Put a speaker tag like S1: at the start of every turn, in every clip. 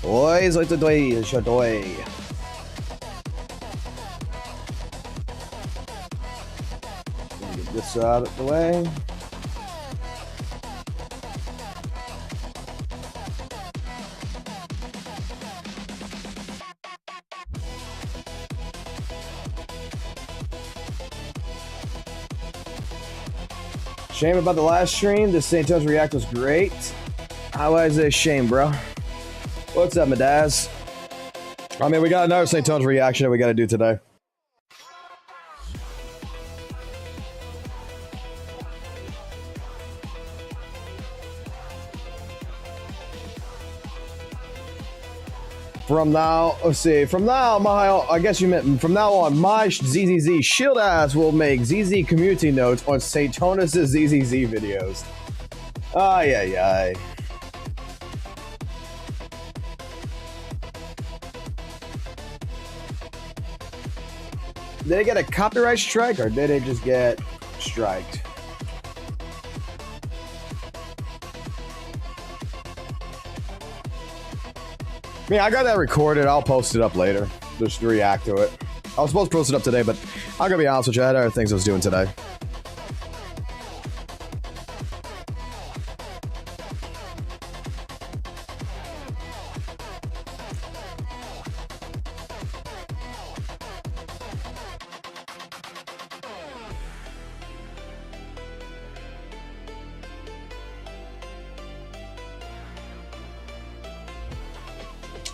S1: Oi, ZZZ, Shadoi. Get this out of the way. Shame about the last stream. This St. Tones React was great. How is it a shame, bro? What's up, Madaz? I mean, we got another St. Tones reaction that we got to do today. From now, let's see. From now, I guess you meant from now on, my ZZZ shield ass will make ZZ community notes on St. Tones' ZZZ videos. Ay, ay, ay. Did they get a copyright strike or did it just get striked? I mean, I got that recorded. I'll post it up later. Just react to it. I was supposed to post it up today, but I'm gonna be honest with you. I had other things I was doing today.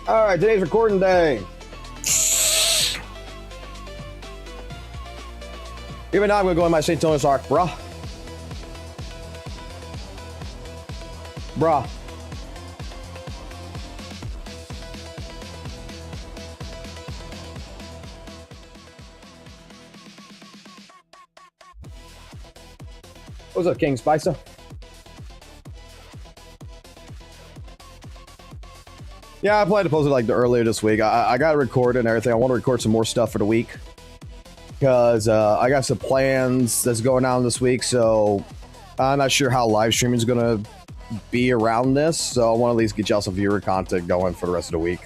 S1: All right, today's recording day. Even now, I'm gonna go in my St. Tones arc, bruh. Bruh. What's up, King Spicer? Yeah, I plan to post it like earlier this week. I got it recorded and everything. I want to record some more stuff for the week because I got some plans that's going on this week. So I'm not sure how live streaming is going to be around this. So I want to at least get y'all some viewer content going for the rest of the week.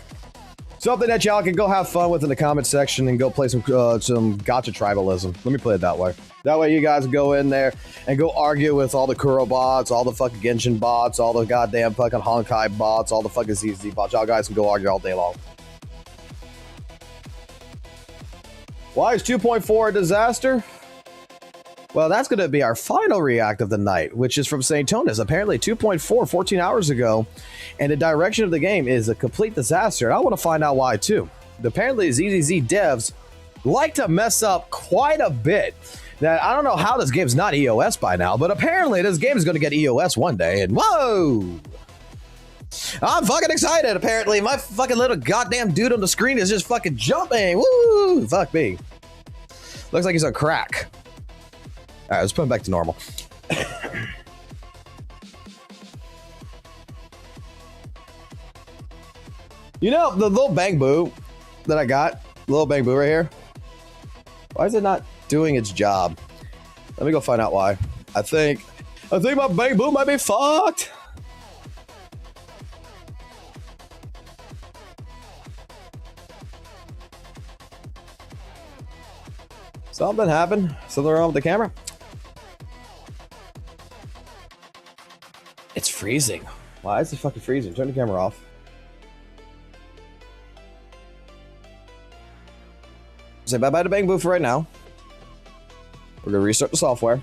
S1: Something that y'all can go have fun with in the comment section and go play some gotcha tribalism. Let me play it that way. That way you guys go in there and go argue with all the Kuro bots, all the fucking Genshin bots, all the goddamn fucking Honkai bots, all the fucking ZZZ bots. Y'all guys can go argue all day long. Why is 2.4 a disaster? Well, that's going to be our final react of the night, which is from St. Tones. Apparently 2.4, 14 hours ago, and the direction of the game is a complete disaster. And I want to find out why, too. Apparently, ZZZ devs like to mess up quite a bit. That I don't know how this game's not EOS by now, but apparently this game is going to get EOS one day, and whoa! I'm fucking excited, apparently. My fucking little goddamn dude on the screen is just fucking jumping. Woo! Fuck me. Looks like he's on crack. All right, let's put him back to normal. You know, the little bang boo that I got, little bang boo right here, why is it not doing its job? Let me go find out why. I think my bang boo might be fucked. Something happened. Something wrong with the camera. It's freezing. Why is it fucking freezing? Turn the camera off. Say bye-bye to Bang Boo for right now. We're gonna restart the software.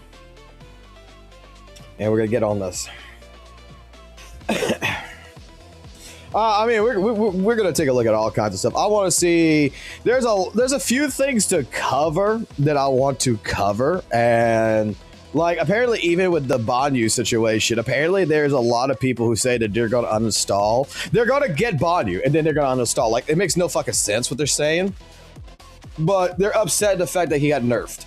S1: And we're gonna get on this. I mean, we're gonna take a look at all kinds of stuff. I want to see. There's a few things to cover that I want to cover, and like apparently even with the Banyu situation, apparently there's a lot of people who say that they're gonna uninstall. They're gonna get Banyu and then they're gonna uninstall. Like it makes no fucking sense what they're saying, but they're upset at the fact that he got nerfed.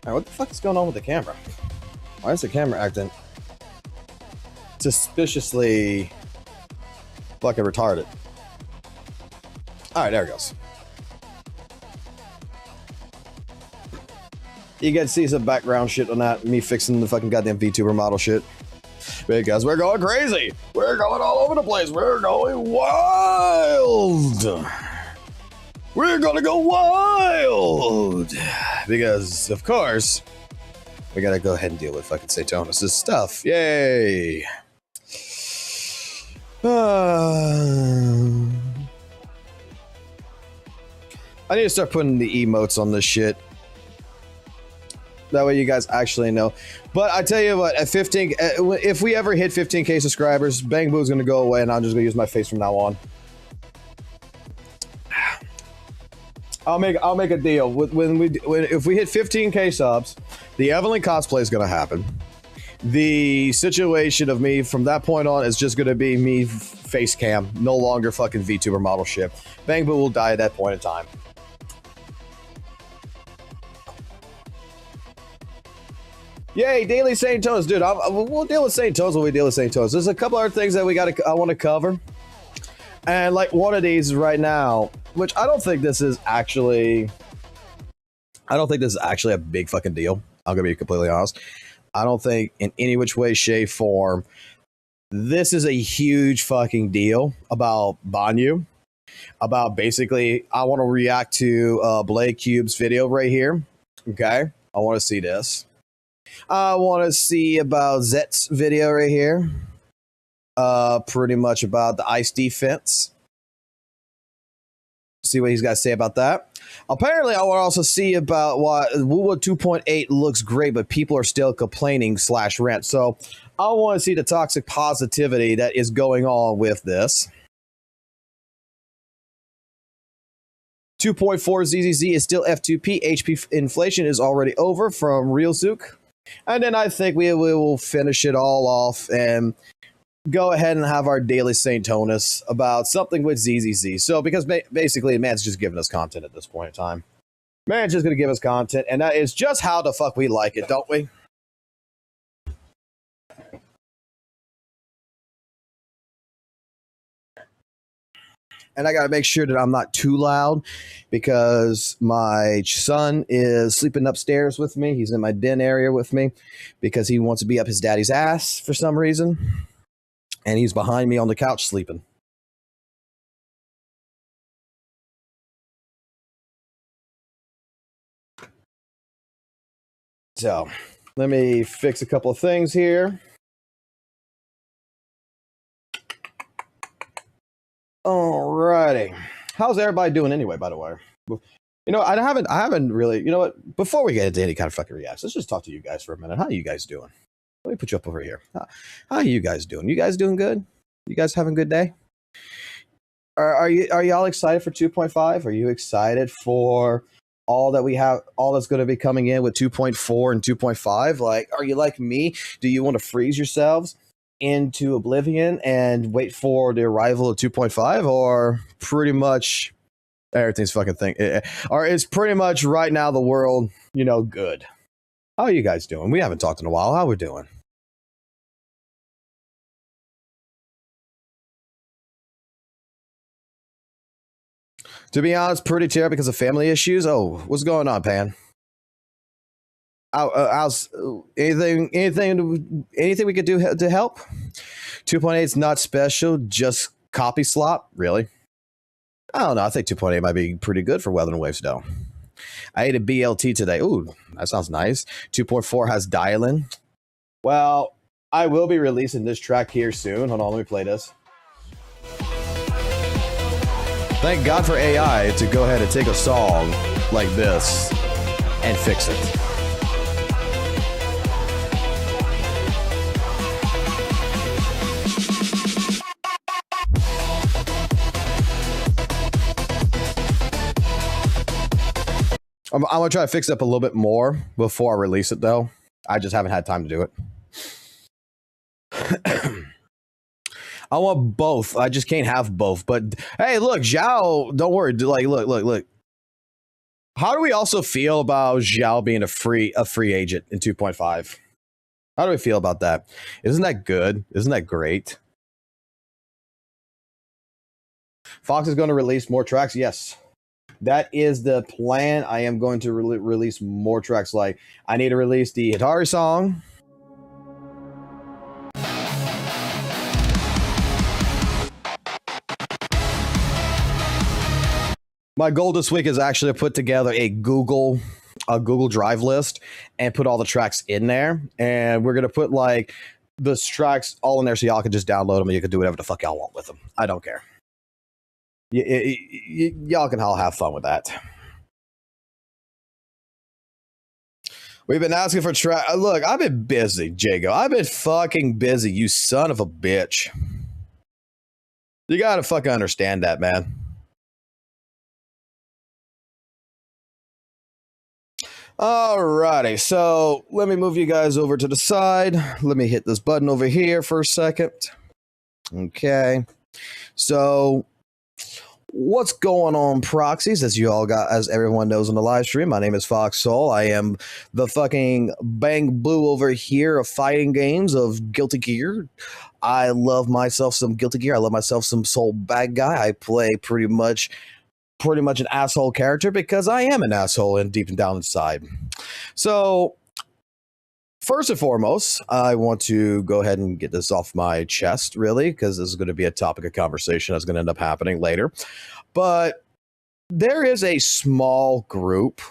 S1: All right, what the fuck is going on with the camera? Why is the camera acting suspiciously fucking retarded? All right, there it goes. You get to see some background shit on that, me fixing the fucking goddamn VTuber model shit. Because we're going crazy. We're going all over the place. We're going wild. We're gonna go wild. Because, of course, we gotta go ahead and deal with fucking Satonis' stuff. Yay. I need to start putting the emotes on this shit. That way you guys actually know. But I tell you what, at 15, if we ever hit 15k subscribers, Bang Boo's gonna go away, and I'm just gonna use my face from now on. I'll make a deal. If we hit 15k subs, the Evelyn cosplay is gonna happen. The situation of me from that point on is just gonna be me face cam, no longer fucking VTuber model shit. Bang Boo will die at that point in time. Yay, Daily St. Tones, dude. We'll deal with St. Tones when we deal with St. Tones. There's a couple other things that I want to cover, and like one of these right now, which I don't think this is actually a big fucking deal. I'm gonna be completely honest. I don't think in any which way, shape, form, this is a huge fucking deal about Banyu. About basically, I want to react to Blade Cube's video right here. Okay, I want to see this. I want to see about Zet's video right here. Pretty much about the ice defense. See what he's got to say about that. Apparently, I want to also see about why WUWA 2.8 looks great, but people are still complaining / rant. So I want to see the toxic positivity that is going on with this. 2.4 ZZZ is still F2P. HP inflation is already over from Realzook. And then I think we will finish it all off and go ahead and have our daily St. Tonis about something with ZZZ. So, because basically, man's just giving us content at this point in time. Man's just going to give us content, and that is just how the fuck we like it, don't we? And I got to make sure that I'm not too loud because my son is sleeping upstairs with me. He's in my den area with me because he wants to be up his daddy's ass for some reason. And he's behind me on the couch sleeping. So, let me fix a couple of things here. Alrighty. How's everybody doing anyway, by the way? You know, I haven't really, you know what? Before we get into any kind of fucking reacts, let's just talk to you guys for a minute. How are you guys doing? Let me put you up over here. How are you guys doing? You guys doing good? You guys having a good day? Are y'all excited for 2.5? Are you excited for all that we have, all that's going to be coming in with 2.4 and 2.5? Like, are you like me? Do you want to freeze yourselves into oblivion and wait for the arrival of 2.5, or pretty much everything's fucking thing, or is pretty much right now the world, you know, good? How are you guys doing? We haven't talked in a while. How we doing? To be honest, pretty terrible because of family issues. Oh, what's going on, Pan? How's anything we could do to help? 2.8 is not special, just copy slop. Really? I don't know. I think 2.8 might be pretty good for Weather and Waves, though. I ate a BLT today. Ooh, that sounds nice. 2.4 has dial-in. Well, I will be releasing this track here soon. Hold on, let me play this. Thank God for AI to go ahead and take a song like this and fix it. I'm going to try to fix it up a little bit more before I release it, though. I just haven't had time to do it. I want both. I just can't have both. But hey, look, Zhao, don't worry. Like, look. How do we also feel about Zhao being a free agent in 2.5? How do we feel about that? Isn't that good? Isn't that great? Fox is going to release more tracks. Yes. That is the plan. I am going to release more tracks. Like, I need to release the Hitari song. My goal this week is actually to put together a Google Drive list and put all the tracks in there. And we're going to put like the tracks all in there so y'all can just download them and you can do whatever the fuck y'all want with them. I don't care. Y'all can all have fun with that. We've been asking for track. Look, I've been busy, Jago. I've been fucking busy, you son of a bitch. You gotta fucking understand that, man. Alrighty, so let me move you guys over to the side. Let me hit this button over here for a second. Okay, so what's going on, proxies? As everyone knows on the live stream, my name is Fox Soul. I am the fucking Bang Blue over here of fighting games of Guilty Gear. I love myself some Guilty Gear. I love myself some Soul Bad Guy. I play pretty much an asshole character because I am an asshole and deep and down inside. So first and foremost, I want to go ahead and get this off my chest, really, because this is going to be a topic of conversation that's going to end up happening later. But there is a small group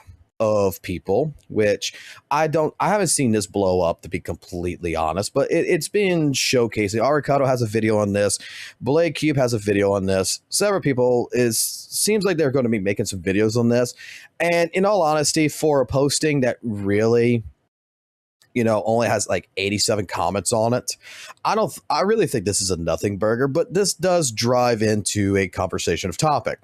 S1: of people, which I haven't seen this blow up, to be completely honest, but it's been showcasing. Aricado has a video on this. Blade Cube has a video on this. Several people seems like they're going to be making some videos on this. And in all honesty, for a posting that really, only has like 87 comments on it, I really think this is a nothing burger, but this does drive into a conversation of topic.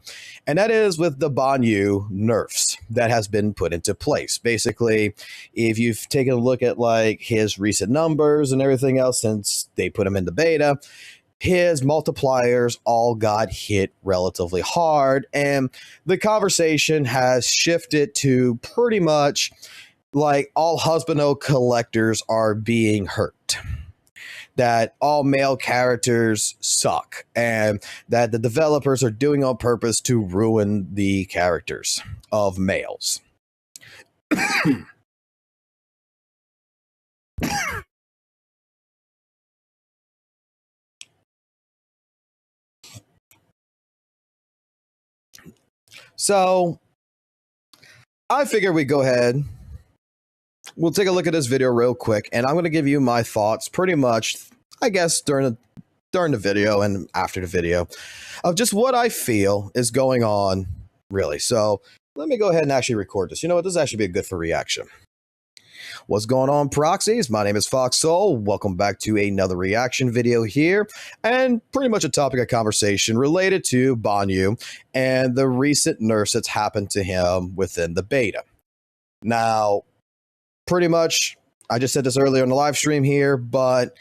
S1: And that is with the Banyu nerfs that has been put into place. Basically, if you've taken a look at like his recent numbers and everything else since they put him in the beta, his multipliers all got hit relatively hard. And the conversation has shifted to pretty much like all husbando collectors are being hurt, that all male characters suck, and that the developers are doing on purpose to ruin the characters of males. So I figure we go ahead. We'll take a look at this video real quick, and I'm going to give you my thoughts pretty much, I guess, during the video and after the video of just what I feel is going on, really. So let me go ahead and actually record this. You know what? This is actually be good for reaction. What's going on, proxies? My name is Fox Soul. Welcome back to another reaction video here, and pretty much a topic of conversation related to Banyu and the recent nerfs that's happened to him within the beta. Now, pretty much, I just said this earlier on the live stream here, but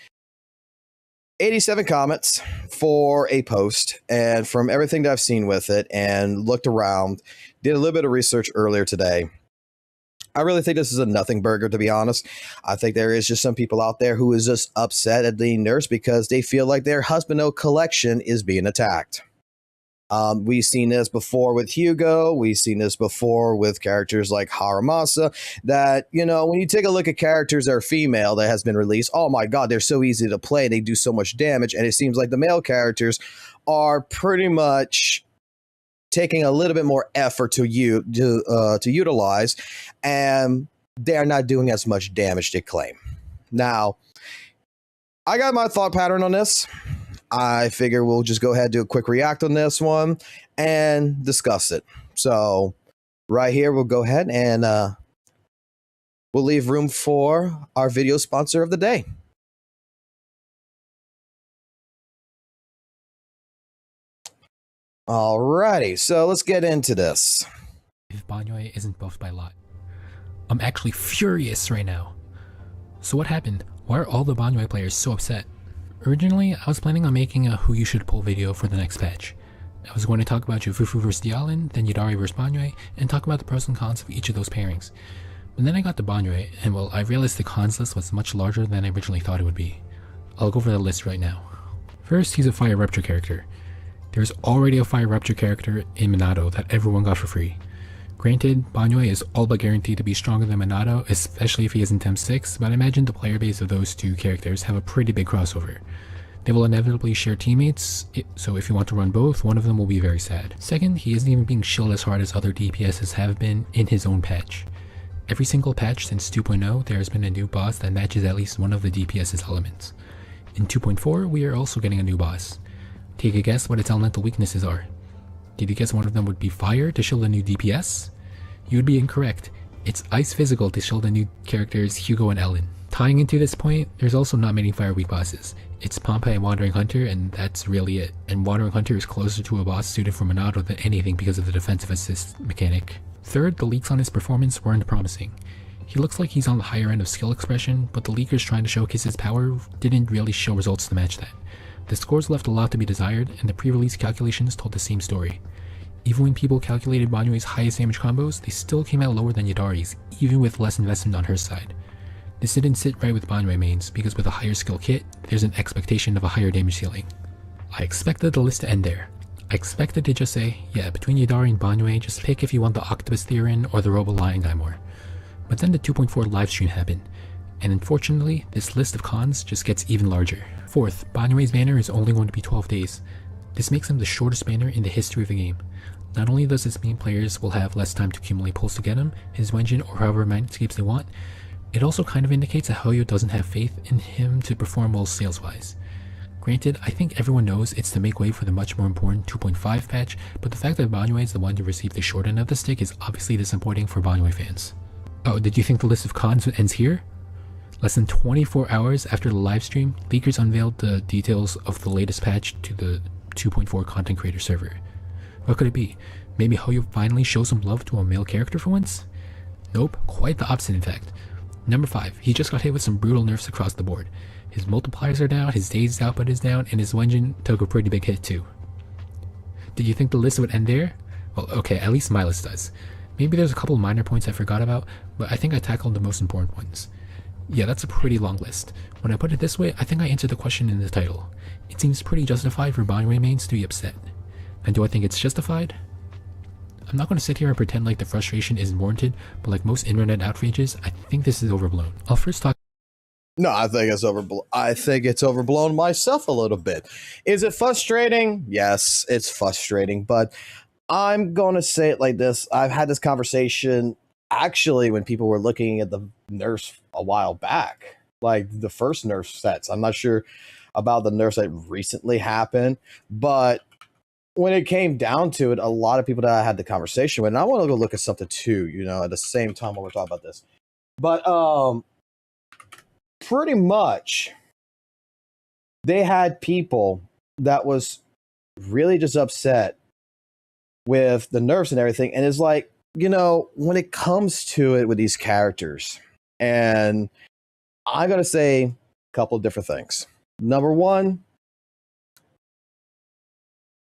S1: 87 comments for a post, and from everything that I've seen with it and looked around, did a little bit of research earlier today, I really think this is a nothing burger, to be honest. I think there is just some people out there who is just upset at the nerfs because they feel like their husbando collection is being attacked. We've seen this before with Hugo. We've seen this before with characters like Haramasa, that, when you take a look at characters that are female that has been released, oh my God, they're so easy to play. They do so much damage. And it seems like the male characters are pretty much taking a little bit more effort to utilize, and they're not doing as much damage they claim. Now, I got my thought pattern on this. I figure we'll just go ahead and do a quick react on this one and discuss it. So right here, we'll go ahead and we'll leave room for our video sponsor of the day. Alrighty, so let's get into this.
S2: If Banyu isn't buffed by a lot, I'm actually furious right now. So what happened? Why are all the Banyu players so upset? Originally, I was planning on making a who you should pull video for the next patch. I was going to talk about Jufufu vs Dialin, then Yudari vs Banyu, and talk about the pros and cons of each of those pairings. But then I got to Banyu, and well, I realized the cons list was much larger than I originally thought it would be. I'll go over the list right now. First, he's a Fire Rupture character. There's already a Fire Rupture character in Minato that everyone got for free. Granted, Banyu is all but guaranteed to be stronger than Minato, especially if he is in Temp 6, but I imagine the player base of those two characters have a pretty big crossover. They will inevitably share teammates, so if you want to run both, one of them will be very sad. Second, he isn't even being shielded as hard as other DPSs have been in his own patch. Every single patch since 2.0, there has been a new boss that matches at least one of the DPS's elements. In 2.4, we are also getting a new boss. Take a guess what its elemental weaknesses are. Did you guess one of them would be fire to shield a new DPS? You would be incorrect. It's ice physical to shield the new characters Hugo and Ellen. Tying into this point, there's also not many fire weak bosses. It's Pompey and Wandering Hunter, and that's really it. And Wandering Hunter is closer to a boss suited for Monado than anything because of the defensive assist mechanic. Third, the leaks on his performance weren't promising. He looks like he's on the higher end of skill expression, but the leakers trying to showcase his power didn't really show results to match that. The scores left a lot to be desired, and the pre-release calculations told the same story. Even when people calculated Banyue's highest damage combos, they still came out lower than Yadari's, even with less investment on her side. This didn't sit right with Banyue mains, because with a higher skill kit, there's an expectation of a higher damage ceiling. I expected the list to end there. I expected to just say, yeah, between Yadari and Banyue, just pick if you want the Octopus Theorin or the Robo Lion guy more. But then the 2.4 livestream happened, and unfortunately, this list of cons just gets even larger. Fourth, Banyue's banner is only going to be 12 days. This makes him the shortest banner in the history of the game. Not only does this mean players will have less time to accumulate pulls to get him, his Wenjin, or however many escapes they want, it also kind of indicates that Hoyo doesn't have faith in him to perform well sales-wise. Granted, I think everyone knows it's to make way for the much more important 2.5 patch, but the fact that Banyue is the one to receive the short end of the stick is obviously disappointing for Banyue fans. Oh, did you think the list of cons ends here? Less than 24 hours after the livestream, leakers unveiled the details of the latest patch to the 2.4 content creator server. What could it be? Maybe Hoyo finally shows some love to a male character for once? Nope, quite the opposite in fact. Number 5, he just got hit with some brutal nerfs across the board. His multipliers are down, his dazed output is down, and his Wenjin took a pretty big hit too. Did you think the list would end there? Well, okay, at least my list does. Maybe there's a couple minor points I forgot about, but I think I tackled the most important ones. Yeah, that's a pretty long list. When I put it this way, I think I answered the question in the title. It seems pretty justified for Banyue mains to be upset. And do I think it's justified? I'm not going to sit here and pretend like the frustration isn't warranted, but like most internet outrages, I think this is overblown. I'll first talk.
S1: No, I think it's overblown. I think it's overblown myself a little bit. Is it frustrating? Yes, it's frustrating, but I'm going to say it like this. I've had this conversation actually when people were looking at the nerfs a while back, like the first nerf sets. I'm not sure about the nerfs that recently happened, but when it came down to it, a lot of people that I had the conversation with, and I want to go look at something too, at the same time when we're talking about this. But pretty much they had people that was really just upset with the nerfs and everything. And it's like, when it comes to it with these characters, and I'm going to say a couple of different things. Number one,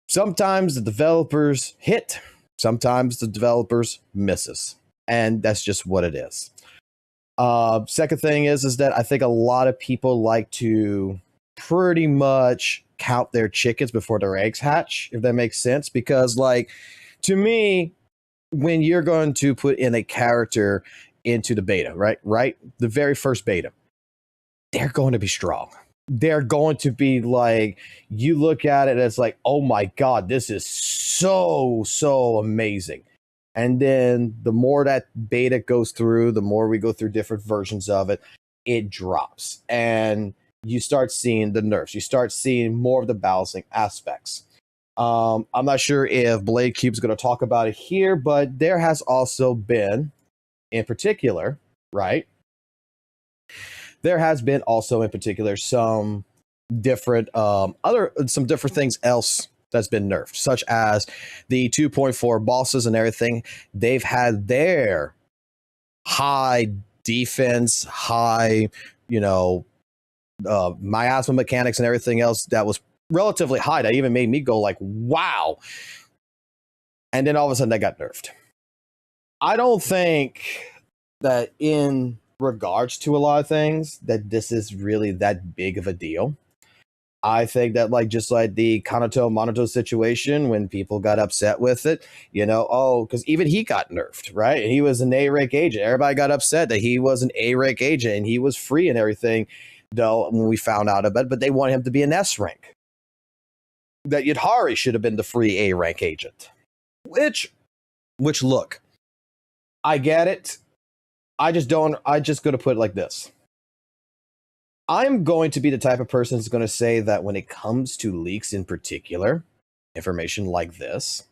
S1: sometimes the developers hit, sometimes the developers misses, and that's just what it is. Second thing is that I think a lot of people like to pretty much count their chickens before their eggs hatch, if that makes sense. Because, to me, when you're going to put in a character into the beta, right, the very first beta, they're going to be strong. They're going to be like, you look at it as like, oh my God, this is so amazing. And then the more that beta goes through, the more we go through different versions of it, it drops. And you start seeing the nerfs. You start seeing more of the balancing aspects. I'm not sure if Blade Cube's going to talk about it here, but there has also been, in particular, right? There has been also in particular some different different things else that's been nerfed, such as the 2.4 bosses and everything. They've had their high defense, high, miasma mechanics and everything else that was relatively high. That even made me go like, wow. And then all of a sudden they got nerfed. I don't think that in regards to a lot of things that this is really that big of a deal. I think that just like the Kanato Monato situation, when people got upset with it, because even he got nerfed, right? And he was an A-rank agent. Everybody got upset that he was an A-rank agent and he was free and everything. though, when we found out about it, but they want him to be an S rank. That Yudhari should have been the free A rank agent. Which look, I get it. I just going to put it like this. I'm going to be the type of person that's going to say that when it comes to leaks in particular, information like this,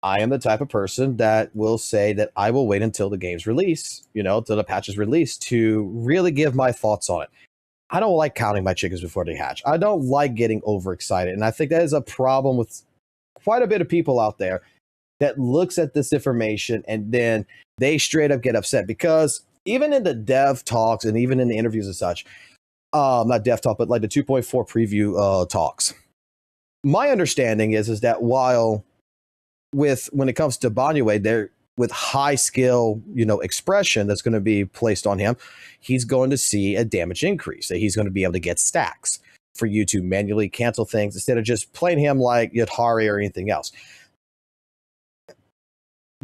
S1: I am the type of person that will say that I will wait until the game's release, till the patch is released, to really give my thoughts on it. I don't like counting my chickens before they hatch. I don't like getting overexcited. And I think that is a problem with quite a bit of people out there that looks at this information and then they straight up get upset, because even in the dev talks and even in the interviews and such, not dev talk, but like the 2.4 preview talks, my understanding is that while when it comes to Banyue, there with high skill, expression that's going to be placed on him, he's going to see a damage increase. That he's going to be able to get stacks for you to manually cancel things instead of just playing him like Yudhari or anything else.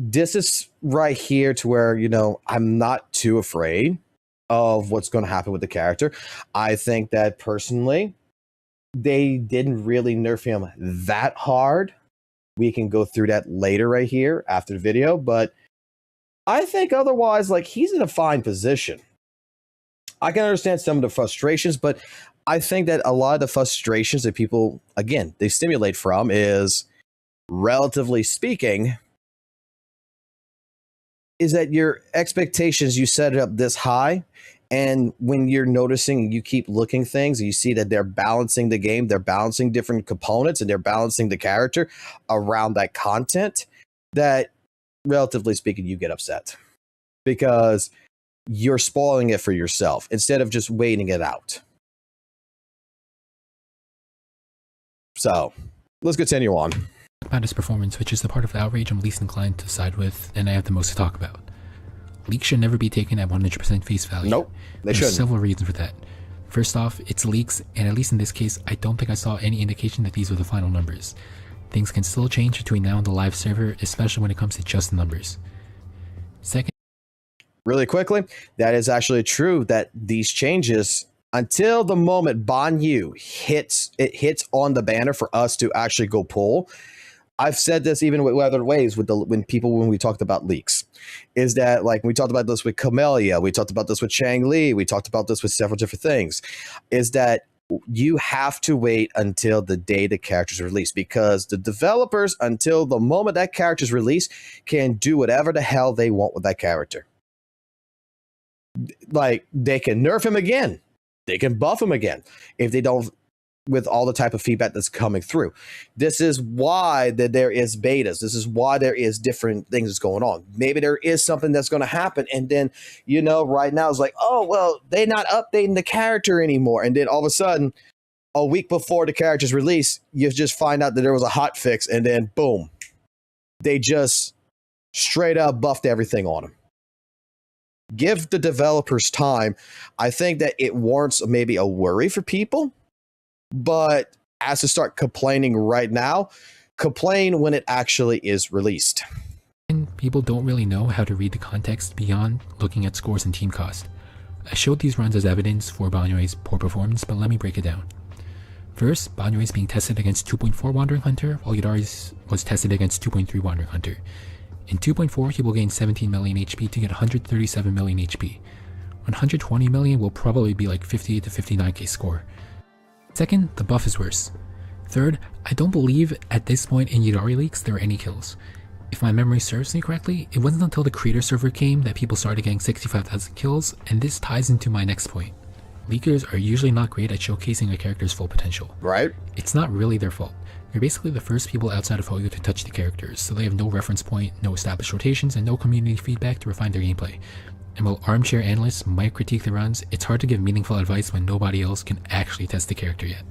S1: This is right here to where, I'm not too afraid of what's going to happen with the character. I think that personally, they didn't really nerf him that hard. We can go through that later right here after the video, but I think otherwise, like, he's in a fine position. I can understand some of the frustrations, but I think that a lot of the frustrations that people, again, they stimulate from is, relatively speaking, is that your expectations, you set it up this high, and when you're noticing, you keep looking things, and you see that they're balancing the game, they're balancing different components, and they're balancing the character around that content, that, relatively speaking, you get upset. Because you're spoiling it for yourself, instead of just waiting it out. So, let's continue on.
S2: About his performance, which is the part of the outrage I'm least inclined to side with, and I have the most to talk about. Leaks should never be taken at 100% face value.
S1: Nope, they shouldn't.
S2: There's several reasons for that. First off, it's leaks, and at least in this case, I don't think I saw any indication that these were the final numbers. Things can still change between now and the live server, especially when it comes to just the numbers. Second,
S1: really quickly, that is actually true, that these changes, until the moment Banyu hits on the banner for us to actually go pull. I've said this even with other ways when we talked about leaks, is that, like, we talked about this with Camellia, we talked about this with Chang Li, we talked about this with several different things, is that you have to wait until the day the character is released, because the developers, until the moment that character is released, can do whatever the hell they want with that character. Like, they can nerf him again, they can buff him again if they don't, with all the type of feedback that's coming through. This is why there is betas. This is why there is different things that's going on. Maybe there is something that's going to happen, and then, right now it's like, oh, well, they're not updating the character anymore. And then all of a sudden, a week before the character's release, you just find out that there was a hot fix, and then boom, they just straight up buffed everything on them. Give the developers time. I think that it warrants maybe a worry for people. But as to start complaining right now, complain when it actually is released.
S2: And people don't really know how to read the context beyond looking at scores and team cost. I showed these runs as evidence for Banyue's poor performance, but let me break it down. First, Banyue is being tested against 2.4 Wandering Hunter, while Yudhari's was tested against 2.3 Wandering Hunter. In 2.4, he will gain 17 million HP to get 137 million HP. 120 million will probably be like 58 to 59k score. Second, the buff is worse. Third, I don't believe at this point in Yudhari leaks there were any kills. If my memory serves me correctly, it wasn't until the creator server came that people started getting 65,000 kills, and this ties into my next point. Leakers are usually not great at showcasing a character's full potential.
S1: Right.
S2: It's not really their fault. They're basically the first people outside of Hoyo to touch the characters, so they have no reference point, no established rotations, and no community feedback to refine their gameplay. And while armchair analysts might critique the runs, it's hard to give meaningful advice when nobody else can actually test the character yet.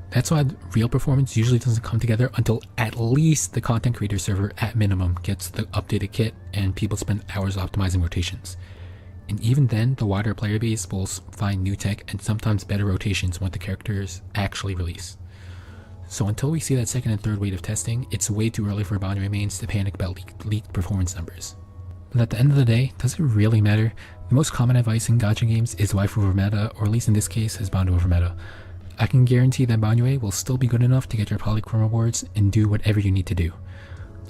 S2: That's why real performance usually doesn't come together until at least the content creator server at minimum gets the updated kit and people spend hours optimizing rotations. And even then, the wider player base will find new tech and sometimes better rotations when the characters actually release. So until we see that second and third wave of testing, it's way too early for Banyue mains to panic about leaked performance numbers. And at the end of the day, does it really matter? The most common advice in gacha games is waifu over meta, or at least in this case, is Banyu over meta. I can guarantee that Banyu will still be good enough to get your polychrome rewards and do whatever you need to do.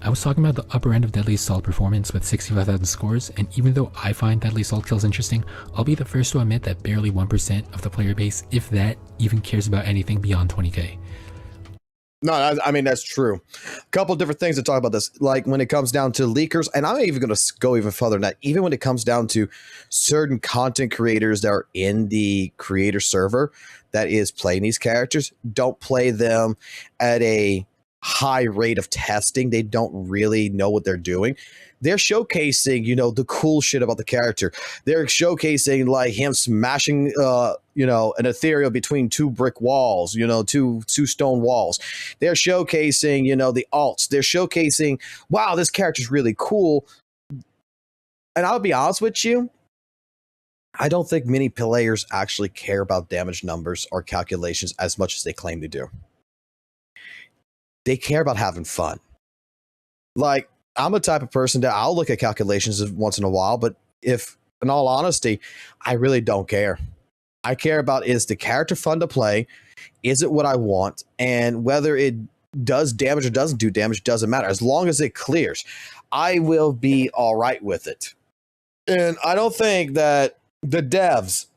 S2: I was talking about the upper end of Deadly Assault performance with 65,000 scores, and even though I find Deadly Assault kills interesting, I'll be the first to admit that barely 1% of the player base, if that, even cares about anything beyond 20k.
S1: No, I mean, that's true. A couple of different things to talk about this. Like when it comes down to leakers, and I'm even going to go even further than that, even when it comes down to certain content creators that are in the creator server that is playing these characters, don't play them at a high rate of testing. They don't really know what they're doing. They're showcasing, you know, the cool shit about the character. They're showcasing like him smashing, you know, an ethereal between two brick walls, you know, two stone walls. They're showcasing, you know, the alts. They're showcasing, wow, this character's really cool. And I'll be honest with you, I don't think many players actually care about damage numbers or calculations as much as they claim to do. They care about having fun. Like, I'm a type of person that I'll look at calculations once in a while, but if, in all honesty, I really don't care. I care about, is the character fun to play? Is it what I want? And whether it does damage or doesn't do damage doesn't matter. As long as it clears, I will be all right with it. And I don't think that the devs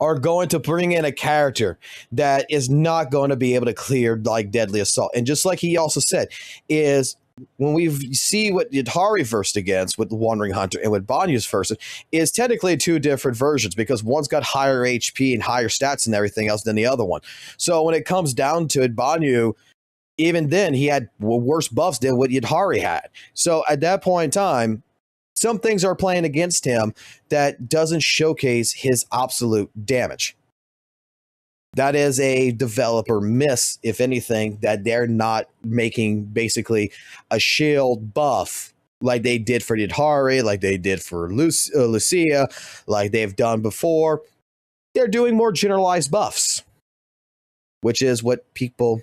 S1: are going to bring in a character that is not going to be able to clear like Deadly Assault. And just like he also said, is when we see what Yadhari versed against with the Wandering Hunter and what Banyu's versed is technically two different versions, because one's got higher HP and higher stats and everything else than the other one. So when it comes down to it, Banyu, even then, he had worse buffs than what Yadhari had. So at that point in time, some things are playing against him that doesn't showcase his absolute damage. That is a developer miss, if anything, that they're not making basically a shield buff like they did for Yadhari, like they did for Lucia, like they've done before. They're doing more generalized buffs, which is what people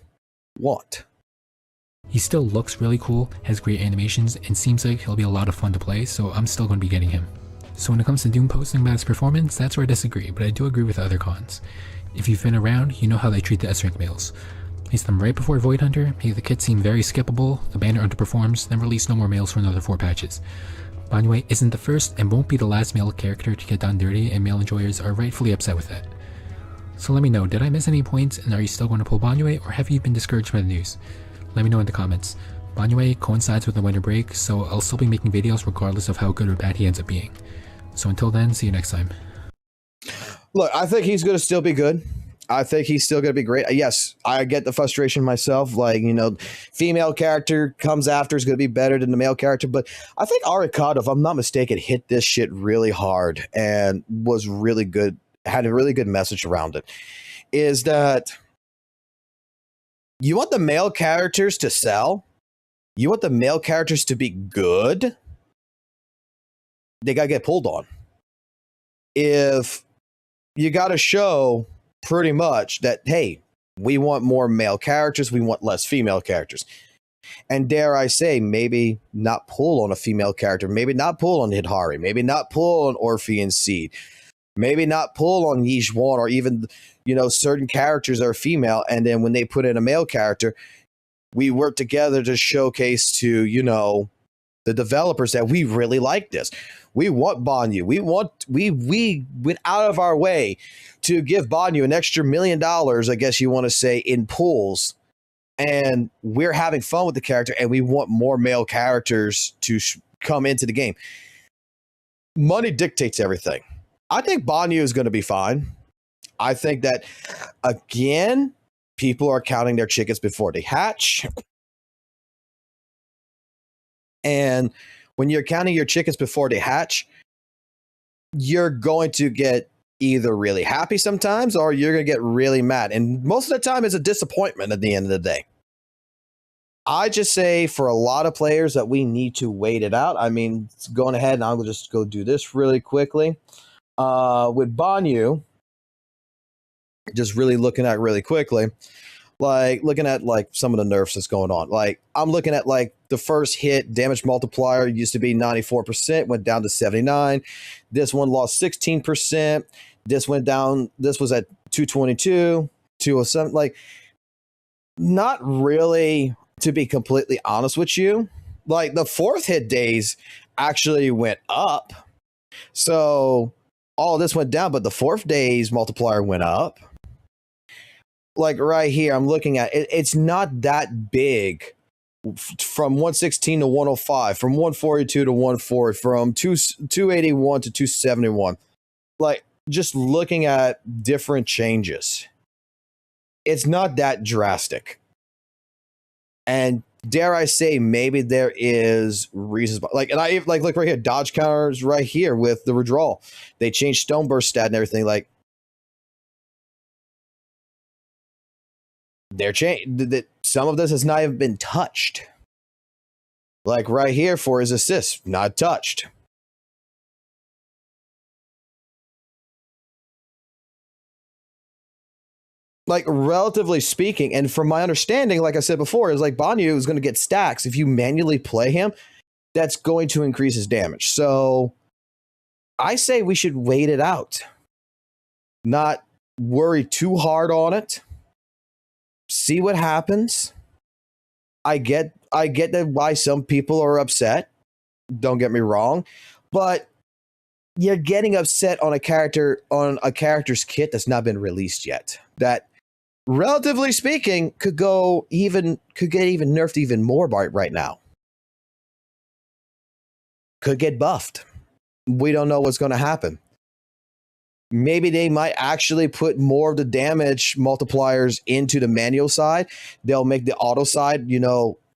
S1: want.
S2: He still looks really cool, has great animations, and seems like he'll be a lot of fun to play, so I'm still going to be getting him. So when it comes to Doom posting about his performance, that's where I disagree, but I do agree with the other cons. If you've been around, you know how they treat the S-rank males. Place them right before Void Hunter, make the kit seem very skippable, the banner underperforms, then release no more males for another 4 patches. Banyu isn't the first and won't be the last male character to get done dirty, and male enjoyers are rightfully upset with that. So let me know, did I miss any points, and are you still going to pull Banyu, or have you been discouraged by the news? Let me know in the comments. Banyu coincides with the winter break, so I'll still be making videos regardless of how good or bad he ends up being. So until then, see you next time.
S1: Look, I think he's going to still be good. I think he's still going to be great. Yes, I get the frustration myself. Like, you know, female character comes after is going to be better than the male character. But I think Arikado, if I'm not mistaken, hit this shit really hard and was really good, had a really good message around it. Is that you want the male characters to sell? You want the male characters to be good? They got to get pulled on. If you got to show pretty much that, hey, we want more male characters, we want less female characters. And dare I say, maybe not pull on a female character, maybe not pull on Hidhari, maybe not pull on Orphean Seed, maybe not pull on Yizhuan, or even, you know, certain characters that are female, and then when they put in a male character, we work together to showcase to, you know, the developers that we really like this. We want Banyu. We went out of our way to give Banyu an extra $1 million, I guess you want to say, in pools. And we're having fun with the character, and we want more male characters to come into the game. Money dictates everything. I think Banyu is going to be fine. I think that, again, people are counting their chickens before they hatch. And when you're counting your chickens before they hatch, you're going to get either really happy sometimes, or you're going to get really mad. And most of the time, it's a disappointment at the end of the day. I just say for a lot of players that we need to wait it out. I mean, going ahead, and I'll just go do this really quickly. With Banyu, just really looking at really quickly. Like looking at like some of the nerfs that's going on. Like I'm looking at like the first hit damage multiplier used to be 94%, went down to 79. This one lost 16%. This went down. This was at 222, 207. Like not really, to be completely honest with you. Like the fourth hit days actually went up. So all this went down, but the fourth days multiplier went up. Like right here, I'm looking at it, it's not that big from 116 to 105, from 142 to 140, from 281 to 271. Like just looking at different changes, it's not that drastic. And dare I say, maybe there is reasons, like, and I like look right here, dodge counters right here with the withdrawal. They changed stone burst stat and everything. Like they're changed. That some of this has not even been touched. Like right here for his assist, not touched. Like relatively speaking, and from my understanding, like I said before, is like Banyu is going to get stacks if you manually play him. That's going to increase his damage. So I say we should wait it out, not worry too hard on it. See what happens. I get that why some people are upset. Don't get me wrong, but you're getting upset on a character's kit that's not been released yet. That, relatively speaking, could get even nerfed even more right now. Could get buffed. We don't know what's going to happen. Maybe they might actually put more of the damage multipliers into the manual side. They'll make the auto side,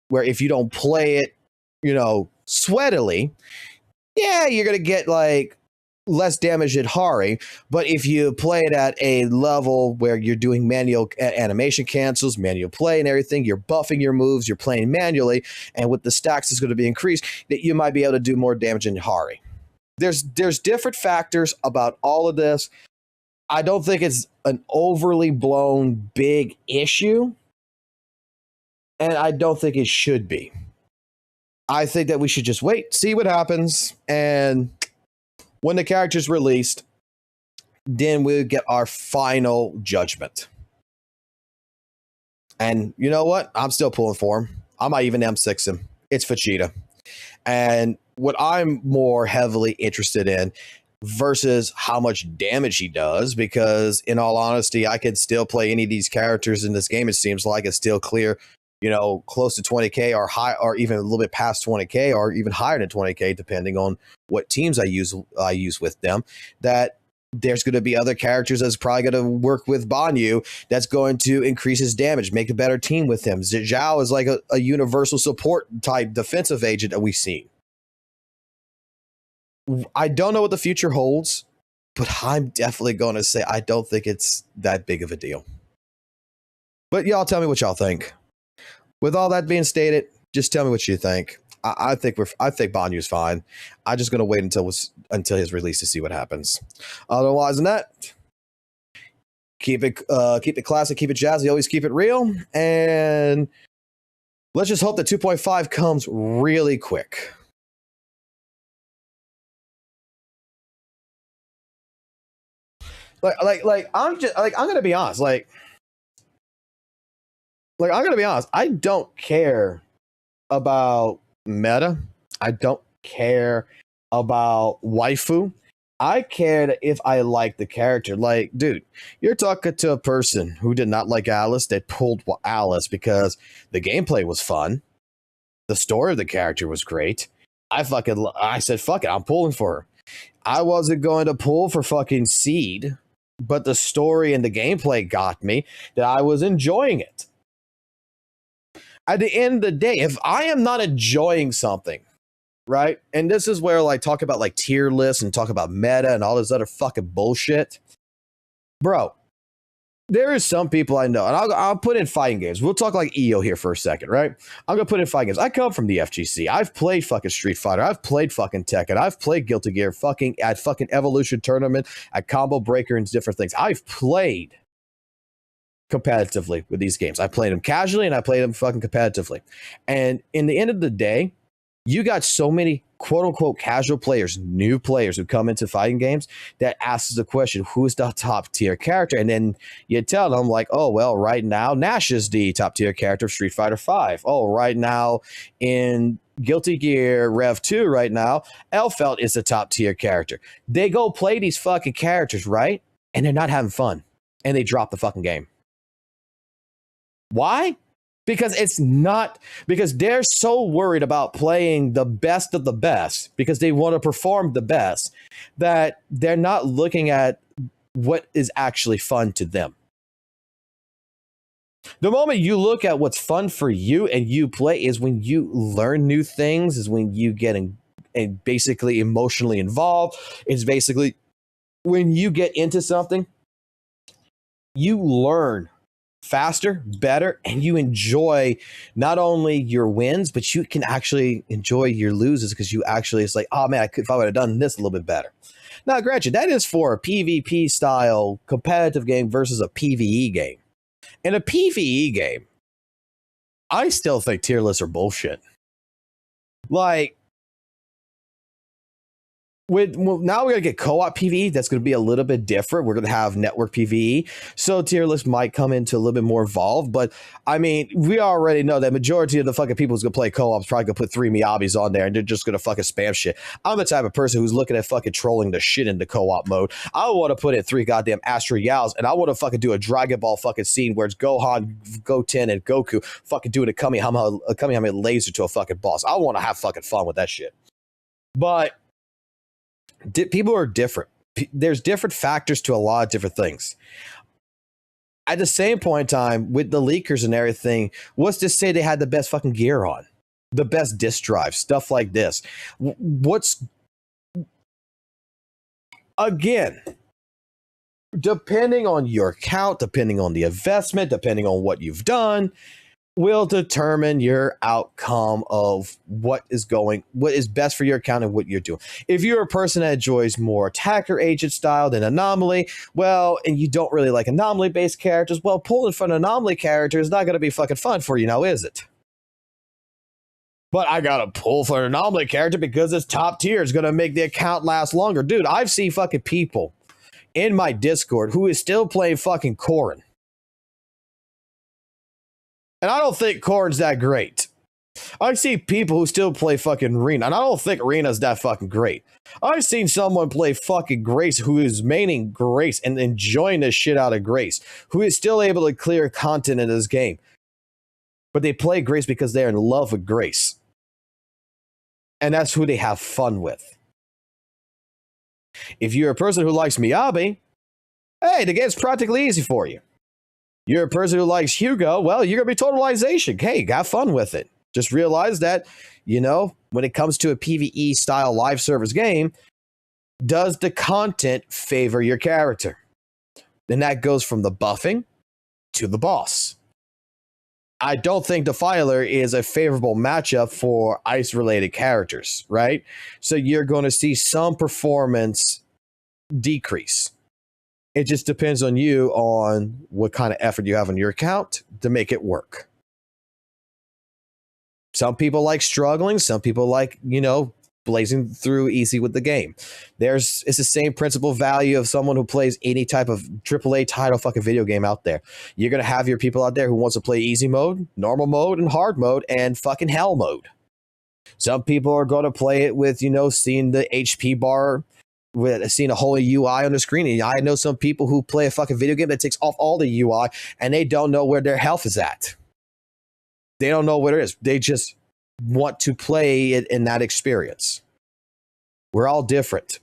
S1: where if you don't play it, sweatily, yeah, you're going to get like less damage at Hari. But if you play it at a level where you're doing manual animation cancels, manual play and everything, you're buffing your moves, you're playing manually, and with the stacks is going to be increased, that you might be able to do more damage in Hari. There's different factors about all of this. I don't think it's an overly blown big issue, and I don't think it should be. I think that we should just wait, see what happens, and when the character's released, then we'll get our final judgment. And you know what? I'm still pulling for him. I might even M6 him. It's Vegeta. And what I'm more heavily interested in versus how much damage he does, because in all honesty, I could still play any of these characters in this game. It seems like it's still clear, close to 20k or high, or even a little bit past 20k, or even higher than 20k, depending on what teams I use with them. That there's going to be other characters that's probably going to work with Banyu that's going to increase his damage, make a better team with him. Zhao is like a universal support type defensive agent that we've seen. I don't know what the future holds, but I'm definitely going to say I don't think it's that big of a deal. But y'all tell me what y'all think. With all that being stated, just tell me what you think. I think Banyu's fine. I'm just going to wait until his release to see what happens. Otherwise than that, keep it classic, keep it jazzy, always keep it real, and let's just hope that 2.5 comes really quick. I'm gonna be honest. I'm gonna be honest. I don't care about meta. I don't care about waifu. I cared if I like the character. Like, dude, you're talking to a person who did not like Alice that pulled Alice because the gameplay was fun. The story of the character was great. I said, fuck it, I'm pulling for her. I wasn't going to pull for fucking Seed, but the story and the gameplay got me that I was enjoying it. At the end of the day, if I am not enjoying something, right? And this is where talk about tier lists and talk about meta and all this other fucking bullshit. Bro, there is some people I know, and I'll put in fighting games. We'll talk like EO here for a second, right? I'm going to put in fighting games. I come from the FGC. I've played fucking Street Fighter. I've played fucking Tekken. I've played Guilty Gear at fucking Evolution Tournament, at Combo Breaker and different things. I've played. competitively with these games. I played them casually and I played them fucking competitively. And in the end of the day, you got so many quote unquote casual players, new players who come into fighting games that asks the question, who is the top tier character? And then you tell them like, oh, well, right now, Nash is the top tier character of Street Fighter V. Oh, right now in Guilty Gear Rev 2 right now, Elfelt is the top tier character. They go play these fucking characters, right? And they're not having fun. And they drop the fucking game. Why? Because they're so worried about playing the best of the best because they want to perform the best that they're not looking at what is actually fun to them. The moment you look at what's fun for you and you play is when you learn new things, is when you get basically emotionally involved. It's basically when you get into something, you learn faster, better, and you enjoy not only your wins, but you can actually enjoy your loses because you actually, it's like, oh man, if I would have done this a little bit better. Now, granted, that is for a PvP style competitive game versus a PvE game. In a PvE game, I still think tier lists are bullshit. Like, now we're going to get co-op PvE. That's going to be a little bit different. We're going to have network PvE. So tier lists might come into a little bit more involved. But, I mean, we already know that majority of the fucking people who's going to play co-op is probably going to put 3 Miyabis on there and they're just going to fucking spam shit. I'm the type of person who's looking at fucking trolling the shit into co-op mode. I want to put in 3 goddamn Astro Yaos and I want to fucking do a Dragon Ball fucking scene where it's Gohan, Goten, and Goku fucking doing a Kamehameha laser to a fucking boss. I want to have fucking fun with that shit. But people are different. There's different factors to a lot of different things. At the same point in time, with the leakers and everything, what's to say they had the best fucking gear on? The best disk drive, stuff like this. Again, depending on your count, depending on the investment, depending on what you've done, will determine your outcome of what is best for your account and what you're doing. If you're a person that enjoys more attacker agent style than anomaly, well, and you don't really like anomaly based characters, well, pulling for an anomaly character is not going to be fucking fun for you now, is it? But I gotta pull for an anomaly character because it's top tier. It's going to make the account last longer. Dude, I've seen fucking people in my Discord who is still playing fucking Corrin. And I don't think Corrin's that great. I see people who still play fucking Rena, and I don't think Rena's that fucking great. I've seen someone play fucking Grace who is maining Grace and enjoying the shit out of Grace, who is still able to clear content in this game. But they play Grace because they're in love with Grace. And that's who they have fun with. If you're a person who likes Miyabi, hey, the game's practically easy for you. You're a person who likes Hugo, well, you're going to be totalization. Hey, have fun with it. Just realize that, when it comes to a PvE style live service game, does the content favor your character? And that goes from the buffing to the boss. I don't think Defiler is a favorable matchup for ice-related characters, right? So you're going to see some performance decrease. It just depends on you on what kind of effort you have on your account to make it work. Some people like struggling. Some people like, blazing through easy with the game. It's the same principal value of someone who plays any type of AAA title fucking video game out there. You're going to have your people out there who wants to play easy mode, normal mode, and hard mode, and fucking hell mode. Some people are going to play it with, seeing the HP bar, with seeing a whole UI on the screen. And I know some people who play a fucking video game that takes off all the UI and they don't know where their health is at. They don't know what it is. They just want to play it in that experience. We're all different.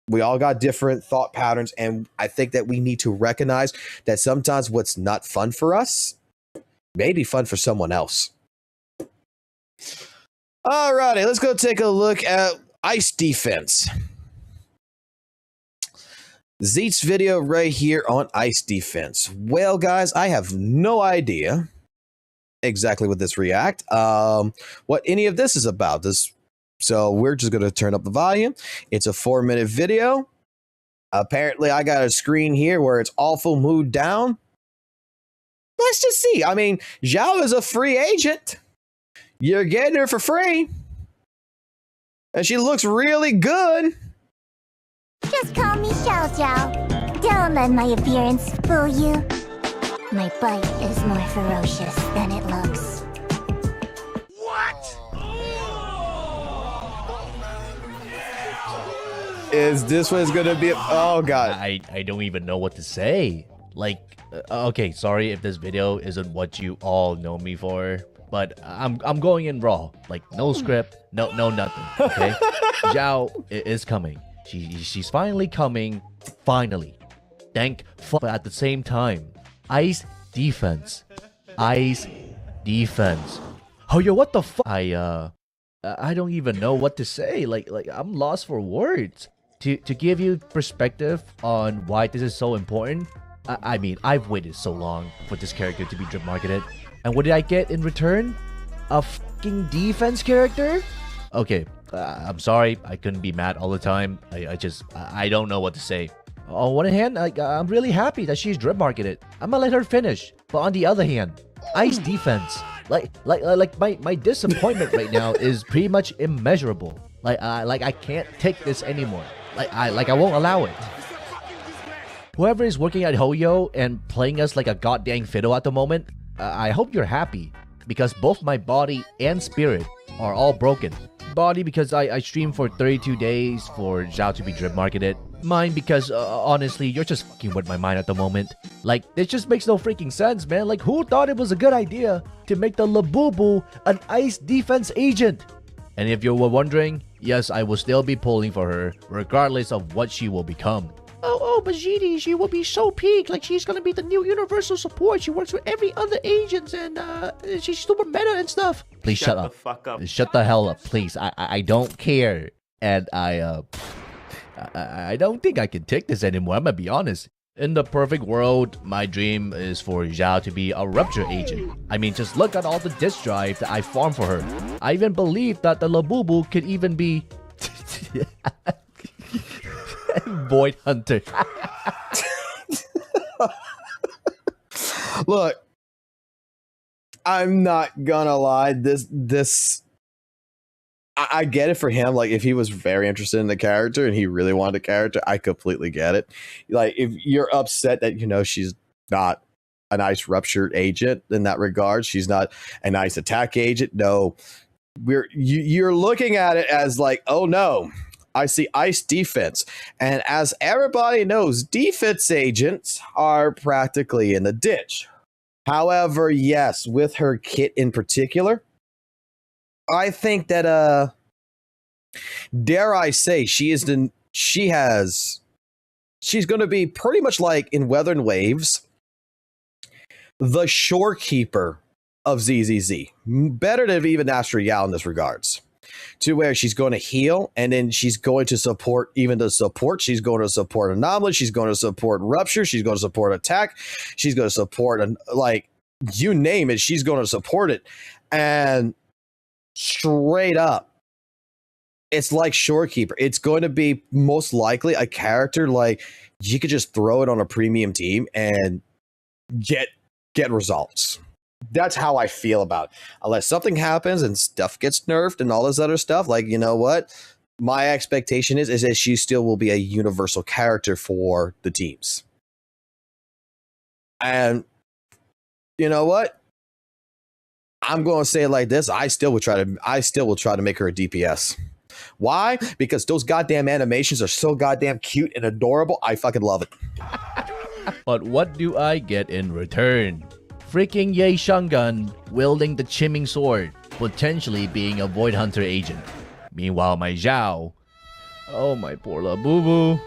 S1: We all got different thought patterns. And I think that we need to recognize that sometimes what's not fun for us may be fun for someone else. Alrighty, let's go take a look at ice defense. Zeet's video right here on ice defense. Well, guys, I have no idea exactly what this react, what any of this is about. So we're just going to turn up the volume. It's a 4-minute video. Apparently, I got a screen here where it's awful mood down. Let's just see. I mean, Zhao is a free agent. You're getting her for free. And she looks really good.
S3: Just call me Xiao Xiao. Don't let my appearance fool you. My bite is more ferocious than it looks.
S1: Is this what's gonna be? Oh god.
S4: I don't even know what to say. Like, okay, sorry if this video isn't what you all know me for, but I'm going in raw. Like, no script, no nothing. Okay, Zhao is coming. She's finally coming. Finally, thank fuck. But at the same time, ice defense. Oh yo, what the fuck? I don't even know what to say. Like I'm lost for words. To give you perspective on why this is so important, I mean, I've waited so long for this character to be drip marketed. And what did I get in return? A fucking defense character? Okay, I'm sorry, I couldn't be mad all the time. I don't know what to say. On one hand, I'm really happy that she's drip marketed. I'm gonna let her finish. But on the other hand, ice defense. Like my disappointment right now is pretty much immeasurable. Like I can't take this anymore. I won't allow it. Whoever is working at Hoyo and playing us like a goddamn fiddle at the moment, I hope you're happy, because both my body and spirit are all broken. Body because I streamed for 32 days for Zhao to be drip marketed. Mine because honestly, you're just fucking with my mind at the moment. Like, it just makes no freaking sense, man. Like, who thought it was a good idea to make the Labubu an ice defense agent? And if you were wondering, yes, I will still be pulling for her, regardless of what she will become. Oh, but GD, she will be so peak. Like, she's gonna be the new universal support. She works with every other agent, and she's super meta and stuff. Please shut up.
S5: The fuck up.
S4: Shut the hell up, please. I don't care. And I don't think I can take this anymore. I'm gonna be honest. In the perfect world, my dream is for Zhao to be a rupture agent. I mean, just look at all the disk drive that I farmed for her. I even believe that the Labubu could even be Void Hunter.
S1: Look, I'm not gonna lie. This I get it for him. Like, if he was very interested in the character and he really wanted a character, I completely get it. Like, if you're upset that, you know, she's not a nice ruptured agent in that regard, she's not a nice attack agent. No, you're looking at it as like, oh no, I see ice defense. And as everybody knows, defense agents are practically in the ditch. However, yes, with her kit in particular, I think that dare I say, she's going to be pretty much like in Weather and Waves, the shorekeeper of ZZZ. Better than even Astro Yao in this regards. To where she's going to heal, and then she's going to support even the support. She's going to support Anomaly. She's going to support Rupture. She's going to support Attack. She's going to support, like, you name it, she's going to support it. And straight up, it's like Shorekeeper. It's going to be most likely a character like you could just throw it on a premium team and get results. That's how I feel about it. Unless something happens and stuff gets nerfed and all this other stuff, like, you know what? My expectation is that she still will be a universal character for the teams. And you know what? I'm going to say it like this. I still will try to make her a DPS. Why? Because those goddamn animations are so goddamn cute and adorable. I fucking love it.
S4: But what do I get in return? Freaking Ye Shungun wielding the Chimming Sword, potentially being a Void Hunter agent. Meanwhile, my Zhao, oh my poor Labubu.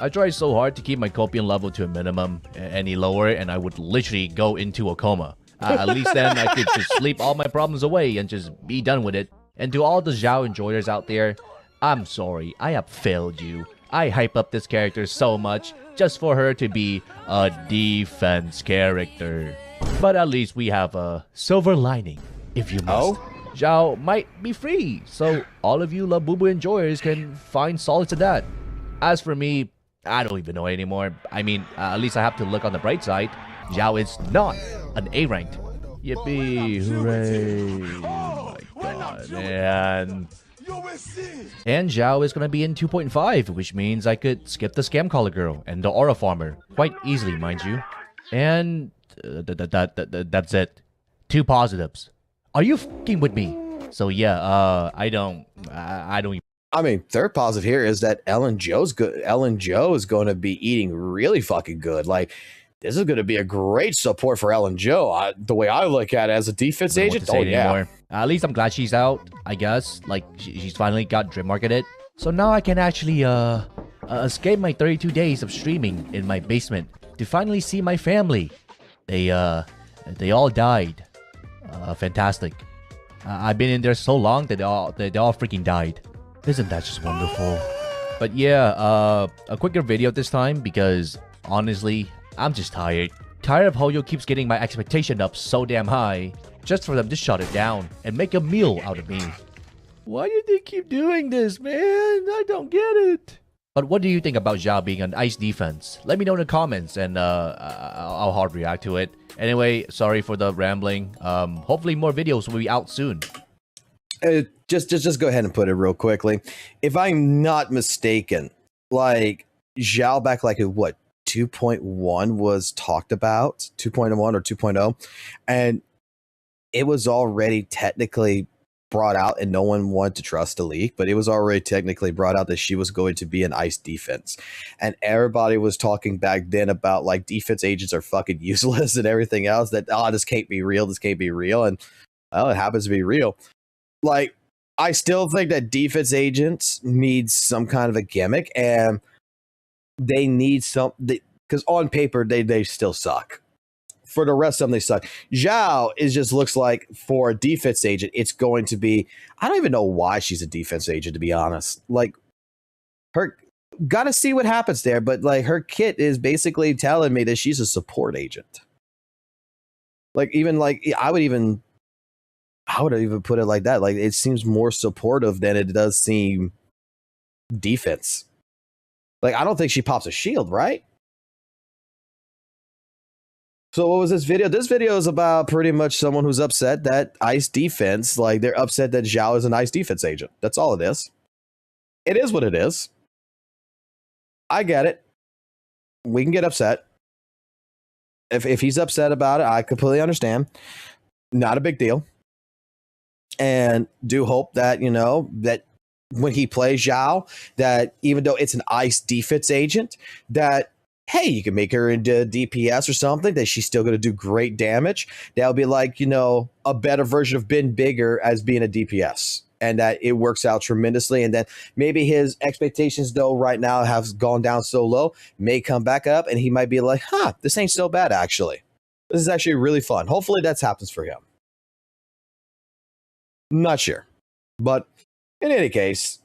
S4: I tried so hard to keep my copium level to a minimum. Any lower and I would literally go into a coma. At least then I could just sleep all my problems away and just be done with it. And to all the Zhao enjoyers out there, I'm sorry, I have failed you. I hype up this character so much just for her to be a defense character. But at least we have a silver lining, if you must. Zhao might be free, so all of you Labubu enjoyers can find solace in that. As for me, I don't even know anymore. I mean, at least I have to look on the bright side. Zhao is not an A ranked. Yippee! Hooray! Oh my god! And Zhao is gonna be in 2.5, which means I could skip the Scam Caller Girl and the Aura Farmer quite easily, mind you. And that's it. 2 positives. Are you fucking with me? So yeah, I don't.
S1: I mean, third positive here is that Ellen Joe's good. Ellen Joe is going to be eating really fucking good. Like, this is going to be a great support for Ellen Joe. The way I look at it as a defense agent, oh yeah.
S4: Anymore. At least I'm glad she's out, I guess. Like, she's finally got drip marketed. So now I can actually escape my 32 days of streaming in my basement to finally see my family. They all died. Fantastic. I've been in there so long that they all freaking died. Isn't that just wonderful? But yeah, a quicker video this time because honestly, I'm just tired. Tired of Hoyo keeps getting my expectation up so damn high just for them to shut it down and make a meal out of me. Why do they keep doing this, man? I don't get it. But what do you think about Zhao being an ice defense? Let me know in the comments and I'll hard react to it. Anyway, sorry for the rambling. Hopefully more videos will be out soon.
S1: Just go ahead and put it real quickly. If I'm not mistaken, like Zhao back like what 2.1 was talked about, 2.1 or 2.0, and it was already technically brought out and no one wanted to trust the leak, but it was already technically brought out that she was going to be an ice defense. And everybody was talking back then about like defense agents are fucking useless and everything else, that this can't be real, and well, it happens to be real. Like, I still think that defense agents need some kind of a gimmick, and they need something because on paper they still suck. For the rest of them, they suck. Zhao just looks like for a defense agent, it's going to be. I don't even know why she's a defense agent, to be honest. Like, her, gotta see what happens there. But like, her kit is basically telling me that she's a support agent. Like, even like I would even put it like that. Like, it seems more supportive than it does seem defense. Like, I don't think she pops a shield, right? So what was this video? This video is about pretty much someone who's upset that ice defense, like they're upset that Zhao is an ice defense agent. That's all it is. It is what it is. I get it. We can get upset. If he's upset about it, I completely understand. Not a big deal. And do hope that, you know, that when he plays Zhao, that even though it's an ice defense agent, that hey, you can make her into DPS or something, that she's still going to do great damage. That'll be like, you know, a better version of Ben Bigger as being a DPS. And that it works out tremendously. And then maybe his expectations, though, right now have gone down so low, may come back up. And he might be like, this ain't so bad, actually. This is actually really fun. Hopefully that happens for him. Not sure. But in any case,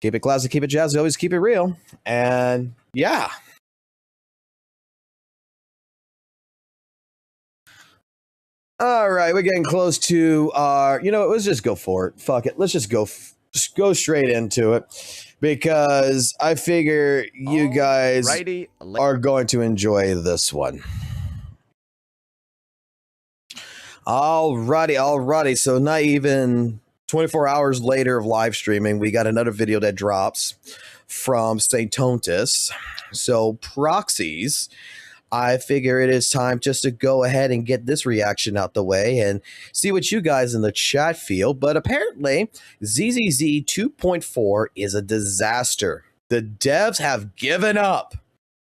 S1: keep it classy, keep it jazzy, always keep it real. And yeah. All right, we're getting close to our, you know, let's just go for it. Fuck it. Let's just go straight into it because I figure you guys are going to enjoy this one. Alrighty. So not even 24 hours later of live streaming, we got another video that drops from St. Tontis. So proxies, I figure it is time just to go ahead and get this reaction out the way and see what you guys in the chat feel. But apparently, ZZZ 2.4 is a disaster. The devs have given up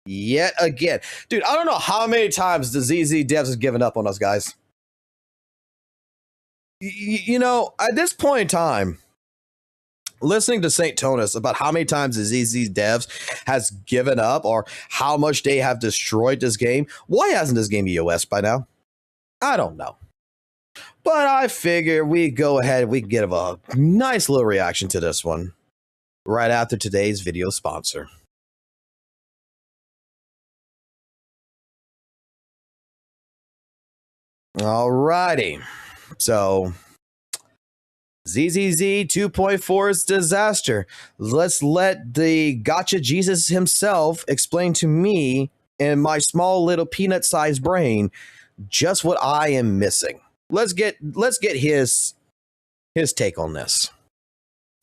S1: yet again. Dude, I don't know how many times the ZZ devs have given up on us, guys. You know, at this point in time, listening to St. Tonus about how many times the ZZ devs has given up or how much they have destroyed this game, why hasn't this game EOS by now? I don't know. But I figure we go ahead, we give a nice little reaction to this one right after today's video sponsor. Alrighty. So ZZZ 2.4 is disaster. Let's let the gotcha Jesus himself explain to me in my small little peanut-sized brain just what I am missing. Let's get his take on this.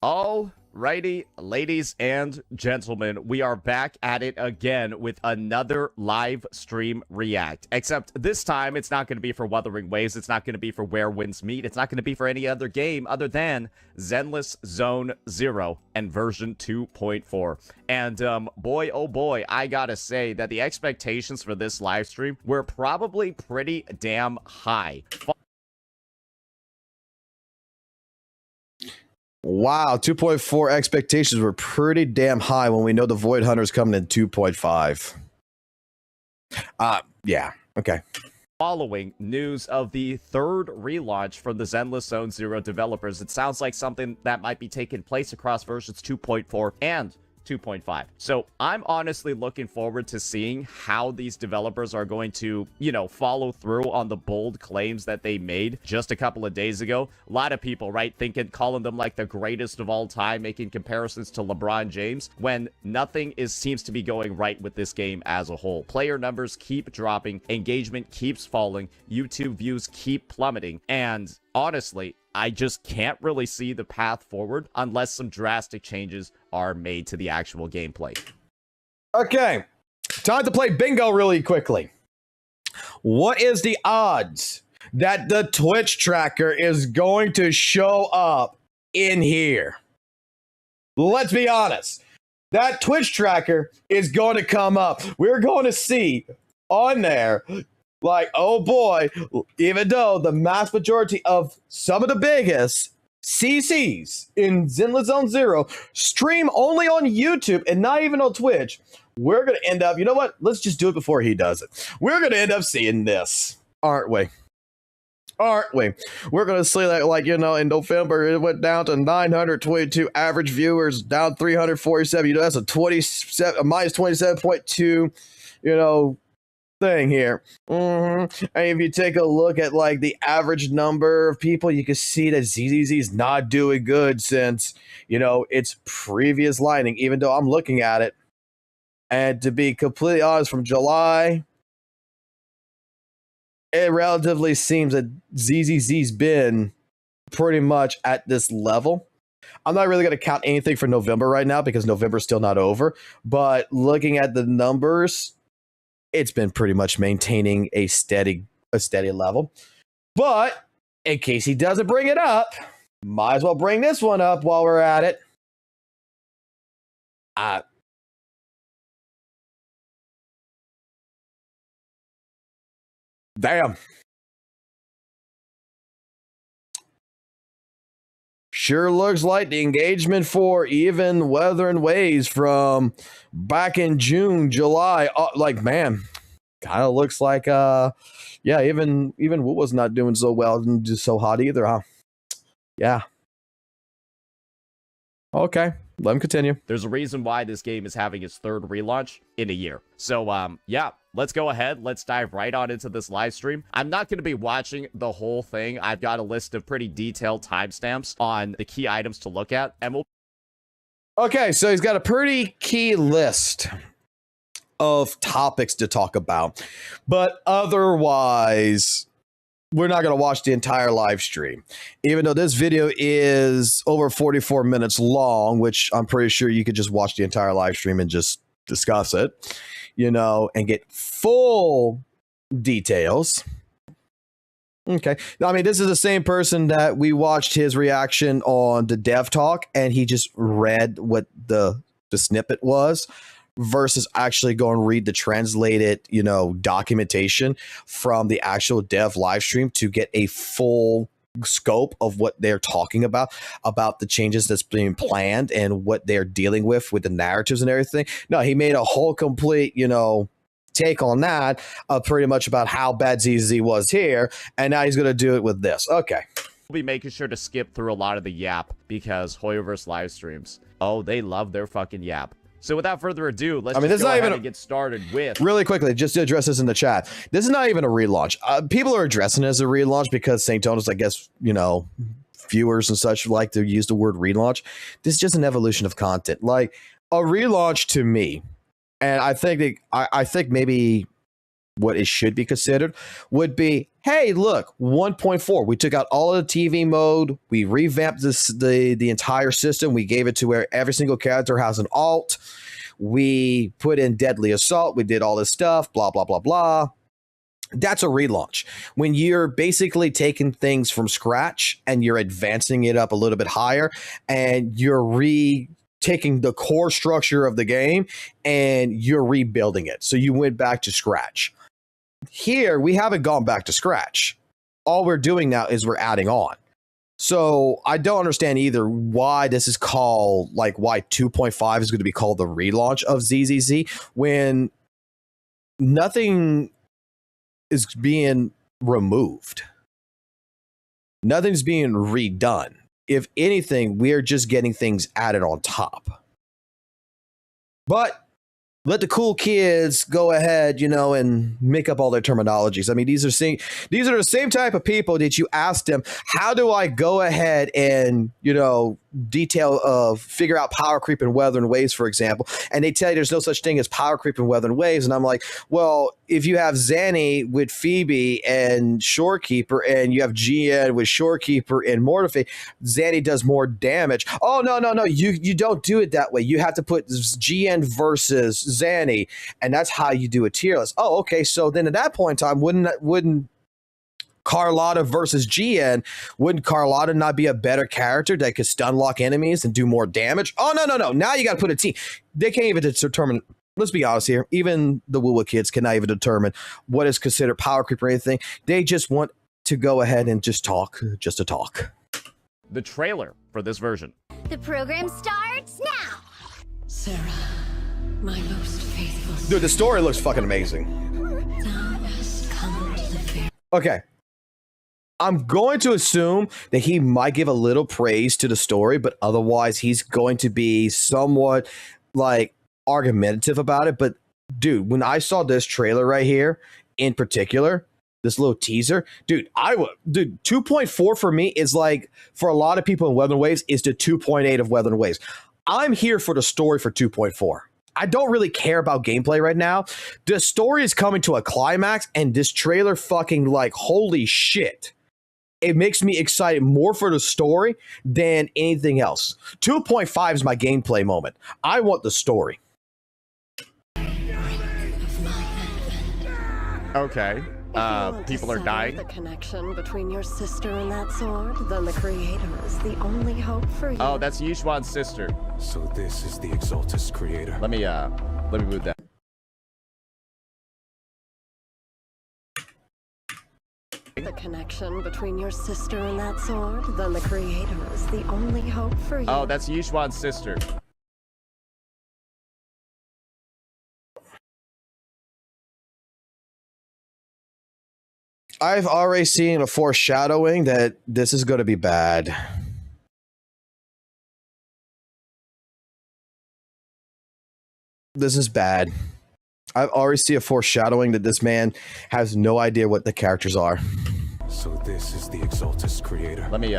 S5: Alrighty, ladies and gentlemen, we are back at it again with another live stream react. Except this time, it's not going to be for Wuthering Waves. It's not going to be for Where Winds Meet. It's not going to be for any other game other than Zenless Zone Zero and version 2.4. And boy, oh boy, I gotta say that the expectations for this live stream were probably pretty damn high.
S1: Wow, 2.4 expectations were pretty damn high when we know the Void Hunter's coming in 2.5. Yeah, okay.
S5: Following news of the third relaunch from the Zenless Zone Zero developers, it sounds like something that might be taking place across versions 2.4 and 2.5. So I'm honestly looking forward to seeing how these developers are going to, you know, follow through on the bold claims that they made just a couple of days ago. A lot of people, right, calling them like the greatest of all time, making comparisons to LeBron James, when nothing seems to be going right with this game as a whole. Player numbers keep dropping, engagement keeps falling, YouTube views keep plummeting, and honestly, I just can't really see the path forward unless some drastic changes are made to the actual gameplay.
S1: Okay, time to play bingo really quickly. What is the odds that the Twitch tracker is going to show up in here? Let's be honest. That Twitch tracker is going to come up. We're going to see on there, like, oh boy, even though the mass majority of some of the biggest CCs in Zenless Zone Zero stream only on YouTube and not even on Twitch, we're going to end up, you know what? Let's just do it before he does it. We're going to end up seeing this, aren't we? Aren't we? We're going to see that, like, you know, in November, it went down to 922 average viewers, down 347. You know, that's a minus 27.2, you know, thing here. And if you take a look at like the average number of people, you can see that ZZZ is not doing good since, you know, its previous lighting, even though I'm looking at it. And to be completely honest, from July, it relatively seems that ZZZ's been pretty much at this level. I'm not really going to count anything for November right now because November's still not over. But looking at the numbers, it's been pretty much maintaining a steady level. But in case he doesn't bring it up, might as well bring this one up while we're at it. Damn. Sure looks like the engagement for even Wuthering Waves from back in June, July, like, man, kind of looks like, yeah, even WUWA's not doing so well and just so hot either, huh? Yeah. Okay, let him continue.
S5: There's a reason why this game is having its third relaunch in a year. So, yeah, let's go ahead. Let's dive right on into this live stream. I'm not going to be watching the whole thing. I've got a list of pretty detailed timestamps on the key items to look at, and we'll...
S1: Okay, so he's got a pretty key list of topics to talk about, but otherwise, we're not going to watch the entire live stream, even though this video is over 44 minutes long, which I'm pretty sure you could just watch the entire live stream and just discuss it, you know, and get full details. Okay. I mean, this is the same person that we watched his reaction on the Dev Talk, and he just read what the snippet was versus actually go and read the translated, you know, documentation from the actual dev live stream to get a full scope of what they're talking about the changes that's being planned and what they're dealing with the narratives and everything. No, he made a whole complete, you know, take on that, pretty much about how bad ZZZ was here, and now he's going to do it with this. Okay.
S5: We'll be making sure to skip through a lot of the yap because Hoyoverse live streams, oh, they love their fucking yap. So without further ado, let's just go ahead and get started with...
S1: Really quickly, just to address this in the chat. This is not even a relaunch. People are addressing it as a relaunch because St. Tonus, I guess, you know, viewers and such like to use the word relaunch. This is just an evolution of content. Like, a relaunch to me And I think maybe what it should be considered would be, hey, look, 1.4. We took out all of the TV mode. We revamped the entire system. We gave it to where every single character has an alt. We put in Deadly Assault. We did all this stuff, blah, blah, blah, blah. That's a relaunch. When you're basically taking things from scratch and you're advancing it up a little bit higher and you're taking the core structure of the game and you're rebuilding it. So you went back to scratch. Here, we haven't gone back to scratch. All we're doing now is we're adding on. So I don't understand either why this is called, like why 2.5 is going to be called the relaunch of ZZZ when nothing is being removed. Nothing's being redone. If anything, we're just getting things added on top. But let the cool kids go ahead, and make up all their terminologies. I mean, these are the same type of people that you ask them, how do I go ahead and, figure out power creep and weather and waves, for example, and they tell you there's no such thing as power creep and weather and waves, and I'm like, well, if you have Zanny with Phoebe and Shorekeeper, and you have GN with Shorekeeper and Mortific, Zanny does more damage. Oh, no, you don't do it that way. You have to put GN versus Zanny, and that's how you do a tier list. Oh, okay, so then at that point in time, wouldn't Carlotta versus GN, wouldn't Carlotta not be a better character that could stun lock enemies and do more damage? Oh, no. Now you got to put a team. They can't even determine. Let's be honest here. Even the WUWA kids cannot even determine what is considered power creep or anything. They just want to go ahead and just talk, just to talk.
S5: The trailer for this version.
S3: The program starts now.
S6: Sarah, my most faithful.
S1: Dude, the story looks fucking amazing.
S6: Thou hast come to the fair.
S1: Okay. I'm going to assume that he might give a little praise to the story, but otherwise he's going to be somewhat like argumentative about it. But dude, when I saw this trailer right here in particular, this little teaser, dude, 2.4 for me is like, for a lot of people in Weather and Waves, is the 2.8 of Weather and Waves. I'm here for the story for 2.4. I don't really care about gameplay right now. The story is coming to a climax, and this trailer fucking like, holy shit. It makes me excited more for the story than anything else. 2.5 is my gameplay moment. I want the story.
S5: Okay. People are dying.
S6: The connection between your sister and that sword, then the creator is the only hope for you.
S5: Oh, that's Yishuan's sister.
S7: So this is the Exaltus creator.
S5: Let me move that.
S6: The connection between your sister and that sword, then the creator is the only hope for you.
S5: Oh, that's Yishuan's sister.
S1: I've already seen a foreshadowing that this is going to be bad. This is bad. I've already seen a foreshadowing that this man has no idea what the characters are.
S7: So this is the Exaltus creator.
S5: Let me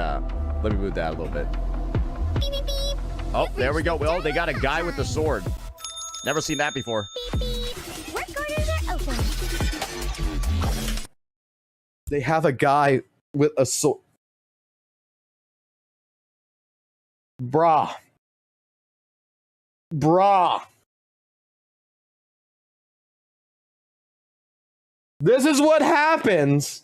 S5: move that a little bit.
S3: Beep, beep, beep.
S5: Oh, there we go. Well, they got a guy with the sword. Never seen that before.
S3: Beep, beep. Work orders are open.
S1: They have a guy with a sword. Brah. This is what happens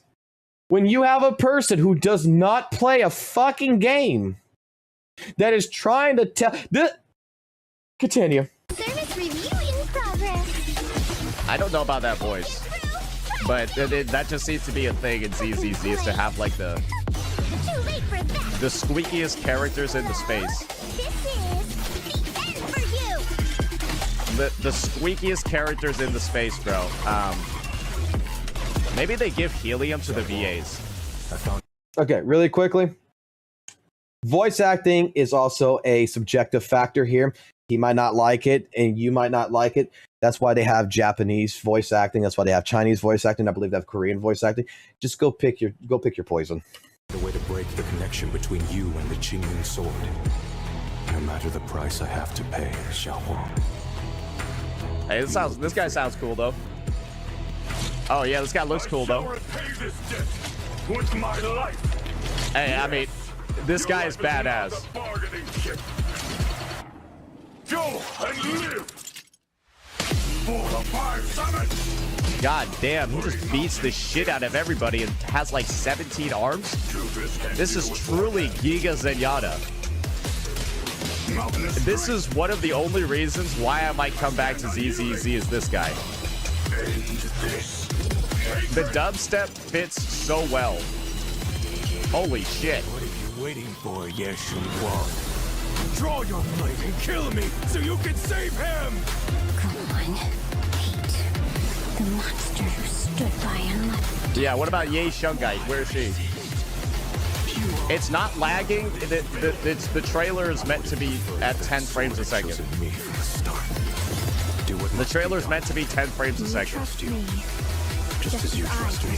S1: when you have a person who does not play a fucking game that is trying to tell this. Continue.
S3: Service review in progress.
S5: I don't know about that voice, but that just seems to be a thing in ZZZ, is to have like the
S3: Too late for that.
S5: the squeakiest characters in the space.
S3: This is the end for you.
S5: The squeakiest characters in the space, bro. Maybe they give helium to the VAs.
S1: Okay, really quickly. Voice acting is also a subjective factor here. He might not like it, and you might not like it. That's why they have Japanese voice acting. That's why they have Chinese voice acting. I believe they have Korean voice acting. Just go pick your poison.
S7: The way to break the connection between you and the Qingming sword. No matter the price I have to pay, Xiao Huang.
S5: Hey, this guy sounds cool though. Oh yeah, this guy looks cool though. Hey, I mean, this guy is badass. God damn, he just beats the shit out of everybody and has like 17 arms. This is truly Giga Zenyatta. This is one of the only reasons why I might come back to ZZZ is this guy. The dubstep fits so well. Holy shit.
S7: What are you waiting for, Yeshua? Draw your blade and kill me so you can save him!
S3: Come on, Pete. The monster who stood by and left.
S5: Yeah, what about Ye Shungite? Where is she? It's not lagging. The trailer is meant to be at 10 frames a second. The trailer is meant to be 10 frames a second.
S7: Just as you trust me.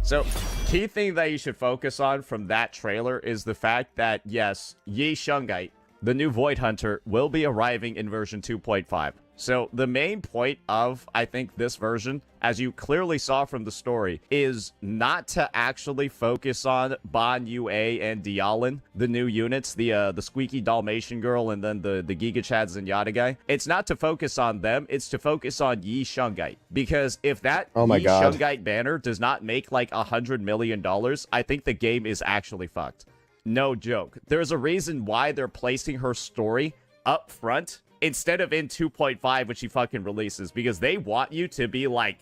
S5: So, key thing that you should focus on from that trailer is the fact that, yes, Ye Shungite, the new Void Hunter, will be arriving in version 2.5. So, the main point of, I think, this version, as you clearly saw from the story, is not to actually focus on Ban WUWA and Dialin, the new units, the squeaky Dalmatian girl and then the Giga Chad Zenyatta guy. It's not to focus on them, it's to focus on Ye Shungite. Because if that Ye Shungite banner does not make like $100 million, I think the game is actually fucked. No joke. There's a reason why they're placing her story up front instead of in 2.5, which she fucking releases, because they want you to be like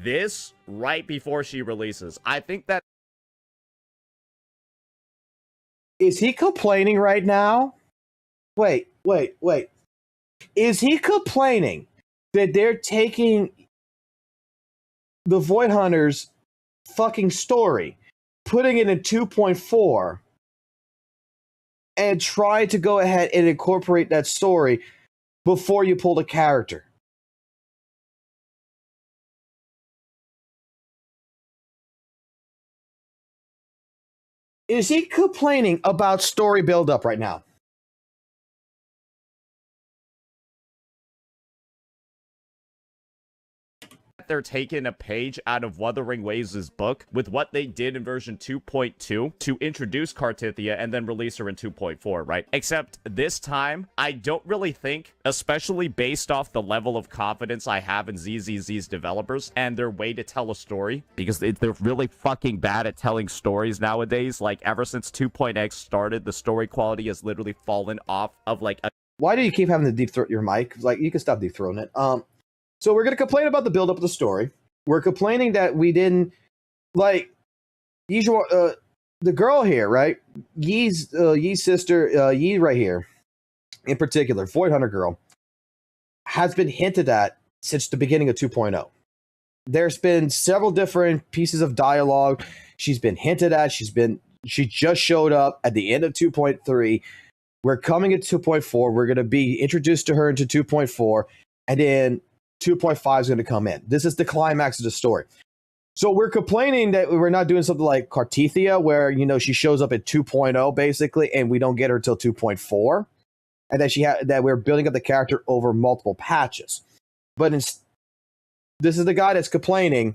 S5: this right before she releases. I think that...
S1: Is he complaining right now? Wait. Is he complaining that they're taking the Void Hunter's fucking story, putting it in 2.4, and try to go ahead and incorporate that story before you pull the character? Is he complaining about story buildup right now?
S5: they're taking a page out of Wuthering Waves' book with what they did in version 2.2 to introduce Kartithia and then release her in 2.4, right? Except this time, I don't really think, especially based off the level of confidence I have in ZZZ's developers and their way to tell a story, because they're really fucking bad at telling stories nowadays. Like, ever since 2.x started, the story quality has literally fallen off of, like, a...
S1: Why do you keep having to deep throat your mic? Like, you can stop deep throating it. So we're going to complain about the build-up of the story. We're complaining that we didn't, like, the girl here, right? Ye's sister, Yi right here, in particular, Void Hunter girl, has been hinted at since the beginning of 2.0. There's been several different pieces of dialogue. She's been hinted at. She just showed up at the end of 2.3. We're coming at 2.4. We're going to be introduced to her into 2.4, and then 2.5 is going to come in. This is the climax of the story. So we're complaining that we're not doing something like Kartithia, where, you know, she shows up at 2.0 basically, and we don't get her till 2.4, and that we're building up the character over multiple patches. But this is the guy that's complaining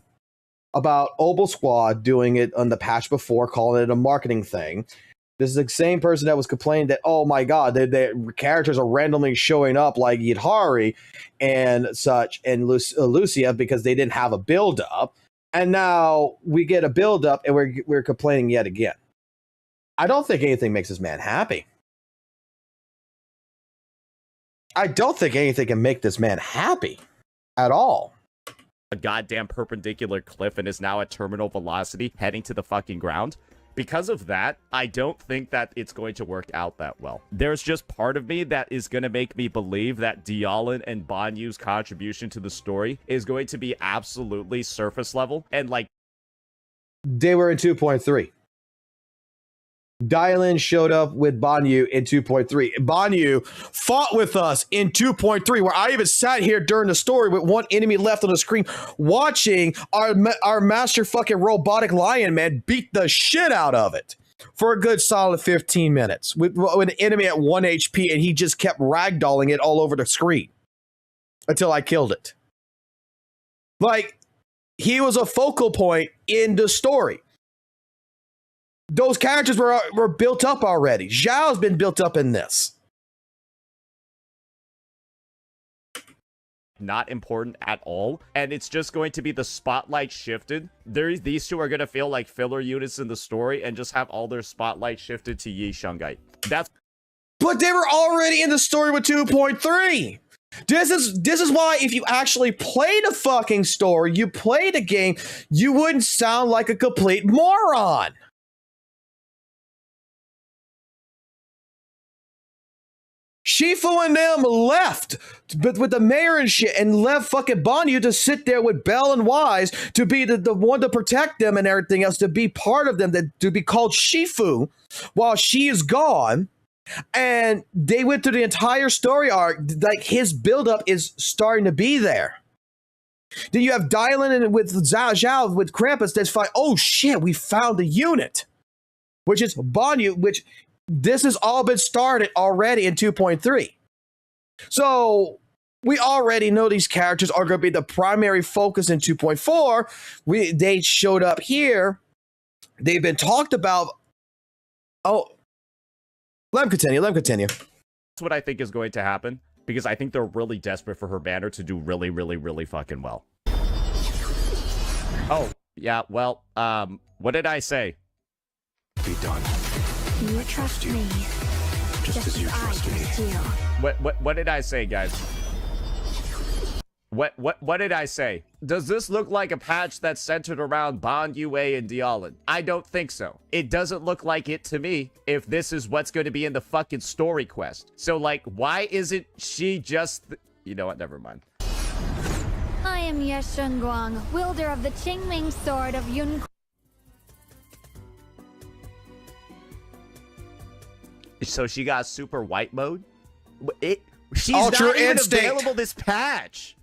S1: about Obel Squad doing it on the patch before, calling it a marketing thing. This is the same person that was complaining that, oh my god, the characters are randomly showing up like Yidhari and such, and Lucia, because they didn't have a build-up. And now we get a build-up, and we're complaining yet again. I don't think anything makes this man happy. I don't think anything can make this man happy at all.
S5: A goddamn perpendicular cliff and is now at terminal velocity heading to the fucking ground. Because of that, I don't think that it's going to work out that well. There's just part of me that is going to make me believe that Dialin and Banyu's contribution to the story is going to be absolutely surface level. And like,
S1: they were in 2.3. Dialin showed up with Banyu in 2.3. Banyu fought with us in 2.3, where I even sat here during the story with one enemy left on the screen, watching our master fucking robotic lion man beat the shit out of it. for a good solid 15 minutes with an enemy at 1 HP, and he just kept ragdolling it all over the screen until I killed it. Like, he was a focal point in the story. Those characters were built up already. Zhao's been built up in this.
S5: Not important at all, and it's just going to be the spotlight shifted. These two are going to feel like filler units in the story and just have all their spotlight shifted to Yi Shungite.
S1: But they were already in the story with 2.3. This is why if you actually play the fucking story, you play the game, you wouldn't sound like a complete moron. Shifu and them left but with the mayor and shit and left fucking Banyu to sit there with Bell and Wise to be the one to protect them and everything else, to be part of them, to be called Shifu while she is gone. And they went through the entire story arc. Like, his buildup is starting to be there. Then you have Dylan and with Zhao with Krampus that's fine. Oh shit, we found the unit. Which is Banyu, which this has all been started already in 2.3. So we already know these characters are going to be the primary focus in 2.4. They showed up here. They've been talked about. Oh, let him continue.
S5: That's what I think is going to happen, because I think they're really desperate for her banner to do really, really, really fucking well. Oh, yeah, well, what did I say?
S7: Be done.
S3: You trust me,
S7: Just as you trust me.
S5: What did I say, guys? What did I say? Does this look like a patch that's centered around Ban, UA, and Dialin? I don't think so. It doesn't look like it to me if this is what's going to be in the fucking story quest. So, like, why isn't she just... You know what? Never mind.
S3: I am Ye Shengguang, wielder of the Qingming sword of Yun.
S5: So she got super white mode? She's
S1: Ultra
S5: not even
S1: Instinct.
S5: available this patch.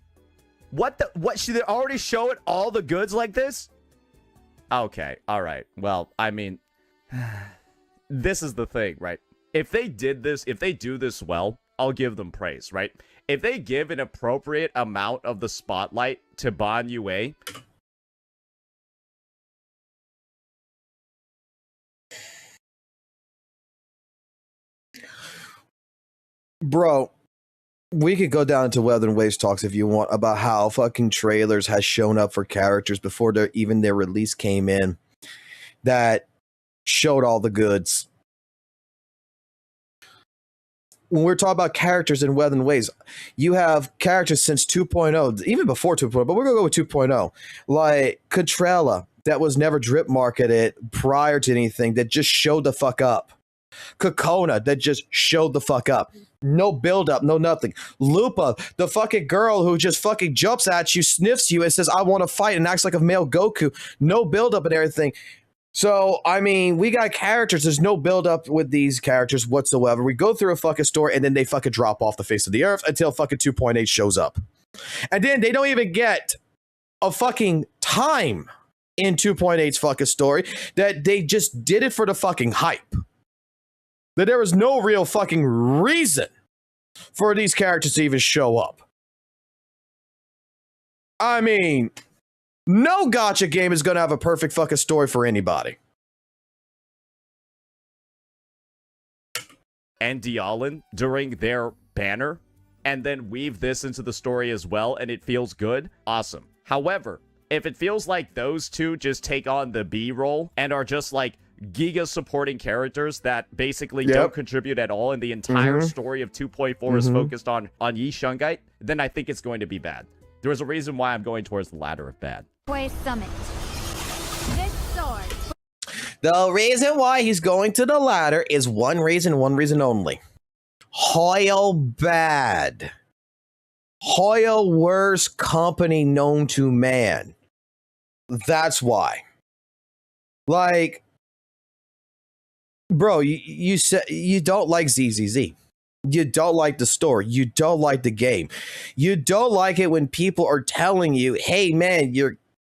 S5: What? Should they already show it all the goods like this? Okay, all right. Well, I mean, this is the thing, right? If they do this well, I'll give them praise, right? If they give an appropriate amount of the spotlight to Ban Yue,
S1: bro, we could go down into Weather and Waves talks if you want about how fucking trailers has shown up for characters before even their release came in that showed all the goods. When we're talking about characters in Weather and Waves, you have characters since 2.0, even before 2.0, but we're going to go with 2.0, like Catrella, that was never drip marketed prior to anything, that just showed the fuck up. Kokona, that just showed the fuck up. No build up, no nothing. Lupa, the fucking girl who just fucking jumps at you, sniffs you, and says, I want to fight, and acts like a male Goku. No build up and everything. So, I mean, we got characters. There's no build up with these characters whatsoever. We go through a fucking story, and then they fucking drop off the face of the earth until fucking 2.8 shows up. And then they don't even get a fucking time in 2.8's fucking story, that they just did it for the fucking hype. That there was no real fucking reason for these characters to even show up. I mean, no gacha game is going to have a perfect fucking story for anybody.
S5: and Dialin during their banner, and then weave this into the story as well, and it feels good, awesome. However, if it feels like those two just take on the B role and are just like Giga supporting characters that basically don't contribute at all, and the entire story of 2.4 is focused on Yi Shungite, then I think it's going to be bad. There's a reason why I'm going towards the ladder of bad.
S3: Summit. This sword.
S1: The reason why he's going to the ladder is one reason only. Hoyo bad. Hoyo worst company known to man. That's why. Like, bro, you said you don't like ZZZ. You don't like the story. You don't like the game. You don't like it when people are telling you, hey, man,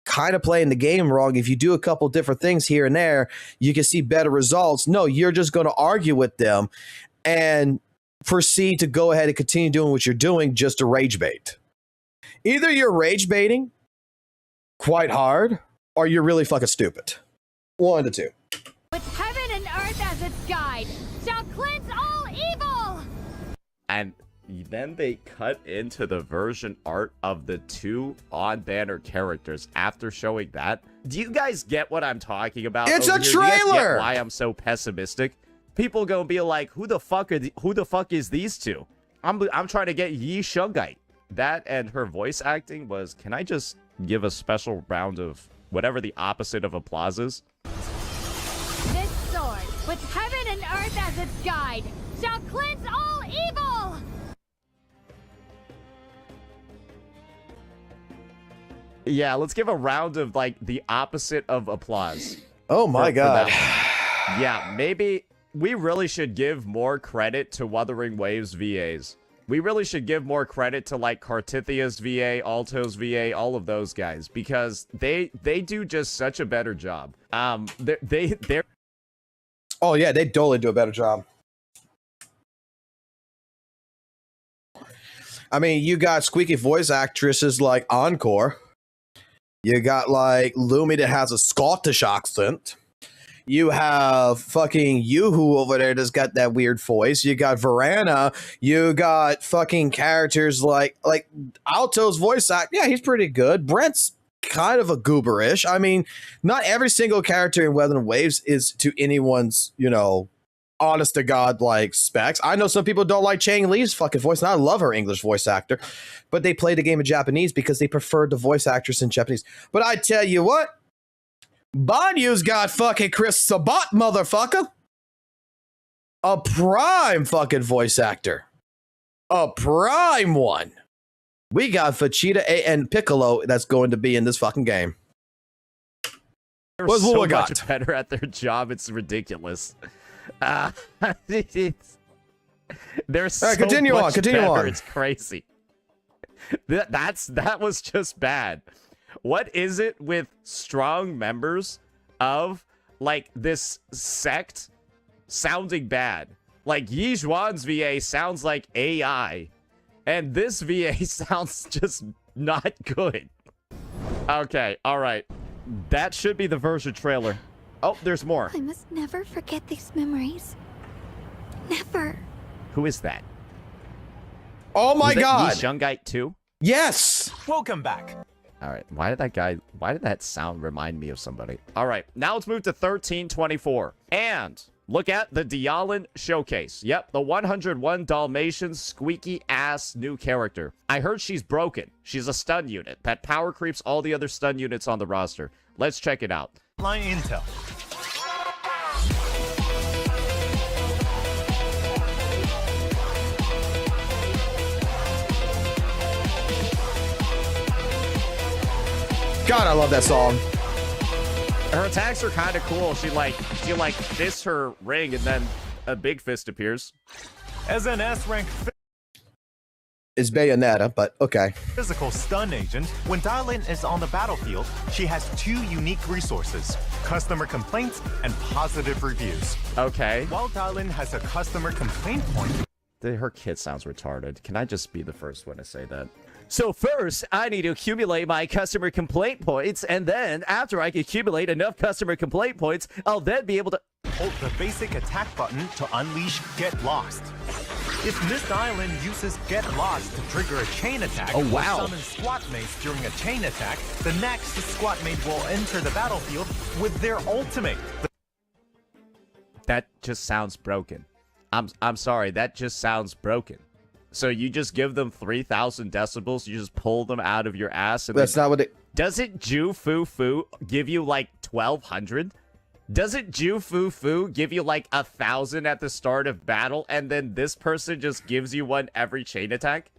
S1: kind of playing the game wrong. If you do a couple different things here and there, you can see better results. No, you're just going to argue with them and proceed to go ahead and continue doing what you're doing just to rage bait. Either you're rage baiting quite hard or you're really fucking stupid. One of the two.
S8: With heaven and earth as its guide, shall cleanse all evil!
S5: And then they cut into the version art of the two on-banner characters after showing that. Do you guys get what I'm talking about?
S1: It's a
S5: over here? Do you guys
S1: trailer!
S5: get why I'm so pessimistic? People gonna be like, who the fuck is these two? I'm trying to get Yi Shungite. That and her voice acting was, can I just give a special round of whatever the opposite of applause is?
S8: This sword, with heaven and earth as its guide, shall cleanse all evil!
S5: Yeah, let's give a round of, like, the opposite of applause.
S1: Oh my God.
S5: Yeah, maybe we really should give more credit to Wuthering Waves VAs. We really should give more credit to, like, Cartithia's VA, Alto's VA, all of those guys, because they do just such a better job. They're
S1: Oh yeah, they totally do a better job. I mean, you got squeaky voice actresses like Encore. You got like Lumi that has a Scottish accent. You have fucking Yoo-Hoo over there that's got that weird voice. You got Verana. You got fucking characters like Alto's voice act. Yeah, he's pretty good. Brent's kind of a gooberish. I mean, not every single character in Weather and Waves is to anyone's, you know, honest to God like specs. I know some people don't like Chang Lee's fucking voice, and I love her English voice actor, but they play the game in Japanese because they preferred the voice actress in Japanese. But I tell you what, Banyu's got fucking Chris Sabat, motherfucker. A prime fucking voice actor. A prime one. We got Vegeta and Piccolo that's going to be in this fucking game.
S5: They're
S1: What's
S5: so
S1: WUWA got?
S5: much better at their job. It's ridiculous. They're so
S1: continue
S5: much
S1: on, continue
S5: better.
S1: on.
S5: It's crazy. That was just bad. What is it with strong members of like this sect sounding bad? Like Yi Zhuan's VA sounds like AI, and this VA sounds just not good. Okay, all right. That should be the version trailer. Oh, there's more.
S3: I must never forget these memories. Never.
S5: Who is that?
S1: Oh my
S5: Was that
S1: God.
S5: Yi Shungite too?
S1: Yes.
S7: Welcome back.
S5: All right. Why did that sound remind me of somebody? All right. Now let's move to 1324. And look at the Dialin showcase. Yep. The 101 Dalmatian squeaky ass new character. I heard she's broken. She's a stun unit that power creeps all the other stun units on the roster. Let's check it out.
S7: Line intel.
S1: God, I love that song.
S5: Her attacks are kind of cool. She like fists her ring and then a big fist appears.
S7: As an S-rank
S1: It's Bayonetta, but okay.
S7: physical stun agent, when Dialin is on the battlefield, she has two unique resources: customer complaints and positive reviews.
S5: Okay.
S7: While Dialin has a customer complaint point,
S5: Her kid sounds retarded. Can I just be the first one to say that? So first, I need to accumulate my customer complaint points, and then after I accumulate enough customer complaint points, I'll then be able to...
S7: hold the basic attack button to unleash Get Lost. If Miss Dialin uses Get Lost to trigger a chain attack
S5: Oh, wow.
S7: or summon squat mates during a chain attack, the next squat mate will enter the battlefield with their ultimate.
S5: That just sounds broken. I'm sorry, that just sounds broken. So you just give them 3,000 decibels, you just pull them out of your ass, and
S1: That's not what it.
S5: doesn't Ju Fu Fu give you like 1,200? Doesn't Ju Fu Fu give you like 1,000 at the start of battle, and then this person just gives you one every chain attack?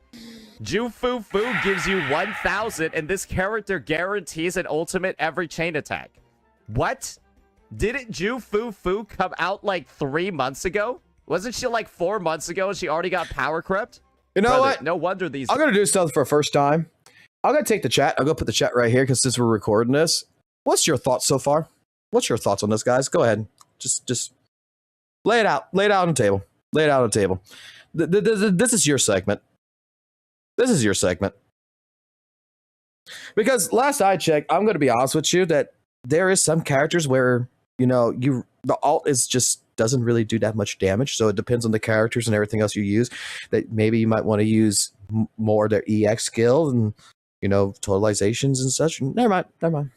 S5: Ju Fu Fu gives you 1,000, and this character guarantees an ultimate every chain attack. What? Didn't Ju Fu Fu come out like 3 months ago? Wasn't she like 4 months ago and she already got power crept?
S1: You know
S5: Brother,
S1: what?
S5: no wonder these...
S1: I'm gonna do something for the first time. I'm gonna take the chat. I'm gonna put the chat right here because since we're recording this, what's your thoughts so far? What's your thoughts on this, guys? Go ahead. Just lay it out. Lay it out on the table. Lay it out on the table. This is your segment. This is your segment. Because last I checked, I'm going to be honest with you that there is some characters where, you know, the alt is just doesn't really do that much damage. So it depends on the characters and everything else you use. That maybe you might want to use more of their EX skill and, you know, totalizations and such. Never mind. Never mind.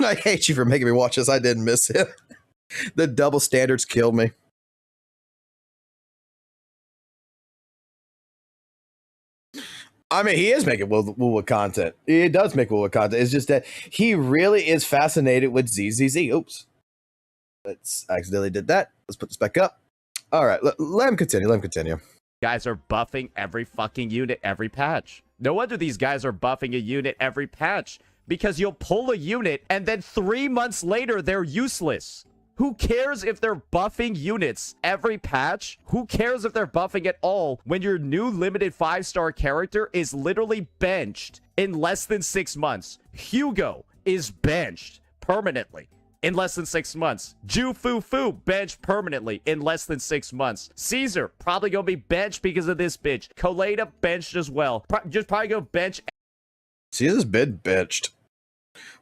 S1: I hate you for making me watch this. I didn't miss it. The double standards killed me. I mean, he is making WUWA content. He does make WUWA content. It's just that he really is fascinated with ZZZ. Oops. Let's accidentally did that. Let's put this back up. All right. Let him continue. Let him continue.
S5: Guys are buffing every fucking unit every patch. No wonder these guys are buffing a unit every patch. Because you'll pull a unit and then 3 months later they're useless. Who cares if they're buffing units every patch? Who cares if they're buffing at all when your new limited 5-star character is literally benched in less than 6 months? Hugo is benched permanently in less than 6 months. Ju Fu Fu benched permanently in less than 6 months. Caesar probably gonna be benched because of this bitch. Colada benched as well. Just probably go bench.
S1: Caesar's been benched,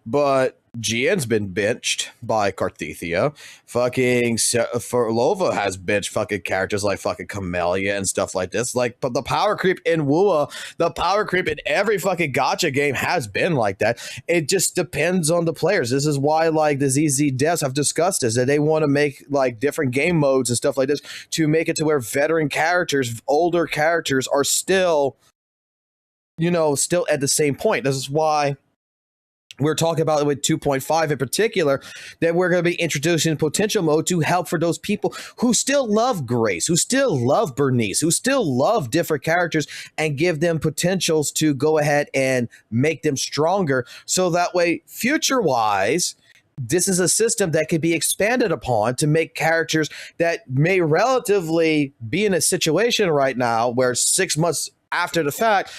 S1: but Gian's been benched by Carthethia. Fucking Lova has benched fucking characters like fucking Camellia and stuff like this. Like, but the power creep in WUWA, the power creep in every fucking gacha game has been like that. It just depends on the players. This is why, like, the ZZ devs have discussed this, that they want to make like different game modes and stuff like this to make it to where veteran characters, older characters are still, you know, still at the same point. This is why we're talking about it with 2.5 in particular, that we're going to be introducing potential mode to help for those people who still love Grace, who still love Bernice, who still love different characters, and give them potentials to go ahead and make them stronger. So that way, future-wise, this is a system that can be expanded upon to make characters that may relatively be in a situation right now where 6 months after the fact,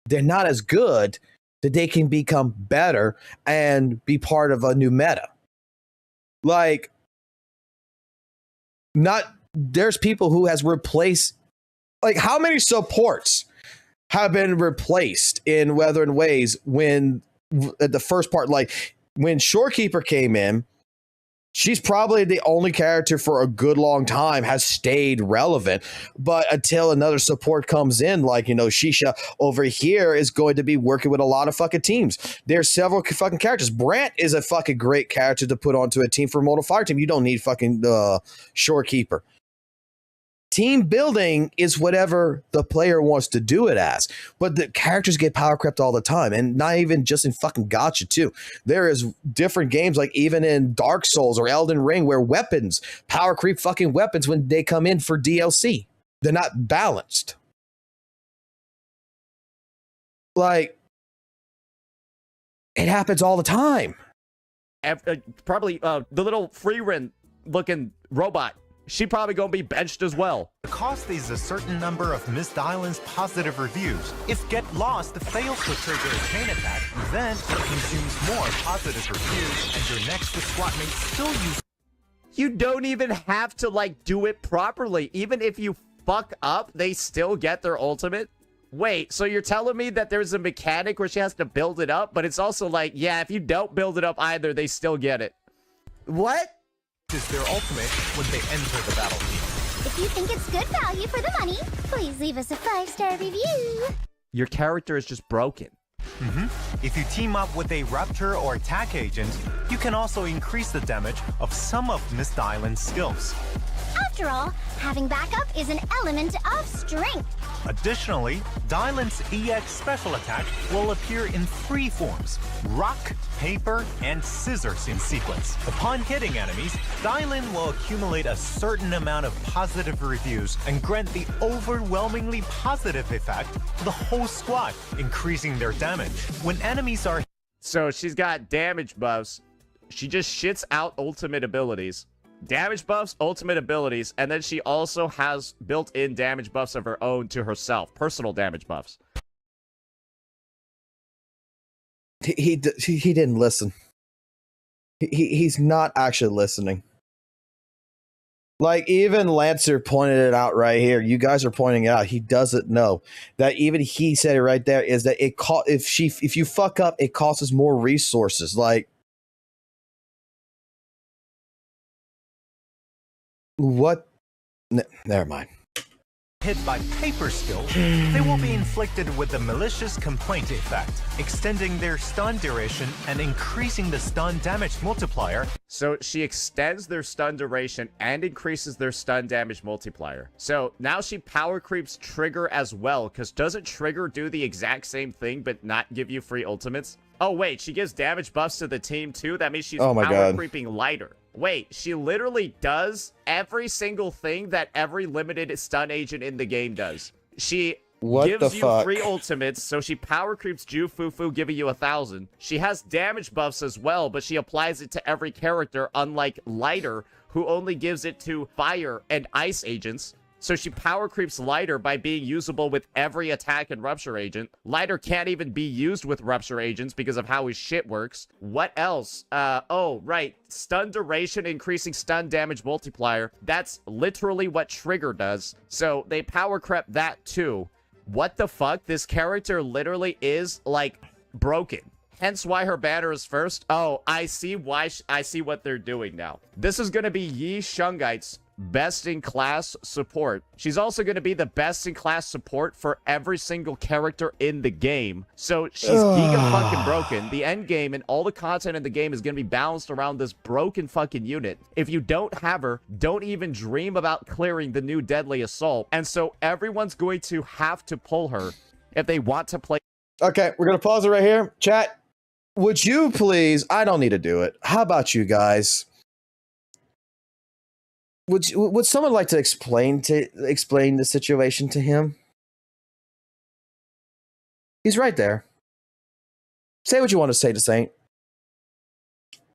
S1: they're not as good, that they can become better and be part of a new meta. Like, there's people who has replaced, like, how many supports have been replaced in Weather and Ways when at the first part, like when Shorekeeper came in, she's probably the only character for a good long time has stayed relevant. But until another support comes in, like, you know, Shisha over here is going to be working with a lot of fucking teams. There's several fucking characters. Brant is a fucking great character to put onto a team for a Modal Fire team. You don't need fucking Shorekeeper. Team building is whatever the player wants to do it as, but the characters get power crept all the time, and not even just in fucking gacha too. There is different games, like even in Dark Souls or Elden Ring, where weapons power creep fucking weapons when they come in for DLC. They're not balanced. Like, it happens all the time.
S5: Probably the little Freerin looking robot. She probably gonna be benched as well.
S7: The cost is a certain number of Missed Island's positive reviews. If Get Lost fails to trigger a chain attack, then it consumes more positive reviews, and your next squad mate still use.
S5: You don't even have to, like, do it properly. Even if you fuck up, they still get their ultimate. Wait, so you're telling me that there's a mechanic where she has to build it up, but it's also like, yeah, if you don't build it up either, they still get it. What?
S7: Is their ultimate when they enter the battlefield.
S3: If you think it's good value for the money, please leave us a 5-star review.
S5: Your character is just broken.
S7: If you team up with a Raptor or Attack Agent, you can also increase the damage of some of Missed Island's skills.
S3: After all, having backup is an element of strength.
S7: Additionally, Dylan's EX special attack will appear in 3 forms: rock, paper, and scissors in sequence. Upon hitting enemies, Dylan will accumulate a certain amount of positive reviews and grant the overwhelmingly positive effect to the whole squad, increasing their damage. When enemies are
S5: So she's got damage buffs. She just shits out ultimate abilities. Damage buffs, ultimate abilities, and then she also has built-in damage buffs of her own to herself. Personal damage buffs.
S1: He didn't listen. He's not actually listening. Like, even Lancer pointed it out right here. You guys are pointing it out. He doesn't know that. Even he said it right there, is that if you fuck up, it costs more resources. Like, what? Never mind.
S7: hit by paper skills, they will be inflicted with the malicious complaint effect, extending their stun duration and increasing the stun damage multiplier.
S5: So she extends their stun duration and increases their stun damage multiplier. So now she power creeps Trigger as well, because doesn't Trigger do the exact same thing but not give you free ultimates? Oh wait, she gives damage buffs to the team too? That means she's power creeping Lighter. Wait, she literally does every single thing that every limited stun agent in the game does. She gives you free ultimates, so she power creeps Jufufu, giving you 1,000. She has damage buffs as well, but she applies it to every character, unlike Lighter, who only gives it to fire and ice agents. So she power creeps Lighter by being usable with every attack and Rupture agent. Lighter can't even be used with Rupture agents because of how his shit works. What else? Oh, right. Stun duration, increasing stun damage multiplier. That's literally what Trigger does. So they power creep that too. What the fuck? This character literally is, like, broken. Hence why her banner is first. Oh, I see why. I see what they're doing now. This is gonna be Yi Shungite's best-in-class support. She's also going to be the best-in-class support for every single character in the game. So she's giga fucking broken. The end game and all the content in the game is going to be balanced around this broken fucking unit. If you don't have her, don't even dream about clearing the new Deadly Assault. And so everyone's going to have to pull her if they want to play.
S1: Okay, we're going to pause it right here. Chat, would you please, I don't need to do it. How about you guys? Would someone like to explain the situation to him? He's right there. Say what you want to say to Saint.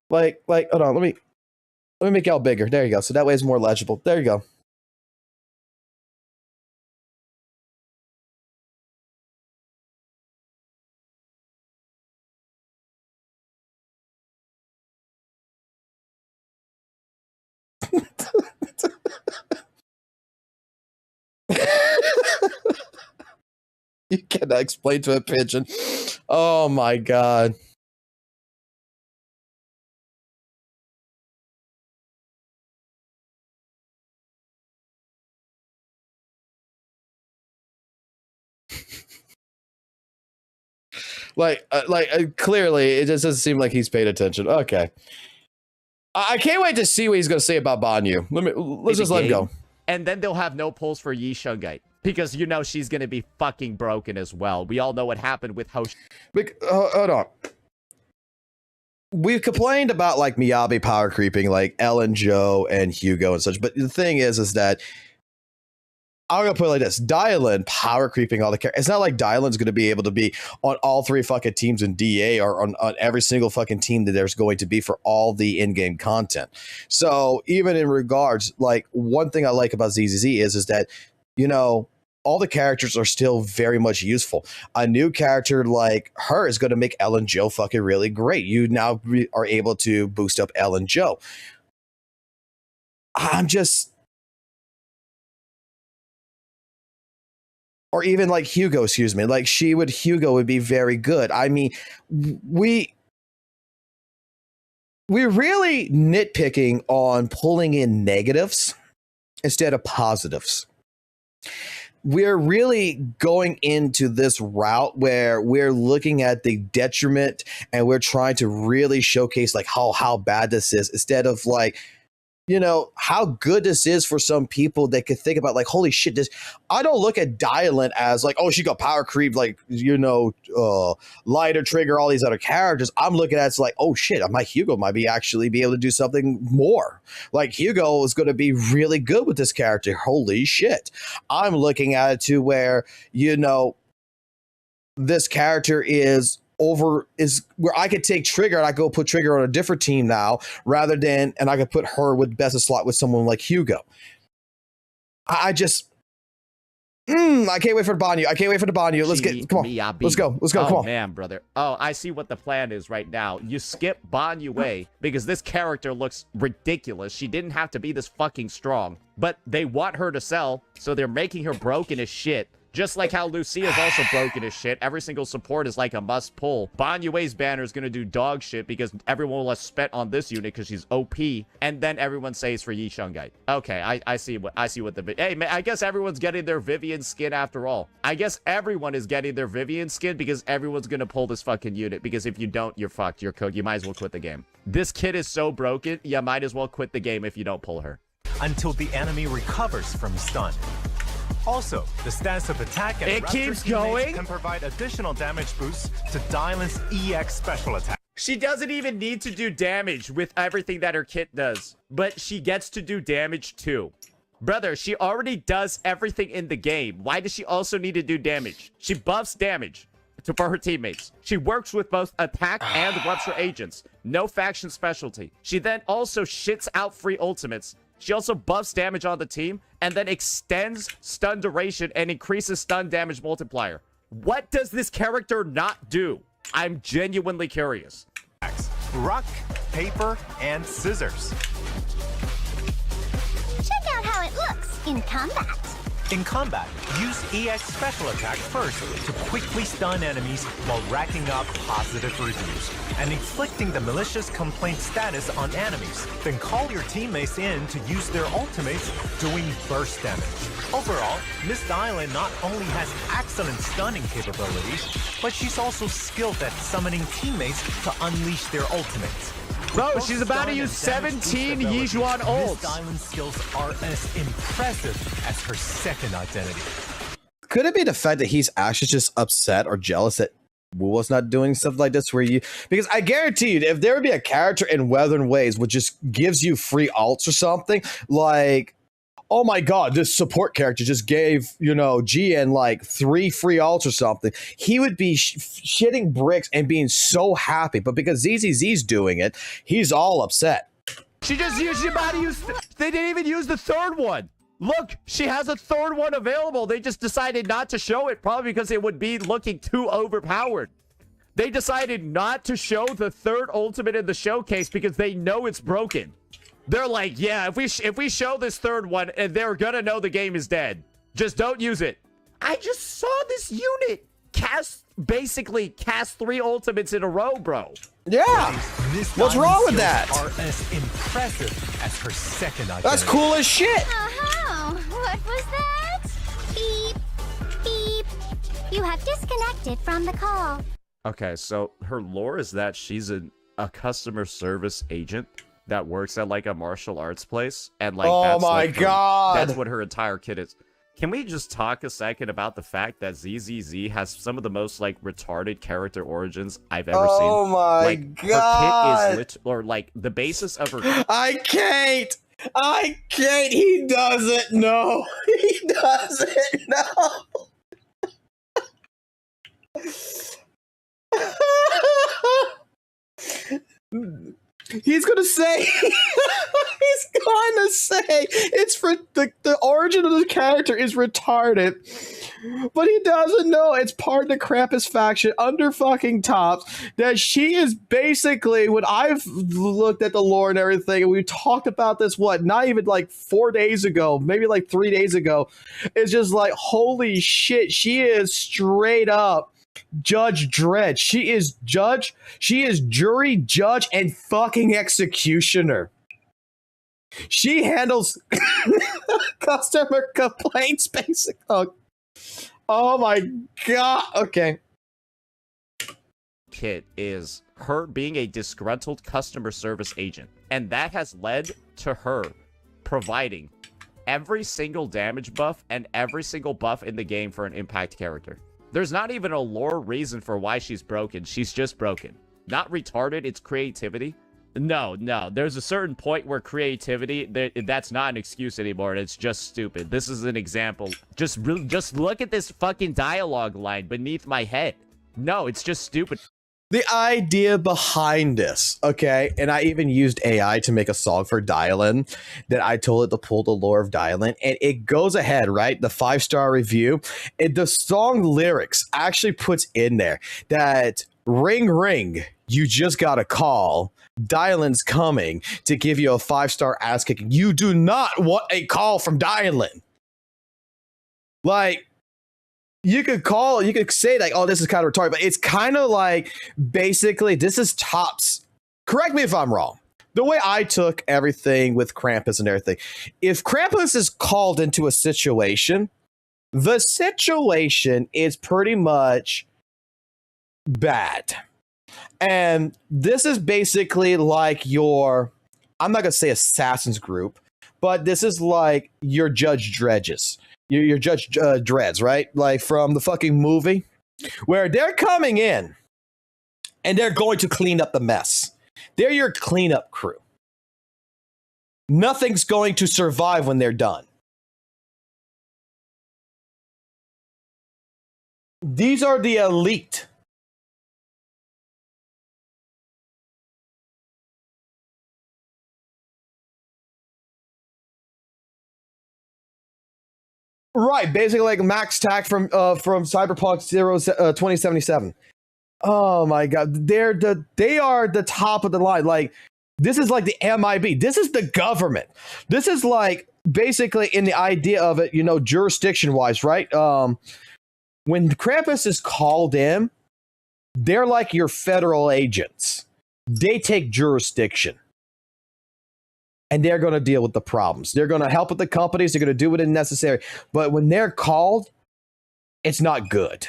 S1: Like, hold on, let me make y'all bigger. There you go. So that way it's more legible. There you go. You cannot explain to a pigeon. Oh my god. Clearly, it just doesn't seem like he's paid attention. Okay. I can't wait to see what he's going to say about Banyu. Let's just let him go.
S5: And then they'll have no pulls for Yi Shungite. Because you know she's going to be fucking broken as well. We all know what happened with Hoshi.
S1: Hold on. We've complained about, like, Miyabi power creeping, like, Ellen, Joe, and Hugo and such. But the thing is that I'm going to put it like this. Dylan power creeping all the characters. It's not like Dylan's going to be able to be on all three fucking teams in DA or on every single fucking team that there's going to be for all the in-game content. So even in regards, like, one thing I like about ZZZ is that, you know, all the characters are still very much useful. A new character like her is going to make Ellen Joe fucking really great. You now are able to boost up Ellen Joe. Or even like Hugo, excuse me. Like Hugo would be very good. I mean, we're really nitpicking on pulling in negatives instead of positives. We're really going into this route where we're looking at the detriment and we're trying to really showcase like how bad this is instead of like, you know, how good this is for some people that could think about like, holy shit, this. I don't look at Dylan as like, oh, she got power creep, like, you know, lighter trigger, all these other characters. I'm looking at it's like, oh shit, my Hugo might be actually be able to do something more. Like Hugo is going to be really good with this character. Holy shit. I'm looking at it to where, you know, this character is where I could take Trigger and I go put Trigger on a different team now rather than, and I could put her with best of slot with someone like Hugo. I just, I can't wait for the Banyu. I can't wait for the Banyu. Let's get, come on. Let's go. Let's go. Come on.
S5: Man, brother. Oh, I see what the plan is right now. You skip Banyu because this character looks ridiculous. She didn't have to be this fucking strong, but they want her to sell, so they're making her broken as shit. Just like how Lucia's also broken as shit. Every single support is like a must pull. Banyue's banner is going to do dog shit because everyone will have spent on this unit because she's OP. And then everyone says for Yi Shungai. Okay, I see what the... Hey, man, I guess everyone's getting their Vivian skin after all. I guess everyone is getting their Vivian skin because everyone's going to pull this fucking unit. Because if you don't, you're fucked. You're cooked. You might as well quit the game. This kid is so broken, you might as well quit the game if you don't pull her.
S7: Until the enemy recovers from stun. Also, the stance of attack and
S5: it keeps going
S7: can provide additional damage boosts to Dylan's EX special attack.
S5: She doesn't even need to do damage with everything that her kit does, but she gets to do damage too. Brother, she already does everything in the game. Why does she also need to do damage? She buffs damage for her teammates. She works with both attack and rupture agents. No faction specialty. She then also shits out free ultimates. She also buffs damage on the team and then extends stun duration and increases stun damage multiplier. What does this character not do? I'm genuinely curious.
S7: Rock, paper, and scissors.
S3: Check out how it looks in combat.
S7: In combat, use EX special attack first to quickly stun enemies while racking up positive reviews and inflicting the malicious complaint status on enemies. Then call your teammates in to use their ultimates doing burst damage. Overall, Miss Dylan not only has excellent stunning capabilities, but she's also skilled at summoning teammates to unleash their ultimates.
S5: Bro, she's about to use 17 Yijuan ults.
S7: Miss Dylan's skills are as impressive as her second identity.
S1: Could it be the fact that he's actually just upset or jealous that WUWA's not doing stuff like this where you... Because I guarantee you, if there would be a character in Weathering Ways which just gives you free alts or something, like... Oh my god, this support character just gave, you know, GN like 3 free alts or something. He would be shitting bricks and being so happy. But because ZZZ's doing it, he's all upset.
S5: She just used your body. They didn't even use the third one. Look, she has a third one available. They just decided not to show it, probably because it would be looking too overpowered. They decided not to show the third ultimate in the showcase because they know it's broken. They're like, yeah, if we show this third one, and they're gonna know the game is dead. Just don't use it. I just saw this unit basically cast 3 ultimates in a row, bro.
S1: Yeah. What's wrong with that?
S7: Are as impressive as her second identity.
S1: That's cool as shit.
S3: Uh-huh. What was that? Beep. Beep. You have disconnected from the call.
S5: Okay, so her lore is that she's a customer service agent that works at like a martial arts place, and like that's what her entire kit is. Can we just talk a second about the fact that ZZZ has some of the most like retarded character origins I've ever seen?
S1: Oh my god!
S5: Her kit is like the basis of her.
S1: I can't. He doesn't know. He doesn't know. He's gonna say, it's for the origin of the character is retarded, but he doesn't know it's part of the Krampus faction under fucking Tops that she is basically, when I've looked at the lore and everything, and we talked about this, not even like 4 days ago, maybe like 3 days ago, it's just like, holy shit, she is straight up Judge Dredd. She is jury, judge, and fucking executioner. She handles customer complaints, basically. Oh my god. Okay.
S5: Kit is her being a disgruntled customer service agent, and that has led to her providing every single damage buff and every single buff in the game for an impact character. There's not even a lore reason for why she's broken. She's just broken. Not retarded, it's creativity. No, there's a certain point where creativity, that's not an excuse anymore. It's just stupid. This is an example. Just look at this fucking dialogue line beneath my head. No, it's just stupid.
S1: The idea behind this, okay, and I even used AI to make a song for Dylan that I told it to pull the lore of Dylan, and it goes ahead, right? The 5-star review, and the song lyrics actually puts in there that ring ring, you just got a call. Dylan's coming to give you a 5-star ass kicking. You do not want a call from Dylan. Like, you could say like, oh, this is kind of retarded, but it's kind of like, basically, this is Top's. Correct me if I'm wrong. The way I took everything with Krampus and everything, if Krampus is called into a situation, the situation is pretty much bad. And this is basically like your, I'm not going to say Assassin's group, but this is like your Judge Dredges. Your Judge Dreads, right? Like from the fucking movie, where they're coming in and they're going to clean up the mess. They're your cleanup crew. Nothing's going to survive when they're done. These are the elite. Right, basically like Max Tack from Cyberpunk 2077. Oh my god, they are the top of the line. Like, this is like the MIB. This is the government. This is like basically in the idea of it, jurisdiction wise, right? When Krampus is called in, they're like your federal agents. They take jurisdiction. And they're going to deal with the problems. They're going to help with the companies. They're going to do what is necessary. But when they're called, it's not good.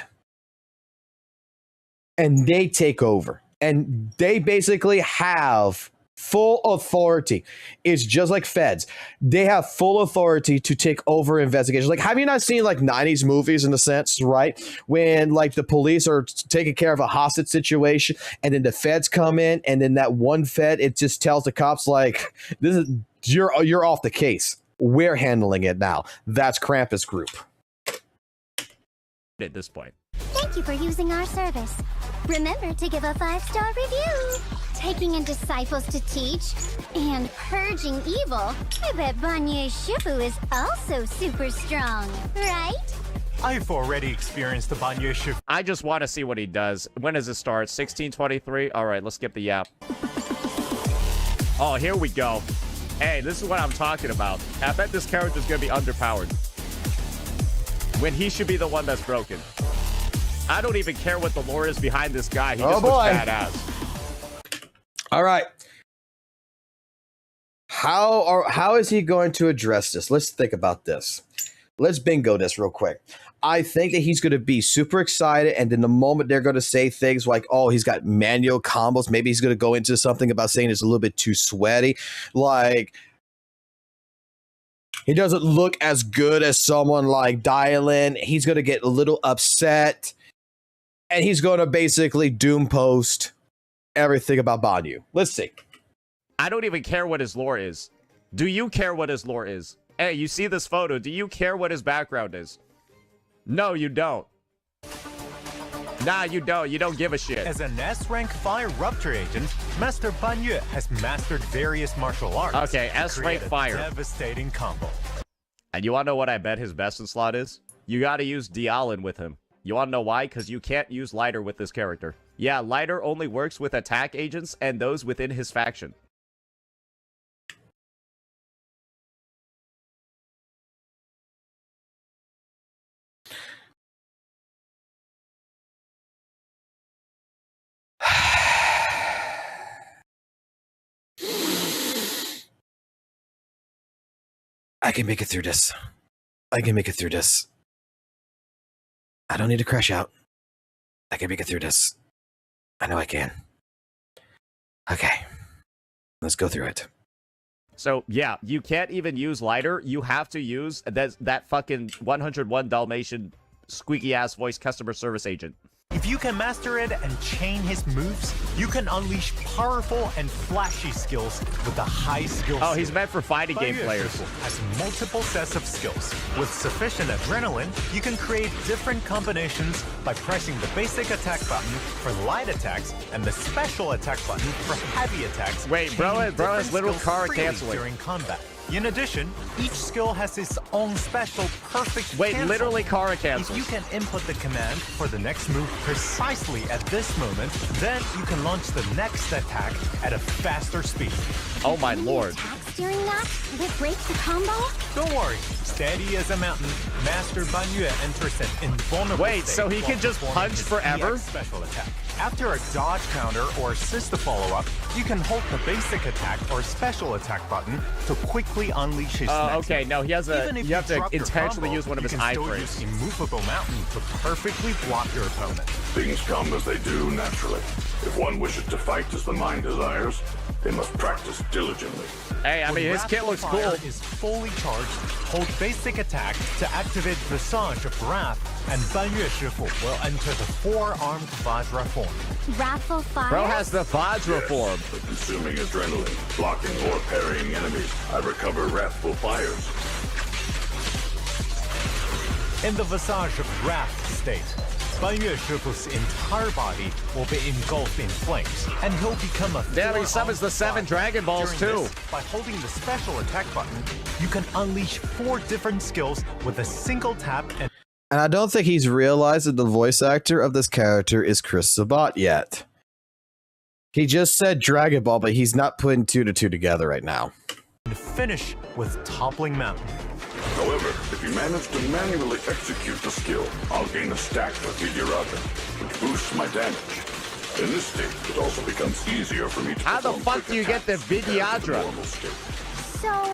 S1: And they take over. And they basically have full authority. It's just like feds. They have full authority to take over investigations. Like, have you not seen like 90s movies in a sense, right? When like the police are taking care of a hostage situation and then the feds come in, and then that one fed, it just tells the cops like, this is, you're off the case. We're handling it now. That's Krampus Group.
S5: At this point.
S3: Thank you for using our service. Remember to give a 5-star review. Taking in disciples to teach and purging evil. I bet Banyu Shifu is also super strong, right?
S7: I've already experienced the Banyu Shifu.
S5: I just want to see what he does. When does it start? 1623? All right, let's skip the yap. Oh, here we go. Hey, this is what I'm talking about. I bet this character's going to be underpowered. When he should be the one that's broken. I don't even care what the lore is behind this guy. He just looks badass.
S1: All right. How is he going to address this? Let's think about this. Let's bingo this real quick. I think that he's going to be super excited, and then the moment they're going to say things like, oh, he's got manual combos, maybe he's going to go into something about saying it's a little bit too sweaty. Like, he doesn't look as good as someone like Dylan. He's going to get a little upset, and he's going to basically doom post everything about Banyu. Let's see.
S5: I don't even care what his lore is. Do you care what his lore is? Hey, you see this photo. Do you care what his background is? No, you don't. Nah, you don't. You don't give a shit.
S7: As an S-rank fire rupture agent, Master Banyu has mastered various martial arts.
S5: Okay, S-rank fire.
S7: Devastating combo.
S5: And you want to know what I bet his best in slot is? You got to use Dialin with him. You want to know why? Because you can't use Lighter with this character. Yeah, Lighter only works with attack agents and those within his faction.
S1: I can make it through this. I can make it through this. I don't need to crash out. I can make it through this. I know I can. Okay. Let's go through it.
S5: So, yeah, you can't even use lighter. You have to use that fucking 101 Dalmatian squeaky-ass voice customer service agent.
S7: If you can master it and chain his moves, you can unleash powerful and flashy skills with a high skill
S5: Oh, he's
S7: ceiling.
S5: meant for fighting game
S7: Banyu
S5: players.
S7: Shifu has multiple sets of skills. With sufficient adrenaline, you can create different combinations by pressing the basic attack button for light attacks and the special attack button for heavy attacks.
S5: Wait, bro
S7: chaining
S5: has
S7: different
S5: literal
S7: skills
S5: car
S7: freely
S5: canceling.
S7: during combat. In addition, each skill has its own special perfect
S5: Wait,
S7: cancel.
S5: literally Kara
S7: If
S5: cancels.
S7: you can input the command for the next move precisely at this moment, then you can launch the next attack at a faster speed.
S5: Oh my
S3: Any
S5: lord.
S3: attacks during that that breaks the combo?
S7: Don't worry, steady as a mountain, Master Banyu enters an invulnerable
S5: Wait,
S7: state
S5: so he
S7: while
S5: can just
S7: performing
S5: punch
S7: his
S5: forever?
S7: EX special attack. After a dodge counter or assist to follow up, you can hold the basic attack or special attack button to quickly unleash his next
S5: Okay,
S7: move.
S5: no, he has a.
S7: Even if
S5: You have to
S7: drop your
S5: intentionally
S7: combo,
S5: use one of
S7: you
S5: his
S7: can still
S5: iframes.
S7: use immovable mountain to perfectly block your opponent.
S9: Things come as they do naturally. If one wishes to fight as the mind desires, they must practice diligently.
S5: Hey, I mean,
S7: When
S5: his kit
S7: Wrathful
S5: looks
S7: Fire
S5: cool.
S7: is fully charged, hold basic attack to activate Visage of Wrath, and Banyu Shifu will enter the four-armed Vajra form.
S3: Wrathful Fire?
S5: Bro has the Vajra form.
S9: By consuming adrenaline, blocking or parrying enemies, I recover wrathful fires.
S7: In the Visage of Wrath state, Banyu Shifu's entire body will be engulfed in flames, and he'll become a
S5: Damn, he summons the 7
S7: 4-armed
S5: Dragon Balls
S7: During
S5: too.
S7: this, by holding the special attack button, you can unleash 4 different skills with a single tap and
S1: And I don't think he's realized that the voice actor of this character is Chris Sabat yet. He just said Dragon Ball, but he's not putting 2 to 2 together right now.
S7: finish with Toppling Mountain.
S9: However, if you manage to manually execute the skill, I'll gain a stack of Vidyarata, which boosts my damage. In this state, it also becomes easier for me to
S5: How the
S9: perform
S5: fuck
S9: quick
S5: do you get the
S9: attacks compared to the
S5: Vidyadra?
S9: normal state.
S3: So,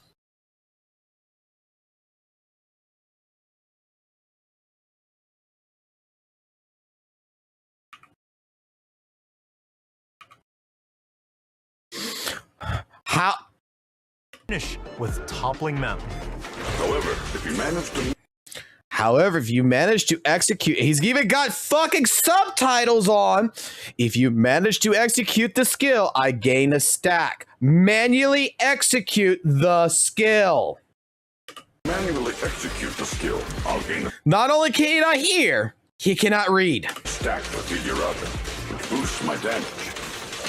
S1: How?
S7: Finish with Toppling Mountain.
S9: However, if you manage to
S1: However, if you manage to execute, he's even got fucking subtitles on. If you manage to execute the skill, I gain a stack. Manually execute the skill.
S9: manually execute the skill, I'll gain a
S1: Not only can he not hear, he cannot read.
S9: stack of Vidyarata, which boosts my damage.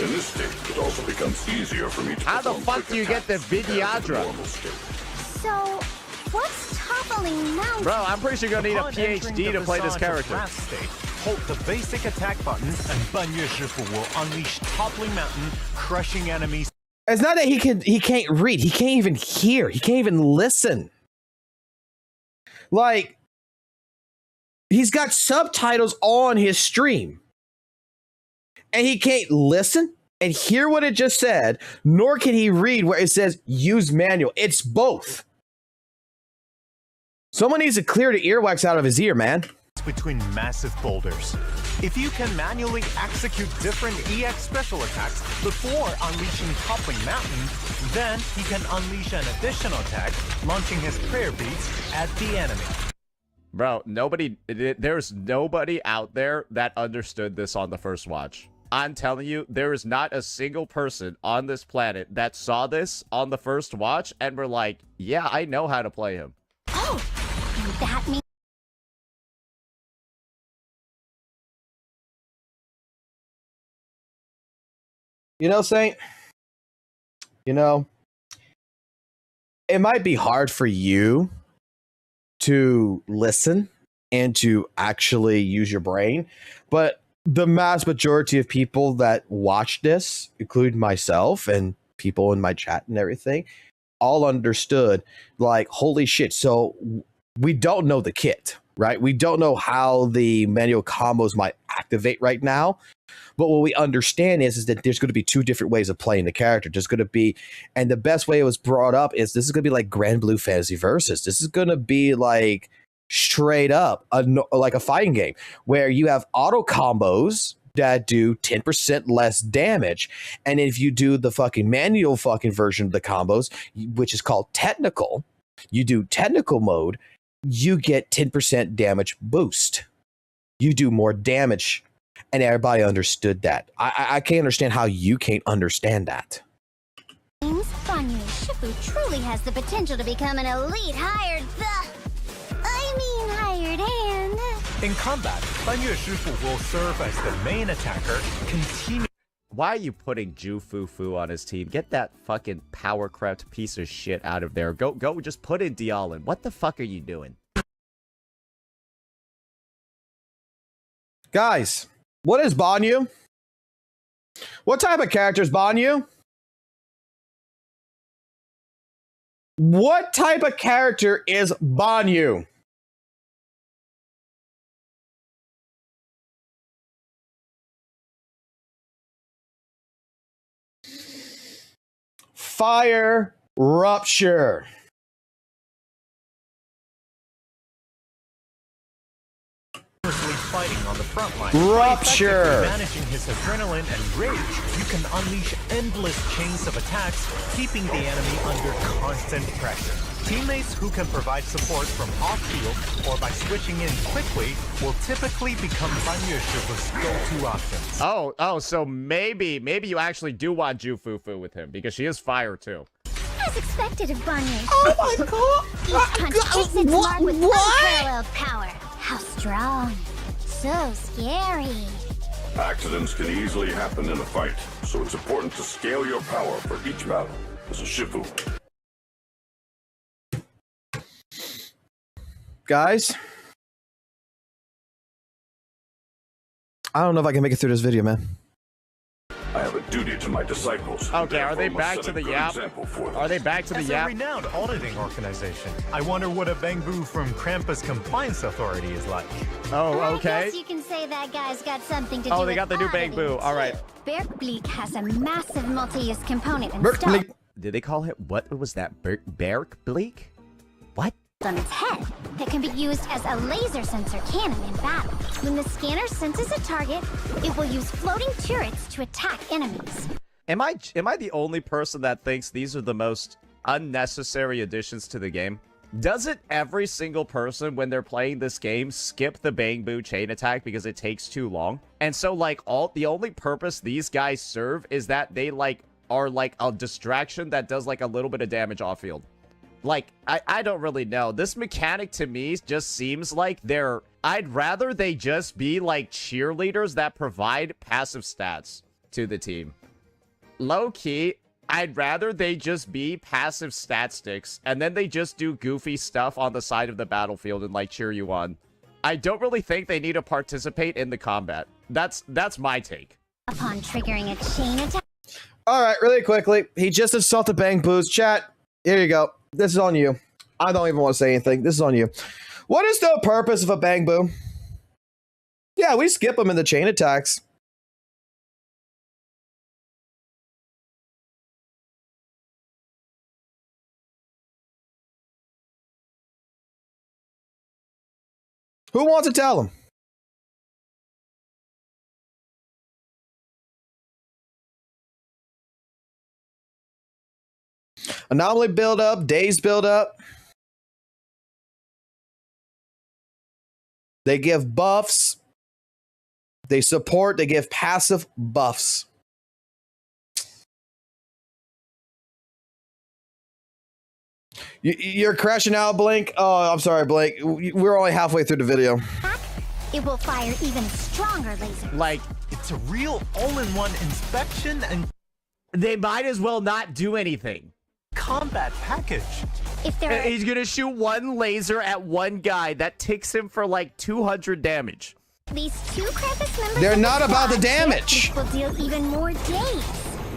S9: In this state, it also becomes easier for me to
S5: How the
S9: perform
S5: fuck
S9: quick
S5: do you get the
S9: attacks compared to the
S5: Vidyadra?
S9: normal state.
S3: so what's Toppling Mountain?
S5: Bro, I'm pretty sure you're gonna need a
S7: Upon entering
S5: PhD
S7: the
S5: to play this
S7: Visage of
S5: character.
S7: Wrath state, hold the basic attack button, and Banyu Shifu will unleash Toppling Mountain, crushing enemies.
S1: It's not that he can't read, he can't even hear, he can't even listen. Like, he's got subtitles on his stream. And he can't listen and hear what it just said, nor can he read where it says use manual. It's both. Someone needs to clear the earwax out of his ear, man.
S7: Between massive boulders. If you can manually execute different EX special attacks before unleashing Toppling Mountain, then he can unleash an additional attack, launching his prayer beads at the enemy.
S5: Bro, there's nobody out there that understood this on the first watch. I'm telling you, there is not a single person on this planet that saw this on the first watch and were like, yeah, I know how to play him.
S3: Oh, and that means
S1: You know, Saint, you know, it might be hard for you to listen and to actually use your brain, but the mass majority of people that watch this, including myself and people in my chat and everything, all understood, like, holy shit. So we don't know the kit, right? We don't know how the manual combos might activate right now. But what we understand is that there's going to be 2 different ways of playing the character. There's going to be, and the best way it was brought up is this is going to be like Grand Blue Fantasy Versus. This is going to be like straight up like a fighting game where you have auto combos that do 10% less damage. And if you do the fucking manual fucking version of the combos, which is called technical, you do technical mode, you get 10% damage boost. You do more damage. And everybody understood that. I can't understand how you can't understand that.
S3: Banyu Shifu truly has the potential to become an elite hired hand.
S7: In combat, Banyu Shifu will serve as the main attacker, continue.
S5: Why are you putting Ju Fu on his team? Get that fucking power crept piece of shit out of there. Go, just put in Dialin. What the fuck are you doing?
S1: Guys, what is Banyu? What type of character is Banyu? What type of character is Banyu? Fire Rupture.
S7: Fighting on the front line.
S1: Rupture.
S7: By effectively managing his adrenaline and rage, you can unleash endless chains of attacks, keeping the enemy under constant pressure. Teammates who can provide support from off-field or by switching in quickly will typically become Banyu Shifu's go-to options.
S5: Oh, so maybe you actually do want Ju Fu with him because she is fire too.
S3: As expected of Banyu.
S1: Oh my god!
S3: Each punch takes its mark with unparalleled power. How strong. So scary.
S9: Accidents can easily happen in a fight, so it's important to scale your power for each battle. As a Shifu.
S1: Guys, I don't know if I can make it through this video, man.
S9: I have a duty to my disciples.
S5: Okay, are they back to the Yap? Are they back to the
S7: As
S5: Yap?
S7: a renowned auditing organization, I wonder what a Bangbu from Krampus Compliance Authority is like.
S5: Oh, okay.
S3: I guess you can say that guy's got something to do with
S5: they got the new Bang Boo. All right.
S3: Berkbleak has a massive multi-use component
S1: Berkbleak.
S3: installed
S5: Did they call it, what was that? Berkbleak? What?
S3: on its head that can be used as a laser sensor cannon in battle. When the scanner senses a target, it will use floating turrets to attack enemies.
S5: Am I the only person that thinks these are the most unnecessary additions to the game? Doesn't every single person when they're playing this game skip the Bang Boo chain attack because it takes too long? And so like the only purpose these guys serve is that they like are like a distraction that does like a little bit of damage off field. Like, I don't really know. This mechanic to me just seems like I'd rather they just be like cheerleaders that provide passive stats to the team. Low-key, I'd rather they just be passive stat sticks, and then they just do goofy stuff on the side of the battlefield and like cheer you on. I don't really think they need to participate in the combat. That's my take.
S3: Upon triggering a chain attack.
S1: All right, really quickly. He just insulted Bang Boo's chat. Here you go. This is on you. I don't even want to say anything. This is on you. What is the purpose of a Bang Boo? Yeah, we skip them in the chain attacks. Who wants to tell him? Anomaly build up, days build up. They give buffs. They support, they give passive buffs. You're crashing out, Blink. Oh, I'm sorry, Blink. We're only halfway through the video.
S3: It will fire even stronger lasers.
S5: Like,
S7: It's a real all-in-one inspection and
S5: they might as well not do anything.
S7: combat package.
S3: If there are
S5: He's gonna shoot one laser at one guy. That ticks him for like 200 damage.
S3: these two Krampus members,
S1: They're
S3: of
S1: not about the
S3: squad,
S1: damage.
S3: will deal even more days.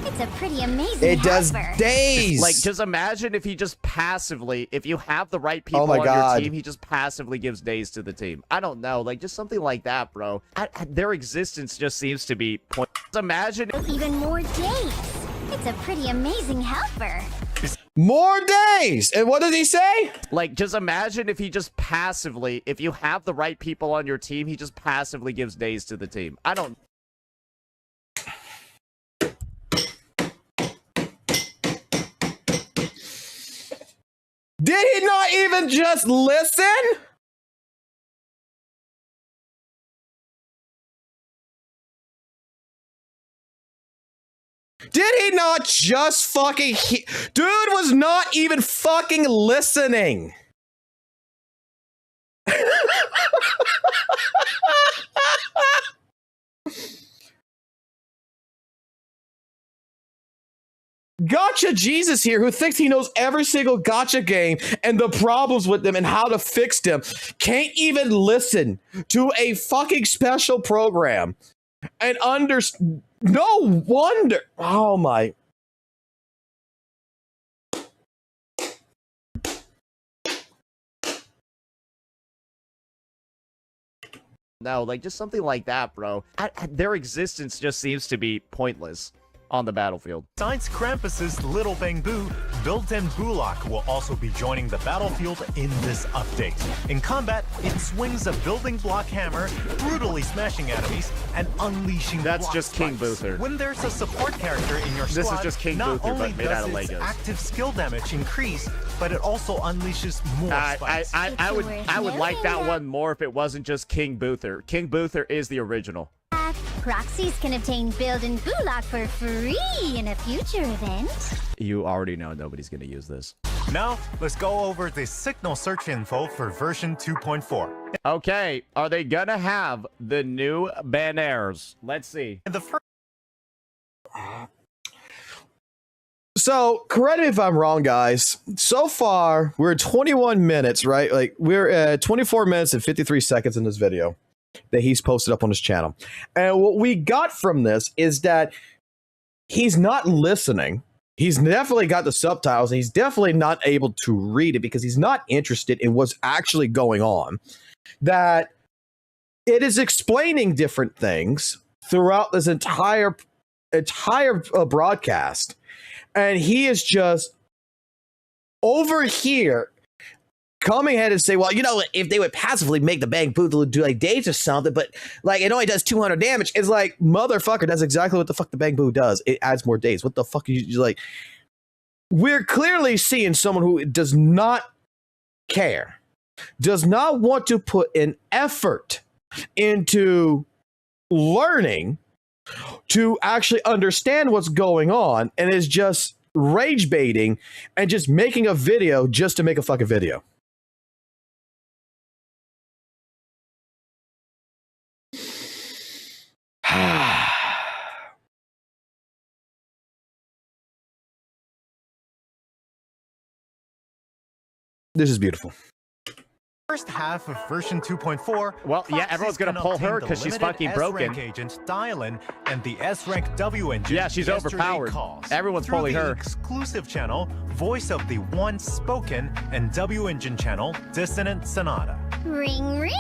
S3: It's a pretty amazing
S1: It does
S3: helper.
S1: days.
S5: Like, just imagine if he just passively, if you have the right people
S1: Oh my
S5: on
S1: God.
S5: your team, he just passively gives days to the team. I don't know, like, just something like that, bro. Their existence just seems to be point. Just imagine.
S3: Even more days. It's a pretty amazing helper.
S1: More days. And what did he say?
S5: Like, just imagine if he just passively, if you have the right people on your team, he just passively gives days to the team. I don't.
S1: Did he not even just listen? Did he not just fucking... Dude was not even fucking listening. Gotcha Jesus here, who thinks he knows every single gotcha game and the problems with them and how to fix them, can't even listen to a fucking special program and no wonder. Oh my.
S5: No, like just something like that, bro. Their existence just seems to be pointless on the battlefield.
S7: Besides Krampus's Little Bang Boo, built-in Bulak will also be joining the battlefield in this update. In combat, it swings a building block hammer, brutally smashing enemies, and unleashing
S5: That's
S7: block
S5: just King
S7: spikes.
S5: Buther.
S7: When there's a support character in your squad,
S5: This is just King
S7: not
S5: Buther,
S7: only
S5: but made out of
S7: does its
S5: Legos.
S7: active skill damage increase, but it also unleashes more spikes.
S5: I would like that one more if it wasn't just King Buther. King Buther is the original.
S3: Proxies can obtain build and Bulak for free in a future event.
S5: You already know nobody's gonna use this.
S7: Now, let's go over the signal search info for version 2.4.
S5: Okay, are they gonna have the new banners? Let's see.
S7: In the first
S1: So, correct me if I'm wrong, guys. So far, we're 21 minutes, right? Like, we're at 24 minutes and 53 seconds in this video that he's posted up on his channel. And what we got from this is that he's not listening. He's definitely got the subtitles. And he's definitely not able to read it because he's not interested in what's actually going on. That it is explaining different things throughout this entire broadcast. And he is just over here coming ahead and say, well, you know, if they would passively make the Bang Boo do like days or something, but like it only does 200 damage. It's like, motherfucker, that's exactly what the fuck the Bang Boo does. It adds more days. What the fuck are you like? We're clearly seeing someone who does not care, does not want to put an effort into learning to actually understand what's going on, and is just rage baiting and just making a video just to make a fucking video. This is beautiful.
S7: first half of version 2.4,
S5: well, yeah, everyone's gonna pull her because she's fucking broken.
S7: S-rank agent Dylan and the S-rank W engine.
S5: Yeah, she's overpowered. Everyone's pulling her.
S7: Exclusive channel, voice of the Once Spoken and W engine channel, Dissonant Sonata.
S3: Ring ring!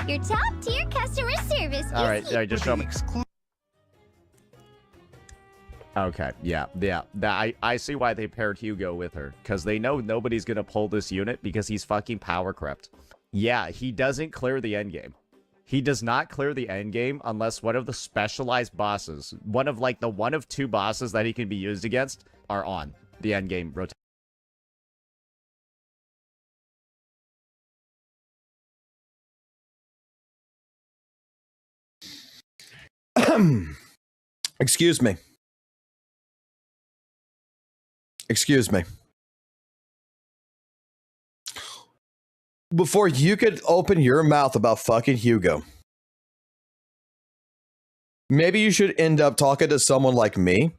S3: Your top tier customer service.
S5: All right, just show me. Okay, yeah. I see why they paired Hugo with her, because they know nobody's gonna pull this unit because he's fucking power crept. Yeah, he doesn't clear the endgame. He does not clear the endgame unless one of the specialized bosses, one of two bosses that he can be used against, are on the endgame rotation.
S1: Excuse me. Excuse me. Before you could open your mouth about fucking Hugo, maybe you should end up talking to someone like me,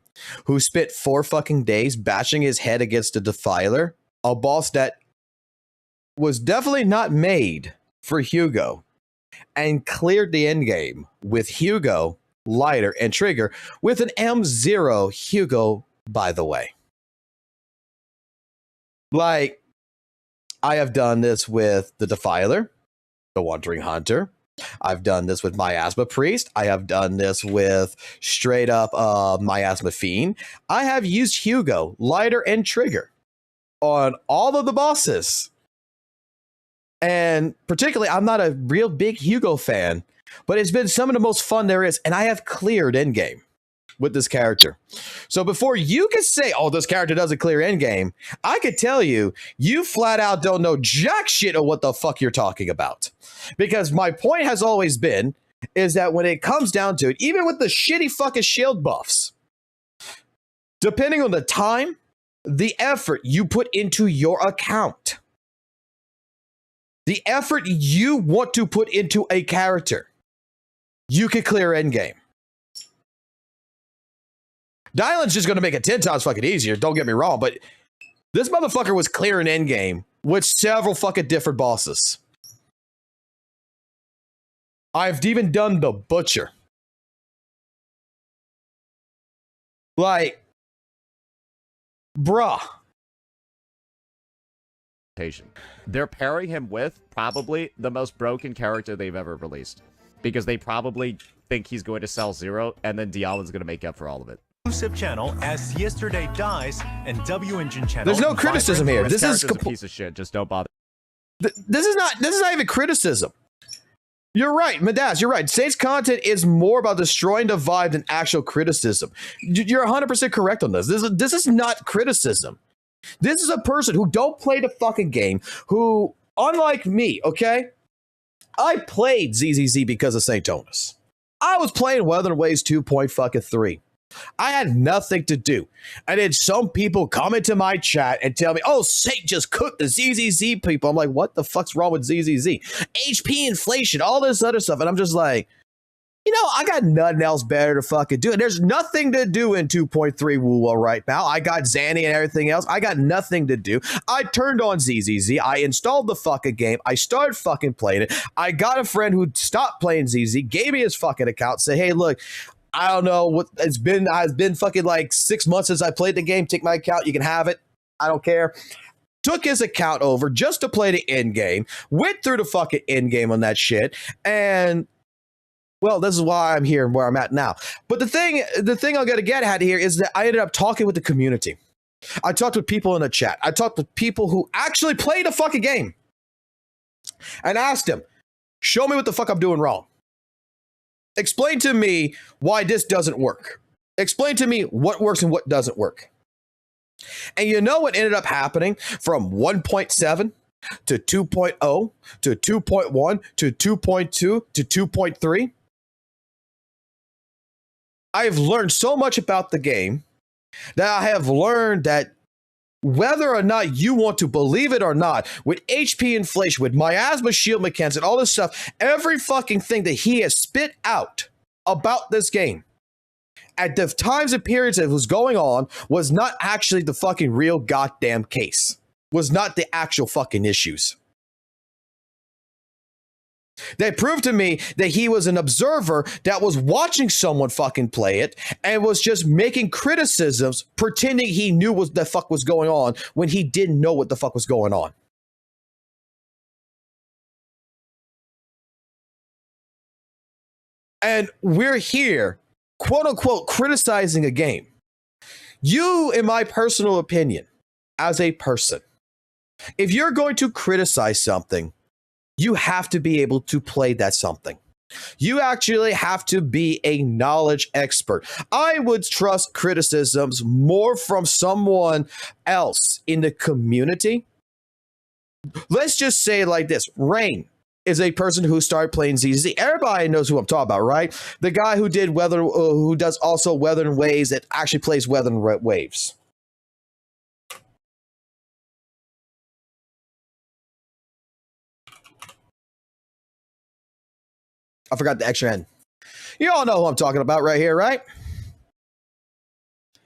S1: who spent 4 fucking days bashing his head against a Defiler, a boss that was definitely not made for Hugo, and cleared the endgame with Hugo, Lighter, and Trigger with an M0 Hugo, by the way. Like, I have done this with the Defiler, the Wandering Hunter. I've done this with Miasma Priest. I have done this with straight up Miasma Fiend. I have used Hugo, Lighter, and Trigger on all of the bosses. And particularly, I'm not a real big Hugo fan, but it's been some of the most fun there is. And I have cleared endgame with this character. So before you can say, oh, this character doesn't clear endgame, I could tell you, you flat out don't know jack shit of what the fuck you're talking about. Because my point has always been, is that when it comes down to it, even with the shitty fucking shield buffs, depending on the time, the effort you put into your account, the effort you want to put into a character, you can clear endgame. Dylan's just going to make it 10 times fucking easier, don't get me wrong, but this motherfucker was clearing endgame with several fucking different bosses. I've even done the Butcher. Like, bruh.
S5: They're pairing him with probably the most broken character they've ever released. Because they probably think he's going to sell zero, and then Diamon's going to make up for all of it.
S7: Exclusive channel as Yesterday dies and W Engine channel.
S1: There's no criticism here.
S5: This
S1: This is
S5: a piece of shit. Just don't bother.
S1: This is not even criticism. You're right, Midas, you're right. Saints content is more about destroying the vibe than actual criticism. You're 100% correct on this. This is not criticism. This is a person who don't play the fucking game, who, unlike me, okay? I played ZZZ because of St. Thomas. I was playing Weather Waves 2.3. I had nothing to do. And then some people come into my chat and tell me, oh, Saint just cooked the ZZZ people. I'm like, what the fuck's wrong with ZZZ? HP inflation, all this other stuff. And I'm just like, you know, I got nothing else better to fucking do. And there's nothing to do in 2.3 WUWA right now. I got Zanny and everything else. I got nothing to do. I turned on ZZZ. I installed the fucking game. I started fucking playing it. I got a friend who stopped playing ZZ, gave me his fucking account, said, hey, look, I don't know what it's been. I've been fucking like 6 months since I played the game. Take my account. You can have it. I don't care. Took his account over just to play the end game. Went through the fucking end game on that shit. And well, this is why I'm here and where I'm at now. But the thing I'm gonna get at here is that I ended up talking with the community. I talked with people in the chat. I talked with people who actually played the fucking game. And asked them, show me what the fuck I'm doing wrong. Explain to me why this doesn't work. Explain to me what works and what doesn't work. And you know what ended up happening from 1.7 to 2.0 to 2.1 to 2.2 to 2.3? I've learned so much about the game that I have learned that whether or not you want to believe it or not, with HP inflation, with miasma shield mechanics and all this stuff, every fucking thing that he has spit out about this game at the times and periods that was going on was not actually the fucking real goddamn case. Was not the actual fucking issues. They proved to me that he was an observer that was watching someone fucking play it and was just making criticisms, pretending he knew what the fuck was going on when he didn't know what the fuck was going on. And we're here, quote unquote, criticizing a game. You, in my personal opinion, as a person, if you're going to criticize something, you have to be able to play that something. You actually have to be a knowledge expert. I would trust criticisms more from someone else in the community. Let's just say it like this. Rain is a person who started playing ZZZ. Everybody knows who I'm talking about, right? The guy who did who does also Weather and Waves, that actually plays Weather and Waves. I forgot the extra N. You all know who I'm talking about right here, right?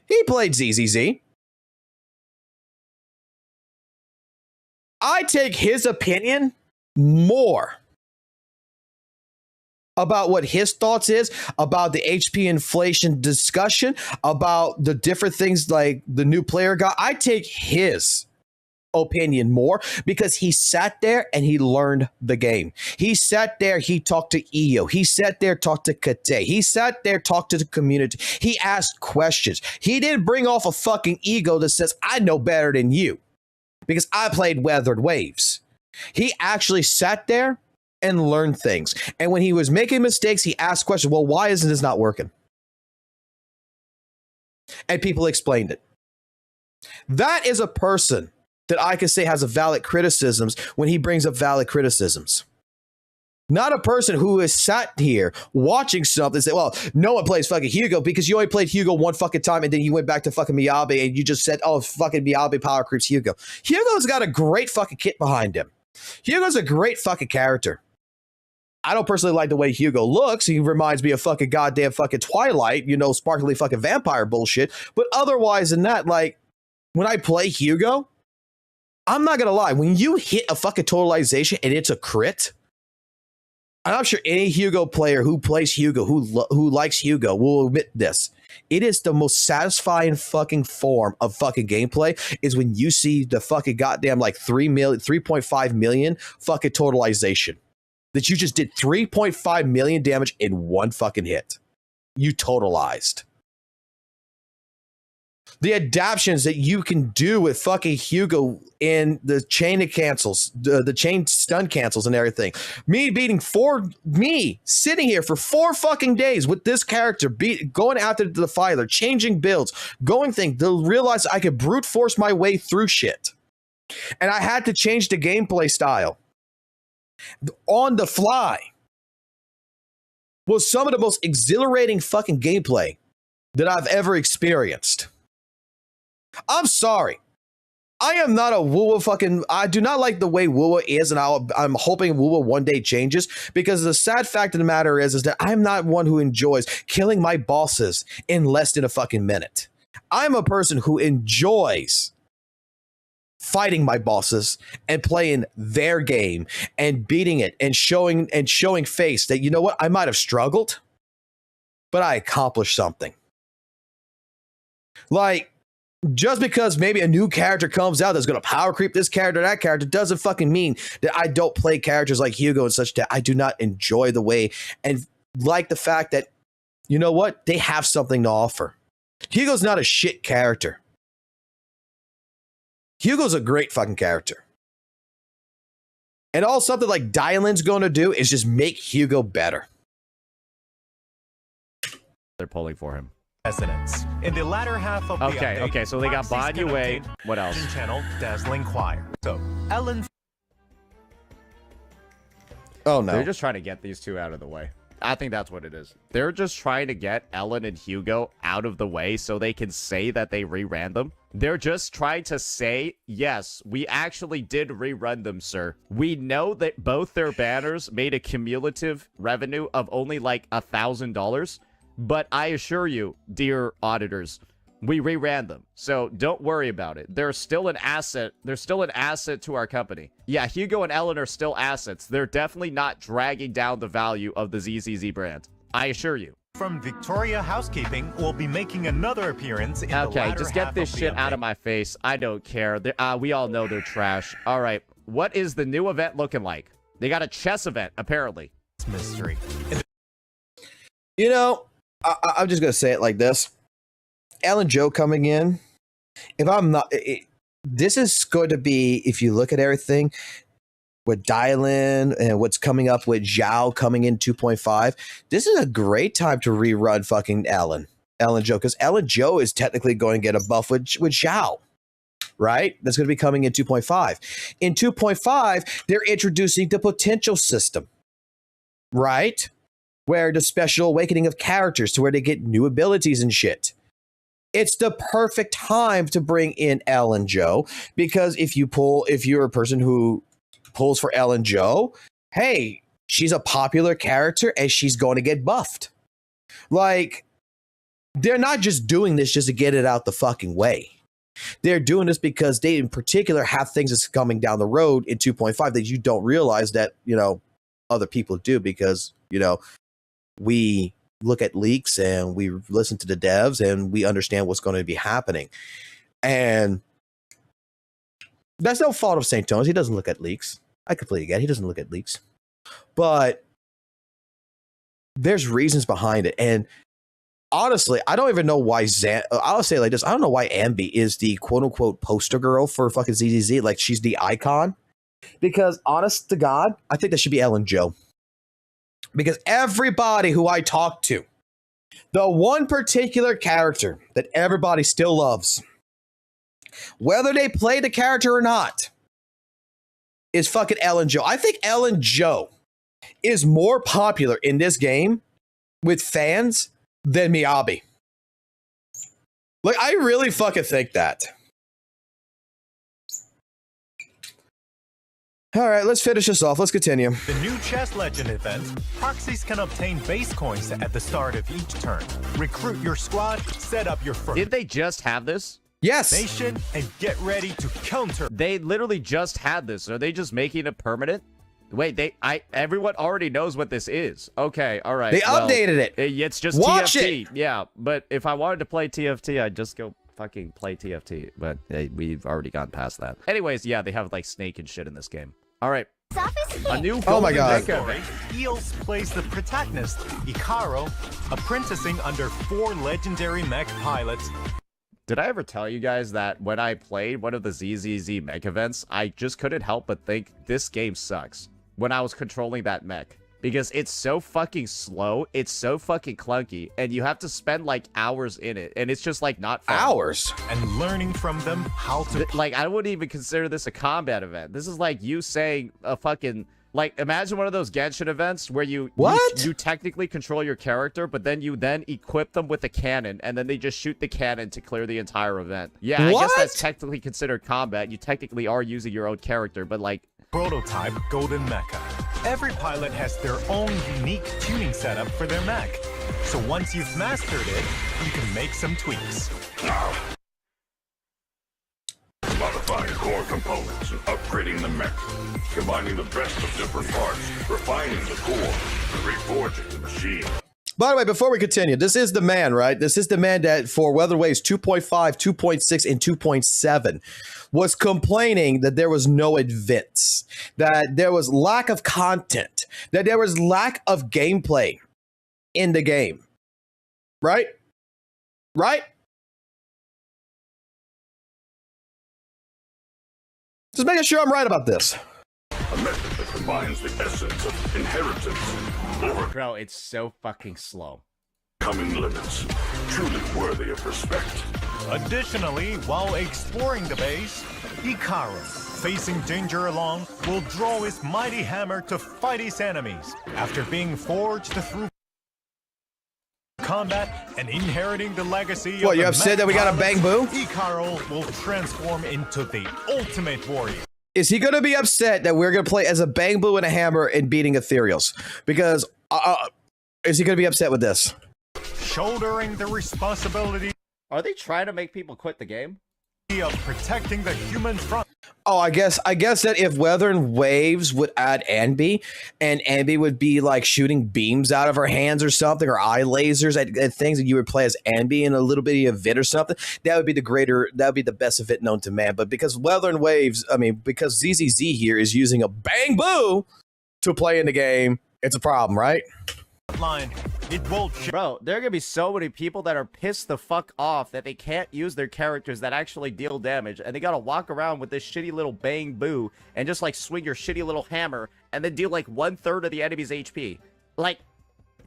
S1: He played ZZZ. I take his opinion more about what his thoughts is, about the HP inflation discussion, about the different things like the new player got. I take his opinion more because he sat there and he learned the game. He sat there, he talked to EO. He sat there, talked to Kate. He sat there, talked to the community. He asked questions. He didn't bring off a fucking ego that says, I know better than you because I played Weathered Waves. He actually sat there and learned things. And when he was making mistakes, he asked questions. Well, why isn't this not working? and people explained it. That is a person that I could say has a valid criticisms when he brings up valid criticisms. Not a person who has sat here watching something and say, well, no one plays fucking Hugo because you only played Hugo one fucking time and then you went back to fucking Miyabi and you just said, oh, fucking Miyabi power creeps Hugo. Hugo's got a great fucking kit behind him. Hugo's a great fucking character. I don't personally like the way Hugo looks. He reminds me of fucking goddamn fucking Twilight, you know, sparkly fucking vampire bullshit. But otherwise than that, like, when I play Hugo, I'm not going to lie. When you hit a fucking totalization and it's a crit, and I'm sure any Hugo player who plays Hugo, who likes Hugo, will admit this. It is the most satisfying fucking form of fucking gameplay is when you see the fucking goddamn like 3.5 million fucking totalization. That you just did 3.5 million damage in one fucking hit. You totalized. The adaptions that you can do with fucking Hugo in the chain of cancels, the chain stun cancels and everything. Me sitting here for 4 fucking days with this character, going after the Defiler, changing builds, to realize I could brute force my way through shit. And I had to change the gameplay style on the fly. Was some of the most exhilarating fucking gameplay that I've ever experienced. I'm sorry. I am not a WUWA fucking... I do not like the way WUWA is, and I'm hoping WUWA one day changes, because the sad fact of the matter is that I'm not one who enjoys killing my bosses in less than a fucking minute. I'm a person who enjoys fighting my bosses and playing their game and beating it and showing face that, you know what, I might have struggled, but I accomplished something. Like, just because maybe a new character comes out that's going to power creep this character, that character, doesn't fucking mean that I don't play characters like Hugo and such, that I do not enjoy the way and like the fact that, you know what, they have something to offer. Hugo's not a shit character. Hugo's a great fucking character. And all something like Dylan's going to do is just make Hugo better.
S5: They're pulling for him.
S7: Resonance. In the latter half of the update,
S5: okay, so they got
S7: Foxy's gonna
S5: WUWA.
S7: update
S5: What else?
S7: Channel Dazzling Choir. So, Ellen...
S1: Oh, no.
S5: They're just trying to get these two out of the way. I think that's what it is. They're just trying to get Ellen and Hugo out of the way so they can say that they reran them. They're just trying to say, yes, we actually did rerun them, sir. We know that both their banners made a cumulative revenue of only like $1,000. But I assure you, dear auditors, we reran them. So don't worry about it. They're still an asset. They're still an asset to our company. Yeah, Hugo and Ellen are still assets. They're definitely not dragging down the value of the ZZZ brand. I assure you.
S7: From Victoria Housekeeping will be making another appearance in the latter
S5: Okay, just get this shit out of my face. I don't care. We all know they're trash. All right, what is the new event looking like? They got a chess event, apparently.
S7: Mystery.
S1: You know, I'm just going to say it like this. Ellen Joe coming in, if I'm not... this is going to be, if you look at everything, with Dylan and what's coming up with Zhao coming in 2.5, this is a great time to rerun fucking Ellen Joe, because Ellen Joe is technically going to get a buff with Zhao, right? That's going to be coming in 2.5. In 2.5, they're introducing the potential system, right? Where the special awakening of characters to where they get new abilities and shit. It's the perfect time to bring in Ellen Joe, because if you're a person who pulls for Ellen Joe, hey, she's a popular character and she's going to get buffed. Like, they're not just doing this just to get it out the fucking way. They're doing this because they in particular have things that's coming down the road in 2.5 that you don't realize that, you know, other people do, because, you know, we look at leaks and we listen to the devs and we understand what's going to be happening. And that's no fault of St. Tones. He doesn't look at leaks. I completely get it. He doesn't look at leaks. But there's reasons behind it. And honestly, I don't even know why I'll say it like this. I don't know why Ambi is the quote unquote poster girl for fucking ZZZ. Like, she's the icon. Because honest to God, I think that should be Ellen Joe. Because everybody who I talk to The one particular character that everybody still loves, whether they play the character or not, is fucking Ellen Joe. I think Ellen Joe is more popular in this game with fans than Miyabi. Like, I really fucking think that. All right, let's finish this off. Let's continue.
S7: The new Chess Legend event, proxies can obtain base coins at the start of each turn. Recruit your squad, set up your first
S5: Did they just have this?
S1: Yes.
S7: nation, and get ready to counter.
S5: They literally just had this. Are they just making it permanent? Wait, everyone already knows what this is. Okay, all right.
S1: They updated it.
S5: It's just
S1: Watch
S5: TFT.
S1: it.
S5: Yeah, but if I wanted to play TFT, I'd just go fucking play TFT. But hey, we've already gone past that. Anyways, yeah, they have like Snake and shit in this game. All right. A new
S1: Oh my God.
S7: Story, Eels plays the protagonist, Ikaro, apprenticing under 4 legendary mech pilots.
S5: Did I ever tell you guys that when I played one of the ZZZ mech events, I just couldn't help but think this game sucks when I was controlling that mech? Because it's so fucking slow, it's so fucking clunky, and you have to spend like hours in it, and it's just like not fun.
S1: Hours?
S7: And learning from them how to
S5: Like, I wouldn't even consider this a combat event. This is like you saying a fucking... Like, imagine one of those Genshin events where you technically control your character, but then you equip them with a cannon, and then they just shoot the cannon to clear the entire event. Yeah,
S1: What?
S5: I guess that's technically considered combat. You technically are using your own character, but like...
S7: prototype Golden Mecha. Every pilot has their own unique tuning setup for their mech. So once you've mastered it, you can make some tweaks.
S9: Modifying core components and upgrading the mech. Combining the best of different parts, refining the core, and reforging the machine.
S1: By the way, before we continue, this is the man, right? This is the man that for Weather Waves 2.5, 2.6, and 2.7 was complaining that there was no events, that there was lack of content, that there was lack of gameplay in the game. Right? Right? Just making sure I'm right about this.
S9: A method that combines the essence of inheritance,
S5: Bro, it's so fucking slow.
S9: overcoming limits, truly worthy of respect.
S7: Additionally, while exploring the base, Ikaro, facing danger alone, will draw his mighty hammer to fight his enemies. After being forged through combat and inheriting the legacy
S1: What,
S7: of
S1: you
S7: the
S1: upset
S7: mech
S1: that we got a
S7: pilots,
S1: bang boo?
S7: Ikaro will transform into the ultimate warrior.
S1: Is he going to be upset that we're going to play as a bang boo and a hammer and beating ethereals? Because is he going to be upset with this?
S7: Shouldering the responsibility
S5: Are they trying to make people quit the game?
S7: of protecting the human front.
S1: Oh, I guess that if Weather and Waves would add Anby, and Anby would be like shooting beams out of her hands or something, or eye lasers at things, and you would play as Anby in a little bitty event or something, that would be the best event known to man. But because Weather and Waves, because ZZZ here is using a bang boo to play in the game, it's a problem, right?
S7: Line. It will
S5: Bro, there are gonna be so many people that are pissed the fuck off that they can't use their characters that actually deal damage, and they gotta walk around with this shitty little bang boo and just like swing your shitty little hammer and then deal like 1/3 of the enemy's HP. Like,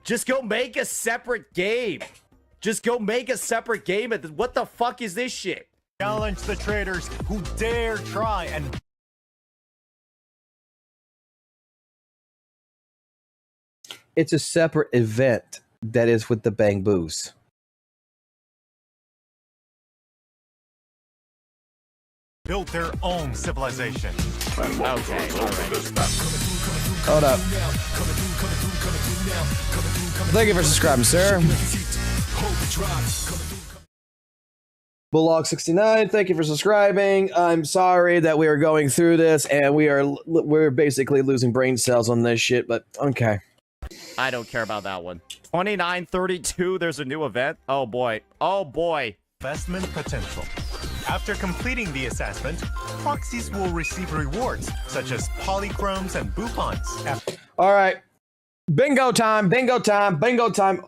S5: just go make a separate game. Just go make a separate game. What the fuck is this shit?
S7: challenge the traitors who dare try and
S1: It's a separate event that is with the bang boos.
S7: build their own civilization.
S9: And what this battle?
S1: Hold up. Thank you for subscribing, sir. Bulldog69, thank you for subscribing. I'm sorry that we are going through this and we're basically losing brain cells on this shit, but okay.
S5: I don't care about that one. 2932, there's a new event. Oh boy. Oh boy.
S7: Investment potential. After completing the assessment, proxies will receive rewards such as polychromes and boupons.
S1: All right. Bingo time, bingo time, bingo time.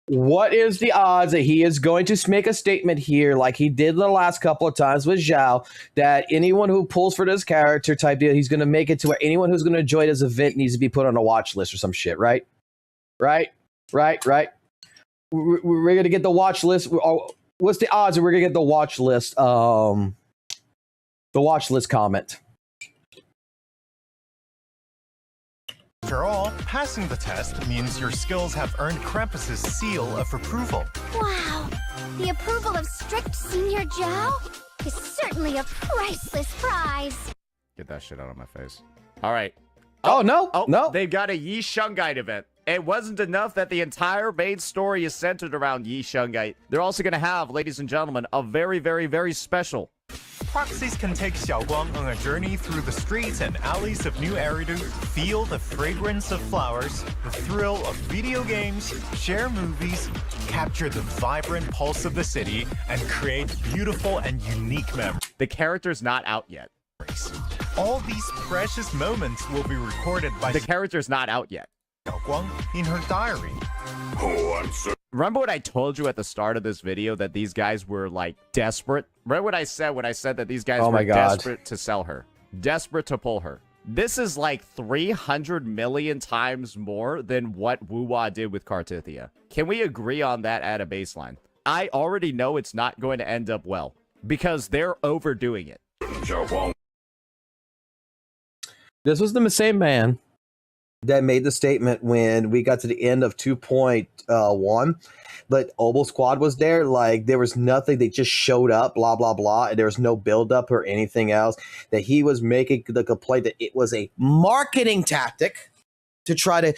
S1: What is the odds that he is going to make a statement here like he did the last couple of times with Zhao, that anyone who pulls for this character type deal, he's going to make it to where anyone who's going to enjoy this event needs to be put on a watch list or some shit, right? Right? we're gonna get the watch list. What's the odds that we're gonna get the watch list? The watch list comment.
S7: After all, passing the test means your skills have earned Krampus's seal of approval.
S3: Wow, the approval of strict Senior Joe is certainly a priceless prize.
S5: Get that shit out of my face. All right.
S1: Oh, no. No.
S5: They've got a Yi Shungite event. It wasn't enough that the entire main story is centered around Yi Shungite. They're also going to have, ladies and gentlemen, a very, very, very special.
S7: Proxies can take Xiaoguang on a journey through the streets and alleys of New Eridu, feel the fragrance of flowers, the thrill of video games, share movies, capture the vibrant pulse of the city, and create beautiful and unique memories.
S5: The character's not out yet.
S7: All these precious moments will be recorded by
S5: The character's not out yet.
S7: Xiaoguang in her diary.
S9: Oh, I'm so...
S5: Remember what I told you at the start of this video that these guys were, like, desperate? Remember what I said when I said that these guys were desperate to sell her? Desperate to pull her. This is like 300 million times more than what WUWA did with Kartithia. Can we agree on that at a baseline? I already know it's not going to end up well because they're overdoing it.
S1: This was the same man that made the statement when we got to the end of 2.1, but Obel Squad was there. Like, there was nothing. They just showed up, blah, blah, blah. And there was no buildup or anything else. That he was making the complaint that it was a marketing tactic to try to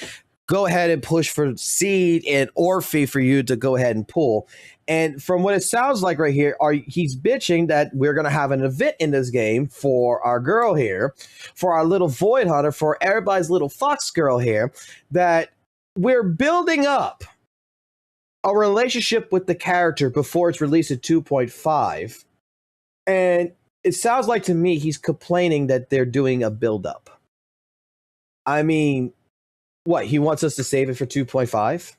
S1: go ahead and push for seed and Orphe for you to go ahead and pull. And from what it sounds like right here, he's bitching that we're going to have an event in this game for our girl here, for our little Void Hunter, for everybody's little Fox girl here, that we're building up a relationship with the character before it's released at 2.5. And it sounds like to me he's complaining that they're doing a build-up. I mean, what, he wants us to save it for 2.5?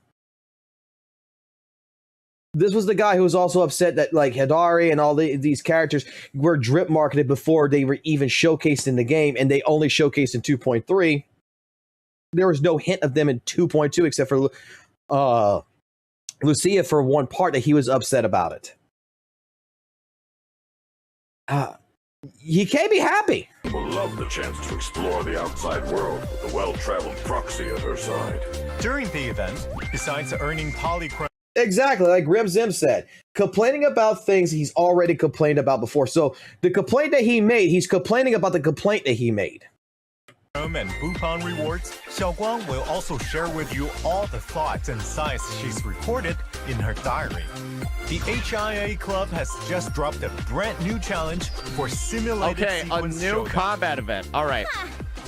S1: This was the guy who was also upset that, like, Hidari and all these characters were drip marketed before they were even showcased in the game, and they only showcased in 2.3. There was no hint of them in 2.2 except for Lucia for one part that he was upset about it. He can't be happy.
S9: Will love the chance to explore the outside world with a well-traveled proxy at her side.
S7: During the event, besides earning polychrome.
S1: Exactly, like Grim Zim said, complaining about things he's already complained about before. So the complaint that he made, he's complaining about the complaint that he made.
S7: And Bupon rewards, Xiaoguang will also share with you all the thoughts and sights she's recorded in her diary. The HIA Club has just dropped a brand new challenge for simulated sequence
S5: a new
S7: showdown.
S5: combat event. All right.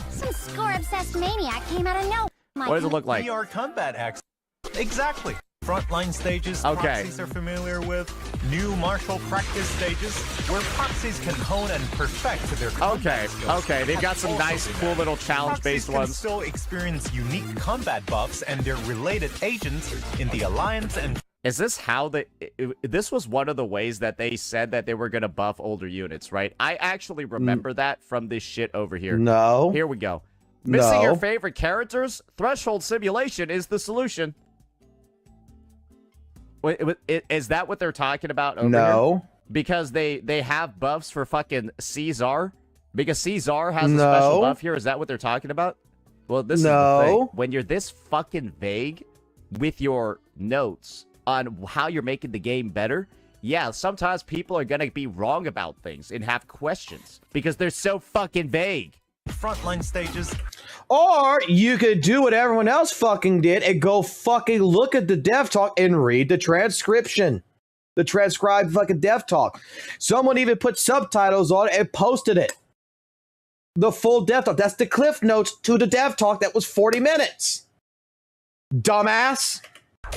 S3: Some score-obsessed maniac came out of nowhere.
S5: What does it look like?
S7: VR combat X. Exactly. Frontline stages proxies are familiar with, new martial practice stages where proxies can hone and perfect their combat skills.
S5: Okay, they've got some nice, cool little challenge-based ones.
S7: Proxies can still experience unique combat buffs and their related agents in the Alliance and...
S5: Is this how this was one of the ways that they said that they were going to buff older units, right? I actually remember that from this shit over here.
S1: No.
S5: Here we go. Missing your favorite characters? Threshold simulation is the solution. Wait, is that what they're talking about over here? Because they have buffs for fucking Caesar? Because Caesar has a special buff here? Is that what they're talking about? Well, this is the thing. When you're this fucking vague with your notes on how you're making the game better, yeah, sometimes people are gonna be wrong about things and have questions because they're so fucking vague.
S7: Frontline stages.
S1: Or you could do what everyone else fucking did and go fucking look at the dev talk and read the transcription. The transcribed fucking dev talk. Someone even put subtitles on it and posted it. The full dev talk. That's the cliff notes to the dev talk that was 40 minutes. Dumbass.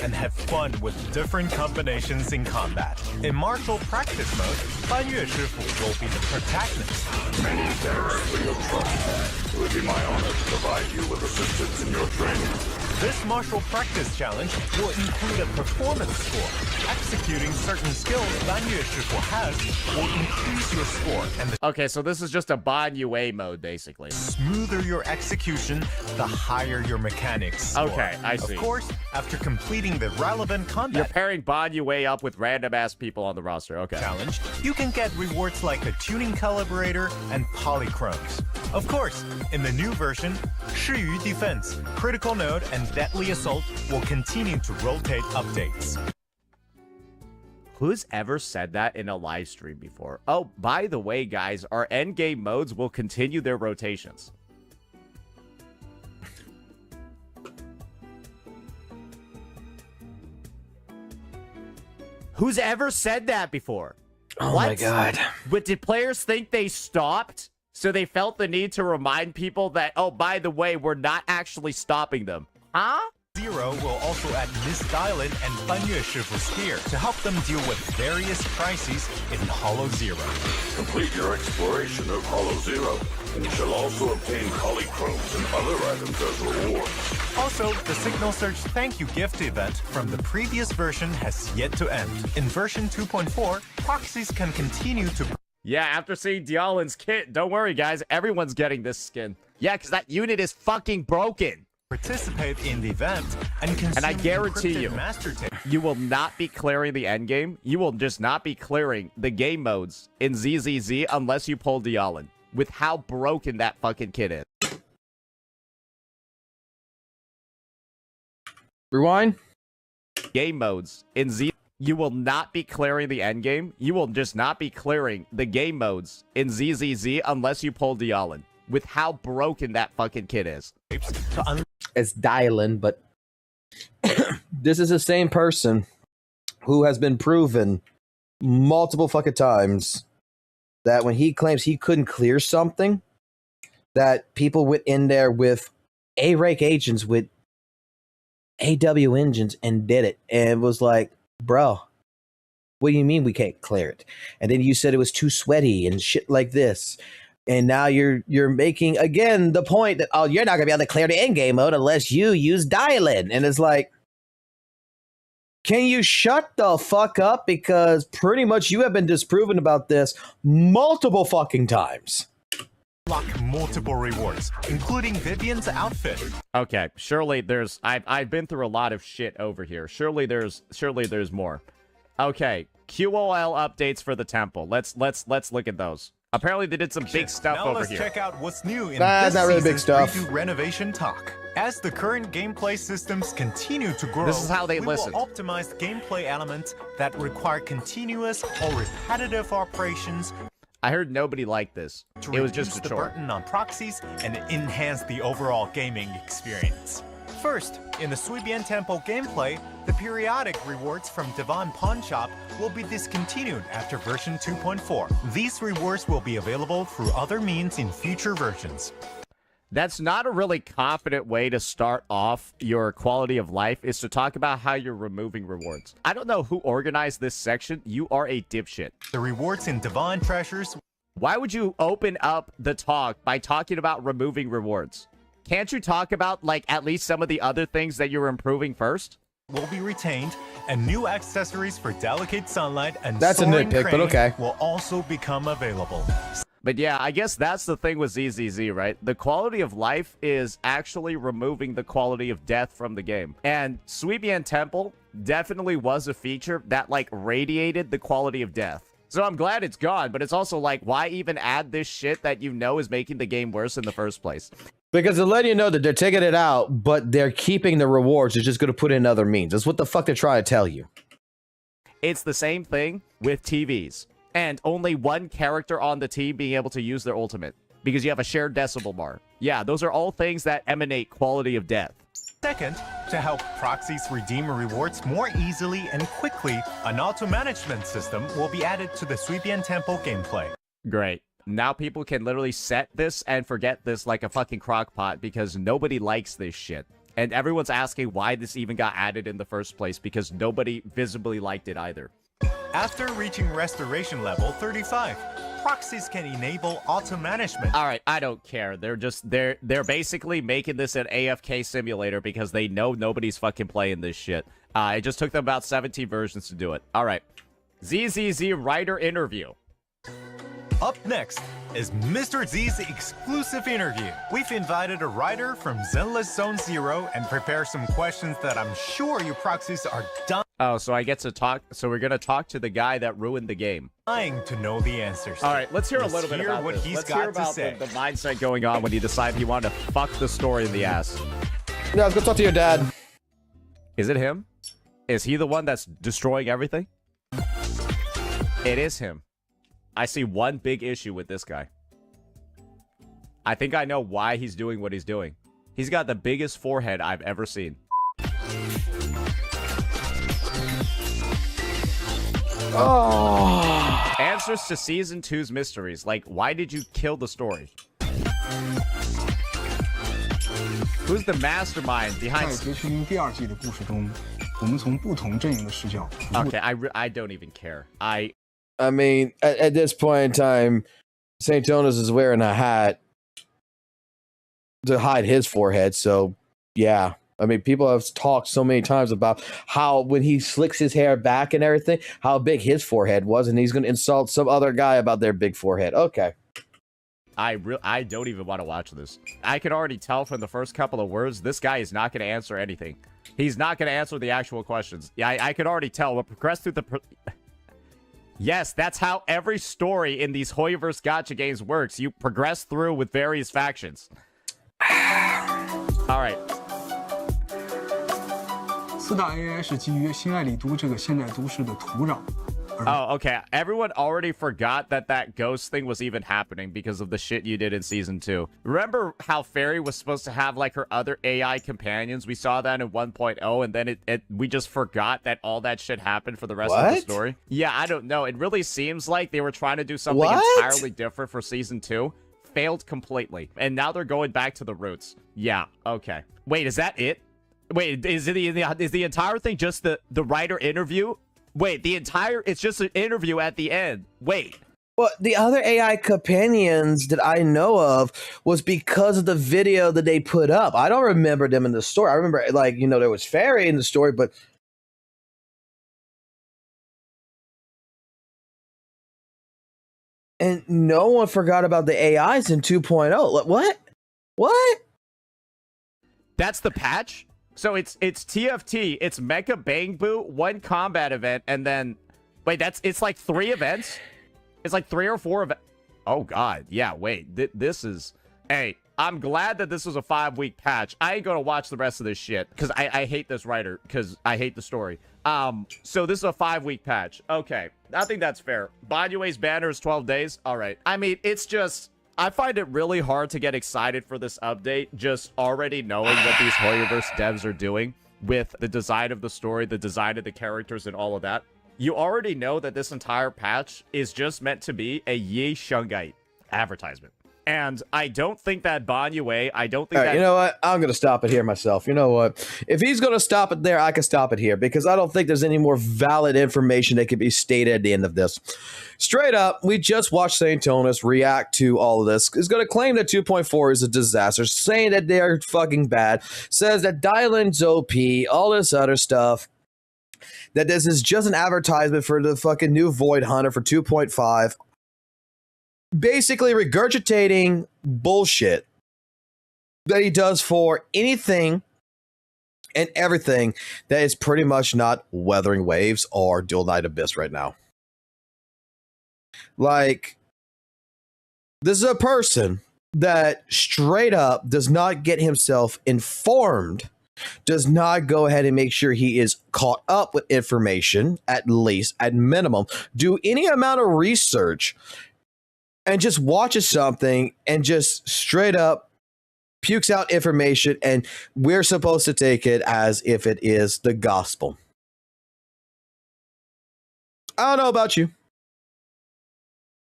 S7: And have fun with different combinations in combat. In martial practice mode, Ban Yue Shifu will be the protagonist.
S9: Many thanks for your trust. It would be my honor to provide you with assistance in your training.
S7: This martial practice challenge will include a performance score. Executing certain skills WUWA has will increase your score, and the
S5: Okay, so this is just a WUWA mode, basically.
S7: smoother your execution, the higher your mechanics score.
S5: Okay, I see.
S7: Of course, after completing the relevant
S5: You're
S7: combat
S5: pairing WUWA up with random-ass people on the roster. Okay.
S7: challenge, you can get rewards like a tuning calibrator and polychromes. Of course, in the new version, Shiyu Defense, Critical Node, and Deadly Assault will continue to rotate updates.
S5: Who's ever said that in a live stream before? Oh, by the way, guys, our endgame modes will continue their rotations. Who's ever said that before?
S1: Oh
S5: What?
S1: my god.
S5: But did players think they stopped? So they felt the need to remind people that, oh, by the way, we're not actually stopping them. Huh?
S7: Zero will also add Mist Island and WUWA gear to help them deal with various crises in Hollow Zero.
S9: Complete your exploration of Hollow Zero, and you shall also obtain polychromes and other items as rewards.
S7: Also, the Signal Surge thank you gift event from the previous version has yet to end. In version 2.4, proxies can continue to
S5: Yeah, after seeing Dialin's kit, don't worry, guys. Everyone's getting this skin. Yeah, because that unit is fucking broken.
S7: participate in the event and consume
S5: And I guarantee
S7: encrypted
S5: you,
S7: master tape.
S5: you will not be clearing the end game. You will just not be clearing the game modes in ZZZ unless you pull Dialin. With how broken that fucking kit is.
S1: Rewind.
S5: Game modes in Z. You will not be clearing the end game. You will just not be clearing the game modes in ZZZ unless you pull Dialin. With how broken that fucking kit is.
S1: It's Dylan, but this is the same person who has been proven multiple fucking times that when he claims he couldn't clear something, that people went in there with A-rank agents with AW engines and did it, and was like, bro, what do you mean we can't clear it? And then you said it was too sweaty and shit like this. And now you're making, again, the point that, oh, you're not going to be able to clear the end-game mode unless you use dial-in. And it's like, can you shut the fuck up? Because pretty much you have been disproven about this multiple fucking times.
S7: Unlock multiple rewards, including Vivian's outfit.
S5: Okay, surely there's... I've been through a lot of shit over here. Surely there's more. Okay, QOL updates for the temple. Let's look at those. Apparently they did some big stuff
S7: now
S5: over
S7: let's
S5: here.
S7: check out what's new in
S1: Nah,
S7: this
S1: not really big
S7: season's
S1: stuff.
S7: redo renovation talk. As the current gameplay systems continue to grow,
S5: This is how they
S7: we
S5: listened.
S7: will optimize gameplay elements that require continuous or repetitive operations
S5: I heard nobody liked this.
S7: to
S5: It was
S7: reduce
S5: just a
S7: the
S5: chore.
S7: burden on proxies and enhance the overall gaming experience. First, in the Suibian Temple gameplay, the periodic rewards from Divan Pawn Shop will be discontinued after version 2.4. These rewards will be available through other means in future versions.
S5: That's not a really confident way to start off your quality of life, is to talk about how you're removing rewards. I don't know who organized this section. You are a dipshit.
S7: The rewards in Divan Treasures
S5: Why would you open up the talk by talking about removing rewards? Can't you talk about, like, at least some of the other things that you're improving first?
S7: will be retained, and new accessories for Delicate Sunlight and
S1: That's a
S7: Soaring
S1: nitpick, but
S7: Crane
S1: okay.
S7: will also become available.
S5: But yeah, I guess that's the thing with ZZZ, right? The quality of life is actually removing the quality of death from the game. And Suibian Temple definitely was a feature that, like, radiated the quality of death. So I'm glad it's gone, but it's also like, why even add this shit that you know is making the game worse in the first place?
S1: Because they're letting you know that they're taking it out, but they're keeping the rewards. They're just going to put in other means. That's what the fuck they're trying to tell you.
S5: It's the same thing with TVs. And only one character on the team being able to use their ultimate. Because you have a shared decibel bar. Yeah, those are all things that emanate quality of death.
S7: Second, to help proxies redeem rewards more easily and quickly, an auto-management system will be added to the Suibian Temple gameplay.
S5: Great. Now people can literally set this and forget this like a fucking crockpot because nobody likes this shit. And everyone's asking why this even got added in the first place because nobody visibly liked it either.
S7: After reaching restoration level 35, proxies can enable auto management.
S5: All right, I don't care. They're basically making this an AFK simulator because they know nobody's fucking playing this shit. It just took them about 17 versions to do it. All right. ZZZ writer interview.
S7: Up next is Mr. Z's exclusive interview. We've invited a writer from Zenless Zone Zero and prepared some questions that I'm sure you proxies are
S5: Oh, so I get to talk. So we're gonna talk to the guy that ruined the game.
S7: dying to know the answers.
S5: All right, let's hear a little bit about
S7: what
S5: this.
S7: he's
S5: Let's
S7: got
S5: hear about
S7: to say.
S5: the mindset going on when he decided he wanted to fuck the story in the ass.
S1: Yeah, let's go talk to your dad.
S5: Is it him? Is he the one that's destroying everything? It is him. I see one big issue with this guy. I think I know why he's doing what he's doing. He's got the biggest forehead I've ever seen.
S1: Oh.
S5: Answers to Season 2's mysteries. Like, why did you kill the story? Who's the mastermind behind... Okay, I don't even care. I
S1: mean, at this point in time, St. Jonas is wearing a hat to hide his forehead. So, yeah. I mean, people have talked so many times about how when he slicks his hair back and everything, how big his forehead was, and he's going to insult some other guy about their big forehead. Okay.
S5: I don't even want to watch this. I can already tell from the first couple of words, this guy is not going to answer anything. He's not going to answer the actual questions. Yeah, I can already tell. We'll progress through the... Yes, that's how every story in these Hoyoverse gacha games works. You progress through with various factions. All right.
S10: 四大 AI 是基于新爱里都这个现代都市的土壤。
S5: Oh, okay. Everyone already forgot that ghost thing was even happening because of the shit you did in Season 2. Remember how Fairy was supposed to have, like, her other AI companions? We saw that in 1.0, and then we just forgot that all that shit happened for the rest of the story. Yeah, I don't know. It really seems like they were trying to do something entirely different for Season 2. Failed completely. And now they're going back to the roots. Yeah, okay. Wait, is that it? Wait, is the entire thing just the writer interview? Wait, it's just an interview at the end. Wait.
S1: Well, the other AI companions that I know of was because of the video that they put up. I don't remember them in the story. I remember, like, you know, there was Fairy in the story, but... And no one forgot about the AIs in 2.0. What? What?
S5: That's the patch? So it's TFT, it's Mecha Bang Boo, one combat event, and then... Wait, it's like 3 events? It's like 3 or 4 events. Oh, God. Yeah, wait. This is... Hey, I'm glad that this was a 5-week patch. I ain't gonna watch the rest of this shit, because I hate this writer, because I hate the story. So this is a 5-week patch. Okay, I think that's fair. Banyue's banner is 12 days. All right. I mean, it's just... I find it really hard to get excited for this update, just already knowing what these Hoyoverse devs are doing with the design of the story, the design of the characters, and all of that. You already know that this entire patch is just meant to be a Yi Shungite advertisement. And I don't think that Banyue, I don't think that...
S1: You know what? I'm going to stop it here myself. You know what? If he's going to stop it there, I can stop it here because I don't think there's any more valid information that could be stated at the end of this. Straight up, we just watched St. Jonas react to all of this. He's going to claim that 2.4 is a disaster, saying that they're fucking bad, says that Dylan's OP, all this other stuff, that this is just an advertisement for the fucking new Void Hunter for 2.5. Basically regurgitating bullshit that he does for anything and everything that is pretty much not Weathering Waves or Dual Knight Abyss right now. Like, this is a person that straight up does not get himself informed, does not go ahead and make sure he is caught up with information, at least, at minimum, do any amount of research, and just watches something and just straight up pukes out information, and we're supposed to take it as if it is the gospel. I don't know about you,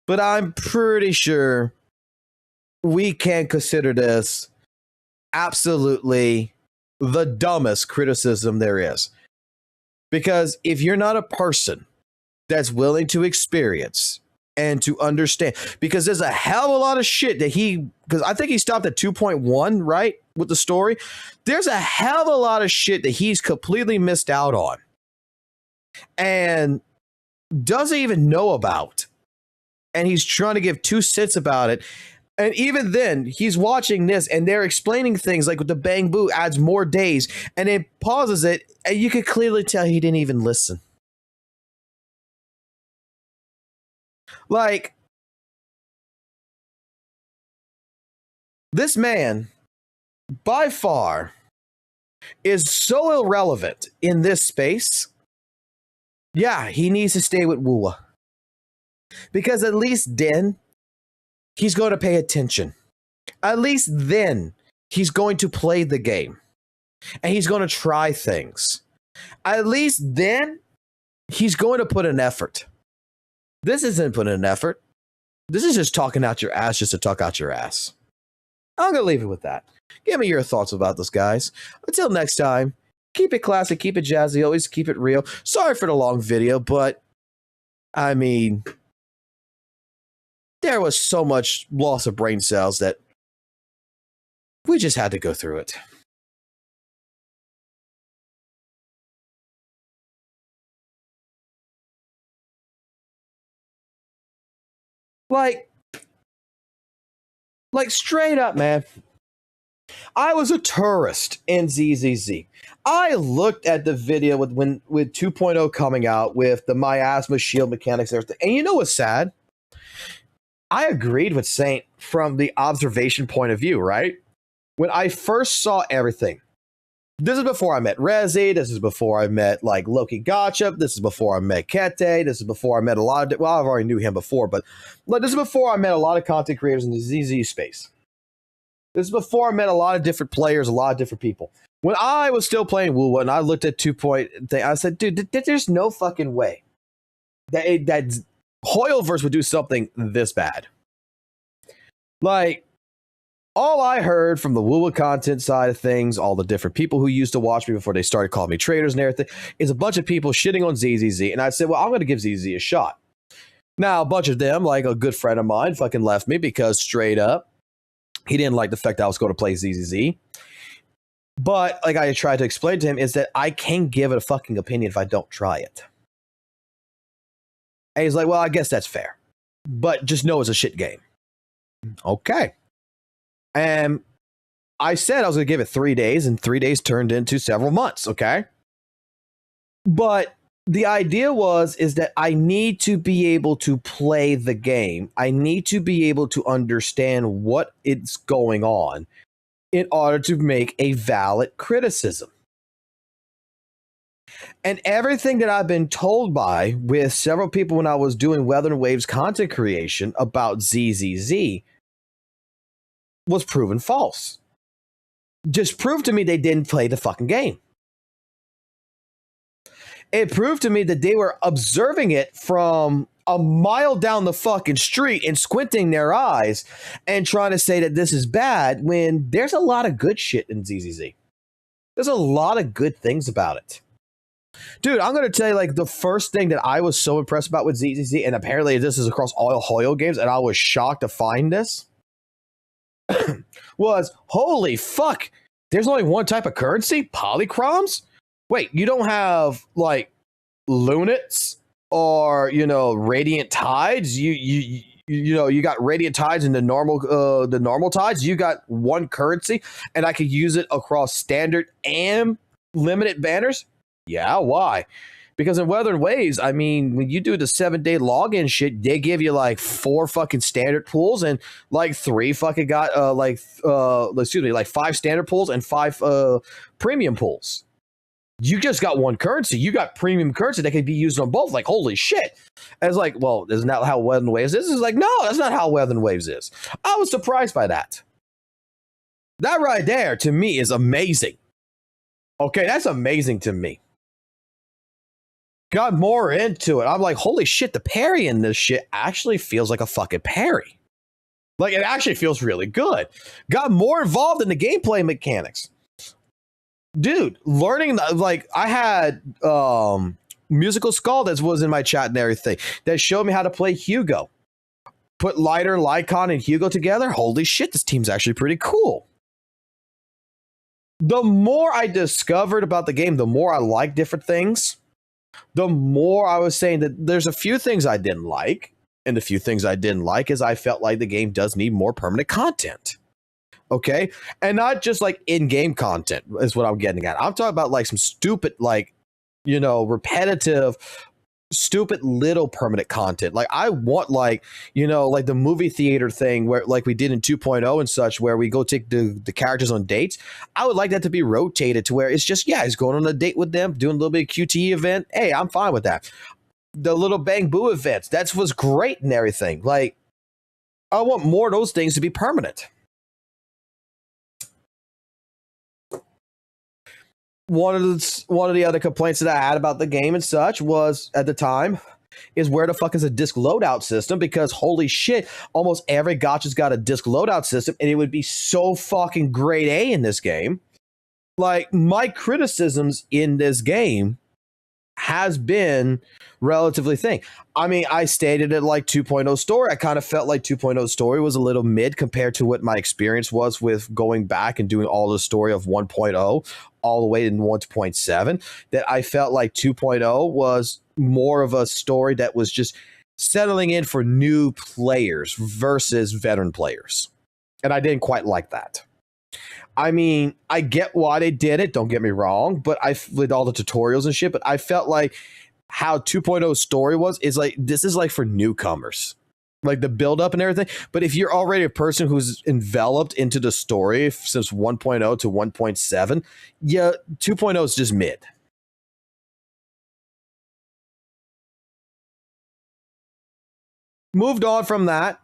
S1: but I'm pretty sure we can consider this absolutely the dumbest criticism there is. Because if you're not a person that's willing to experience and to understand, because there's a hell of a lot of shit that because I think he stopped at 2.1, right, with the story. There's a hell of a lot of shit that he's completely missed out on and doesn't even know about. And he's trying to give two cents about it. And even then, he's watching this and they're explaining things like with the Bang Boo adds more days and it pauses it. And you could clearly tell he didn't even listen. Like, this man, by far, is so irrelevant in this space. Yeah, he needs to stay with WUWA. Because at least then, he's going to pay attention. At least then, he's going to play the game. And he's going to try things. At least then, he's going to put an effort. This isn't putting an effort. This is just talking out your ass just to talk out your ass. I'm going to leave it with that. Give me your thoughts about this, guys. Until next time, keep it classic, keep it jazzy, always keep it real. Sorry for the long video, but I mean, there was so much loss of brain cells that we just had to go through it. Like straight up, man. I was a tourist in ZZZ. I looked at the video with 2.0 coming out with the miasma shield mechanics and everything. And you know what's sad? I agreed with Saint from the observation point of view, right? When I first saw everything, this is before I met Rezi, this is before I met like Loki Gotcha, this is before I met Kete, this is before I met a lot of, well, I already knew him before, but this is before I met a lot of content creators in the ZZ space. This is before I met a lot of different players, a lot of different people. When I was still playing WUWA and I looked at 2.0, I said, dude, there's no fucking way that Hoyleverse would do something this bad. Like, all I heard from the WUWA content side of things, all the different people who used to watch me before they started calling me traitors and everything, is a bunch of people shitting on ZZZ. And I said, well, I'm going to give ZZZ a shot. Now, a bunch of them, like a good friend of mine, fucking left me because straight up, he didn't like the fact that I was going to play ZZZ. But like I tried to explain to him is that I can't give it a fucking opinion if I don't try it. And he's like, well, I guess that's fair. But just know it's a shit game. Okay. And I said I was going to give it 3 days, and 3 days turned into several months, okay? But the idea is that I need to be able to play the game. I need to be able to understand what is going on in order to make a valid criticism. And everything that I've been told by with several people when I was doing Weather and Waves content creation about ZZZ was proven false. Just proved to me they didn't play the fucking game. It proved to me that they were observing it from a mile down the fucking street and squinting their eyes and trying to say that this is bad when there's a lot of good shit in ZZZ. There's a lot of good things about it. Dude, I'm going to tell you, like, the first thing that I was so impressed about with ZZZ, and apparently this is across all Hoyo games, and I was shocked to find this, was, holy fuck, there's only one type of currency? Polychromes? Wait, you don't have, like, lunets or, you know, radiant tides? You know, you got radiant tides and the normal tides. You got one currency, and I could use it across standard and limited banners? Yeah, why? Because in Weather and Waves, I mean, when you do the 7-day login shit, they give you like 4 fucking standard pools and like 3 fucking got like 5 standard pools and 5 premium pools. You just got one currency. You got premium currency that can be used on both. Like, holy shit. And it's like, well, isn't that how Weather and Waves is? It's like, no, that's not how Weather and Waves is. I was surprised by that. That right there, to me, is amazing. Okay, that's amazing to me. Got more into it. I'm like, holy shit, the parry in this shit actually feels like a fucking parry. Like, it actually feels really good. Got more involved in the gameplay mechanics. Dude, learning, like, I had Musical Skull that was in my chat and everything that showed me how to play Hugo. put Lighter, Lycon, and Hugo together. Holy shit, this team's actually pretty cool. The more I discovered about the game, the more I liked different things. The more I was saying that there's a few things I didn't like. And the few things I didn't like is I felt like the game does need more permanent content. Okay? And not just like in-game content is what I'm getting at. I'm talking about like some stupid, like, you know, repetitive, stupid little permanent content. Like I want like, you know, like the movie theater thing where like we did in 2.0 and such, where we go take the characters on dates. I would like that to be rotated to where it's just, yeah, he's going on a date with them, doing a little bit of QTE event. Hey, I'm fine with that. The little Bang Boo events, that was great and everything. Like, I want more of those things to be permanent. One of the other complaints that I had about the game and such was, at the time, is where the fuck is a disc loadout system? Because holy shit, almost every gacha's got a disc loadout system, and it would be so fucking grade A in this game. Like, my criticisms in this game has been relatively thing. I mean, I stated it like 2.0 story. I kind of felt like 2.0 story was a little mid compared to what my experience was with going back and doing all the story of 1.0 all the way to 1.7. That I felt like 2.0 was more of a story that was just settling in for new players versus veteran players. And I didn't quite like that. I mean, I get why they did it, don't get me wrong, but with all the tutorials and shit, but I felt like how 2.0 story was, is like, this is like for newcomers, like the build up and everything. But if you're already a person who's enveloped into the story since 1.0 to 1.7, yeah, 2.0 is just mid. Moved on from that.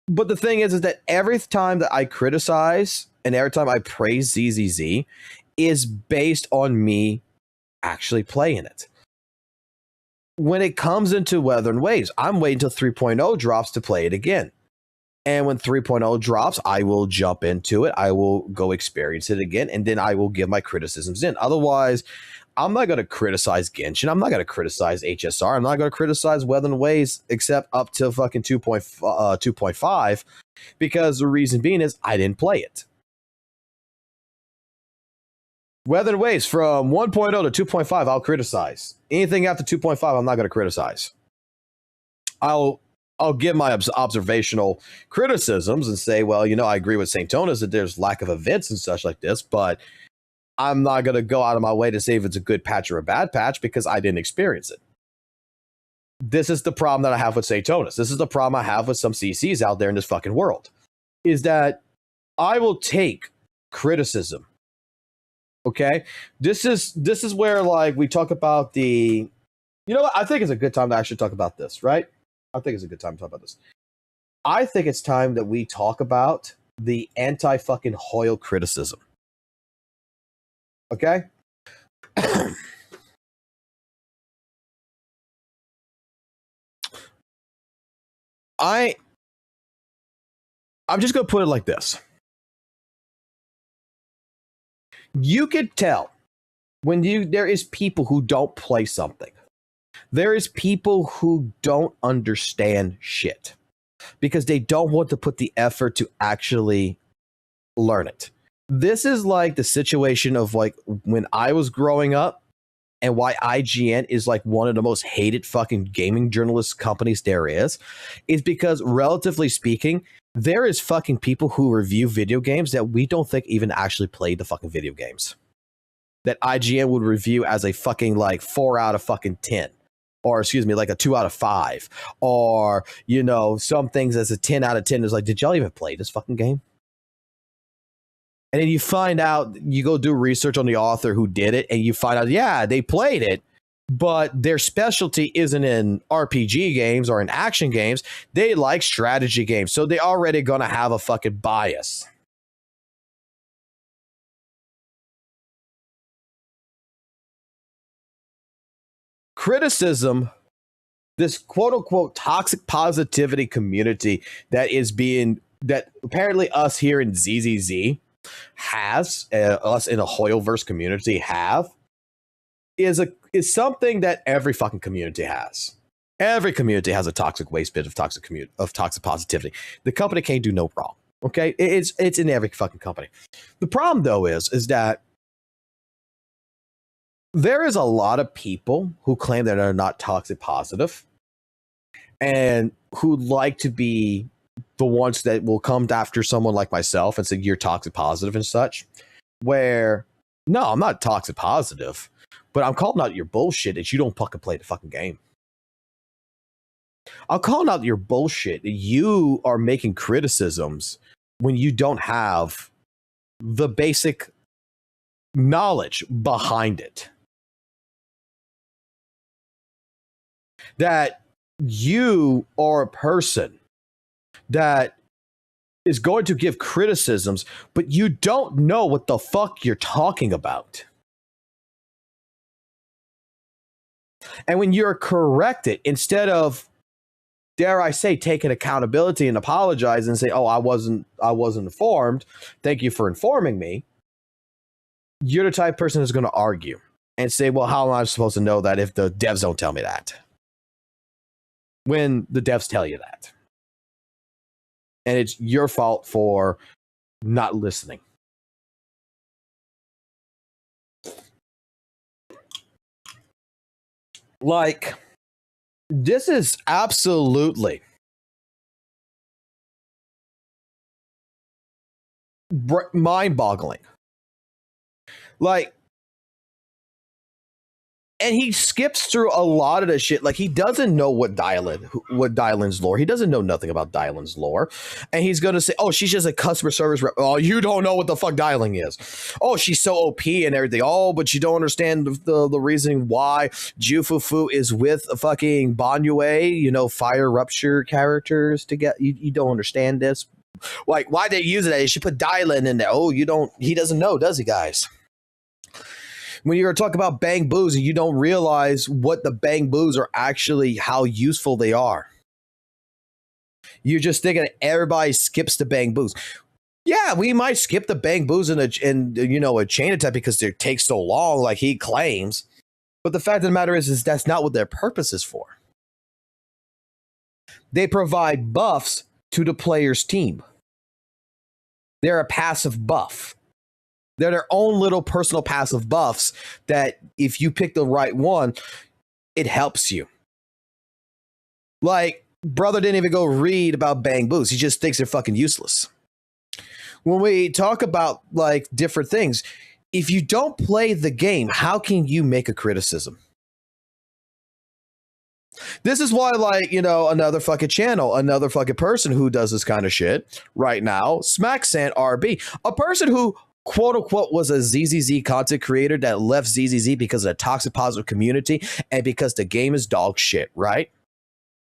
S1: But the thing is that every time that I criticize and every time I praise ZZZ is based on me actually playing it. When it comes into Weather and Waves, I'm waiting until 3.0 drops to play it again. And when 3.0 drops, I will jump into it. I will go experience it again, and then I will give my criticisms in. Otherwise, I'm not going to criticize Genshin. I'm not going to criticize HSR. I'm not going to criticize Weather and Waves except up to fucking 2.5, because the reason being is I didn't play it. Weather and Waves from 1.0 to 2.5, I'll criticize. Anything after 2.5, I'm not going to criticize. I'll give my observational criticisms and say, well, you know, I agree with St. Tonis that there's lack of events and such like this, but I'm not going to go out of my way to say if it's a good patch or a bad patch because I didn't experience it. This is the problem that I have with St. Tonis. This is the problem I have with some CCs out there in this fucking world, is that I will take criticism. Okay, this is where like we talk about the, you know what? I think it's a good time to actually talk about this, right? I think it's a good time to talk about this. I think it's time that we talk about the anti-fucking Hoyle criticism. Okay? I'm just going to put it like this. You could tell when there is people who don't play something. There is people who don't understand shit because they don't want to put the effort to actually learn it. This is like the situation of like when I was growing up and why IGN is like one of the most hated fucking gaming journalist companies there is because relatively speaking, there is fucking people who review video games that we don't think even actually played the fucking video games. That IGN would review as a fucking like 4 out of fucking 10. Or excuse me, like a 2 out of 5. Or, you know, some things as a 10 out of 10 is like, did y'all even play this fucking game? And then you find out, you go do research on the author who did it, and you find out, yeah, they played it, but their specialty isn't in RPG games or in action games. They like strategy games. So they're already going to have a fucking bias. Criticism, this quote unquote toxic positivity community that apparently us here in ZZZ has, us in a Hoyoverse community have, is something that every fucking community has. Every community has a toxic waste bit of toxic positivity. The company can't do no wrong. Okay, it's in every fucking company. The problem though is that there is a lot of people who claim that they're not toxic positive and who like to be the ones that will come after someone like myself and say you're toxic positive and such. Where no, I'm not toxic positive, but I'm calling out your bullshit that you don't fucking play the fucking game. I'm calling out your bullshit that you are making criticisms when you don't have the basic knowledge behind it. That you are a person that is going to give criticisms, but you don't know what the fuck you're talking about. And when you're corrected, instead of, dare I say, taking accountability and apologize and say, oh, I wasn't informed. Thank you for informing me. You're the type of person who's going to argue and say, well, how am I supposed to know that if the devs don't tell me that? When the devs tell you that. And it's your fault for not listening. Like, this is absolutely mind-boggling. Like, and he skips through a lot of the shit. Like, he doesn't know what Dylan's lore. He doesn't know nothing about Dylan's lore. And he's going to say, oh, she's just a customer service rep. Oh, you don't know what the fuck Dylan is. Oh, she's so OP and everything. Oh, but you don't understand the reasoning why Jufufu is with a fucking Banyue, you know, fire rupture characters to get. You don't understand this. Like, why they use it? They should put Dylan in there. Oh, he doesn't know, does he, guys? When you're talking about bang boos and you don't realize what the bang boos are actually, how useful they are. You're just thinking that everybody skips the bang boos. Yeah, we might skip the bang boos in a chain attack because it takes so long, like he claims. But the fact of the matter is that's not what their purpose is for. They provide buffs to the player's team. They're a passive buff. They're their own little personal passive buffs that if you pick the right one, it helps you. Like, brother didn't even go read about bang boos. He just thinks they're fucking useless. When we talk about like different things, if you don't play the game, how can you make a criticism? This is why, like, you know, another fucking channel, another fucking person who does this kind of shit right now, Smacksant RB, a person who quote unquote was a ZZZ content creator that left ZZZ because of the toxic positive community and because the game is dog shit, right?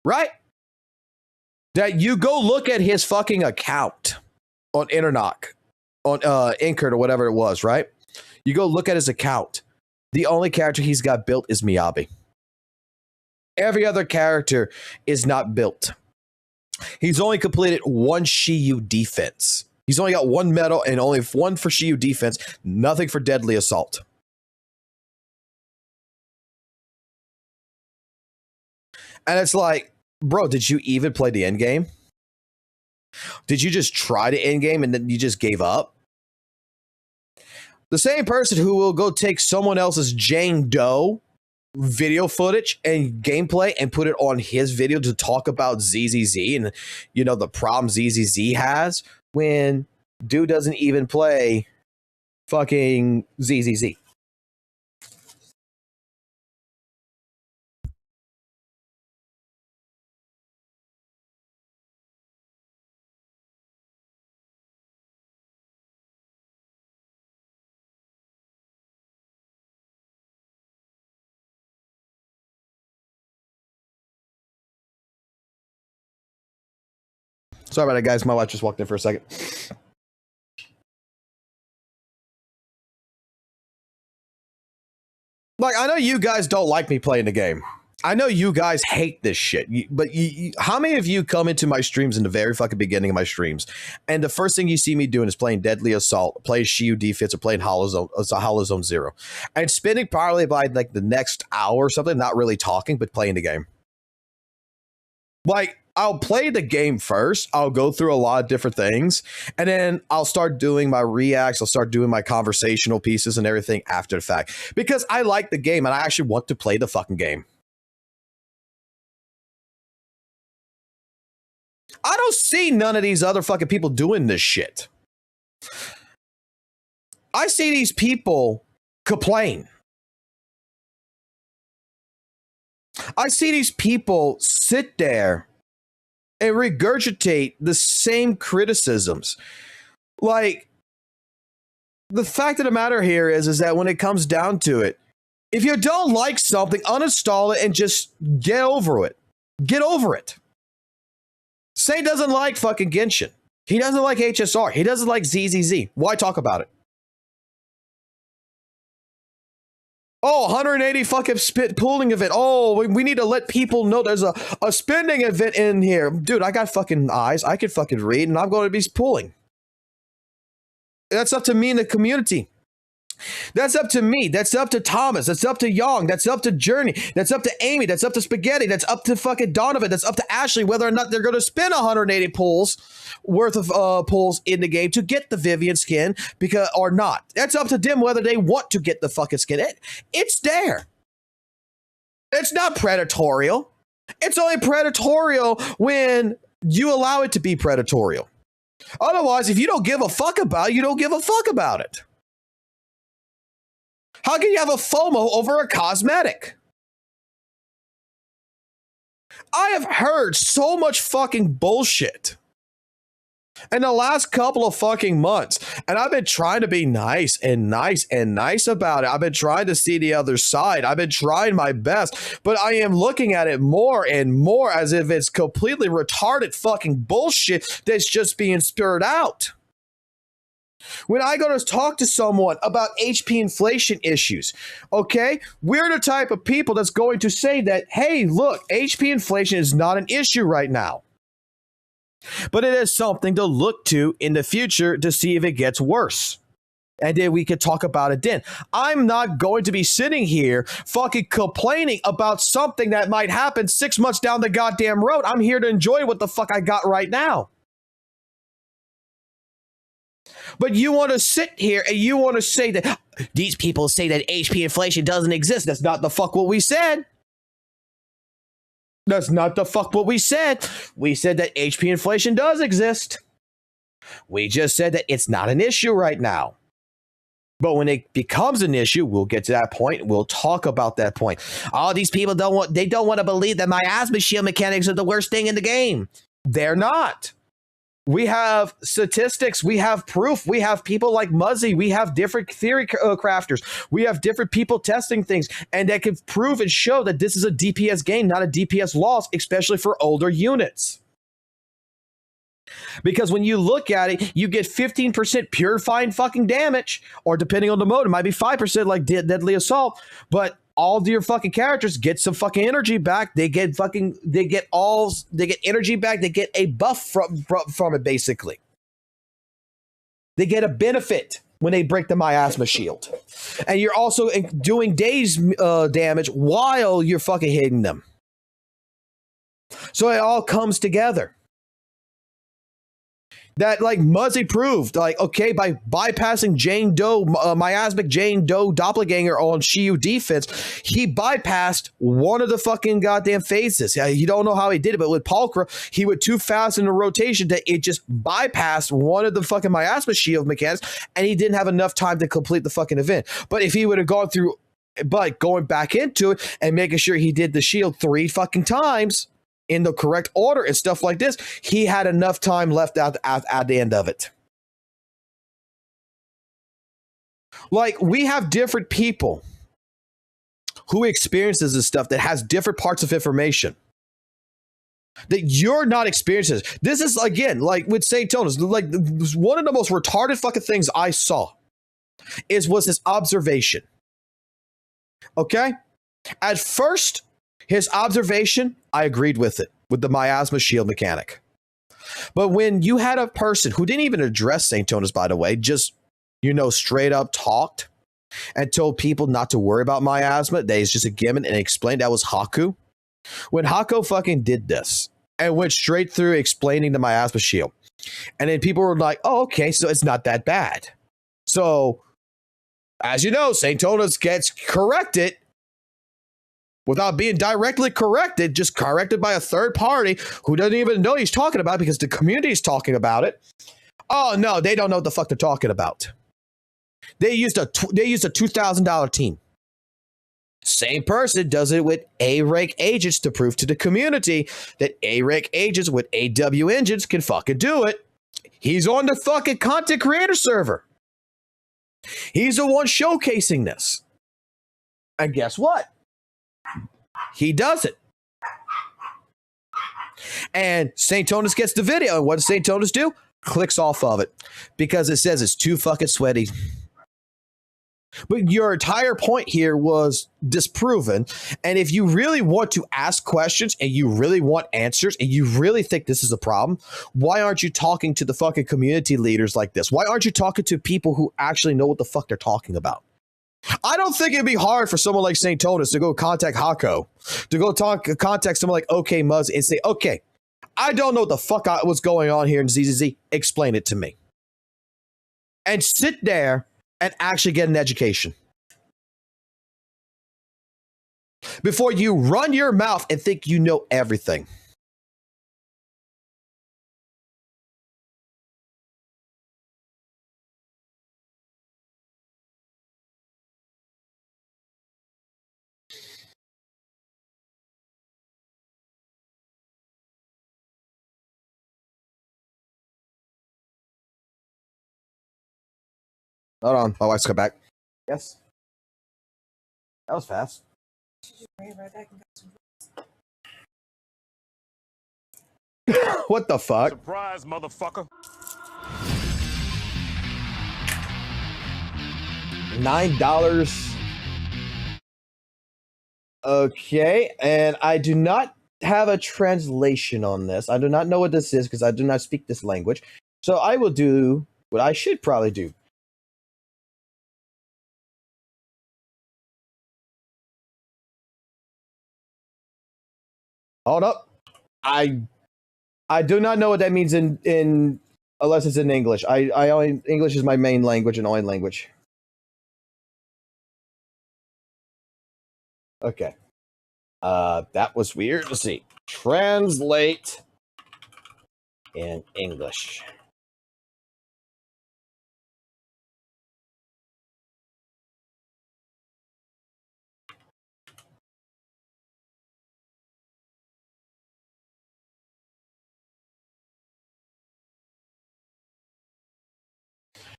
S1: Right? That you go look at his fucking account on Internock, on Inkert or whatever it was, right? You go look at his account. The only character he's got built is Miyabi. Every other character is not built. He's only completed one Shiyu defense. He's only got one medal and only one for Shiyu defense, nothing for deadly assault. And it's like, bro, did you even play the end game? Did you just try the end game and then you just gave up? The same person who will go take someone else's Jane Doe video footage and gameplay and put it on his video to talk about ZZZ and, you know, the problem ZZZ has when dude doesn't even play fucking ZZZ. Sorry about that, guys. My wife just walked in for a second. Like, I know you guys don't like me playing the game. I know you guys hate this shit. But how many of you come into my streams in the very fucking beginning of my streams, and the first thing you see me doing is playing Deadly Assault, playing Shiyu Defense, or playing Hollow Zone Zero, and spending probably by like the next hour or something, not really talking, but playing the game. Like, I'll play the game first. I'll go through a lot of different things, and then I'll start doing my reacts. I'll start doing my conversational pieces and everything after the fact, because I like the game and I actually want to play the fucking game. I don't see none of these other fucking people doing this shit. I see these people complain. I see these people sit there and regurgitate the same criticisms. Like, the fact of the matter here is that when it comes down to it, if you don't like something, uninstall it and just get over it. Get over it. Say doesn't like fucking Genshin. He doesn't like HSR. He doesn't like ZZZ. Why talk about it? Oh, 180 fucking pooling event. Oh, we need to let people know there's a spending event in here. Dude, I got fucking eyes. I can fucking read, and I'm going to be pooling. That's up to me and the community. That's up to me. That's up to Thomas. That's up to Young. That's up to Journey. That's up to Amy. That's up to Spaghetti. That's up to fucking Donovan. That's up to Ashley, whether or not they're going to spend 180 pulls worth of pulls in the game to get the Vivian skin or not. That's up to them whether they want to get the fucking skin. It's there. It's not predatorial. It's only predatorial when you allow it to be predatorial. Otherwise, if you don't give a fuck about it, you don't give a fuck about it. How can you have a FOMO over a cosmetic? I have heard so much fucking bullshit in the last couple of fucking months, and I've been trying to be nice about it. I've been trying to see the other side. I've been trying my best, but I am looking at it more and more as if it's completely retarded fucking bullshit that's just being spurred out. When I go to talk to someone about HP inflation issues, okay, we're the type of people that's going to say that, hey, look, HP inflation is not an issue right now. But it is something to look to in the future to see if it gets worse. And then we could talk about it then. I'm not going to be sitting here fucking complaining about something that might happen 6 months down the goddamn road. I'm here to enjoy what the fuck I got right now. But you want to sit here and you want to say that these people say that HP inflation doesn't exist. That's not the fuck what we said. That's not the fuck what we said. We said that HP inflation does exist. We just said that it's not an issue right now. But when it becomes an issue, we'll get to that point. We'll talk about that point. All these people don't want to believe that my asthma shield mechanics are the worst thing in the game. They're not. We have statistics. We have proof. We have people like Muzzy. We have different theory crafters. We have different people testing things, and that can prove and show that this is a DPS game, not a DPS loss, especially for older units. Because when you look at it, you get 15% purifying fucking damage, or depending on the mode, it might be 5% like Deadly Assault, but all of your fucking characters get some fucking energy back. They get energy back. They get a buff from it, basically. They get a benefit when they break the miasma shield. And you're also doing daze damage while you're fucking hitting them. So it all comes together. That, like, Muzzy proved, like, okay, by bypassing Jane Doe, miasmic Jane Doe doppelganger on Shiyu defense, he bypassed one of the fucking goddamn phases. You don't know how he did it, but with Palkra, he went too fast in the rotation that it just bypassed one of the fucking miasma shield mechanics, and he didn't have enough time to complete the fucking event. But if he would have gone through, but going back into it and making sure he did the shield 3 fucking times in the correct order and stuff like this, he had enough time left out at the end of it. Like, we have different people who experiences this stuff that has different parts of information that you're not experiencing. This is, again, like with St. Tonas, like one of the most retarded fucking things I saw was his observation. Okay? At first, his observation, I agreed with it, with the miasma shield mechanic. But when you had a person who didn't even address St. Tonas, by the way, just, straight up talked and told people not to worry about miasma, that is just a gimmick, and explained that was Haku. When Haku fucking did this, and went straight through explaining the miasma shield. And then people were like, oh, okay, so it's not that bad. So, as you know, St. Tonas gets corrected without being directly corrected, just corrected by a third party who doesn't even know he's talking about because the community is talking about it. Oh, no, they don't know what the fuck they're talking about. They used a $2,000 team. Same person does it with A-rank agents to prove to the community that A-rank agents with AW engines can fucking do it. He's on the fucking content creator server. He's the one showcasing this. And guess what? He does it. And St. Tonas gets the video. And what does St. Tonas do? Clicks off of it because it says it's too fucking sweaty. But your entire point here was disproven. And if you really want to ask questions and you really want answers and you really think this is a problem, why aren't you talking to the fucking community leaders like this? Why aren't you talking to people who actually know what the fuck they're talking about? I don't think it'd be hard for someone like St. Tonas to go contact Hako, to go contact someone like OK Muzz and say, okay, I don't know what the fuck what's going on here in ZZZ. Explain it to me. And sit there and actually get an education. Before you run your mouth and think you know everything. Hold on, my wife's come back. Yes. That was fast. What the fuck?
S11: Surprise, motherfucker.
S1: $9. Okay, and I do not have a translation on this. I do not know what this is because I do not speak this language. So I will do what I should probably do. Hold up. I do not know what that means in unless it's in English. I only English is my main language and only language. Okay. That was weird. Let's see. Translate in English.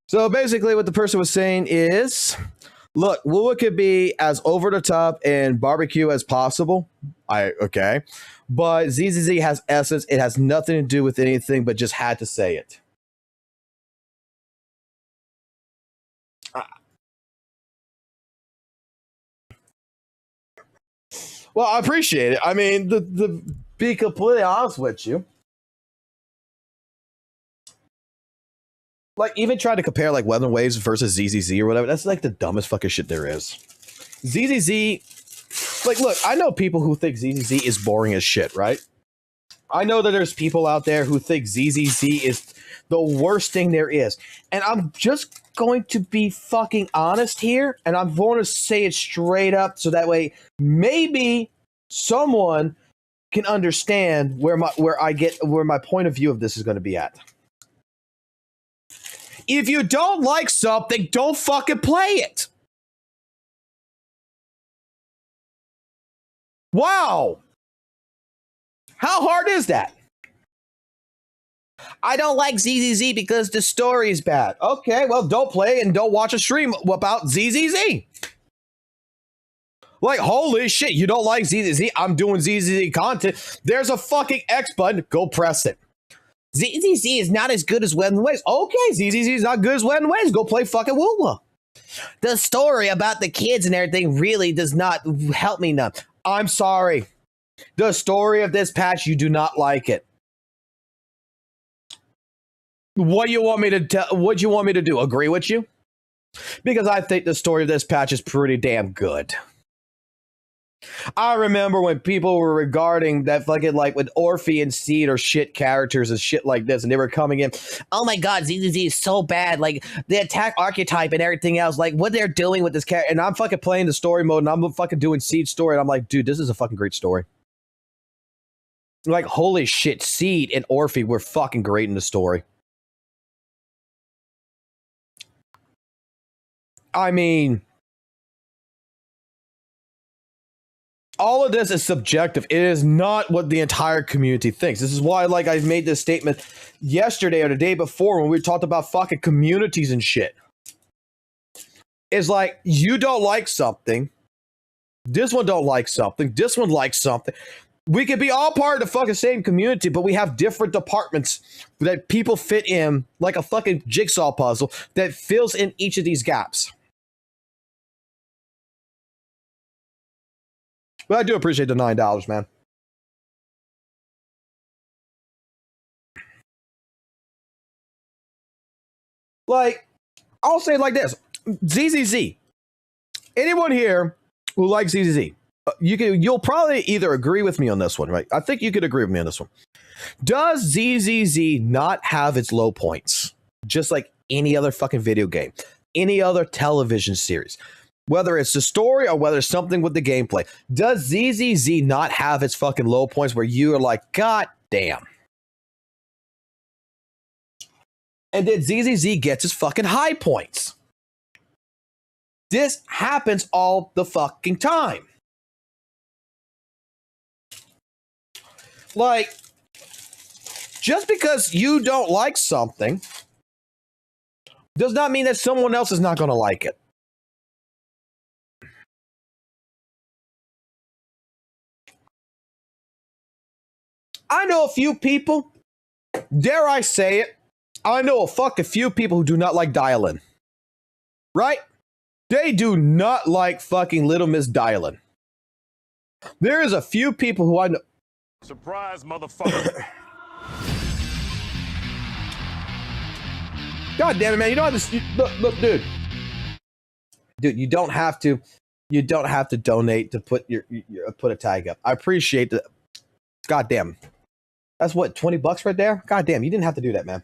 S1: So basically what the person was saying is, look, WUWA could be as over the top and barbecue as possible. Okay. But ZZZ has essence. It has nothing to do with anything, but just had to say it. Well, I appreciate it. I mean, the be completely honest with you. Like, even trying to compare, like, Weather Waves versus ZZZ or whatever, that's, like, the dumbest fucking shit there is. ZZZ, like, look, I know people who think ZZZ is boring as shit, right? I know that there's people out there who think ZZZ is the worst thing there is. And I'm just going to be fucking honest here, and I'm going to say it straight up so that way maybe someone can understand where my point of view of this is going to be at. If you don't like something, don't fucking play it. Wow. How hard is that? I don't like ZZZ because the story is bad. Okay, well, don't play and don't watch a stream about ZZZ. Like, holy shit, you don't like ZZZ? I'm doing ZZZ content. There's a fucking X button. Go press it. ZZZ is not as good as Wet and Waves. Okay, ZZZ is not good as Wet and Waves. Go play fucking WUWA. The story about the kids and everything really does not help me none. I'm sorry. The story of this patch, you do not like it. What do you want me to what do you want me to do? Agree with you? Because I think the story of this patch is pretty damn good. I remember when people were regarding that fucking like with Orphe and Seed or shit characters and shit like this, and they were coming in, oh my god, ZZZ is so bad, like the attack archetype and everything else, like what they're doing with this character, and I'm fucking playing the story mode and I'm fucking doing Seed's story, and I'm like, dude, this is a fucking great story. Like, holy shit, Seed and Orphe were fucking great in the story. I mean, all of this is subjective. It is not what the entire community thinks. This is why, like, I made this statement yesterday or the day before when we talked about fucking communities and shit. It's like, you don't like something. This one don't like something. This one likes something. We could be all part of the fucking same community, but we have different departments that people fit in like a fucking jigsaw puzzle that fills in each of these gaps. But I do appreciate the $9, man. Like, I'll say it like this. ZZZ. Anyone here who likes ZZZ, you'll probably either agree with me on this one, right? I think you could agree with me on this one. Does ZZZ not have its low points? Just like any other fucking video game, any other television series, whether it's the story or whether it's something with the gameplay. Does ZZZ not have its fucking low points where you are like, god damn? And then ZZZ gets its fucking high points. This happens all the fucking time. Like, just because you don't like something does not mean that someone else is not going to like it. I know a few people, dare I say it, I know a few people who do not like Dial-In. Right? They do not like fucking Little Miss Dial-In. There is a few people who I know.
S9: Surprise, motherfucker.
S1: God damn it, man. You don't have to look, dude. Dude, you don't have to donate to put put a tag up. I appreciate that. God damn. That's what, $20 right there? God damn, you didn't have to do that, man.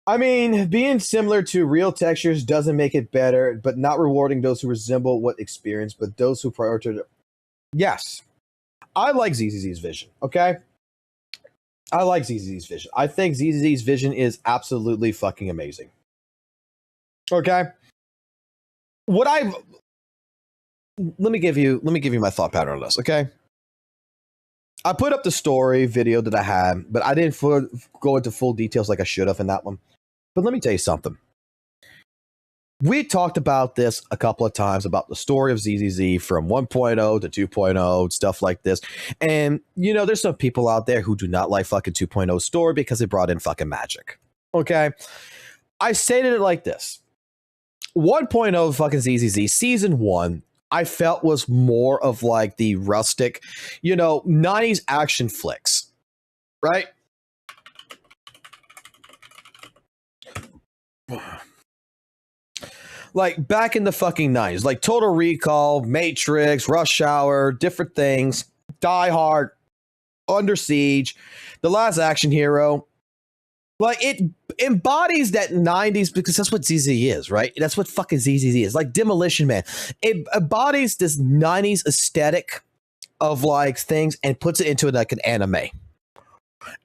S1: I mean, being similar to real textures doesn't make it better, but not rewarding those who resemble what experience, but those who prioritize. Yes. I like ZZZ's vision, okay? I like ZZZ's vision. I think ZZZ's vision is absolutely fucking amazing. Okay? Let me give you my thought pattern on this, okay? I put up the story video that I had, but I didn't go into full details like I should have in that one. But let me tell you something. We talked about this a couple of times about the story of ZZZ from 1.0 to 2.0, stuff like this. And, you know, there's some people out there who do not like fucking 2.0 story because they brought in fucking magic. Okay? I stated it like this. 1.0 fucking ZZZ, season 1, I felt was more of like the rustic, you know, 90s action flicks. Right? Like back in the fucking 90s, like Total Recall, Matrix, Rush Hour, different things, Die Hard, Under Siege, The Last Action Hero. Like it embodies that 90s because that's what ZZ is, right? That's what fucking ZZZ is. Like Demolition Man. It embodies this 90s aesthetic of like things and puts it into like an anime.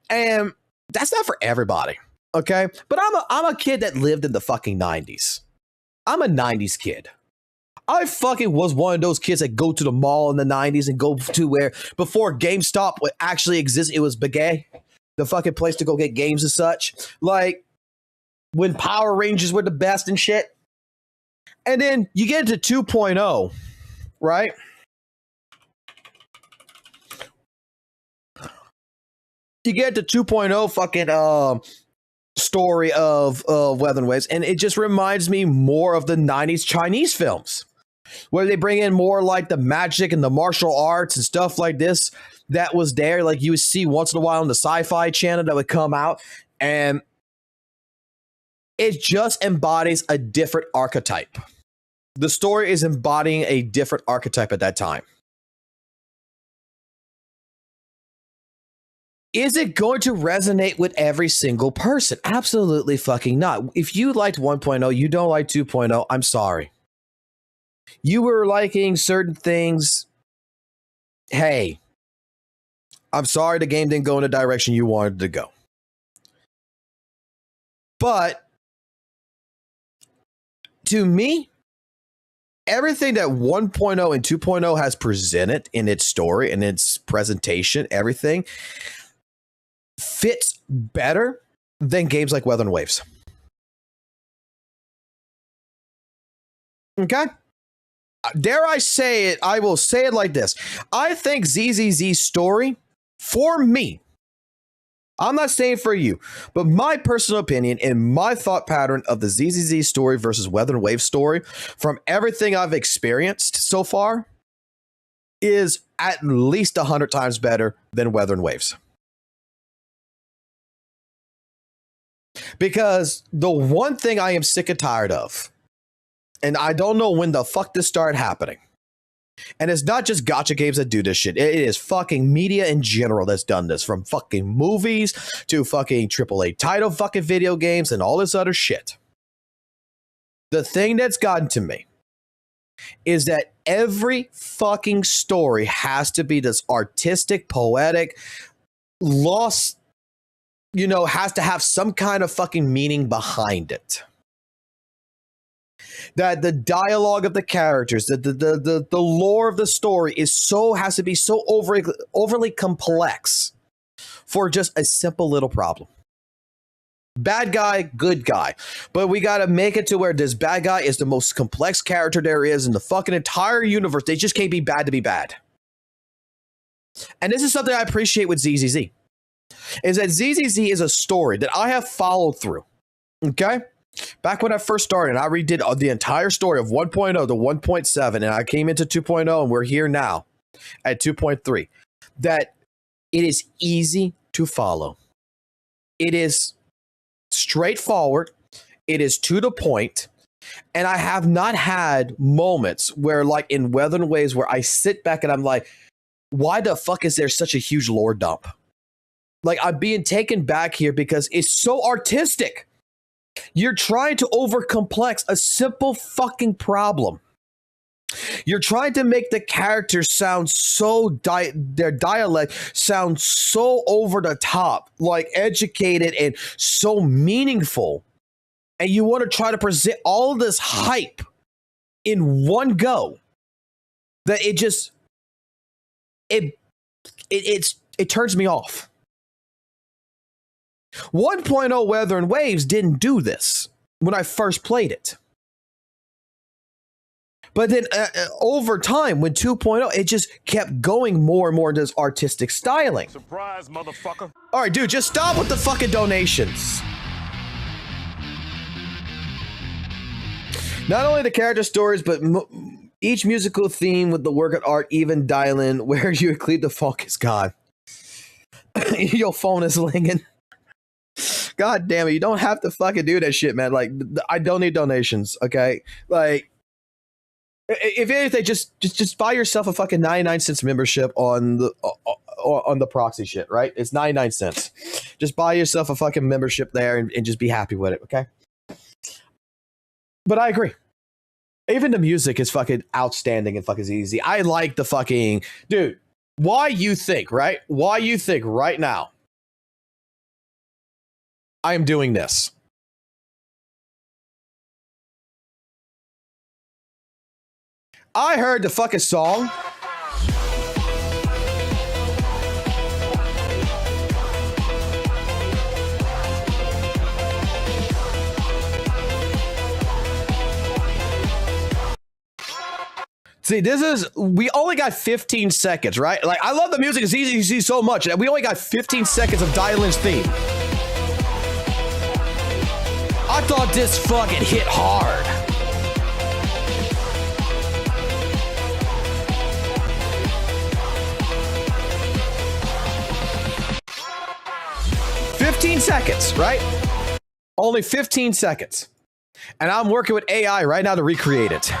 S1: And that's not for everybody, okay? But I'm a kid that lived in the fucking 90s. I'm a 90s kid. I fucking was one of those kids that go to the mall in the 90s and go to where before GameStop would actually exist, it was Begay, the fucking place to go get games and such. Like when Power Rangers were the best and shit. And then you get into 2.0, right? You get to 2.0 fucking story of Weather Waves, and it just reminds me more of the 90s Chinese films where they bring in more like the magic and the martial arts and stuff like this that was there, like you would see once in a while on the Sci-Fi Channel that would come out, and it just embodies a different archetype. The story is embodying a different archetype at that time. Is it going to resonate with every single person? Absolutely fucking not. If you liked 1.0, you don't like 2.0, I'm sorry. You were liking certain things. Hey, I'm sorry the game didn't go in the direction you wanted to go. But to me, everything that 1.0 and 2.0 has presented in its story and its presentation, everything fits better than games like Weather and Waves. Okay? Dare I say it, I will say it like this. I think ZZZ's story, for me, I'm not saying for you, but my personal opinion and my thought pattern of the ZZZ story versus Weather and Wave story, from everything I've experienced so far, is at least 100 times better than Weather and Waves. Because the one thing I am sick and tired of, and I don't know when the fuck this started happening, and it's not just gacha games that do this shit. It is fucking media in general that's done this, from fucking movies to fucking AAA title fucking video games and all this other shit. The thing that's gotten to me is that every fucking story has to be this artistic, poetic, lost, has to have some kind of fucking meaning behind it. That the dialogue of the characters, the lore of the story has to be so overly complex for just a simple little problem. Bad guy, good guy. But we got to make it to where this bad guy is the most complex character there is in the fucking entire universe. They just can't be bad to be bad. And this is something I appreciate with ZZZ. Is that ZZZ is a story that I have followed through. Okay? Back when I first started, I redid the entire story of 1.0 to 1.7, and I came into 2.0, and we're here now at 2.3. That it is easy to follow. It is straightforward. It is to the point. And I have not had moments where, like in Weather and Waves, where I sit back and I'm like, why the fuck is there such a huge lore dump? Like, I'm being taken back here because it's so artistic. You're trying to overcomplex a simple fucking problem. You're trying to make the characters sound so, their dialect sound so over the top, like educated and so meaningful. And you want to try to present all this hype in one go that it just, it turns me off. 1.0 Weather and Waves didn't do this when I first played it. But then over time, when 2.0, it just kept going more and more into this artistic styling.
S11: Surprise, motherfucker.
S1: All right, dude, just stop with the fucking donations. Not only the character stories, but each musical theme with the work of art even dial in where you include the focus. God. Your phone is ringing. God damn it, you don't have to fucking do that shit, man. Like, I don't need donations, okay? Like, if anything, just buy yourself a fucking 99 cents membership on the proxy shit, right? It's 99 cents. Just buy yourself a fucking membership there and just be happy with it, okay? But I agree. Even the music is fucking outstanding and fucking easy. I like the fucking... Dude, why you think right now I am doing this? I heard the fucking song. See, we only got 15 seconds, right? Like, I love the music, it's easy to see so much. We only got 15 seconds of Dylan's theme. I thought this fucking hit hard. $15 seconds, right? Only 15 seconds. And I'm working with AI right now to recreate it.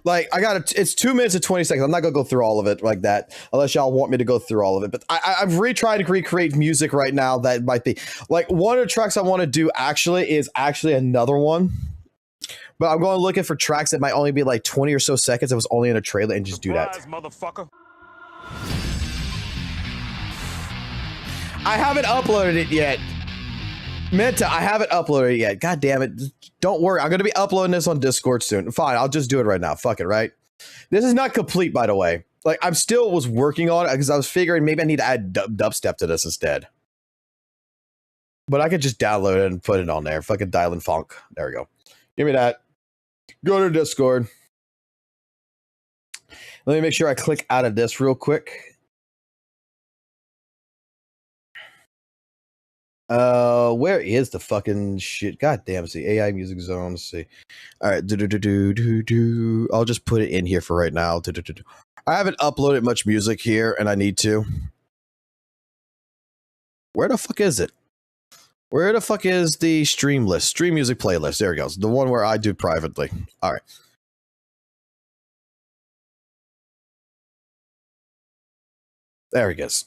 S1: Like, it's 2 minutes and 20 seconds. I'm not gonna go through all of it like that, unless y'all want me to go through all of it. But I'm trying to recreate music right now that might be like one of the tracks I want to do. Is actually another one, but I'm going looking for tracks that might only be like 20 or so seconds. That was only in a trailer, and just do that.
S9: Motherfucker.
S1: I haven't uploaded it yet. Menta, I haven't uploaded it yet. God damn it. Don't worry. I'm going to be uploading this on Discord soon. Fine. I'll just do it right now. Fuck it, right? This is not complete, by the way. Like, I'm still was working on it because I was figuring maybe I need to add dubstep to this instead. But I could just download it and put it on there. Fucking dial-in funk. There we go. Give me that. Go to Discord. Let me make sure I click out of this real quick. Where is the fucking shit? God damn, it's the AI music zone. Let's see. All right, I'll just put it in here for right now. I haven't uploaded much music here, and I need to. Where the fuck is it? Where the fuck is the stream list? Stream music playlist. There it goes. The one where I do privately. All right. There he goes.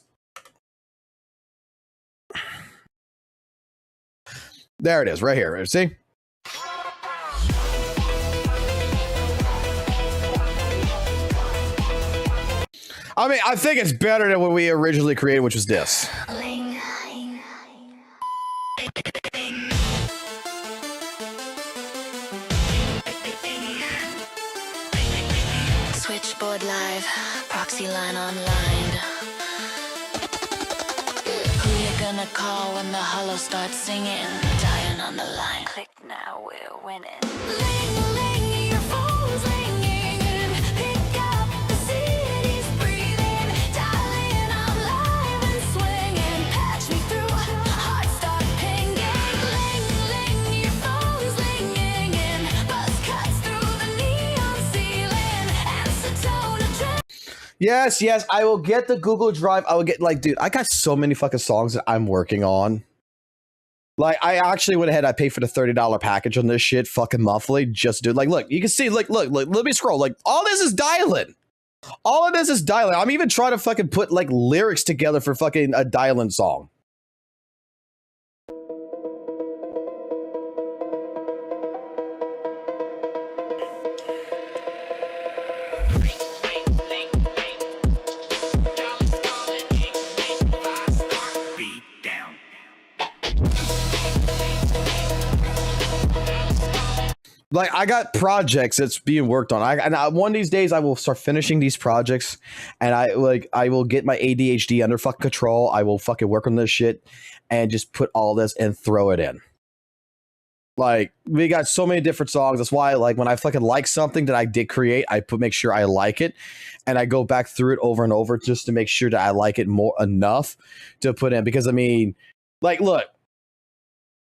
S1: There it is, right here. See? I mean, I think it's better than what we originally created, which was this.
S11: Switchboard live, proxy line online. Who you gonna call when the hollow starts singing? Dying on the line. Click now, we're winning. Ling, ling, your phone's ringing. Pick up, the city's breathing. Dialing, I'm live and swinging. Patch me through, heart start pinging. Ling, ling, your phone's ringing. Buzz cuts through the neon ceiling. Acetone adrenaline.
S1: Yes, yes, I will get the Google Drive. I will get, like, dude, I got so many fucking songs that I'm working on. Like, I actually went ahead, I paid for the $30 package on this shit fucking monthly just to do, like, look, you can see, look, let me scroll. Like, all this is dialing. All of this is dialing. I'm even trying to fucking put, like, lyrics together for fucking a dialing song. Like, I got projects that's being worked on. One of these days I will start finishing these projects, and I will get my ADHD under fucking control. I will fucking work on this shit and just put all this and throw it in. Like, we got so many different songs. That's why, like, when I fucking like something that I did create, I make sure I like it, and I go back through it over and over just to make sure that I like it more enough to put in. Because I mean, like, look.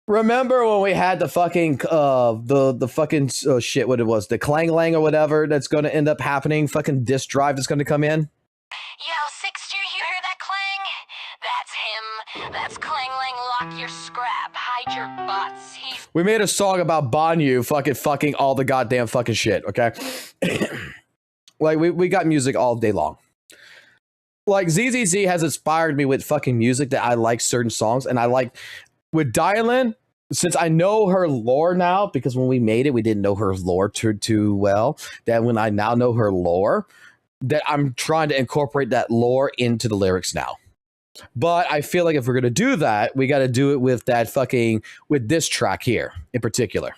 S1: Remember when we had the fucking the fucking shit, what it was, the Clang Lang or whatever that's going to end up happening, fucking disk drive that's going to come in?
S11: Yo, Sixter, you hear that clang? That's him. That's Clang Lang. Lock your scrap. Hide your butts.
S1: We made a song about Banyu fucking all the goddamn fucking shit, okay? Like, we got music all day long. Like, ZZZ has inspired me with fucking music that I like certain songs, and I like... With Dialin, since I know her lore now, because when we made it, we didn't know her lore too well, that when I now know her lore, that I'm trying to incorporate that lore into the lyrics now. But I feel like if we're going to do that, we got to do it with that fucking, with this track here in particular.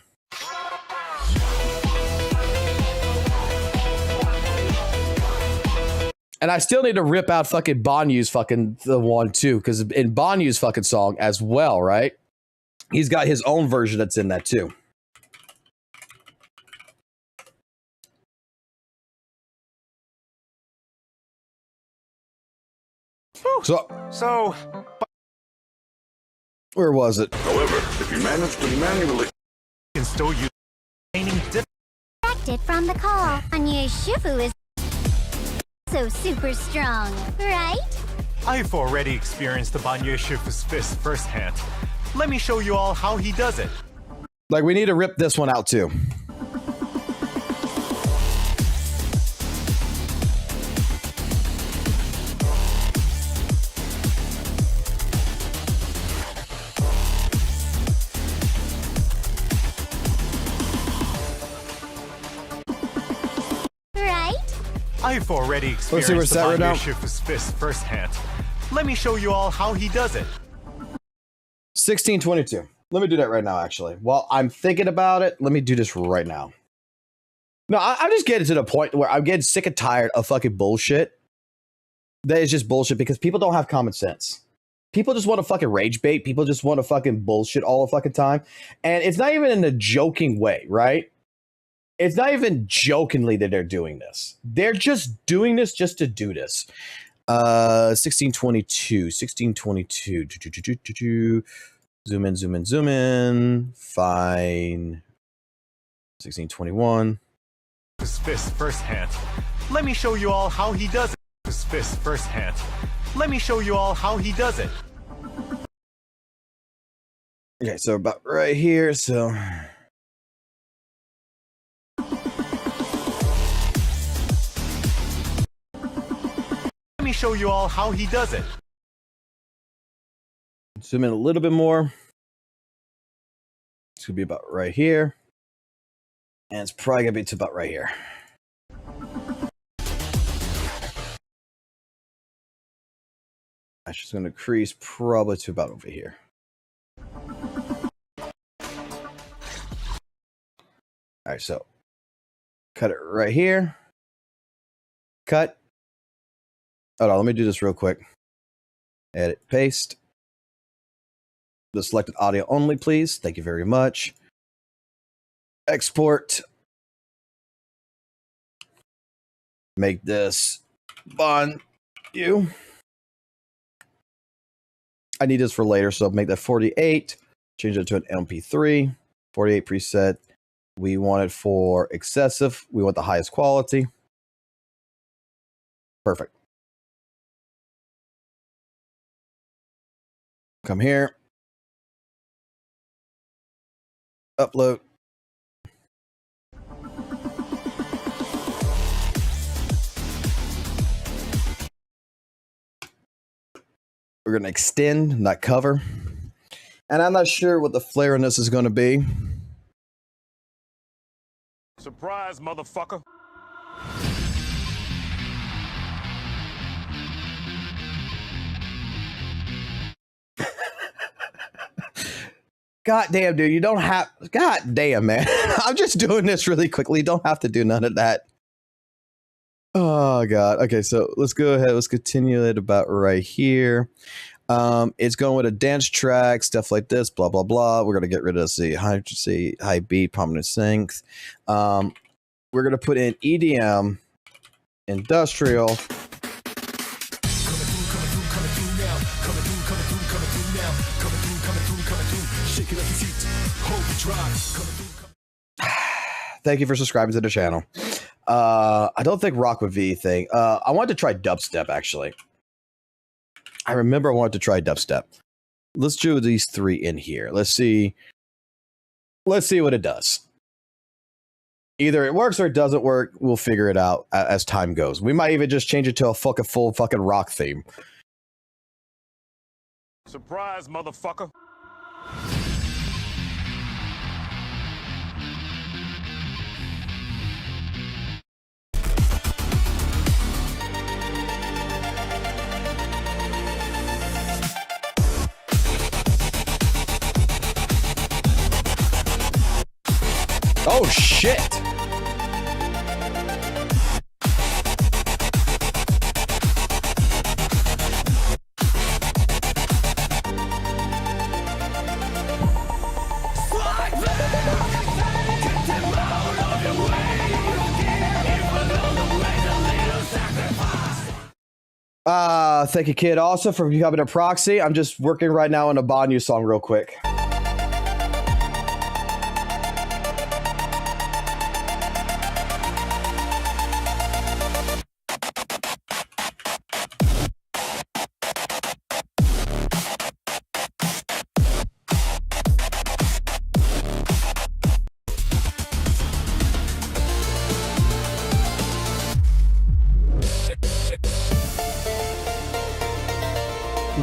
S1: And I still need to rip out fucking Banyu's fucking the one too, because in Banyu's fucking song as well, right? He's got his own version that's in that too. So where was it?
S9: However, if you manage to manually
S7: can still use
S3: Distracted from the call. Banyu Shifu is so super strong, right?
S7: I've already experienced the Banyu Shifu's fist firsthand. Let me show you all how he does it.
S1: Like, we need to rip this one out too.
S7: I've already
S1: Let's see where
S7: experienced
S1: it's
S7: the
S1: at right now.
S7: Banyu Shifu's fist firsthand. Let me show you all how he does it.
S1: 1622. Let me do that right now, actually. While I'm thinking about it, let me do this right now. No, I'm just getting to the point where I'm getting sick and tired of fucking bullshit. That is just bullshit because people don't have common sense. People just want to fucking rage bait. People just want to fucking bullshit all the fucking time. And it's not even in a joking way, right? It's not even jokingly that they're doing this. They're just doing this just to do this. 1622. 1622. Zoom in, zoom in, zoom in. Fine. 1621.
S7: His fist firsthand. Let me show you all how he does it. His fist firsthand. Let me show you all how he does it.
S1: Okay, so about right here, so...
S7: Let me show you all how he does it.
S1: Zoom in a little bit more. It's gonna be about right here. And it's probably gonna be to about right here. That's just gonna increase probably to about over here. Alright, so cut it right here. Cut. Hold on, let me do this real quick. Edit, paste. The selected audio only, please. Thank you very much. Export. Make this Banyu. I need this for later, so make that 48. Change it to an MP3. 48 preset. We want it for excessive. We want the highest quality. Perfect. Come here. Upload. We're going to extend, not cover. And I'm not sure what the flare in this is going to be.
S9: Surprise, motherfucker.
S1: God damn, dude, you don't have... God damn, man. I'm just doing this really quickly. You don't have to do none of that. Oh, God. Okay, so let's go ahead. Let's continue it about right here. It's going with a dance track, stuff like this, blah, blah, blah. We're going to get rid of the high beat, prominent synth. We're going to put in EDM, industrial. Thank you for subscribing to the channel. I don't think Rock with V thing. I wanted to try dubstep, actually. I remember I wanted to try dubstep. Let's do these three in here. Let's see. Let's see what it does. Either it works or it doesn't work. We'll figure it out as time goes. We might even just change it to a full fucking rock theme.
S9: Surprise, motherfucker.
S1: Oh shit! Thank you, kid. Also, for becoming a proxy. I'm just working right now on a Banyu song real quick.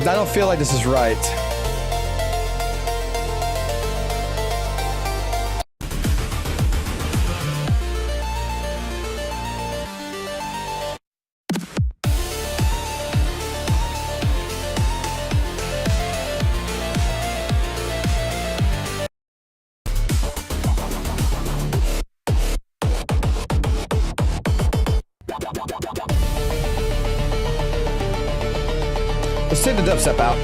S1: I don't feel like this is right. Let's take the dubstep out.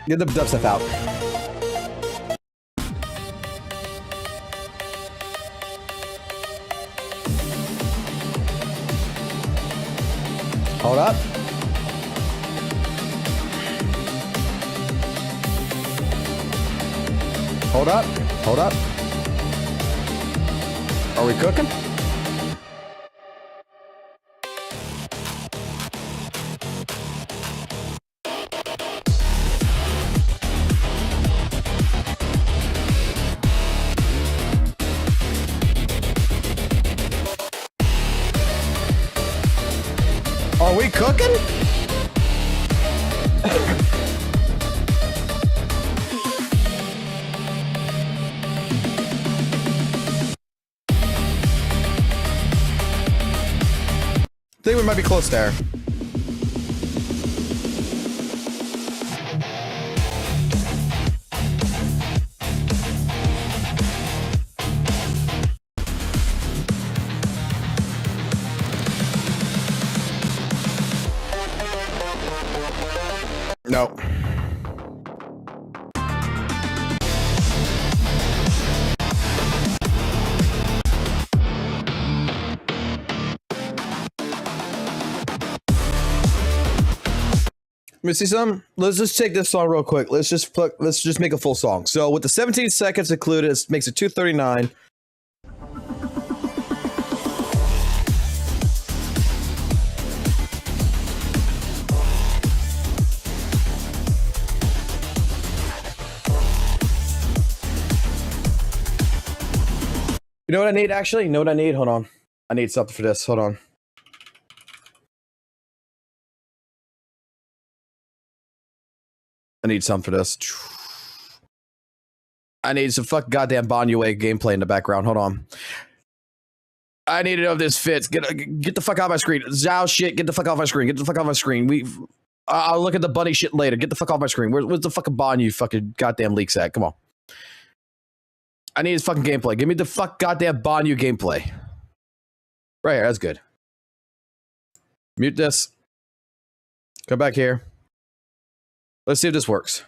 S1: Get the dubstep out. Hold up. Hold up. Hold up. Are we cooking? Are we cooking? I think we might be close there. No. Let me see some. Let's just take this song real quick. Let's just make a full song. So with the 17 seconds included, it makes it 2:39. You know what I need, actually? You know what I need? Hold on. I need something for this. Hold on. I need something for this. I need some fucking goddamn Bon UWA gameplay in the background. Hold on. I need to know if this fits. Get the fuck off my screen. Zhao shit, get the fuck off my screen. Get the fuck off my screen. I'll look at the bunny shit later. Get the fuck off my screen. Where's the fucking Bon you fucking goddamn leaks at? Come on. I need his fucking gameplay. Give me the fuck goddamn Banyu gameplay. Right here, that's good. Mute this. Come back here. Let's see if this works.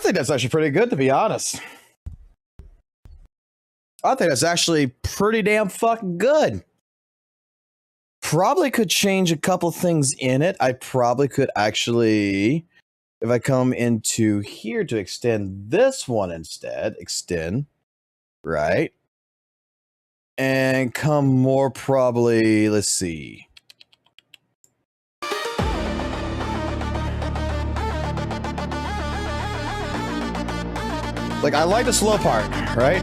S1: think that's actually pretty good, to be honest. I think that's actually pretty damn fucking good. Probably could change a couple things in it. I probably could actually, if I come into here to extend this one instead, extend, right? And come more probably, let's see. Like, I like the slow part, right?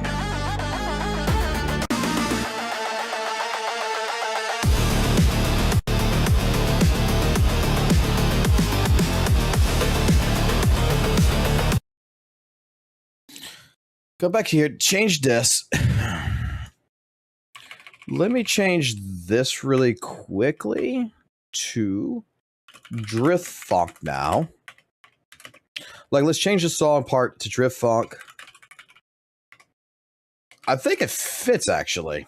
S1: Go back here, change this. Let me change this really quickly to drift funk now. Like, let's change the song part to drift funk. I think it fits, actually.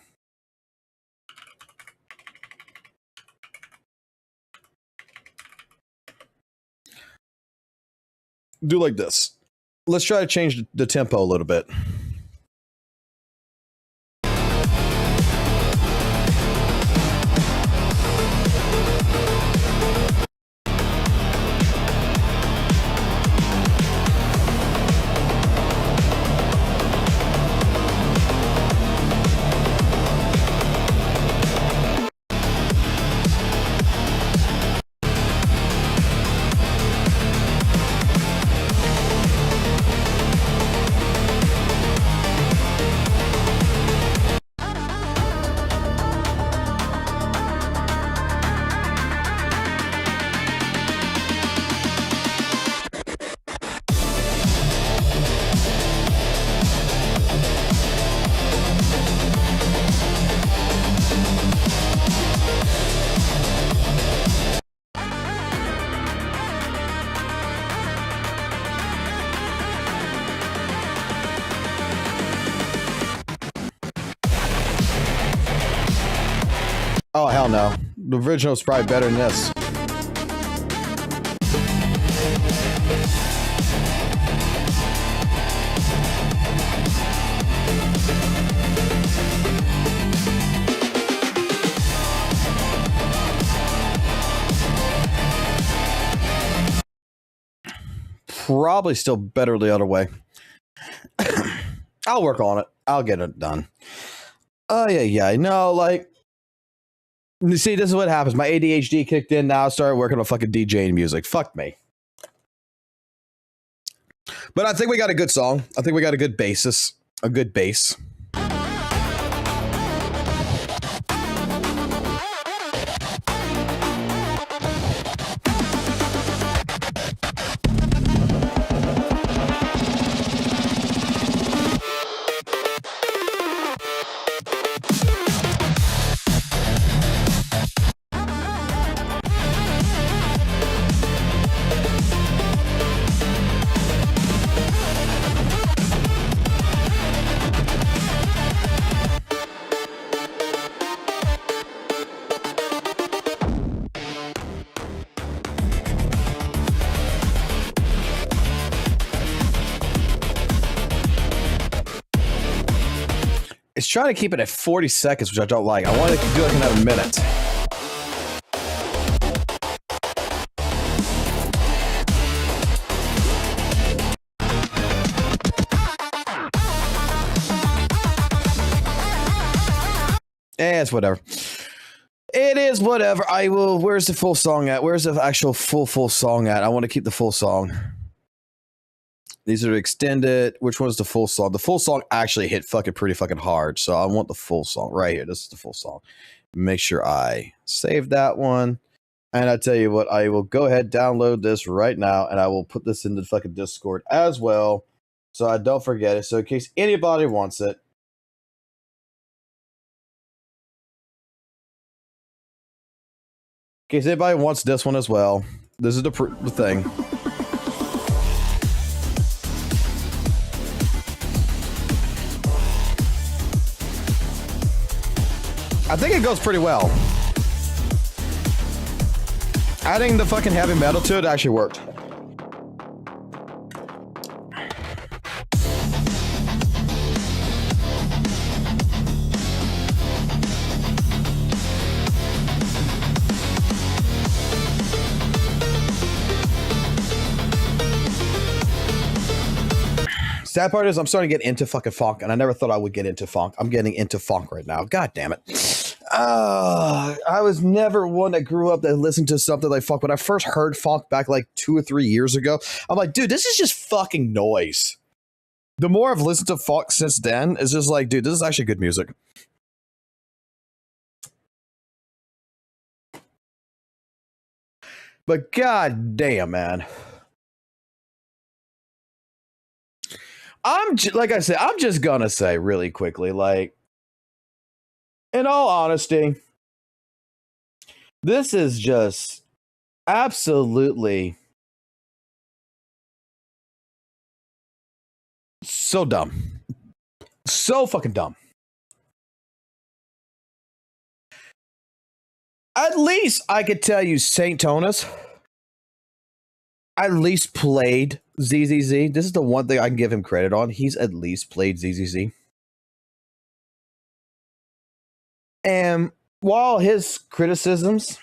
S1: Do like this. Let's try to change the tempo a little bit. Oh, hell no. The original's probably better than this. Probably still better the other way. I'll work on it. I'll get it done. Oh, yeah. No, like... You see, this is what happens. My ADHD kicked in now. I started working on fucking DJing music. Fuck me. But I think we got a good song. I think we got a good basis. A good bass. It's trying to keep it at 40 seconds, which I don't like. I want it to do like another minute. It's whatever. It is whatever. I will. Where's the full song at? Where's the actual full song at? I want to keep the full song. These are extended. Which one's the full song? The full song actually hit pretty fucking hard. So I want the full song right here. This is the full song. Make sure I save that one. And I tell you what, I will go ahead, download this right now, and I will put this in the fucking Discord as well. So I don't forget it. So in case anybody wants it. In case anybody wants this one as well. This is the thing. I think it goes pretty well. Adding the fucking heavy metal to it actually worked. sad part is I'm starting to get into fucking funk, and I never thought I would get into funk. I'm getting into funk right now. God damn it. I was never one that grew up that listened to something like funk. When I first heard funk back like 2 or 3 years ago, I'm like, dude, this is just fucking noise. The more I've listened to funk since then, it's just like, dude, this is actually good music. But god damn, man. Like I said, I'm just gonna say really quickly, like, in all honesty, this is just absolutely so dumb. So fucking dumb. At least I could tell you St. Tonis at least played ZZZ. This is the one thing I can give him credit on. He's at least played ZZZ. And while his criticisms,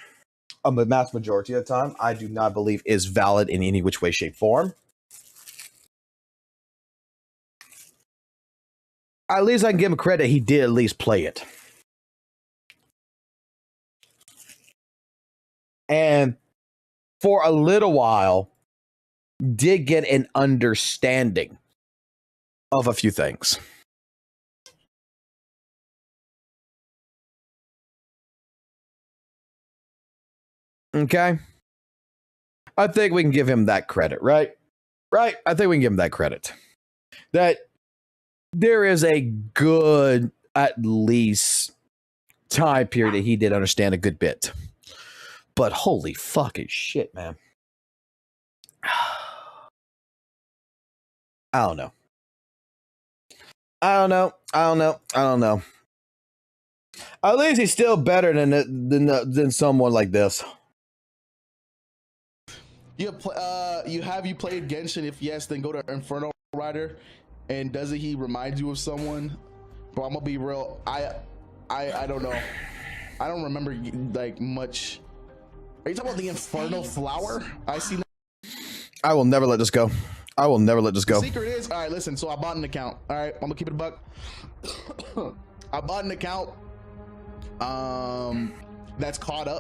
S1: the vast majority of the time, I do not believe is valid in any which way, shape, form, at least I can give him credit. He did at least play it. And for a little while, did get an understanding of a few things. Okay? I think we can give him that credit, right? Right? I think we can give him that credit. That there is a good, at least, time period that he did understand a good bit. But holy fucking shit, man. I don't know. At least he's still better than someone like this.
S12: You played Genshin? If yes, then go to Inferno Rider. And doesn't he remind you of someone? Bro, I'm gonna be real. I don't know. I don't remember like much. Are you talking about the Inferno Flower? I see.
S1: I will never let this go. I will never let this go.
S12: The secret is, all right, listen, so I bought an account. All right, I'm gonna keep it a buck. I bought an account that's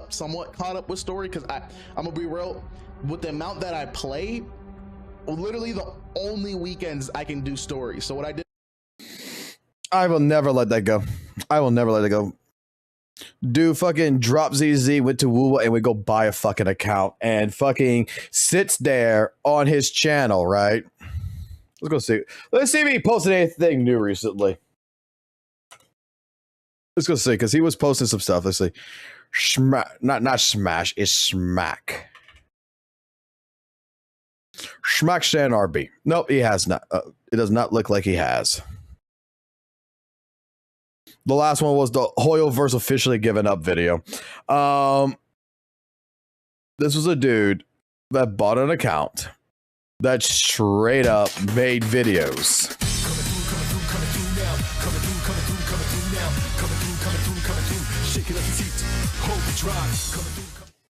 S12: somewhat caught up with story, because I'm gonna be real, with the amount that I play, literally the only weekends I can do story. So what I did,
S1: I will never let that go. I will never let it go. Dude fucking drop ZZ, went to WUWA, and we go buy a fucking account and fucking sits there on his channel, right? Let's go see. Let's see if he posted anything new recently. Let's go see, because he was posting some stuff. Let's see. Not Smash, it's Smack. Smack Shan RB. Nope, he has not. It does not look like he has. The last one was the Hoyoverse officially given up video. This was a dude that bought an account that straight up made videos.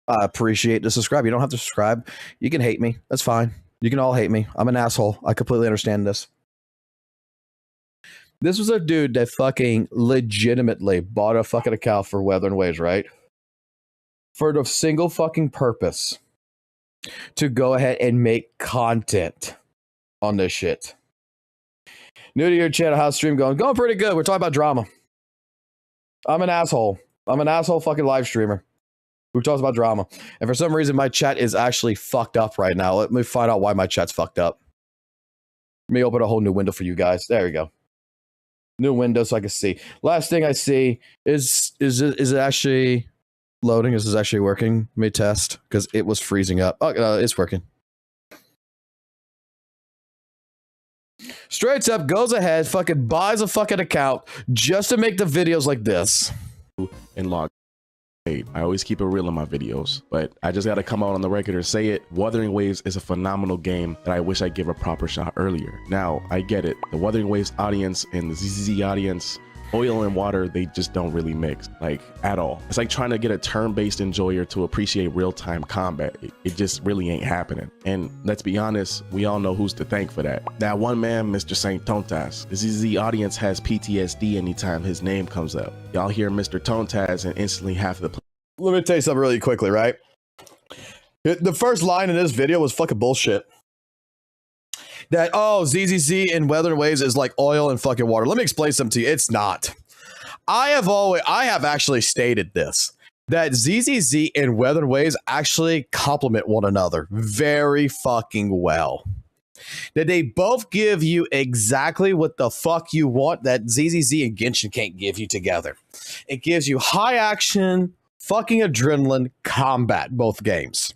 S1: I appreciate the subscribe. You don't have to subscribe. You can hate me. That's fine. You can all hate me. I'm an asshole. I completely understand this. This was a dude that fucking legitimately bought a fucking account for Weather and Waves, right? For the single fucking purpose to go ahead and make content on this shit. New to your channel, how's stream going? Going pretty good. We're talking about drama. I'm an asshole. I'm an asshole fucking live streamer who talks about drama. And for some reason, my chat is actually fucked up right now. Let me find out why my chat's fucked up. Let me open a whole new window for you guys. There we go. New window so I can see. Last thing I see is it actually loading? Is this actually working? Let me test, because it was freezing up. Oh, it's working. Straight up goes ahead, fucking buys a fucking account just to make the videos like this.
S13: And log. I always keep it real in my videos, but I just got to come out on the record and say it. Wuthering Waves is a phenomenal game that I wish I'd give a proper shot earlier. Now, I get it. The Wuthering Waves audience and the ZZZ audience Oil and water, they just don't really mix, like, at all. It's like trying to get a turn-based enjoyer to appreciate real-time combat. It just really ain't happening. And let's be honest, we all know who's to thank for that. That one man, Mr. Saint Tontas. The ZZZ audience has PTSD anytime his name comes up. Y'all hear Mr. Tontas and instantly half the...
S1: Let me tell you something really quickly, right? The first line in this video was fucking bullshit. That, oh, ZZZ in Weather and Waves is like oil and fucking water. Let me explain something to you. It's not. I have actually stated this, that ZZZ and Weather and Waves actually complement one another very fucking well. That they both give you exactly what the fuck you want that ZZZ and Genshin can't give you together. It gives you high action, fucking adrenaline combat, both games.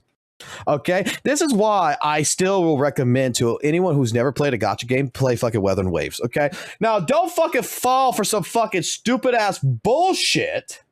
S1: Okay, this is why I still will recommend to anyone who's never played a gacha game, play fucking Weather and Waves. Okay, now don't fucking fall for some fucking stupid ass bullshit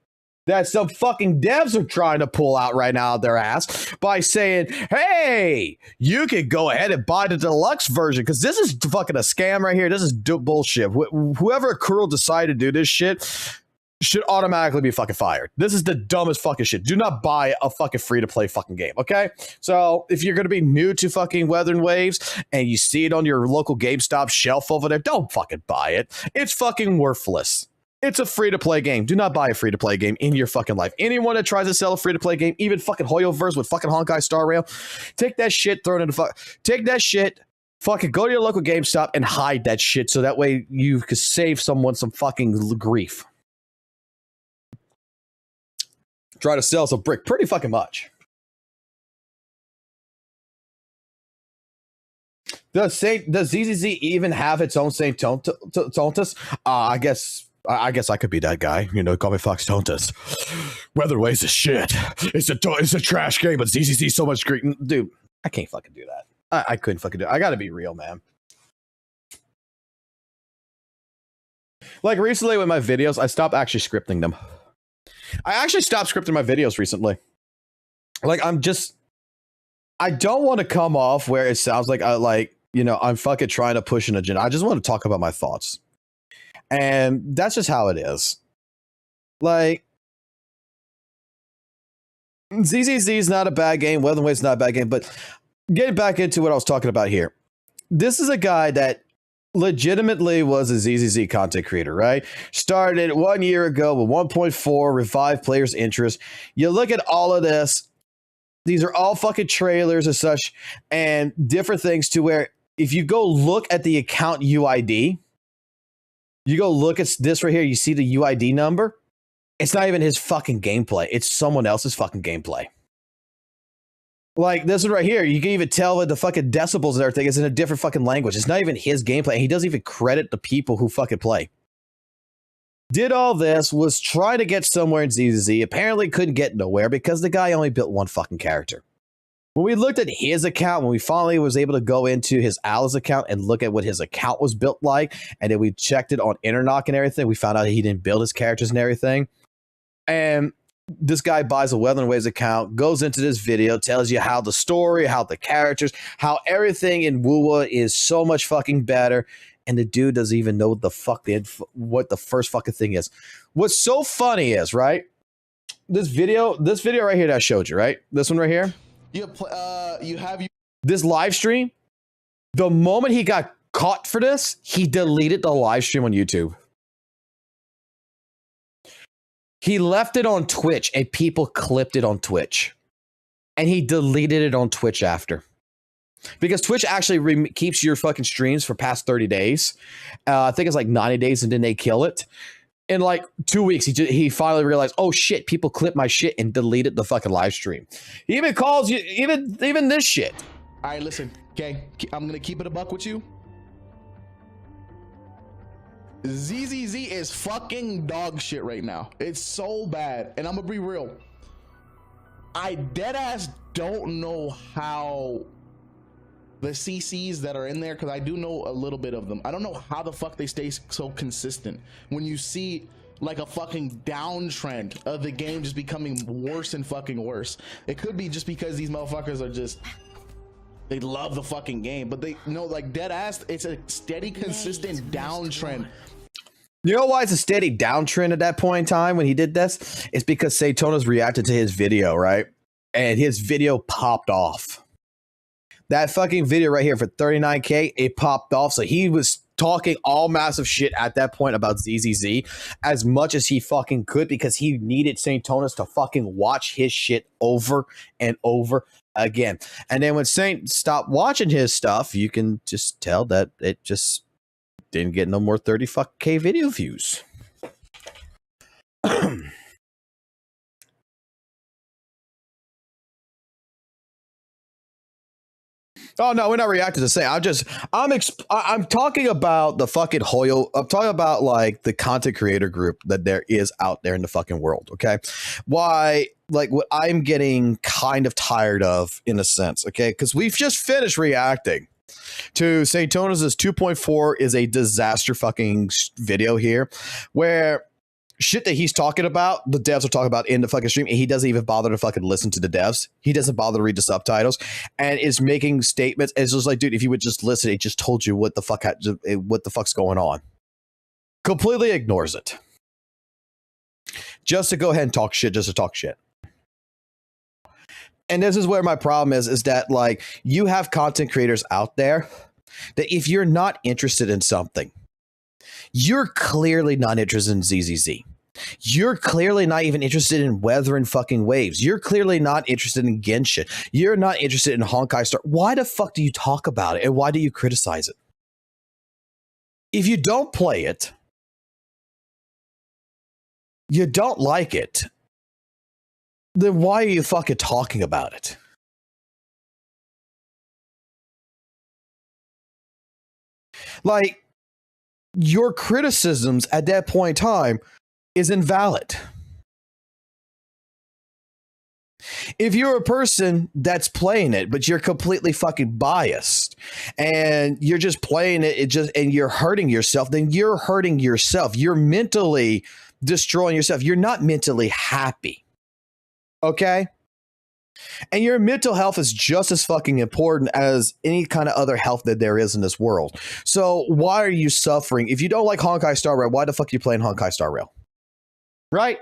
S1: that some fucking devs are trying to pull out right now of their ass by saying, hey, you can go ahead and buy the deluxe version because this is fucking a scam right here. This is bullshit. Whoever Kurl decided to do this shit should automatically be fucking fired. This is the dumbest fucking shit. Do not buy a fucking free-to-play fucking game, okay? So if you're going to be new to fucking Weather and Waves and you see it on your local GameStop shelf over there, don't fucking buy it. It's fucking worthless. It's a free-to-play game. Do not buy a free-to-play game in your fucking life. Anyone that tries to sell a free-to-play game, even fucking Hoyoverse with fucking Honkai Star Rail, take that shit, throw it in the take that shit, fucking go to your local GameStop and hide that shit so that way you could save someone some fucking grief. Try to sell some brick pretty fucking much. Does ZZZ even have its own Saint Tontas? I guess I could be that guy. You know, call me Fox Tontas. Weather Waves is shit. It's a trash game, but ZZZ so much great. Dude, I can't fucking do that. I couldn't fucking do it. I gotta be real, man. Like recently with my videos, I stopped actually scripting them. I actually stopped scripting my videos recently. Like, I don't want to come off where it sounds like I'm fucking trying to push an agenda. I just want to talk about my thoughts. And that's just how it is. Like, ZZZ is not a bad game. Weather and Waves is not a bad game. But getting back into what I was talking about here. This is a guy that legitimately was a ZZZ content creator, right? Started 1 year ago with 1.4, revived players' interest. You look at all of this, these are all fucking trailers and such, and different things to where if you go look at the account UID, you go look at this right here, you see the UID number, it's not even his fucking gameplay. It's someone else's fucking gameplay. Like this one right here, you can even tell with the fucking decibels and everything is in a different fucking language. It's not even his gameplay. He doesn't even credit the people who fucking play. Did all this, was trying to get somewhere in ZZZ, apparently couldn't get nowhere because the guy only built one fucking character. When we looked at his account, when we finally was able to go into his Alice account and look at what his account was built like, and then we checked it on Internock and everything, we found out he didn't build his characters and everything. And this guy buys a Weather and Waves account, goes into this video, tells you how the story, how the characters, how everything in WUWA is so much fucking better, and the dude doesn't even know what the first fucking thing is. What's so funny is, right? This video right here that I showed you, right? This one right here. This live stream. The moment he got caught for this, he deleted the live stream on YouTube. He left it on Twitch and people clipped it on Twitch. And he deleted it on Twitch after. Because Twitch actually keeps your fucking streams for past 30 days. I think it's like 90 days and then they kill it. In like 2 weeks, he finally realized, oh shit, people clipped my shit and deleted the fucking live stream. He even calls you, even this shit.
S12: All right, listen, okay, I'm going to keep it a buck with you. ZZZ is fucking dog shit right now. It's so bad. And I'm gonna be real. I deadass don't know how the CCs that are in there, because I do know a little bit of them. I don't know how the fuck they stay so consistent when you see like a fucking downtrend of the game just becoming worse and fucking worse. It could be just because these motherfuckers are just, they love the fucking game, but they know, like dead ass, it's a steady, consistent downtrend.
S1: You know why it's a steady downtrend at that point in time when he did this? It's because Saytona's reacted to his video, right? And his video popped off. That fucking video right here for 39K, it popped off. So he was talking all massive shit at that point about ZZZ as much as he fucking could because he needed Saint Tonas to fucking watch his shit over and over again. And then when Saint stopped watching his stuff, you can just tell that it just didn't get no more 30K video views. Oh no, we're not reacting to say. I'm talking about the fucking Hoyo. I'm talking about like the content creator group that there is out there in the fucking world. Okay, why? Like what I'm getting kind of tired of in a sense. Okay, because we've just finished reacting to St. Tonas's 2.4 is a disaster fucking video here, where shit that he's talking about, the devs are talking about in the fucking stream, and he doesn't even bother to fucking listen to the devs. He doesn't bother to read the subtitles, and is making statements. It's just like, dude, if you would just listen, it just told you what the fuck's going on. Completely ignores it, just to go ahead and talk shit, just to talk shit. And this is where my problem is that like you have content creators out there that if you're not interested in something, you're clearly not interested in ZZZ. You're clearly not even interested in weathering fucking waves. You're clearly not interested in Genshin. You're not interested in Honkai Star. Why the fuck do you talk about it? And why do you criticize it? If you don't play it, you don't like it, then why are you fucking talking about it? Like, your criticisms at that point in time is invalid. If you're a person that's playing it, but you're completely fucking biased and you're just playing it, and you're hurting yourself, then you're hurting yourself. You're mentally destroying yourself. You're not mentally happy. Okay? And your mental health is just as fucking important as any kind of other health that there is in this world. So why are you suffering? If you don't like Honkai Star Rail, why the fuck are you playing Honkai Star Rail? Right?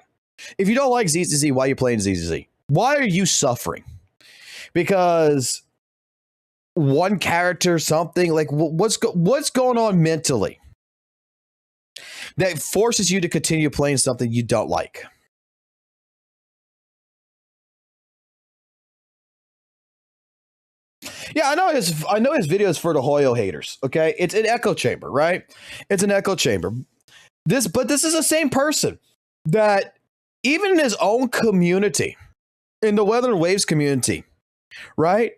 S1: If you don't like ZZZ, why are you playing ZZZ? Why are you suffering? Because one character, something like what's going on mentally that forces you to continue playing something you don't like? Yeah, I know his video is for the Hoyo haters. Okay, it's an echo chamber, right? It's an echo chamber. This is the same person that even in his own community, in the Weather and Waves community, right?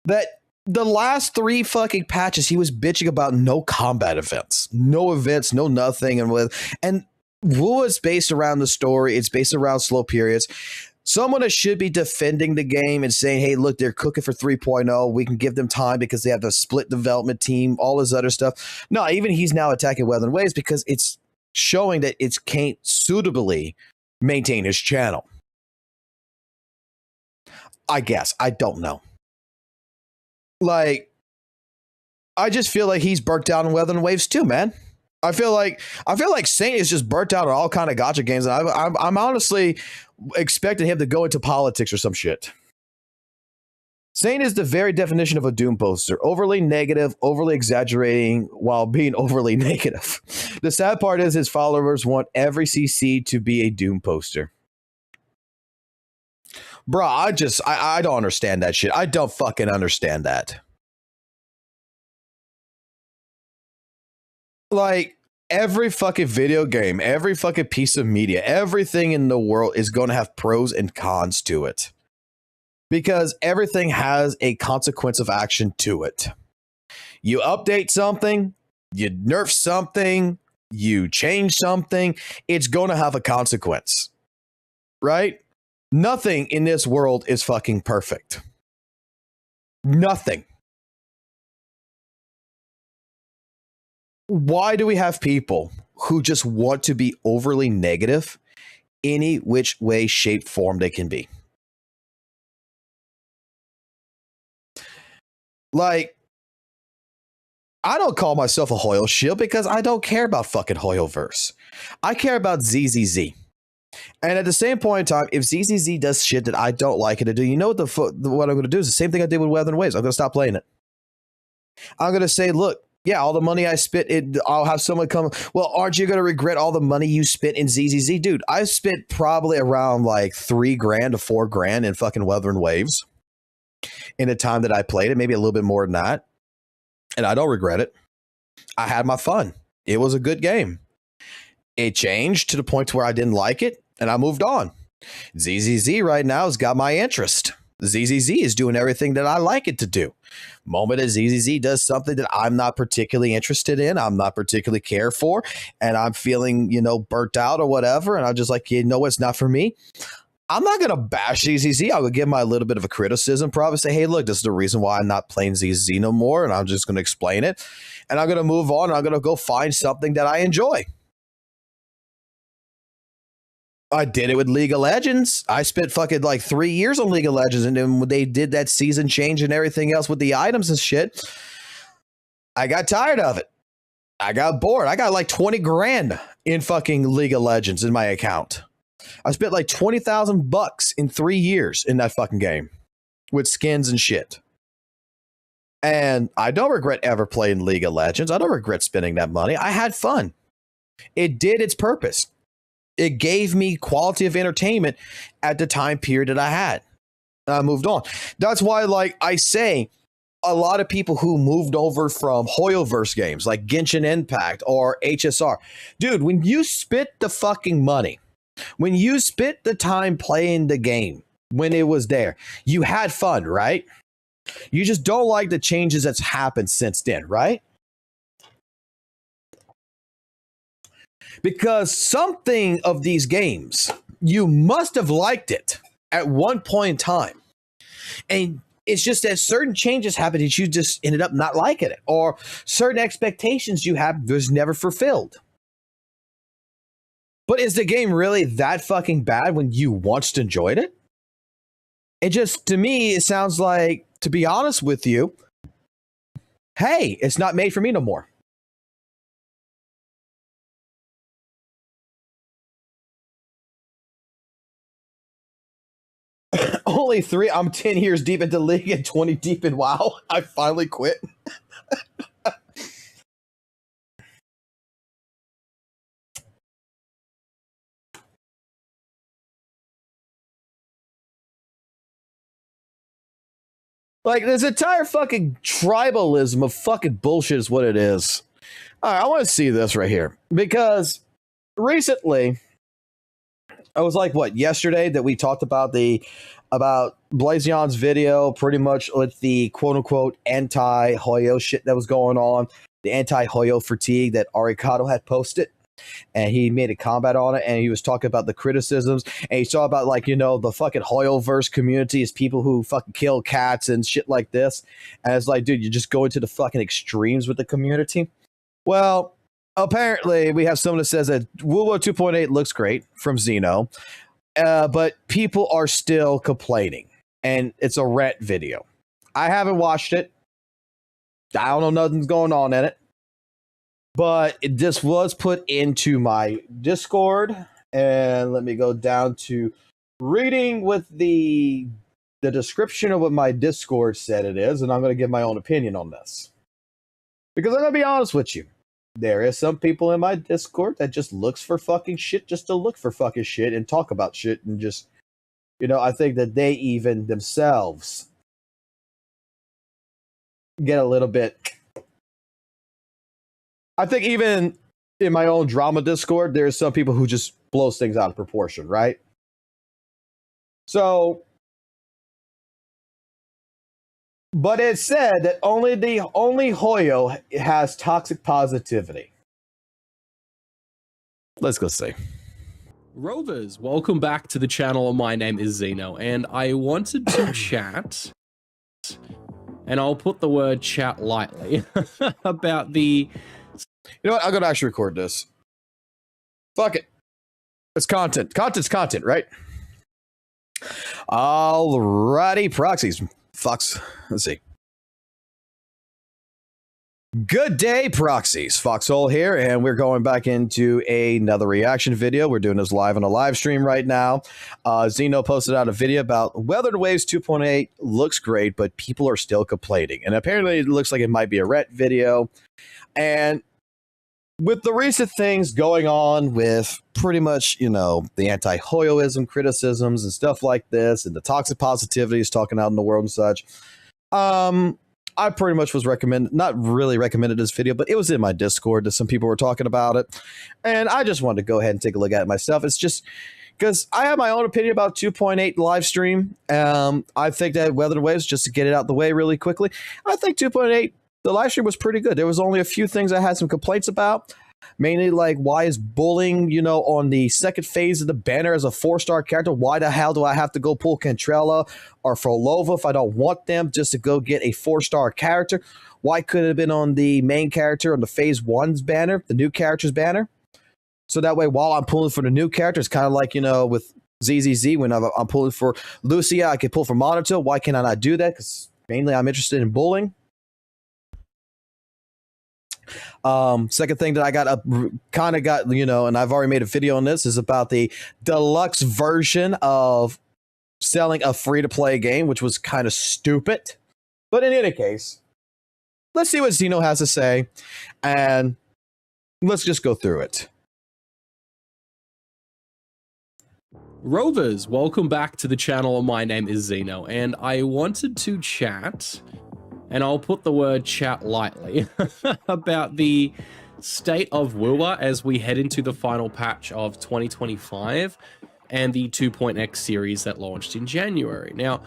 S1: That the last 3 fucking patches he was bitching about no combat events, no nothing, and WUWA is based around the story. It's based around slow periods. Someone that should be defending the game and saying, hey, look, they're cooking for 3.0. We can give them time because they have the split development team, all this other stuff. No, even he's now attacking Weather and Waves because it's showing that it can't suitably maintain his channel. I guess. I don't know. Like, I just feel like he's burnt out on Weather and Waves too, man. I feel like Saint is just burnt out on all kind of gacha games, and I'm honestly expecting him to go into politics or some shit. Saint is the very definition of a doom poster: overly negative, overly exaggerating, while being overly negative. The sad part is his followers want every CC to be a doom poster. Bruh, I don't understand that shit. I don't fucking understand that. Like, every fucking video game, every fucking piece of media, everything in the world is going to have pros and cons to it. Because everything has a consequence of action to it. You update something, you nerf something, you change something, it's going to have a consequence. Right? Nothing in this world is fucking perfect. Nothing. Why do we have people who just want to be overly negative any which way, shape, form they can be? Like, I don't call myself a Hoyo shield because I don't care about fucking Hoyoverse. I care about ZZZ. And at the same point in time, if ZZZ does shit that I don't like it to do, you know what what I'm going to do is the same thing I did with Weather and Waves. I'm going to stop playing it. I'm going to say, look, yeah, all the money I spent, I'll have someone come, well, aren't you going to regret all the money you spent in ZZZ? Dude, I spent probably around like $3,000 to $4,000 in fucking Weather and Waves in the time that I played it, maybe a little bit more than that. And I don't regret it. I had my fun. It was a good game. It changed to the point where I didn't like it, and I moved on. ZZZ right now has got my interest. ZZZ is doing everything that I like it to do. Moment that ZZZ does something that I'm not particularly interested in, I'm not particularly care for, and I'm feeling, burnt out or whatever, and I'm just like, it's not for me. I'm not going to bash ZZZ. I'll give my little bit of a criticism, probably say, hey, look, this is the reason why I'm not playing ZZZ no more, and I'm just going to explain it, and I'm going to move on, and I'm going to go find something that I enjoy. I did it with League of Legends. I spent fucking like 3 years on League of Legends, and then when they did that season change and everything else with the items and shit, I got tired of it. I got bored. I got like 20 grand in fucking League of Legends in my account. I spent like $20,000 in 3 years in that fucking game with skins and shit. And I don't regret ever playing League of Legends. I don't regret spending that money. I had fun. It did its purpose. It gave me quality of entertainment at the time period that I had. I moved on. That's why, like I say, a lot of people who moved over from Hoyoverse games like Genshin Impact or HSR, dude, when you spent the fucking money, when you spent the time playing the game, when it was there, you had fun, right? You just don't like the changes that's happened since then, right? Because something of these games, you must have liked it at one point in time. And it's just that certain changes happened that you just ended up not liking it. Or certain expectations you have was never fulfilled. But is the game really that fucking bad when you once enjoyed it? It just, to me, it sounds like, to be honest with you, hey, it's not made for me no more. Only 3. I'm 10 years deep into League and 20 deep in WoW. I finally quit. Like, this entire fucking tribalism of fucking bullshit is what it is. All right, I want to see this right here. Because recently, I was like, what, yesterday that we talked about Blazion's video, pretty much with the quote-unquote anti-Hoyo shit that was going on, the anti-Hoyo fatigue that Arikado had posted. And he made a comment on it, and he was talking about the criticisms, and he saw about, like, the fucking Hoyoverse community is people who fucking kill cats and shit like this. And it's like, dude, you just go into the fucking extremes with the community. Well, apparently we have someone that says that WUWA 2.8 looks great from Xeno, but people are still complaining, and it's a rant video. I haven't watched it. I don't know, nothing's going on in it. But this was put into my Discord, and let me go down to reading with the description of what my Discord said it is, and I'm going to give my own opinion on this. Because I'm going to be honest with you. There is some people in my Discord that just looks for fucking shit just to look for fucking shit and talk about shit and just, I think that they even themselves get a little bit... I think even in my own drama Discord, there's some people who just blows things out of proportion, right? So, but it said that only Hoyo has toxic positivity. Let's go see.
S14: Rovers, welcome back to the channel. My name is Zeno, and I wanted to chat, and I'll put the word chat lightly, about the...
S1: You know what? I'm going to actually record this. Fuck it. It's content. Content's content, right? Alrighty, proxies. Fucks. Let's see. Good day, proxies. Foxhole here, and we're going back into another reaction video. We're doing this live on a live stream right now. Zeno posted out a video about Weathered Waves 2.8 looks great, but people are still complaining. And apparently it looks like it might be a rent video. And with the recent things going on with pretty much, you know, the anti-Hoyoism criticisms and stuff like this, and the toxic positivities talking out in the world and such, I pretty much was not really recommended this video, but it was in my Discord that some people were talking about it. And I just wanted to go ahead and take a look at it myself. It's just because I have my own opinion about 2.8 live stream. I think that Weathered Waves, just to get it out the way really quickly, I think 2.8, the live stream was pretty good. There was only a few things I had some complaints about. Mainly, like, why is bullying, you know, on the second phase of the banner as a 4-star character? Why the hell do I have to go pull Cantrella or Frolova if I don't want them just to go get a 4-star character? Why couldn't it have been on the main character on the phase 1's banner, the new character's banner? So that way, while I'm pulling for the new character, it's kind of like, you know, with ZZZ, when I'm pulling for Lucia, I can pull for Monato. Why can I not do that? Because mainly I'm interested in bullying. Second thing that I got, you know, and I've already made a video on this, is about the deluxe version of selling a free-to-play game, which was kind of stupid. But in any case, let's see what Zeno has to say, and let's just go through it.
S14: Rovers, welcome back to the channel. My name is Zeno, and I wanted to chat, and I'll put the word chat lightly, about the state of WUWA as we head into the final patch of 2025 and the 2.x series that launched in January. Now,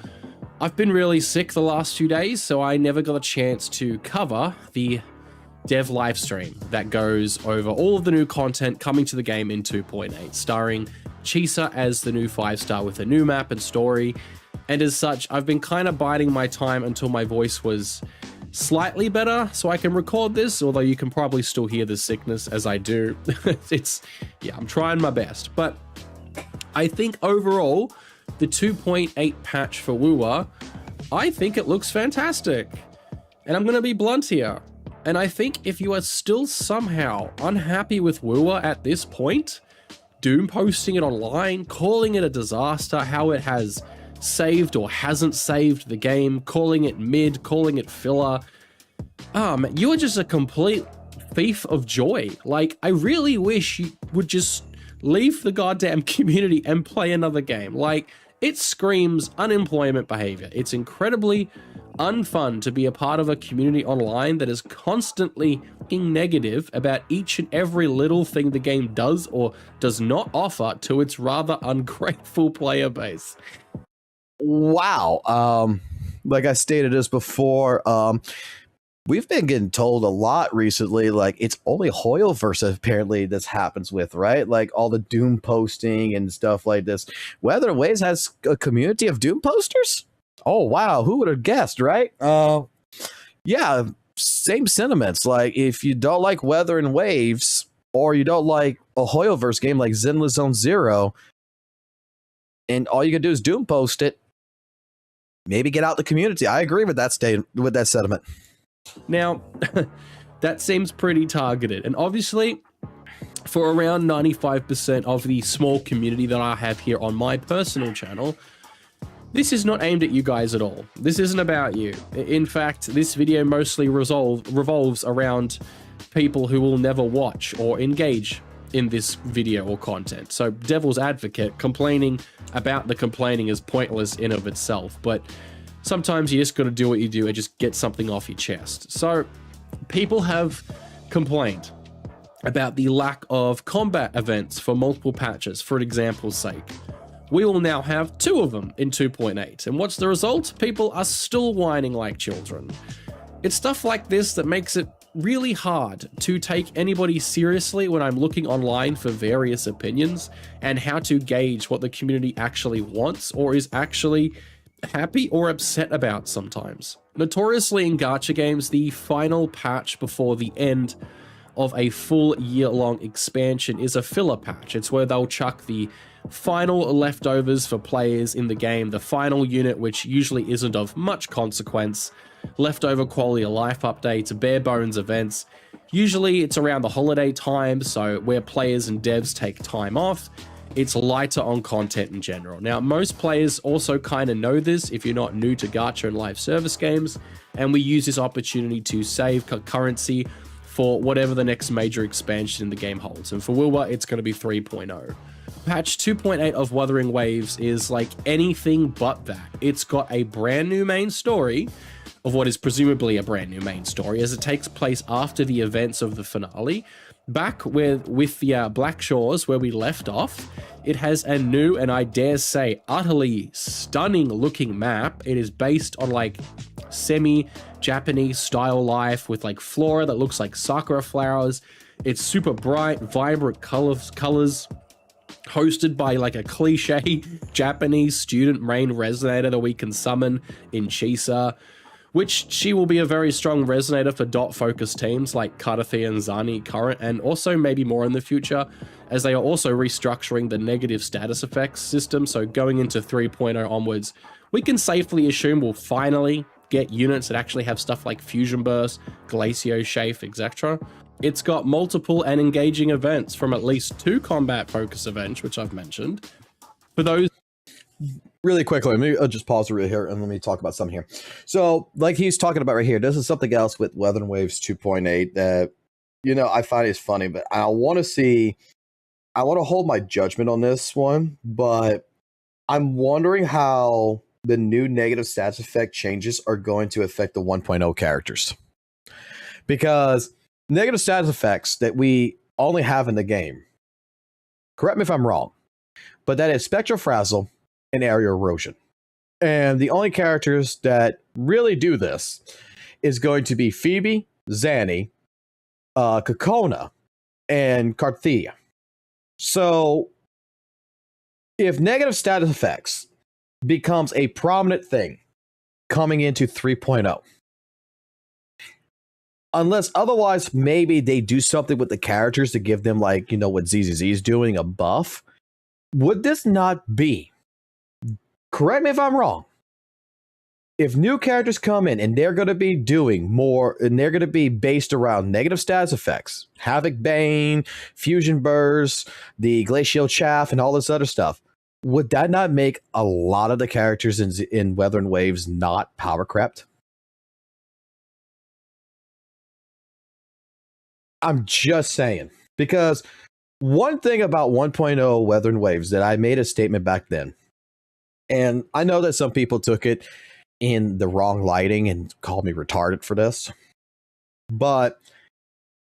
S14: I've been really sick the last few days, so I never got a chance to cover the dev livestream that goes over all of the new content coming to the game in 2.8, starring Chisa as the new 5-star with a new map and story. And as such, I've been kind of biding my time until my voice was slightly better so I can record this, although you can probably still hear the sickness as I do. Yeah, I'm trying my best. But I think overall, the 2.8 patch for WUWA, I think it looks fantastic. And I'm going to be blunt here. And I think if you are still somehow unhappy with WUWA at this point, doom posting it online, calling it a disaster, how it has saved or hasn't saved the game, calling it mid, calling it filler, man, you are just a complete thief of joy. Like, I really wish you would just leave the goddamn community and play another game. Like, it screams unemployment behavior. It's incredibly unfun to be a part of a community online that is constantly negative about each and every little thing the game does or does not offer to its rather ungrateful player base.
S1: Wow. Like I stated this before, we've been getting told a lot recently, like, it's only Hoyoverse apparently this happens with, right? Like, all the Doom posting and stuff like this. Weathered Waves has a community of Doom posters? Oh, wow. Who would have guessed, right? Yeah, same sentiments. Like, if you don't like Weathered Waves, or you don't like a Hoyoverse game like Zenless Zone Zero, and all you can do is Doom post it, maybe get out the community. I agree with that sentiment.
S14: Now, that seems pretty targeted. And obviously, for around 95% of the small community that I have here on my personal channel, this is not aimed at you guys at all. This isn't about you. In fact, this video mostly revolves around people who will never watch or engage in this video or content. So, devil's advocate, complaining about the complaining is pointless in of itself, but sometimes you just got to do what you do and just get something off your chest. So, people have complained about the lack of combat events for multiple patches, for example's sake. We will now have 2 of them in 2.8, and what's the result? People are still whining like children. It's stuff like this that makes it really hard to take anybody seriously when I'm looking online for various opinions and how to gauge what the community actually wants or is actually happy or upset about sometimes. Notoriously in gacha games, the final patch before the end of a full year-long expansion is a filler patch. It's where they'll chuck the final leftovers for players in the game, the final unit, which usually isn't of much consequence, leftover quality of life updates, bare bones events. Usually it's around the holiday time, so where players and devs take time off, it's lighter on content in general. Now, most players also kind of know this if you're not new to gacha and live service games, and we use this opportunity to save currency for whatever the next major expansion in the game holds. And for WUWA, it's going to be 3.0. Patch 2.8 of Wuthering Waves is like anything but that. It's got a brand new main story, of what is presumably a brand new main story, as it takes place after the events of the finale. Back with the Black Shores, where we left off, it has a new, and I dare say utterly stunning looking map. It is based on like semi-Japanese style life with like flora that looks like sakura flowers. It's super bright, vibrant colors, hosted by like a cliche Japanese student main resonator that we can summon in Chisa, which she will be a very strong resonator for dot-focused teams like Karathi and Zani current, and also maybe more in the future, as they are also restructuring the negative status effects system. So going into 3.0 onwards, we can safely assume we'll finally get units that actually have stuff like Fusion Burst, Glacio Shafe, etc. It's got multiple and engaging events from at least 2 combat focus events, which I've mentioned. For those
S1: really quickly, let me just pause right here and let me talk about something here. So, like he's talking about right here, this is something else with Wuthering Waves 2.8 that, you know, I find is funny, but I want to hold my judgment on this one, but I'm wondering how the new negative stats effect changes are going to affect the 1.0 characters. Because negative status effects that we only have in the game, correct me if I'm wrong, but that is Spectral Frazzle and Area Erosion. And the only characters that really do this is going to be Phoebe, Zanny, Kokona, and Karthia. So if negative status effects becomes a prominent thing coming into 3.0, unless otherwise maybe they do something with the characters to give them, like, you know, what ZZZ is doing, a buff, would this not be, correct me if I'm wrong, if new characters come in and they're going to be doing more, and they're going to be based around negative status effects, Havoc Bane, Fusion Burst, the Glacial Chaff, and all this other stuff, would that not make a lot of the characters in Wuthering Waves not power crept? I'm just saying. Because one thing about 1.0 Wuthering Waves that I made a statement back then, and I know that some people took it in the wrong lighting and called me retarded for this, but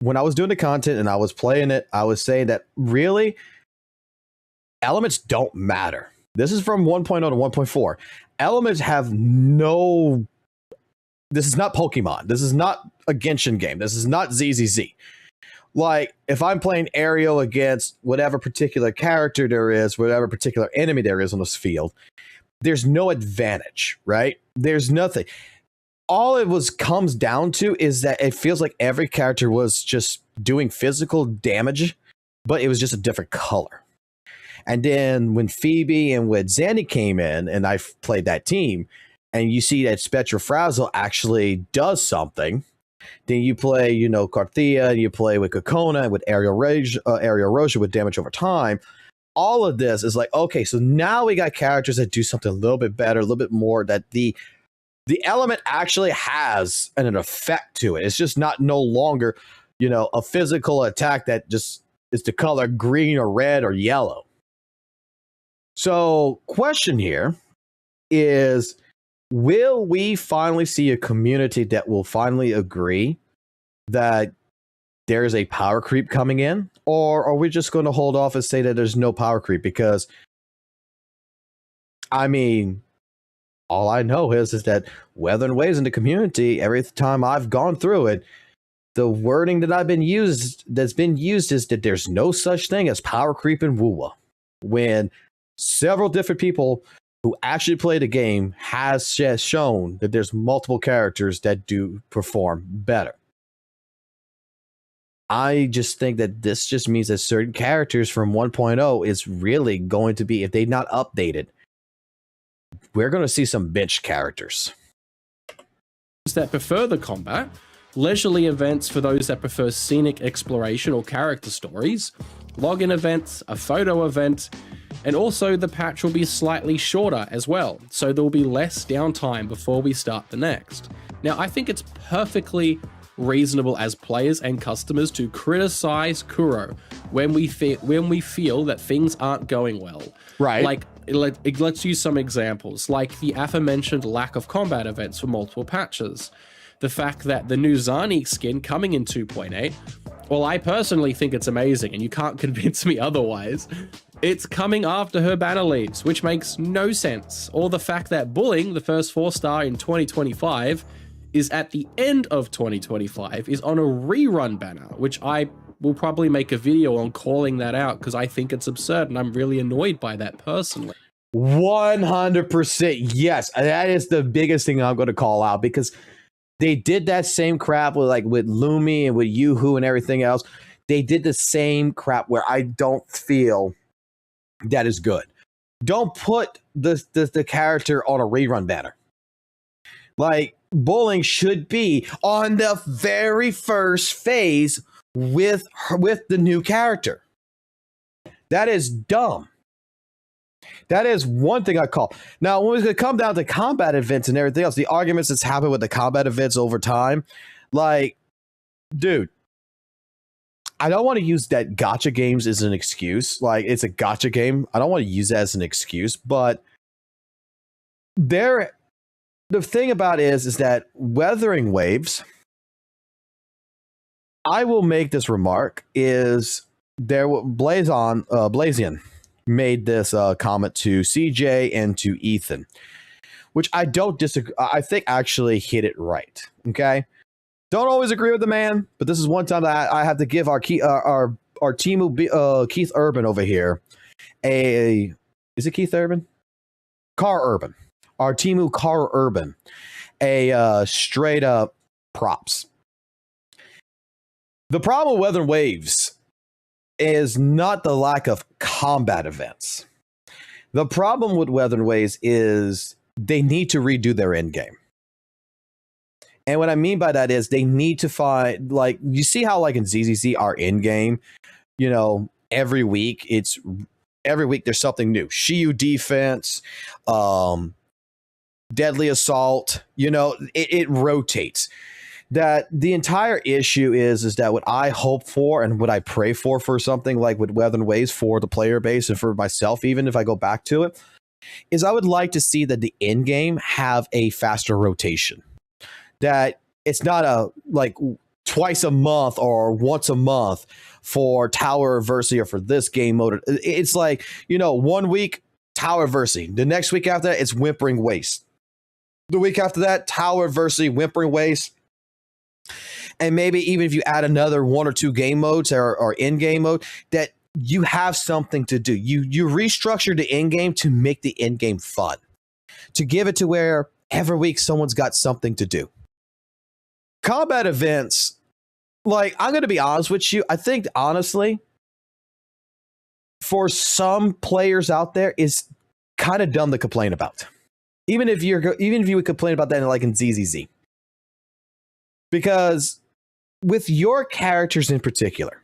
S1: when I was doing the content and I was playing it, I was saying that really, elements don't matter. This is from 1.0 to 1.4. Elements have no... This is not Pokemon. This is not a Genshin game. This is not ZZZ. Like, if I'm playing Aerial against whatever particular character there is, whatever particular enemy there is on this field, there's no advantage, right? There's nothing. All it comes down to is that it feels like every character was just doing physical damage, but it was just a different color. And then when Phoebe and when Zanny came in, and I played that team, and you see that Spectral Frazzle actually does something, then you play, you know, Karthia, and you play with Kokona, with Aerial Erosion with damage over time. All of this is like, okay, so now we got characters that do something a little bit better, a little bit more, that the element actually has an effect to it. It's just not no longer, you know, a physical attack that just is the color green or red or yellow. So, question here is, will we finally see a community that will finally agree that there is a power creep coming in? Or are we just going to hold off and say that there's no power creep? Because, I mean, all I know is that Wuthering Waves in the community, every time I've gone through it, the wording that's been used is that there's no such thing as power creep in WUWA. When several different people who actually play the game has shown that there's multiple characters that do perform better. I just think that this just means that certain characters from 1.0 is really going to be, if they're not updated, we're going to see some bitch characters
S14: that prefer the combat, leisurely events for those that prefer scenic exploration or character stories, login events, a photo event, and also the patch will be slightly shorter as well, so there will be less downtime before we start the next. Now, I think it's perfectly reasonable as players and customers to criticize Kuro when we feel that things aren't going well.
S1: Right.
S14: Like, let's use some examples, like the aforementioned lack of combat events for multiple patches. The fact that the new Zani skin coming in 2.8, well, I personally think it's amazing, and you can't convince me otherwise. It's coming after her banner leaves, which makes no sense. Or the fact that Bullying, the first 4-star in 2025, is at the end of 2025, is on a rerun banner, which I will probably make a video on calling that out because I think it's absurd and I'm really annoyed by that personally.
S1: 100%. Yes, that is the biggest thing I'm going to call out, because they did that same crap with Lumi and with Yoo-Hoo and everything else. They did the same crap where I don't feel that is good. Don't put the character on a rerun banner. Like, Bullying should be on the very first phase with the new character. That is dumb. That is one thing I call. Now, when we come down to combat events and everything else, the arguments that's happened with the combat events over time, like, dude, I don't want to use that gacha games as an excuse. Like, it's a gacha game. I don't want to use that as an excuse, but the thing about it is that Weathering Waves, I will make this remark, is Blazion made this comment to CJ and to Ethan, which I don't disagree. I think actually hit it right. Okay. Don't always agree with the man, but this is one time that I have to give our Teemu Keith Urban over here is it Keith Urban? Car Urban. Our Teemu Car Urban a straight up props. The problem with Weather Waves is not the lack of combat events. The problem with Weather Waves is they need to redo their end game. And what I mean by that is they need to find, like, you see how like in ZZZ our end game, you know, every week there's something new. Shiyu defense, deadly assault, you know, it rotates. That the entire issue is that what I hope for and what I pray for something like with Weather and Waves for the player base and for myself, even if I go back to it, is I would like to see that the end game have a faster rotation. That it's not a like twice a month or once a month for Tower Adversity or for this game mode. It's like, you know, 1 week Tower Adversity, the next week after that it's Whimpering Waste. The week after that, Tower Adversity, Whimpering Waste. And maybe even if you add another 1 or 2 game modes or in-game mode, that you have something to do. You restructure the in-game to make the in-game fun. To give it to where every week someone's got something to do. Combat events, like, I'm going to be honest with you. I think, honestly, for some players out there, is kind of dumb to complain about. Even if you would complain about that like in ZZZ. Because with your characters in particular,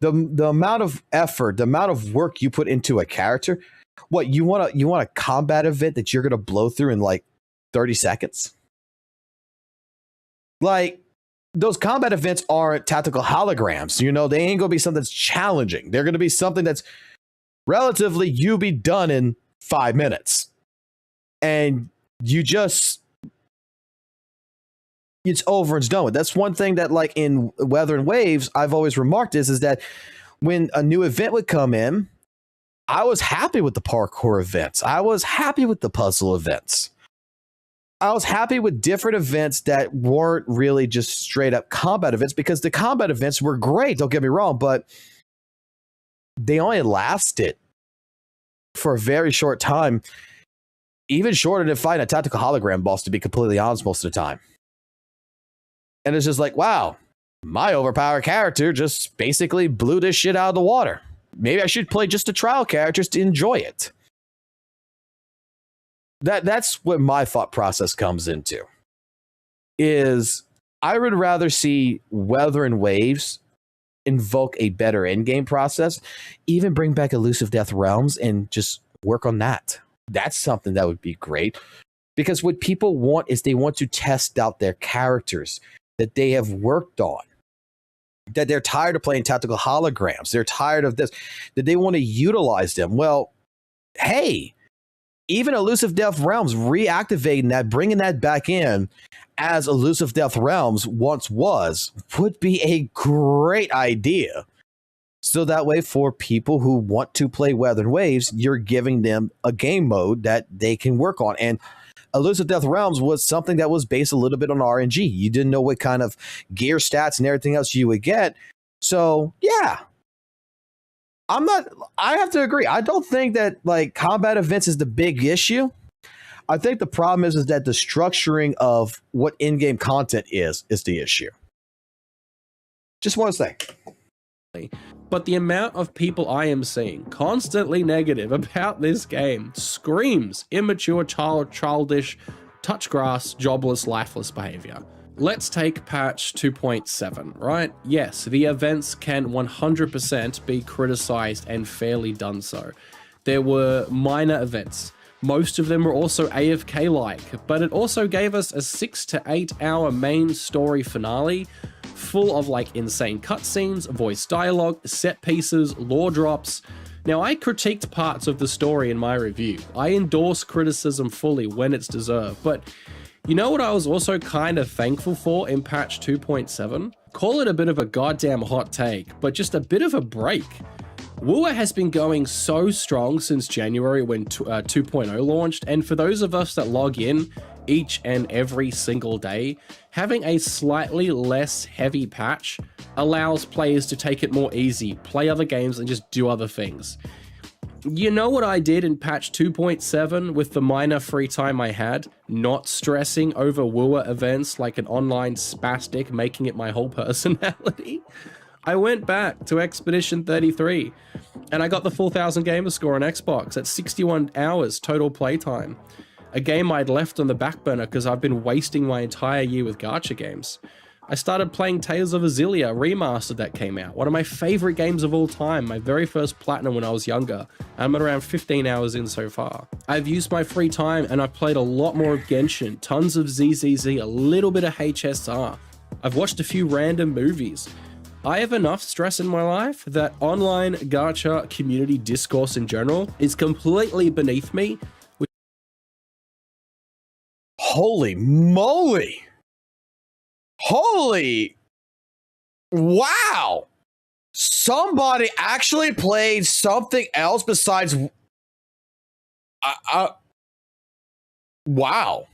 S1: the amount of effort, the amount of work you put into a character, what you want a combat event that you're going to blow through in like 30 seconds? Like, those combat events aren't tactical holograms. You know, they ain't going to be something that's challenging. They're going to be something that's relatively you be done in 5 minutes. And you just, it's over and it's done with. That's one thing that, like, in Weather and Waves, I've always remarked is that when a new event would come in, I was happy with the parkour events. I was happy with the puzzle events. I was happy with different events that weren't really just straight up combat events, because the combat events were great, don't get me wrong, but they only lasted for a very short time, even shorter than fighting a tactical hologram boss, to be completely honest, most of the time. And it's just like, wow, my overpowered character just basically blew this shit out of the water. Maybe I should play just a trial character just to enjoy it. That's what my thought process comes into. Is I would rather see Weather and Waves invoke a better endgame process, even bring back Elusive Death Realms and just work on that. That's something that would be great. Because what people want is they want to test out their characters that they have worked on. That they're tired of playing tactical holograms. They're tired of this. That they want to utilize them. Well, hey, even Elusive Death Realms, reactivating that, bringing that back in as Elusive Death Realms once was, would be a great idea. So that way, for people who want to play Weather and Waves, you're giving them a game mode that they can work on. And Elusive Death Realms was something that was based a little bit on RNG. You didn't know what kind of gear stats and everything else you would get. So, yeah. I have to agree. I don't think that like combat events is the big issue. I think the problem is that the structuring of what in-game content is the issue. Just want to say.
S14: But the amount of people I am seeing constantly negative about this game screams immature, childish, touch grass, jobless, lifeless behavior. Let's take patch 2.7, right? Yes, the events can 100% be criticized and fairly done so. There were minor events. Most of them were also AFK-like, but it also gave us a 6 to 8 hour main story finale full of like insane cutscenes, voice dialogue, set pieces, lore drops. Now, I critiqued parts of the story in my review. I endorse criticism fully when it's deserved, but you know what I was also kind of thankful for in patch 2.7? Call it a bit of a goddamn hot take, but just a bit of a break. WUWA has been going so strong since January when 2.0 launched, and for those of us that log in each and every single day, having a slightly less heavy patch allows players to take it more easy, play other games, and just do other things. You know what I did in patch 2.7 with the minor free time I had? Not stressing over WUWA events like an online spastic, making it my whole personality. I went back to Expedition 33 and I got the full 1000 gamer score on Xbox at 61 hours total playtime. A game I'd left on the back burner because I've been wasting my entire year with gacha games. I started playing Tales of Azilia Remastered that came out, one of my favorite games of all time, my very first platinum when I was younger. I'm at around 15 hours in so far. I've used my free time and I've played a lot more of Genshin, tons of ZZZ, a little bit of HSR. I've watched a few random movies. I have enough stress in my life that online gacha community discourse in general is completely beneath me.
S1: Holy moly! Holy wow! Somebody actually played something else besides wow.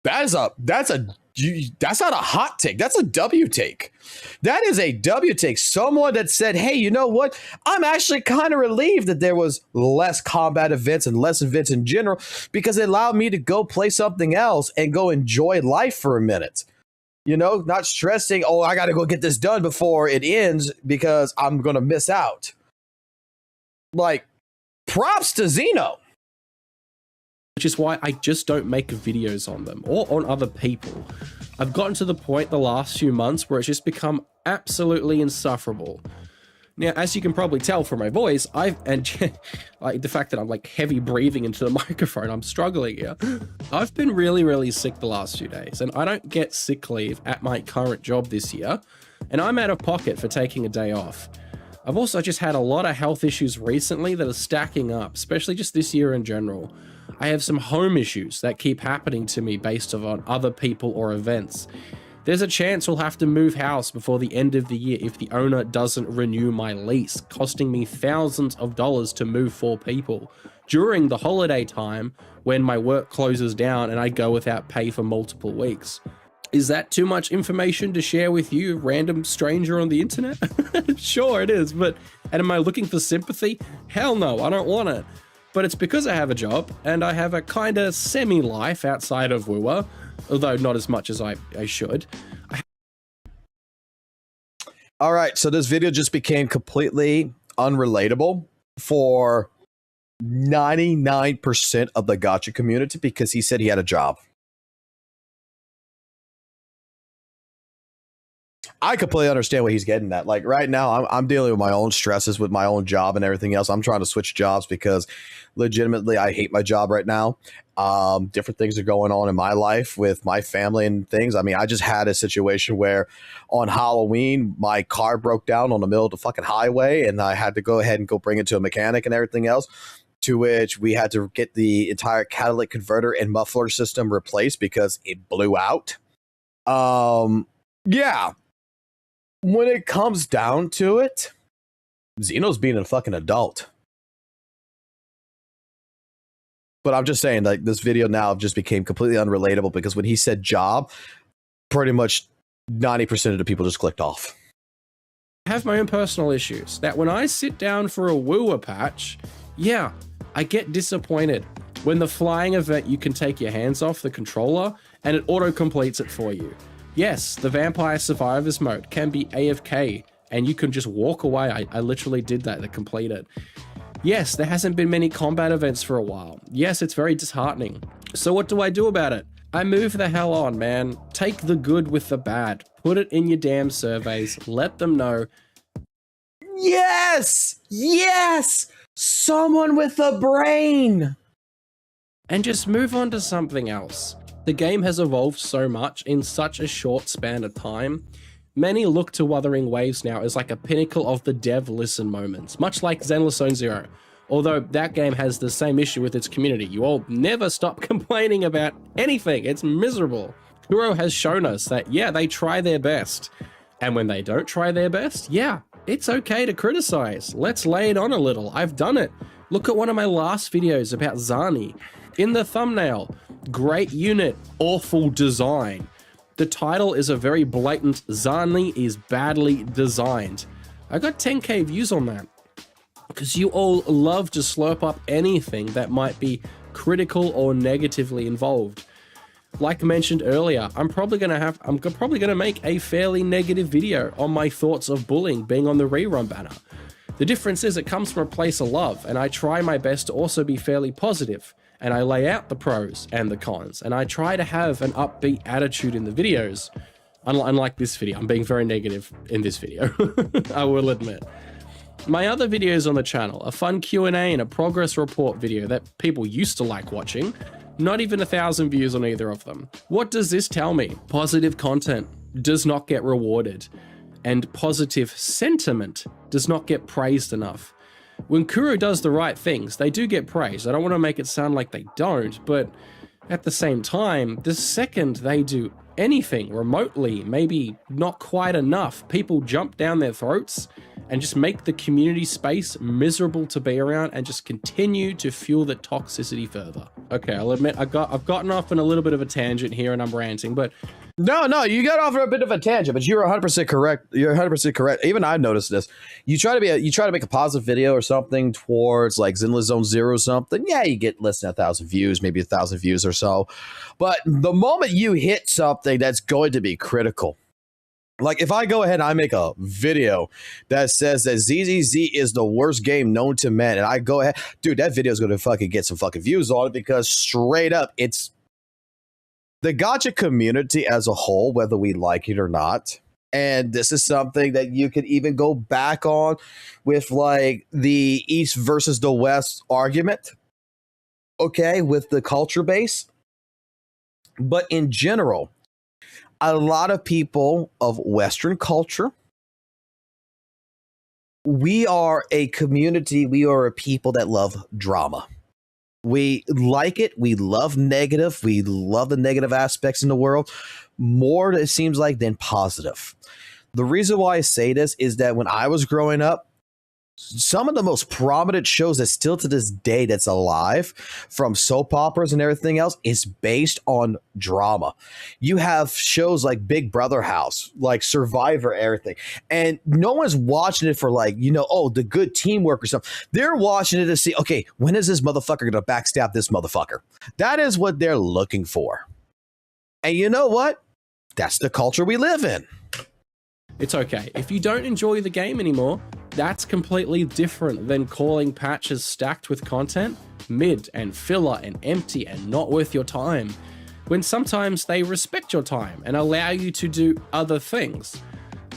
S1: That's not a hot take. That's a W take. That is a W take. Someone that said, hey, you know what? I'm actually kind of relieved that there was less combat events and less events in general because it allowed me to go play something else and go enjoy life for a minute. You know, not stressing, oh, I got to go get this done before it ends because I'm going to miss out. Like, props to Zeno.
S14: Which is why I just don't make videos on them or on other people. I've gotten to the point the last few months where it's just become absolutely insufferable. Now, as you can probably tell from my voice, like the fact that I'm like heavy breathing into the microphone, I'm struggling here. I've been really, really sick the last few days, and I don't get sick leave at my current job this year, and I'm out of pocket for taking a day off. I've also just had a lot of health issues recently that are stacking up, especially just this year in general. I have some home issues that keep happening to me based on other people or events. There's a chance we'll have to move house before the end of the year if the owner doesn't renew my lease, costing me thousands of dollars to move 4 people during the holiday time when my work closes down and I go without pay for multiple weeks. Is that too much information to share with you, random stranger on the internet? Sure it is, but and am I looking for sympathy? Hell no, I don't want it. But it's because I have a job and I have a kind of semi-life outside of WUWA, although not as much as I should.
S1: All right, so this video just became completely unrelatable for 99% of the gacha community because he said he had a job. I completely understand what he's getting at. Like right now, I'm dealing with my own stresses with my own job and everything else. I'm trying to switch jobs because legitimately I hate my job right now. Different things are going on in my life with my family and things. I mean, I just had a situation where on Halloween, my car broke down on the middle of the fucking highway and I had to go ahead and go bring it to a mechanic and everything else, to which we had to get the entire catalytic converter and muffler system replaced because it blew out. Yeah. When it comes down to it, Xeno's being a fucking adult. But I'm just saying, like, this video now just became completely unrelatable because when he said job, pretty much 90% of the people just clicked off.
S14: I have my own personal issues that when I sit down for a WUWA patch, yeah, I get disappointed when the flying event you can take your hands off the controller and it auto completes it for you. Yes, the Vampire Survivors mode can be AFK and you can just walk away. I literally did that to complete it. Yes, there hasn't been many combat events for a while. Yes, it's very disheartening. So what do I do about it? I move the hell on, man. Take the good with the bad. Put it in your damn surveys. Let them know.
S1: Yes! Yes! Someone with a brain!
S14: And just move on to something else. The game has evolved so much in such a short span of time. Many look to Wuthering Waves now as like a pinnacle of the dev listen moments, much like Zenless Zone Zero. Although that game has the same issue with its community. You all never stop complaining about anything. It's miserable. Kuro has shown us that, yeah, they try their best. And when they don't try their best, yeah, it's okay to criticize. Let's lay it on a little. I've done it. Look at one of my last videos about Zani. In the thumbnail, great unit, awful design. The title is a very blatant, Zani is badly designed. I got 10k views on that. Because you all love to slurp up anything that might be critical or negatively involved. Like mentioned earlier, I'm probably gonna make a fairly negative video on my thoughts of bullying being on the rerun banner. The difference is it comes from a place of love, and I try my best to also be fairly positive. And I lay out the pros and the cons, and I try to have an upbeat attitude in the videos. Unlike this video, I'm being very negative in this video, I will admit. My other videos on the channel, a fun Q&A and a progress report video that people used to like watching, not even 1,000 views on either of them. What does this tell me? Positive content does not get rewarded, and positive sentiment does not get praised enough. When Kuro does the right things, they do get praised. I don't want to make it sound like they don't, but at the same time, the second they do anything remotely, maybe not quite enough, people jump down their throats and just make the community space miserable to be around and just continue to fuel the toxicity further. Okay, I'll admit I've gotten off on a little bit of a tangent here and I'm ranting, but
S1: No, you got off on a bit of a tangent, but you're 100% correct. You're 100% correct. Even I've noticed this. You try to make a positive video or something towards like Zenless Zone Zero or something. Yeah, you get less than 1,000 views, maybe 1,000 views or so. But the moment you hit something that's going to be critical, like if I go ahead and I make a video that says that ZZZ is the worst game known to men, and I go ahead, dude, that video is going to fucking get some fucking views on it because straight up, it's the gacha community as a whole, whether we like it or not. And this is something that you could even go back on with like the East versus the West argument. Okay, with the culture base. But in general, a lot of people of Western culture, we are a community, we are a people that love drama. We like it. We love negative. We love the negative aspects in the world more, it seems like, than positive. The reason why I say this is that when I was growing up, some of the most prominent shows that still to this day that's alive, from soap operas and everything else, is based on drama. You have shows like Big Brother House, like Survivor, everything. And no one's watching it for like, the good teamwork or something. They're watching it to see, okay, when is this motherfucker going to backstab this motherfucker? That is what they're looking for. And you know what? That's the culture we live in.
S14: It's okay. If you don't enjoy the game anymore, that's completely different than calling patches stacked with content mid and filler and empty and not worth your time, when sometimes they respect your time and allow you to do other things.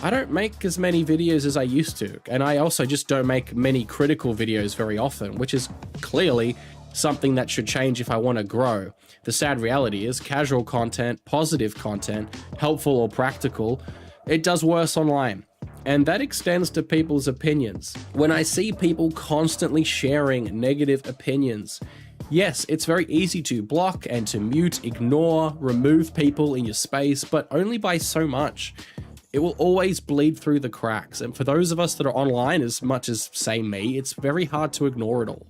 S14: I don't make as many videos as I used to, and I also just don't make many critical videos very often, which is clearly something that should change if I want to grow. The sad reality is casual content, positive content, helpful or practical, it does worse online. And that extends to people's opinions. When I see people constantly sharing negative opinions, yes, it's very easy to block and to mute, ignore, remove people in your space, but only by so much. It will always bleed through the cracks. And for those of us that are online, as much as, say, me, it's very hard to ignore it all.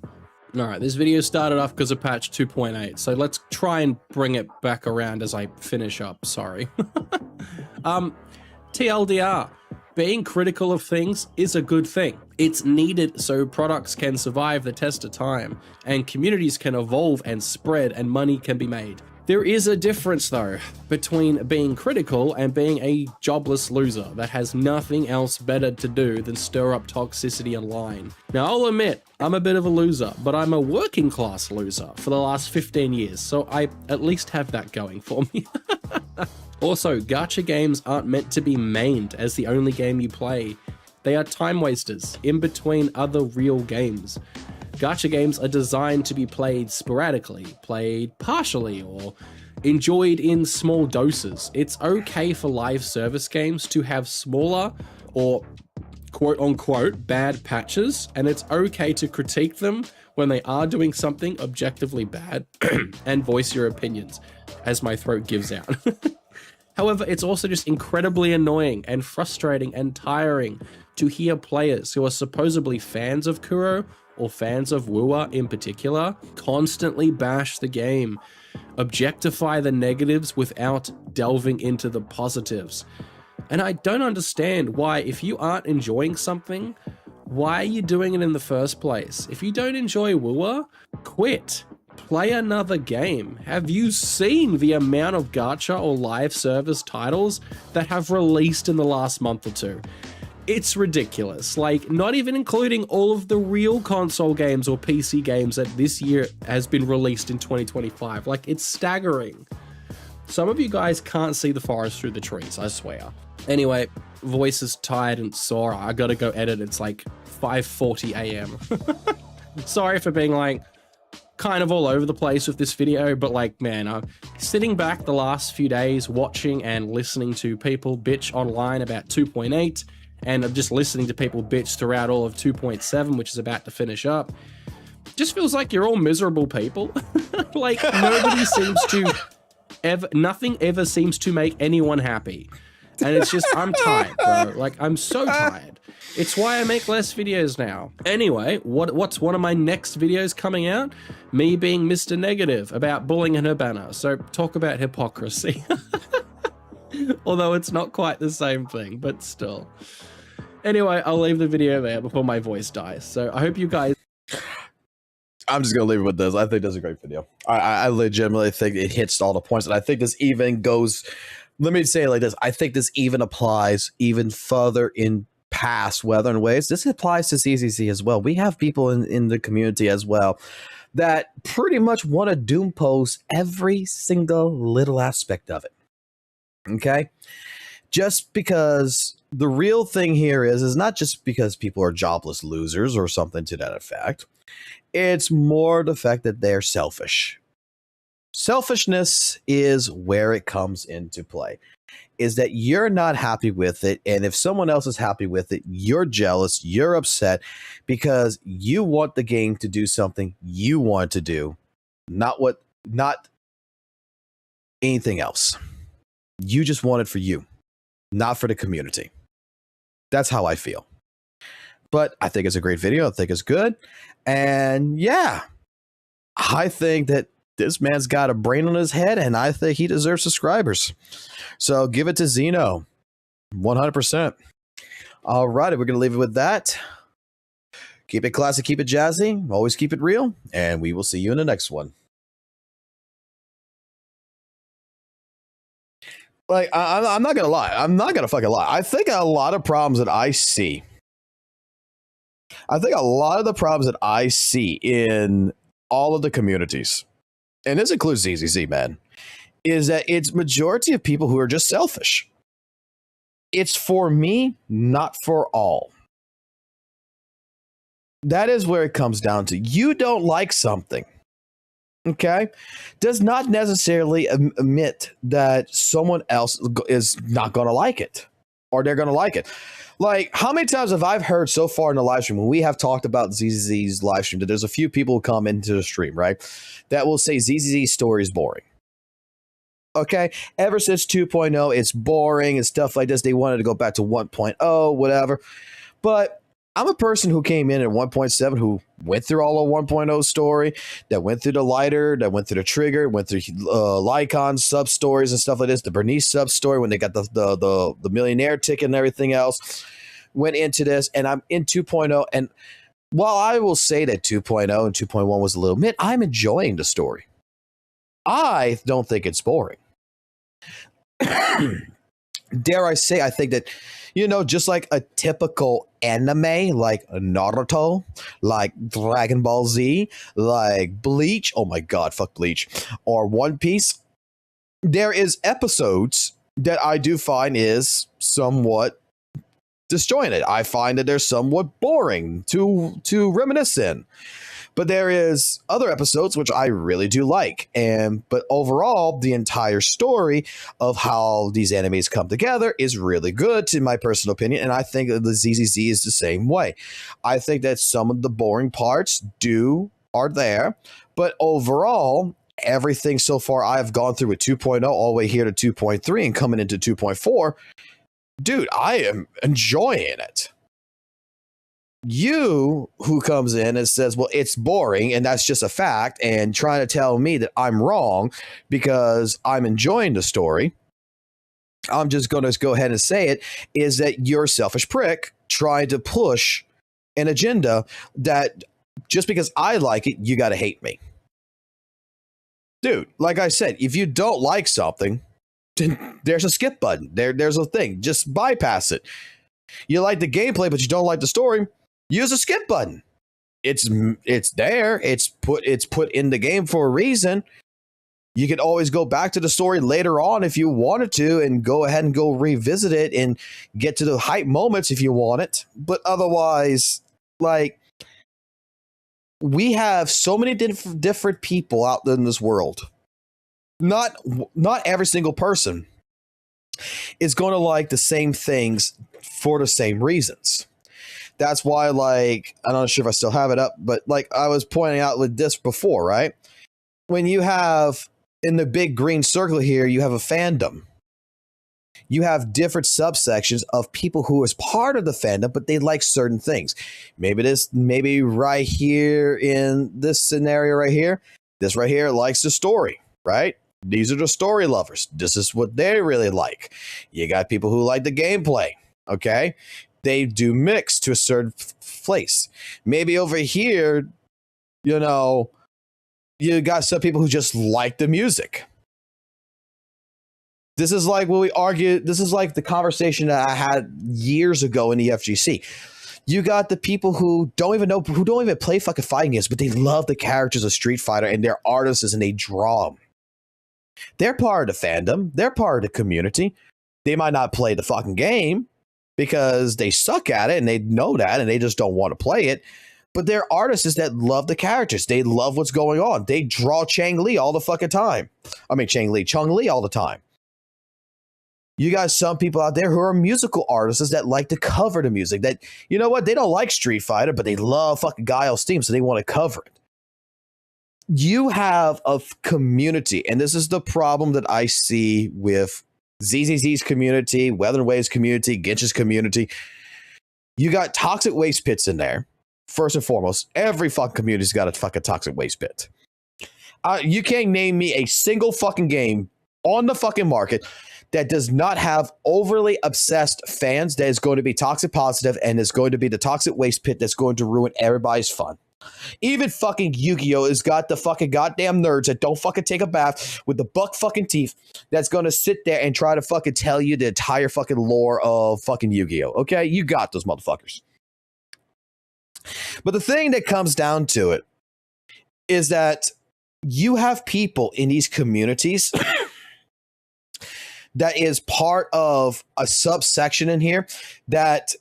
S14: Alright, this video started off because of patch 2.8, so let's try and bring it back around as I finish up, sorry. TLDR. Being critical of things is a good thing. It's needed so products can survive the test of time, and communities can evolve and spread, and money can be made. There is a difference though, between being critical and being a jobless loser that has nothing else better to do than stir up toxicity online. Now I'll admit, I'm a bit of a loser, but I'm a working class loser for the last 15 years, so I at least have that going for me. Also, gacha games aren't meant to be mained as the only game you play. They are time wasters in between other real games. Gacha games are designed to be played sporadically, played partially, or enjoyed in small doses. It's okay for live service games to have smaller or quote-unquote bad patches, and it's okay to critique them when they are doing something objectively bad and voice your opinions, as my throat gives out. However, it's also just incredibly annoying and frustrating and tiring to hear players who are supposedly fans of Kuro or fans of WUWA in particular constantly bash the game, objectify the negatives without delving into the positives. And I don't understand why, if you aren't enjoying something, why are you doing it in the first place? If you don't enjoy WUWA, quit. Play another game. Have you seen the amount of gacha or live service titles that have released in the last month or two? It's ridiculous. Like, not even including all of the real console games or PC games that this year has been released in 2025. Like, it's staggering. Some of you guys can't see the forest through the trees, I swear. Anyway, voice is tired and sore. I gotta go edit. It's like 5:40 a.m. Sorry for being like kind of all over the place with this video, but like, man, I'm sitting back the last few days watching and listening to people bitch online about 2.8, and I'm just listening to people bitch throughout all of 2.7, which is about to finish up. Just feels like you're all miserable people. Like, nobody seems to nothing ever seems to make anyone happy. And it's just, I'm tired, bro. Like, I'm so tired. It's why I make less videos now. Anyway, what's one of my next videos coming out? Me being Mr. Negative about bullying and Urbana. So talk about hypocrisy. Although it's not quite the same thing, but still. Anyway, I'll leave the video there before my voice dies. So I hope you guys...
S1: I'm just going to leave it with this. I think that's a great video. I legitimately think it hits all the points. And I think this even goes... Let me say it like this. I think this even applies even further in past weather and ways. This applies to ZZZ as well. We have people in the community as well that pretty much want to doom post every single little aspect of it. Okay? Just because the real thing here is not just because people are jobless losers or something to that effect. It's more the fact that they're selfish. Selfishness is where it comes into play, is that you're not happy with it. And if someone else is happy with it, you're jealous, you're upset because you want the game to do something you want to do, not anything else. You just want it for you, not for the community. That's how I feel. But I think it's a great video. I think it's good. And yeah, I think that this man's got a brain on his head, and I think he deserves subscribers. So give it to Zeno, 100%. All right, we're going to leave it with that. Keep it classy, keep it jazzy, always keep it real, and we will see you in the next one. like I'm not gonna lie. I'm not gonna fucking lie. I think a lot of problems that I see. I think a lot of the problems that I see in all of the communities, and this includes ZZZ, man, is that it's majority of people who are just selfish. It's for me, not for all. That is where it comes down to. You don't like something, okay? Does not necessarily admit that someone else is not going to like it or they're going to like it. Like, how many times have I heard so far in the live stream when we have talked about ZZZ's live stream that there's a few people who come into the stream, right, that will say ZZZ's story is boring. Okay, ever since 2.0, it's boring and stuff like this. They wanted to go back to 1.0, whatever. But I'm a person who came in at 1.7 who went through all of 1.0 story, that went through the lighter, that went through the trigger, went through Lycon sub stories and stuff like this, the Bernice sub story when they got the millionaire ticket and everything else. Went into this, and I'm in 2.0. And while I will say that 2.0 and 2.1 was a little bit, I'm enjoying the story. I don't think it's boring. Dare I say, I think that, you know, just like a typical anime, like Naruto, like Dragon Ball Z, like Bleach, oh my god, fuck Bleach, or One Piece, there is episodes that I do find is somewhat disjointed. I find that they're somewhat boring to reminisce in. But there is other episodes which I really do like. But overall, the entire story of how these animes come together is really good, in my personal opinion. And I think that the ZZZ is the same way. I think that some of the boring parts are there. But overall, everything so far I've gone through with 2.0 all the way here to 2.3 and coming into 2.4, dude, I am enjoying it. You who comes in and says, well, it's boring and that's just a fact, and trying to tell me that I'm wrong because I'm enjoying the story, I'm just going to go ahead and say it, is that you're a selfish prick trying to push an agenda that just because I like it, you got to hate me. Dude, like I said, if you don't like something, then there's a skip button. There's a thing. Just bypass it. You like the gameplay, but you don't like the story, use a skip button. It's there. It's put in the game for a reason. You could always go back to the story later on if you wanted to and go ahead and go revisit it and get to the hype moments if you want it. But otherwise, like, we have so many different people out there in this world. Not every single person is going to like the same things for the same reasons. That's why, like, I'm not sure if I still have it up, but like I was pointing out with this before, right? When you have in the big green circle here, you have a fandom. You have different subsections of people who is part of the fandom, but they like certain things. Maybe right here in this scenario right here, this right here likes the story, right? These are the story lovers. This is what they really like. You got people who like the gameplay, okay? They do mix to a certain place. Maybe over here, you know, you got some people who just like the music. This is like what we argued. This is like the conversation that I had years ago in the FGC. You got the people who don't even play fucking fighting games, but they love the characters of Street Fighter and they're artists and they draw them. They're part of the fandom. They're part of the community. They might not play the fucking game because they suck at it and they know that and they just don't want to play it. But they're artists that love the characters. They love what's going on. They draw Chang-Li all the fucking time. I mean, Chun-Li all the time. You got some people out there who are musical artists that like to cover the music. That, you know what? They don't like Street Fighter, but they love fucking Guile's theme, so they want to cover it. You have a community, and this is the problem that I see with ZZZ's community, Weather Waves community, Genshin's community. You got toxic waste pits in there. First and foremost, every fucking community's got a fucking toxic waste pit. You can't name me a single fucking game on the fucking market that does not have overly obsessed fans that is going to be toxic positive and is going to be the toxic waste pit that's going to ruin everybody's fun. Even fucking Yu-Gi-Oh! Has got the fucking goddamn nerds that don't fucking take a bath with the buck fucking teeth that's gonna sit there and try to fucking tell you the entire fucking lore of fucking Yu-Gi-Oh! Okay? You got those motherfuckers. But the thing that comes down to it is that you have people in these communities that is part of a subsection in here that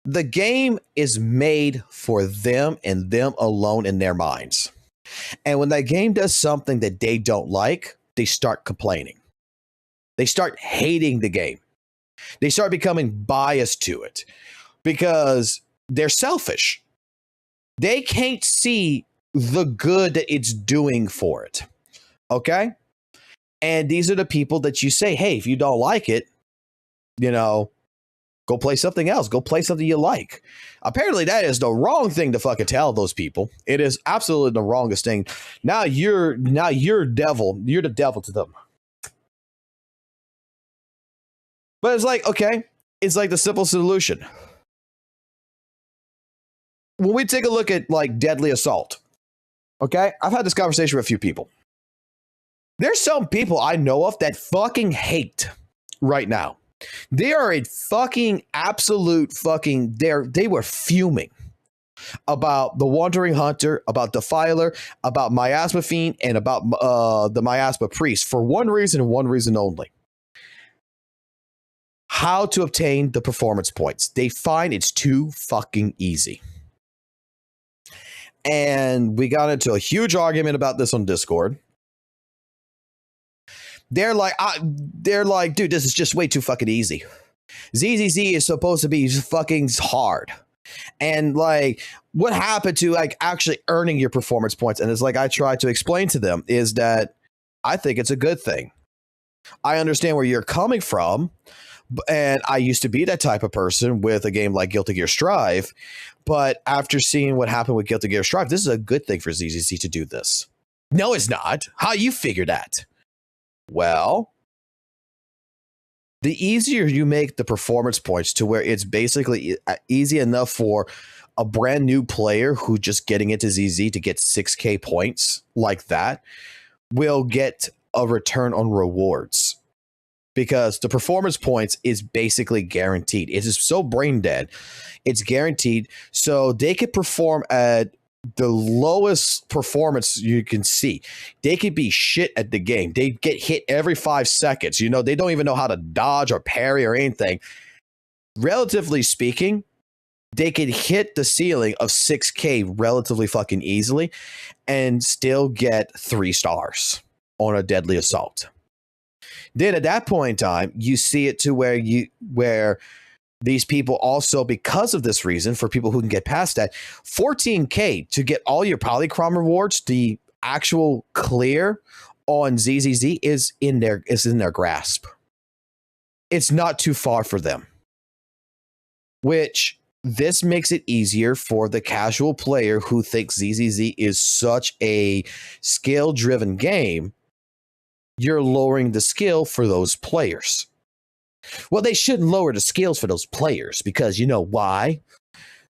S1: the game is made for them and them alone in their minds. And when that game does something that they don't like, they start complaining. They start hating the game. They start becoming biased to it because they're selfish. They can't see the good that it's doing for it. Okay? And these are the people that you say, hey, if you don't like it, you know, go play something else. Go play something you like. Apparently, that is the wrong thing to fucking tell those people. It is absolutely the wrongest thing. Now you're devil. You're the devil to them. But it's like, okay, it's like the simple solution. When we take a look at like deadly assault, okay, I've had this conversation with a few people. There's some people I know of that fucking hate right now. They are a fucking absolute fucking, they were fuming about the Wandering Hunter, about Defiler, about Miasma Fiend, and about the Miasma Priest for one reason and one reason only. How to obtain the performance points. They find it's too fucking easy. And we got into a huge argument about this on Discord. They're like, dude, this is just way too fucking easy. ZZZ is supposed to be fucking hard. And like, what happened to like actually earning your performance points? And it's like, I tried to explain to them is that I think it's a good thing. I understand where you're coming from. And I used to be that type of person with a game like Guilty Gear Strive. But after seeing what happened with Guilty Gear Strive, this is a good thing for ZZZ to do this. No, it's not. How you figure that? Well, the easier you make the performance points to where it's basically easy enough for a brand new player who just getting into ZZ to get 6K points like that will get a return on rewards. Because the performance points is basically guaranteed. It is so brain dead. It's guaranteed. So they could perform at the lowest performance you can see. They could be shit at the game. They get hit every 5 seconds. You know, they don't even know how to dodge or parry or anything. Relatively speaking, they could hit the ceiling of 6K relatively fucking easily and still get 3 stars on a deadly assault. Then at that point in time, you see it to where these people also, because of this reason, for people who can get past that, 14K to get all your Polychrome rewards, the actual clear on ZZZ is in their grasp. It's not too far for them. Which this makes it easier for the casual player who thinks ZZZ is such a skill-driven game. You're lowering the skill for those players. Well, they shouldn't lower the skills for those players because you know why?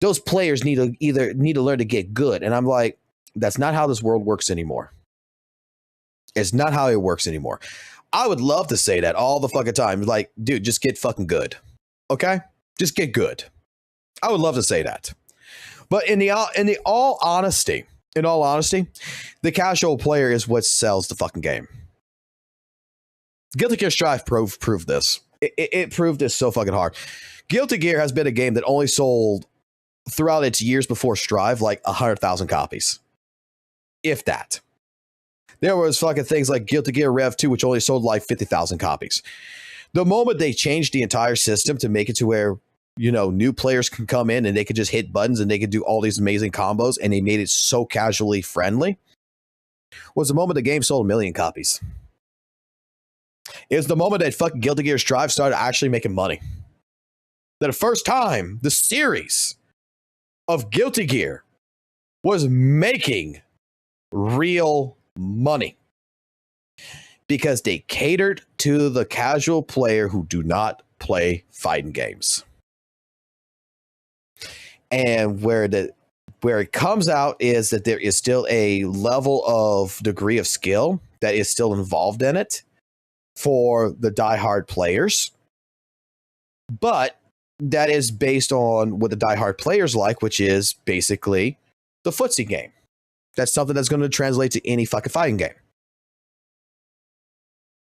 S1: Those players need to learn to get good. And I'm like, that's not how this world works anymore. It's not how it works anymore. I would love to say that all the fucking time. Like, dude, just get fucking good. Okay? Just get good. I would love to say that. But in all honesty, the casual player is what sells the fucking game. Guilty Gear Strive proved this. It proved this so fucking hard. Guilty Gear has been a game that only sold throughout its years before Strive like 100,000 copies. If that. There was fucking things like Guilty Gear Rev 2, which only sold like 50,000 copies. The moment they changed the entire system to make it to where, you know, new players can come in and they could just hit buttons and they could do all these amazing combos and they made it so casually friendly, was the moment the game sold 1 million copies. Is the moment that fucking Guilty Gear Strive started actually making money. That the first time the series of Guilty Gear was making real money. Because they catered to the casual player who do not play fighting games. And where it comes out is that there is still a level of degree of skill that is still involved in it for the diehard players. But that is based on what the diehard players like, which is basically the footsie game. That's something that's going to translate to any fucking fighting game.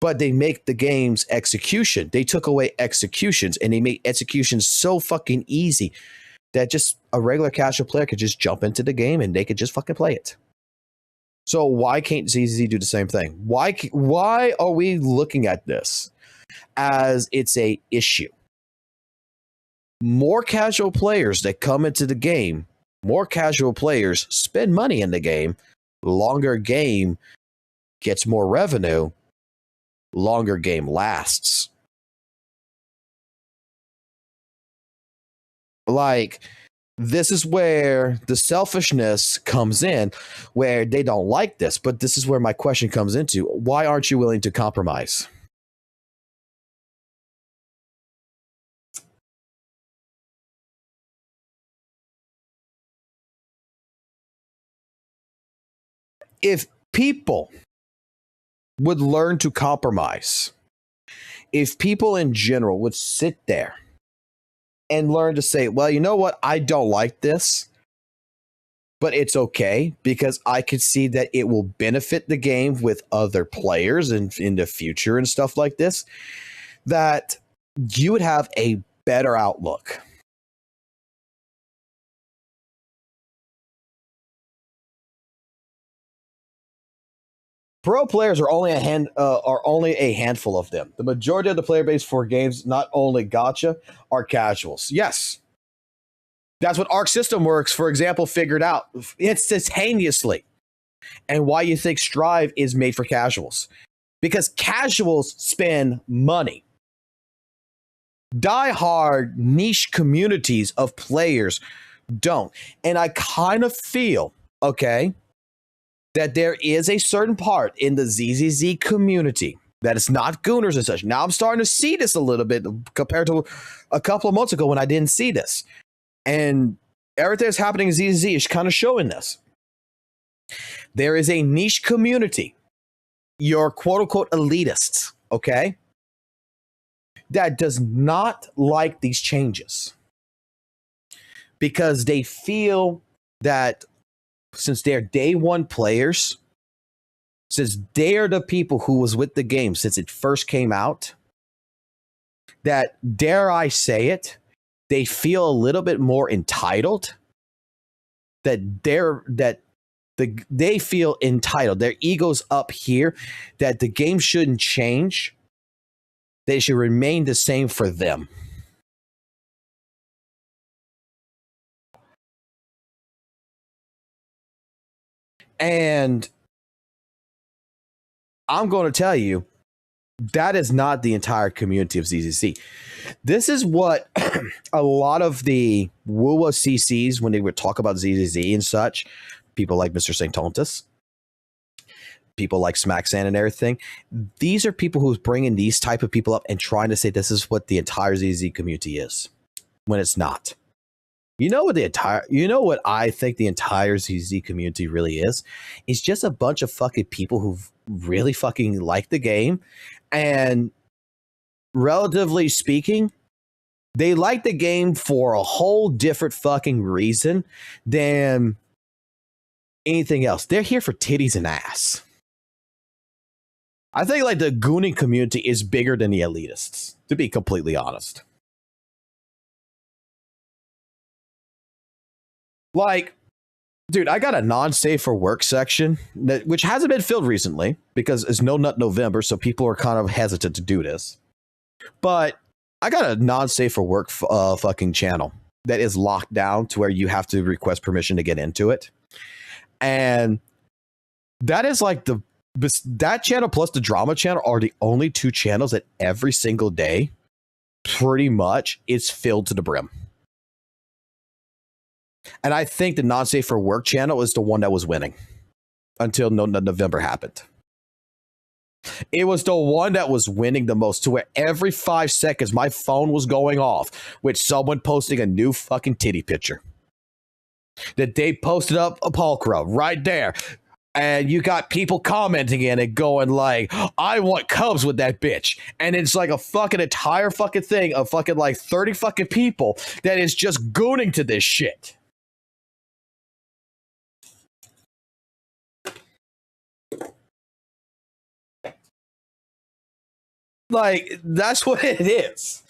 S1: But they make the game's execution. They took away executions, and they made executions so fucking easy that just a regular casual player could just jump into the game and they could just fucking play it. So why can't ZZZ do the same thing? Why are we looking at this as it's a issue? More casual players that come into the game, more casual players spend money in the game, longer game gets more revenue, longer game lasts. Like, this is where the selfishness comes in, where they don't like this. But this is where my question comes into. Why aren't you willing to compromise? If people would learn to compromise, if people in general would sit there and learn to say, well, you know what? I don't like this, but it's okay because I could see that it will benefit the game with other players in the future and stuff like this, that you would have a better outlook. Pro players are only a handful of them. The majority of the player base for games, not only gacha, are casuals. Yes. That's what Arc System Works, for example, figured out instantaneously. And why you think Strive is made for casuals. Because casuals spend money. Die-hard niche communities of players don't. And I kind of feel, okay, that there is a certain part in the ZZZ community that is not Gooners and such. Now I'm starting to see this a little bit compared to a couple of months ago when I didn't see this. And everything that's happening in ZZZ is kind of showing this. There is a niche community, your quote-unquote elitists, okay, that does not like these changes because they feel that since they're day one players, since they're the people who was with the game since it first came out, that, dare I say it, they feel a little bit more entitled, they feel entitled. Their ego's up here, that the game shouldn't change. They should remain the same for them. And I'm going to tell you, that is not the entire community of ZZZ. This is what a lot of the WUWA CCs, when they would talk about ZZZ and such, people like Mr. St. Tontus, people like Smacksan and everything, these are people who's bringing these type of people up and trying to say this is what the entire ZZZ community is, when it's not. You know what I think the entire ZZ community really is? It's just a bunch of fucking people who really fucking like the game, and relatively speaking, they like the game for a whole different fucking reason than anything else. They're here for titties and ass. I think like the gooning community is bigger than the elitists, to be completely honest. Like, dude, I got a non-safe for work section, which hasn't been filled recently because it's No Nut November, so people are kind of hesitant to do this. But I got a non-safe for work fucking channel that is locked down to where you have to request permission to get into it. And that is like that channel plus the drama channel are the only two channels that every single day pretty much is filled to the brim. And I think the non-safe for work channel is the one that was winning until November happened. It was the one that was winning the most, to where every 5 seconds my phone was going off with someone posting a new fucking titty picture. that they posted up a pulchra right there. And you got people commenting in it going like, I want Cubs with that bitch. And it's like a fucking entire fucking thing of fucking like 30 fucking people that is just gooning to this shit. Like, that's what it is.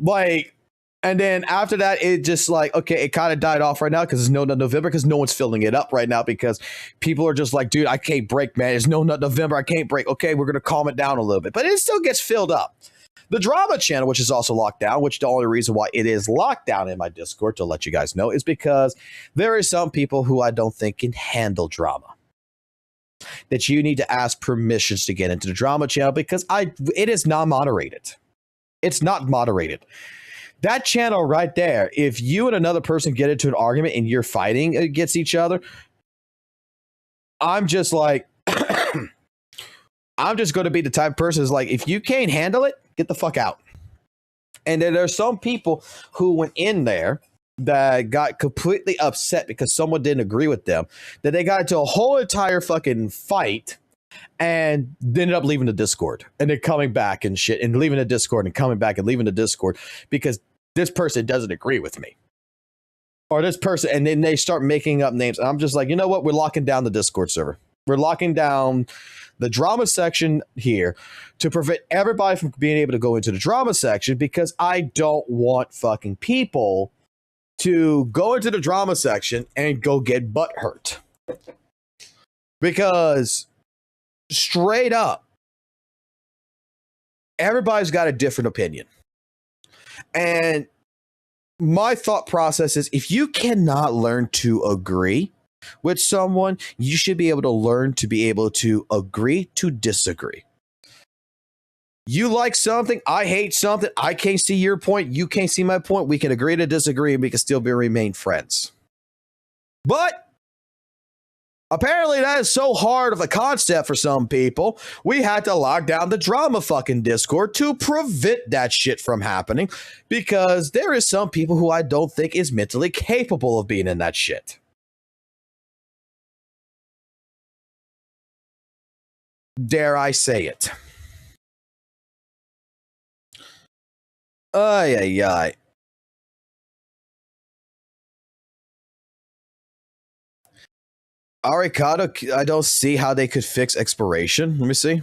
S1: Like, and then after that, it just like, okay, it kind of died off right now because it's No Nut November because no one's filling it up right now because people are just like, dude, I can't break, man. It's No Nut November. I can't break. Okay, we're going to calm it down a little bit. But it still gets filled up. The drama channel, which is also locked down, which the only reason why it is locked down in my Discord, to let you guys know, is because there are some people who I don't think can handle drama. That you need to ask permissions to get into the drama channel because it is not moderated. It's not moderated. That channel right there, if you and another person get into an argument and you're fighting against each other, I'm just like, I'm just going to be the type of person who's like, if you can't handle it, get the fuck out. And then there's some people who went in there that got completely upset because someone didn't agree with them, that they got into a whole entire fucking fight and ended up leaving the Discord and then coming back and shit and leaving the Discord and coming back and leaving the Discord because this person doesn't agree with me or this person. And then they start making up names. And I'm just like, you know what? We're locking down the Discord server. We're locking down the drama section here to prevent everybody from being able to go into the drama section because I don't want fucking people to go into the drama section and go get butt hurt. Because straight up, everybody's got a different opinion. And my thought process is if you cannot learn to agree with someone, you should be able to learn to be able to agree to disagree. You like something, I hate something, I can't see your point, you can't see my point, we can agree to disagree and we can still remain friends. But apparently that is so hard of a concept for some people, we had to lock down the drama fucking Discord to prevent that shit from happening because there is some people who I don't think is mentally capable of being in that shit. Dare I say it? Ay, ay, ay. Arikado, I don't see how they could fix expiration. Let me see.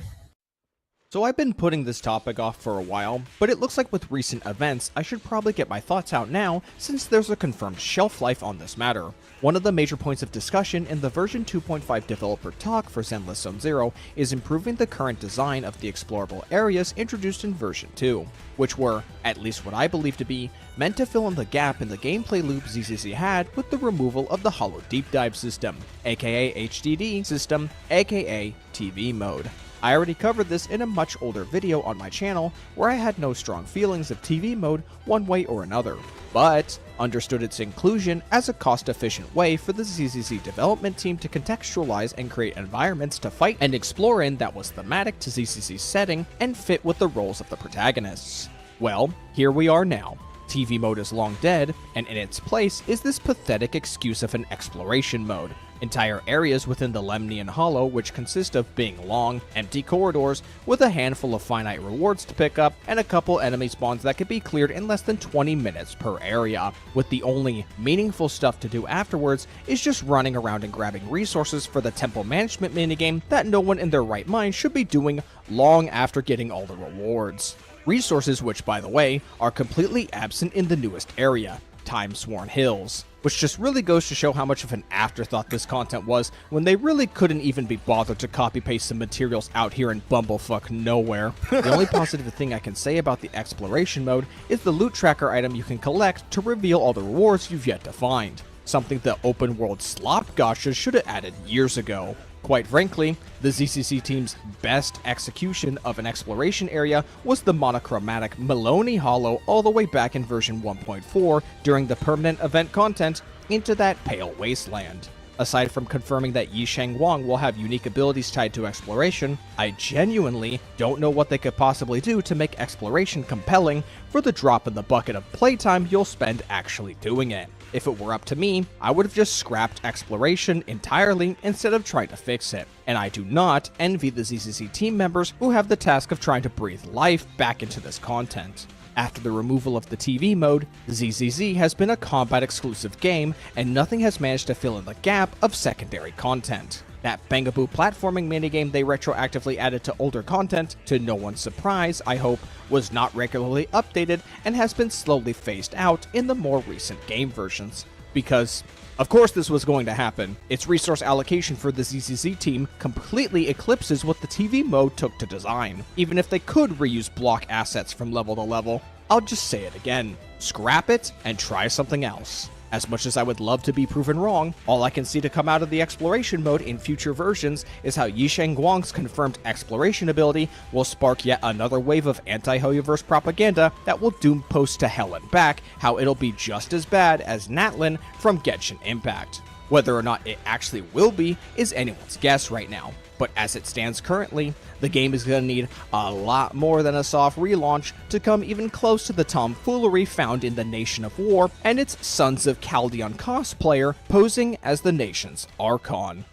S15: So I've been putting this topic off for a while, but it looks like with recent events, I should probably get my thoughts out now since there's a confirmed shelf life on this matter. One of the major points of discussion in the version 2.5 developer talk for Zenless Zone Zero is improving the current design of the explorable areas introduced in version 2, which were, at least what I believe to be, meant to fill in the gap in the gameplay loop ZZZ had with the removal of the Hollow Deep Dive system, aka HDD system, aka TV mode. I already covered this in a much older video on my channel where I had no strong feelings of TV mode one way or another, but understood its inclusion as a cost-efficient way for the ZZZ development team to contextualize and create environments to fight and explore in that was thematic to ZZZ's setting and fit with the roles of the protagonists. Well, here we are now. TV mode is long dead, and in its place is this pathetic excuse of an exploration mode. Entire areas within the Lemnian Hollow which consist of being long, empty corridors with a handful of finite rewards to pick up and a couple enemy spawns that could be cleared in less than 20 minutes per area, with the only meaningful stuff to do afterwards is just running around and grabbing resources for the temple management minigame that no one in their right mind should be doing long after getting all the rewards. Resources which, by the way, are completely absent in the newest area, Time-Sworn Hills, which just really goes to show how much of an afterthought this content was when they really couldn't even be bothered to copy-paste some materials out here in bumblefuck nowhere. The only positive thing I can say about the exploration mode is the loot tracker item you can collect to reveal all the rewards you've yet to find, something the open world slop gotcha should have added years ago. Quite frankly, the ZCC team's best execution of an exploration area was the monochromatic Maloney Hollow all the way back in version 1.4 during the permanent event content Into That Pale Wasteland. Aside from confirming that Yisheng Wang will have unique abilities tied to exploration, I genuinely don't know what they could possibly do to make exploration compelling for the drop in the bucket of playtime you'll spend actually doing it. If it were up to me, I would have just scrapped exploration entirely instead of trying to fix it. And I do not envy the ZZZ team members who have the task of trying to breathe life back into this content. After the removal of the TV mode, ZZZ has been a combat-exclusive game, and nothing has managed to fill in the gap of secondary content. That bangaboo platforming minigame they retroactively added to older content, to no one's surprise, I hope, was not regularly updated and has been slowly phased out in the more recent game versions. Because, of course this was going to happen. Its resource allocation for the ZZZ team completely eclipses what the TV mode took to design. Even if they could reuse block assets from level to level, I'll just say it again. Scrap it and try something else. As much as I would love to be proven wrong, all I can see to come out of the exploration mode in future versions is how Yisheng Guang's confirmed exploration ability will spark yet another wave of anti-Hoyoverse propaganda that will doom post to hell and back how it'll be just as bad as Natlin from Genshin Impact. Whether or not it actually will be is anyone's guess right now, but as it stands currently, the game is going to need a lot more than a soft relaunch to come even close to the tomfoolery found in the Nation of War and its Sons of Caldeon cosplayer posing as the nation's Archon.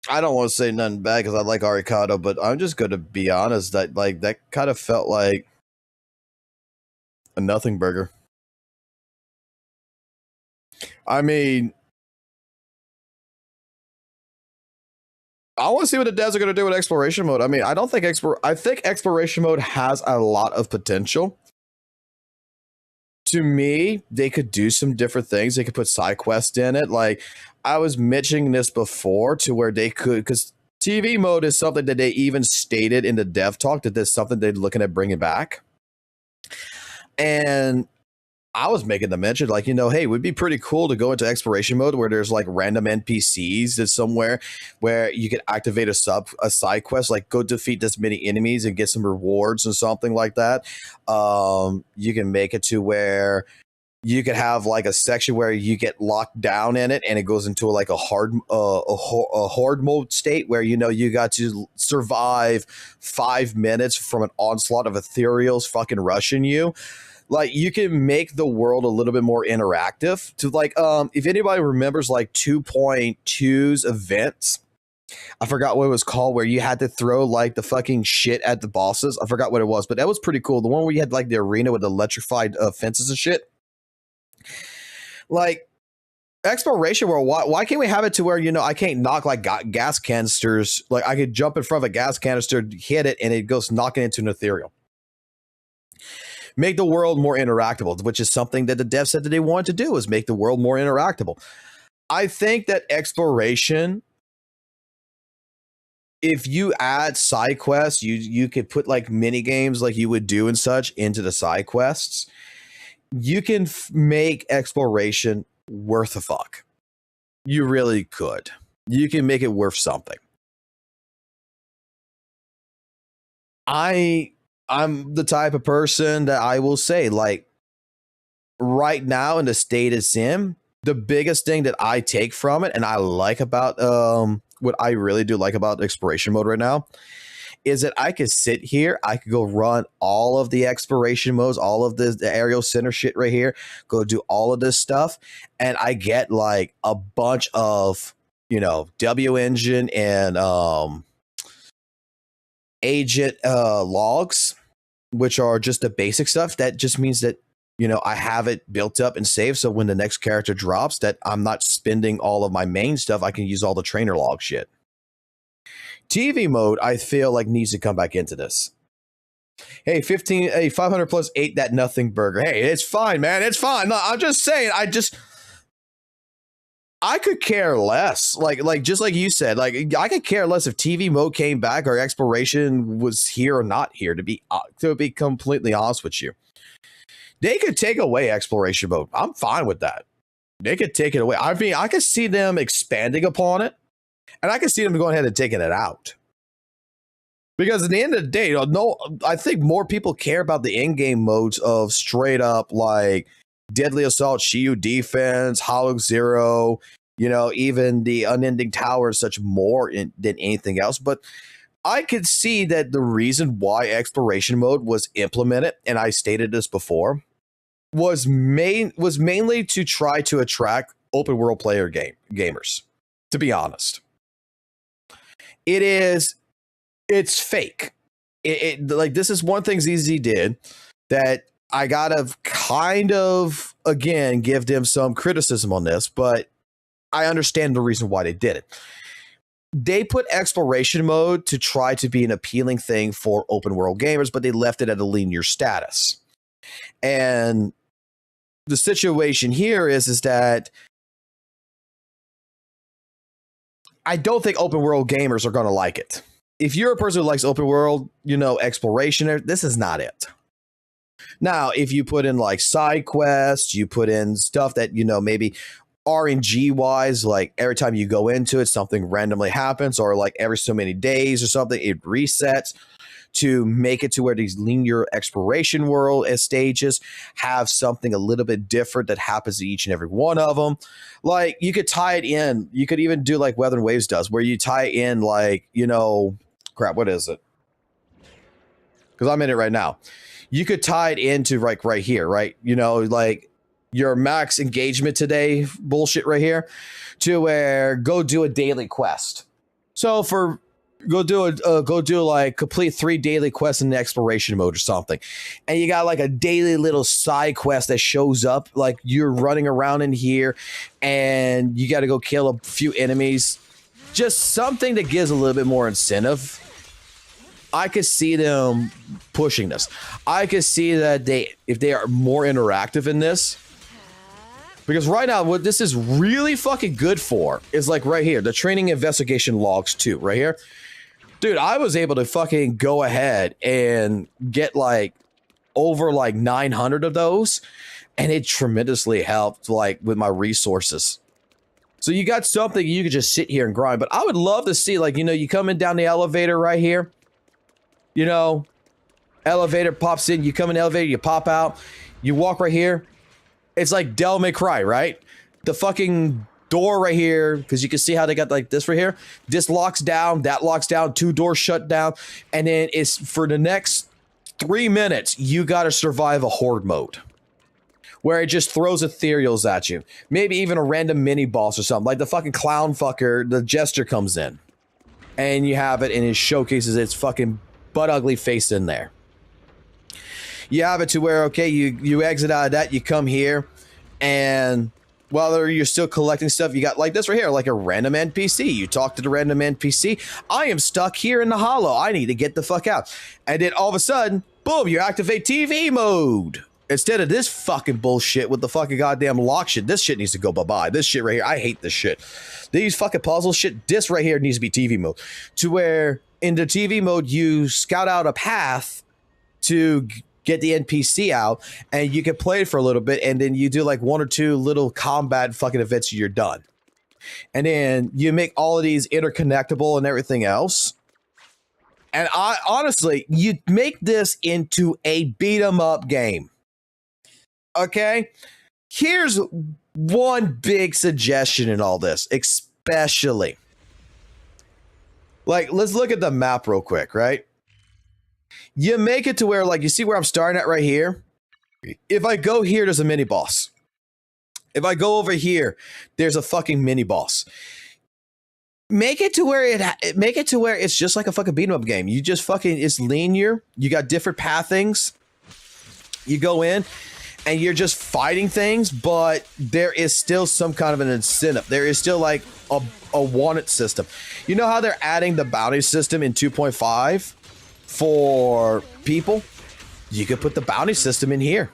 S1: I don't want to say nothing bad because I like Arikado, but I'm just going to be honest that that kind of felt like a nothing burger. I mean, I want to see what the devs are going to do with exploration mode. I mean, I don't think I think exploration mode has a lot of potential. To me, they could do some different things. They could put side quests in it. Like I was mentioning this before, to where they could, because TV mode is something that they even stated in the dev talk that there's something they're looking at bringing back. And I was making the mention, like, you know, hey, it would be pretty cool to go into exploration mode where there's like random NPCs that's somewhere where you could activate a side quest, like go defeat this many enemies and get some rewards and something like that. You can make it to where you could have like a section where you get locked down in it and it goes into like a horde mode state where, you know, you got to survive 5 minutes from an onslaught of ethereals fucking rushing you. Like, you can make the world a little bit more interactive. To like, if anybody remembers like 2.2's events, I forgot what it was called, where you had to throw like the fucking shit at the bosses. I forgot what it was, but that was pretty cool. The one where you had like the arena with electrified fences and shit. Like, exploration world, why can't we have it to where, you know, I can't knock like gas canisters, like I could jump in front of a gas canister, hit it, and it goes knocking into an ethereal. Make the world more interactable, which is something that the devs said that they wanted to do, is make the world more interactable. I think that exploration, if you add side quests, you could put like mini games like you would do and such into the side quests. You can make exploration worth a fuck. You really could. You can make it worth something. I'm the type of person that I will say, like, right now in the state of Sim, the biggest thing that I take from it, and I like about what I really do like about exploration mode right now, is that I could sit here, I could go run all of the exploration modes, all of the aerial center shit right here, go do all of this stuff, and I get like a bunch of, you know, W engine and agent logs, which are just the basic stuff. That just means that, you know, I have it built up and saved, so when the next character drops, that I'm not spending all of my main stuff. I can use all the trainer log shit. TV mode, I feel like, needs to come back into this. Hey, 500 plus 8 that nothing burger. Hey, it's fine, man. It's fine. No, I'm just saying, I could care less. Like just like you said, like I could care less if TV mode came back or exploration was here or not here, to be completely honest with you. They could take away exploration mode. I'm fine with that. They could take it away. I mean, I could see them expanding upon it, and I could see them going ahead and taking it out. Because at the end of the day, no, I think more people care about the in-game modes of straight up like Deadly Assault, Shiyu Defense, Hollow Zero, even the Unending Tower and such more than anything else. But I could see that the reason why exploration mode was implemented, and I stated this before, was mainly to try to attract open world player gamers. To be honest, it's fake. Like, this is one thing ZZ did that I gotta kind of again give them some criticism on this, but I understand the reason why they did it. They put exploration mode to try to be an appealing thing for open world gamers, but they left it at a linear status. And the situation here is that I don't think open world gamers are going to like it. If you're a person who likes open world, exploration, this is not it. Now, if you put in like side quests, you put in stuff that, maybe RNG wise, like every time you go into it, something randomly happens, or like every so many days or something, it resets to make it to where these linear exploration world stages have something a little bit different that happens to each and every one of them. Like, you could tie it in. You could even do like Weather and Waves does, where you tie in like, crap, what is it? Because I'm in it right now. You could tie it into like right here, right? Like your max engagement today bullshit right here, to where go do a daily quest. So go do like complete 3 daily quests in the exploration mode or something, and you got like a daily little side quest that shows up, like you're running around in here and you got to go kill a few enemies. Just something that gives a little bit more incentive. I could see them pushing this. I could see that if they are more interactive in this. Because right now, what this is really fucking good for is like right here, the training investigation logs too, right here. Dude, I was able to fucking go ahead and get like over like 900 of those, and it tremendously helped like with my resources. So you got something you could just sit here and grind. But I would love to see, like, you coming down the elevator right here. Elevator pops in, you come in the elevator, you pop out, you walk right here. It's like Devil May Cry, right? The fucking door right here, because you can see how they got like this right here. This locks down, that locks down, 2 doors shut down, and then it's for the next 3 minutes, you got to survive a horde mode, where it just throws ethereals at you. Maybe even a random mini boss or something, like the fucking clown fucker, the jester comes in, and you have it, and it showcases its fucking butt ugly face in there. You have it to where, okay, you exit out of that, you come here, and while you're still collecting stuff, you got like this right here, like a random NPC. You talk to the random NPC. I am stuck here in the hollow. I need to get the fuck out. And then all of a sudden, boom, you activate TV mode. Instead of this fucking bullshit with the fucking goddamn lock shit. This shit needs to go bye-bye. This shit right here, I hate this shit. These fucking puzzle shit, this right here needs to be TV mode. To where in the TV mode, you scout out a path to get the NPC out, and you can play it for a little bit, and then you do like 1 or 2 little combat fucking events, and you're done. And then you make all of these interconnectable and everything else. And I honestly, you make this into a beat 'em up game. Okay? Here's one big suggestion in all this, especially. Like, let's look at the map real quick, right? You make it to where, like, you see where I'm starting at right here? If I go here, there's a mini boss. If I go over here, there's a fucking mini boss. Make it to where it's just like a fucking beat 'em up game. You just fucking, it's linear. You got different pathings. You go in and you're just fighting things, but there is still some kind of an incentive. There is still like a wanted system. You know how they're adding the bounty system in 2.5 for people? You could put the bounty system in here.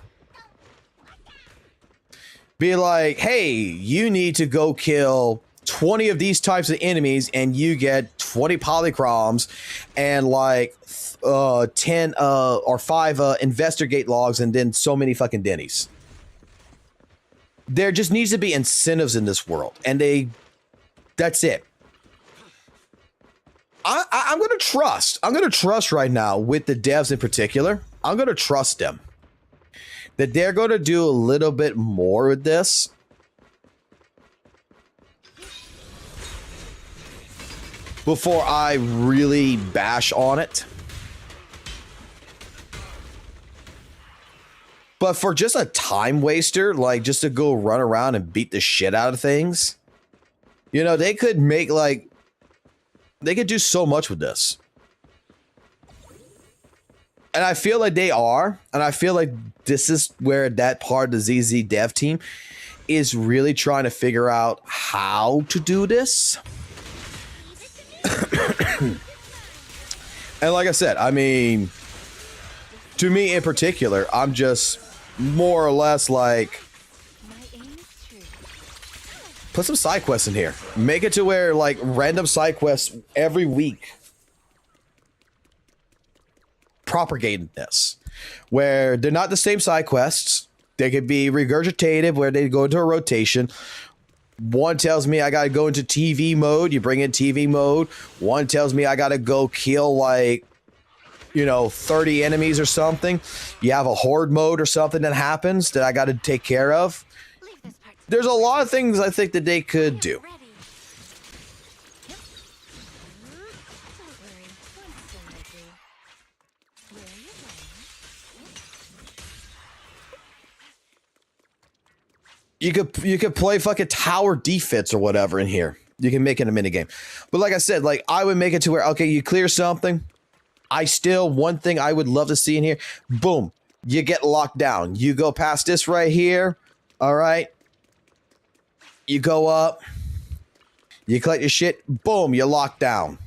S1: Be like, hey, you need to go kill 20 of these types of enemies, and you get 20 polychroms and like 10 or 5 investigate logs, and then so many fucking dennies. There just needs to be incentives in this world, and that's it. I'm going to trust. I'm going to trust right now with the devs in particular. I'm going to trust them that they're going to do a little bit more with this. Before I really bash on it. But for just a time waster, like just to go run around and beat the shit out of things, you know, they could make like, they could do so much with this. And I feel like they are. And I feel like this is where that part of the ZZ dev team is really trying to figure out how to do this. And like I said, I mean, to me in particular, I'm just more or less like, put some side quests in here. Make it to where like random side quests every week. Propagating this. Where they're not the same side quests. They could be regurgitated where they go into a rotation. One tells me I gotta go into TV mode. You bring in TV mode. One tells me I gotta go kill like, you know, 30 enemies or something. You have a horde mode or something that happens that I gotta take care of. There's a lot of things I think that they could do. You could play fucking tower defense or whatever in here. You can make it a minigame. But like I said, like I would make it to where, okay, you clear something. One thing I would love to see in here, boom, you get locked down. You go past this right here. All right. You go up. You collect your shit. Boom, you're locked down.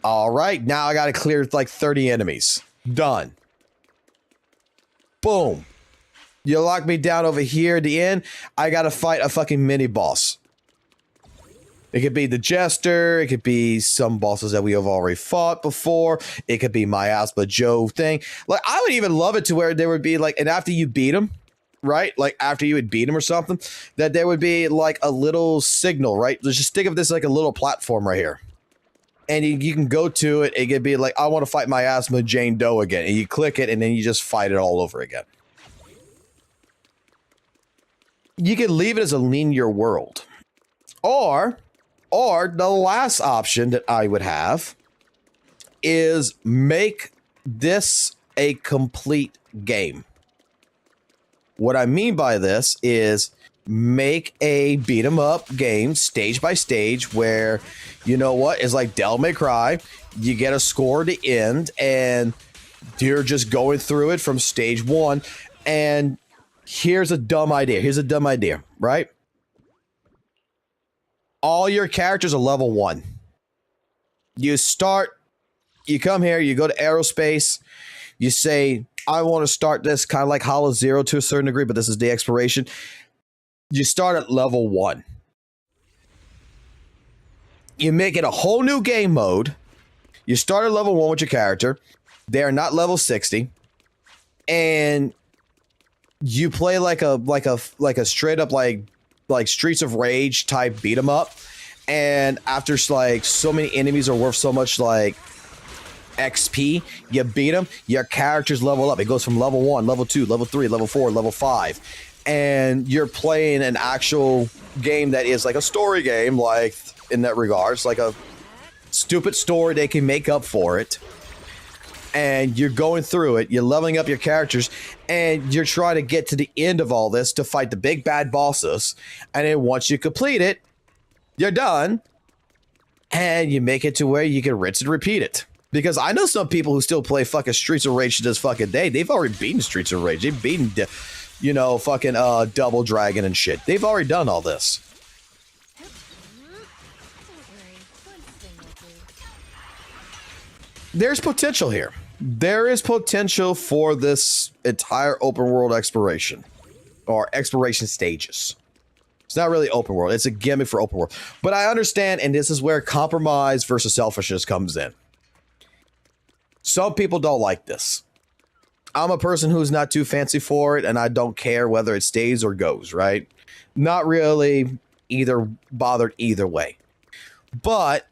S1: All right. Now I got to clear like 30 enemies. Done. Boom. You lock me down over here at the end. I gotta fight a fucking mini boss. It could be the Jester. It could be some bosses that we have already fought before. It could be my Aspa Joe thing. Like, I would even love it to where there would be like, and after you beat him, right? Like after you would beat him or something, that there would be like a little signal, right? Let's just think of this like a little platform right here. And you can go to it. It could be like, I want to fight my Asma Jane Doe again. And you click it and then you just fight it all over again. You can leave it as a linear world. Or the last option that I would have is make this a complete game. What I mean by this is make a beat 'em up game stage by stage where, you know what, it's like Devil May Cry. You get a score to end and you're just going through it from stage one. And here's a dumb idea, right? All your characters are level 1. You come here, you go to aerospace, you say, I want to start this kind of like Hollow Zero to a certain degree, but this is the exploration. You start at level 1. You make it a whole new game mode. You start at level 1 with your character. They are not level 60. And you play like a straight up like Streets of Rage type beat 'em up, and after like so many enemies are worth so much like XP, you beat them, your characters level up. It goes from level 1, level 2, level 3, level 4, level 5, and you're playing an actual game that is like a story game, like in that regards, like a stupid story they can make up for it. And you're going through it, you're leveling up your characters, and you're trying to get to the end of all this to fight the big bad bosses. And then once you complete it, you're done. And you make it to where you can rinse and repeat it. Because I know some people who still play fucking Streets of Rage to this fucking day. They've already beaten Streets of Rage. They've beaten, you know, fucking Double Dragon and shit. They've already done all this. There's potential here. There is potential for this entire open world exploration or exploration stages. It's not really open world. It's a gimmick for open world. But I understand, and this is where compromise versus selfishness comes in. Some people don't like this. I'm a person who's not too fancy for it, and I don't care whether it stays or goes, right? Not really bothered either way. But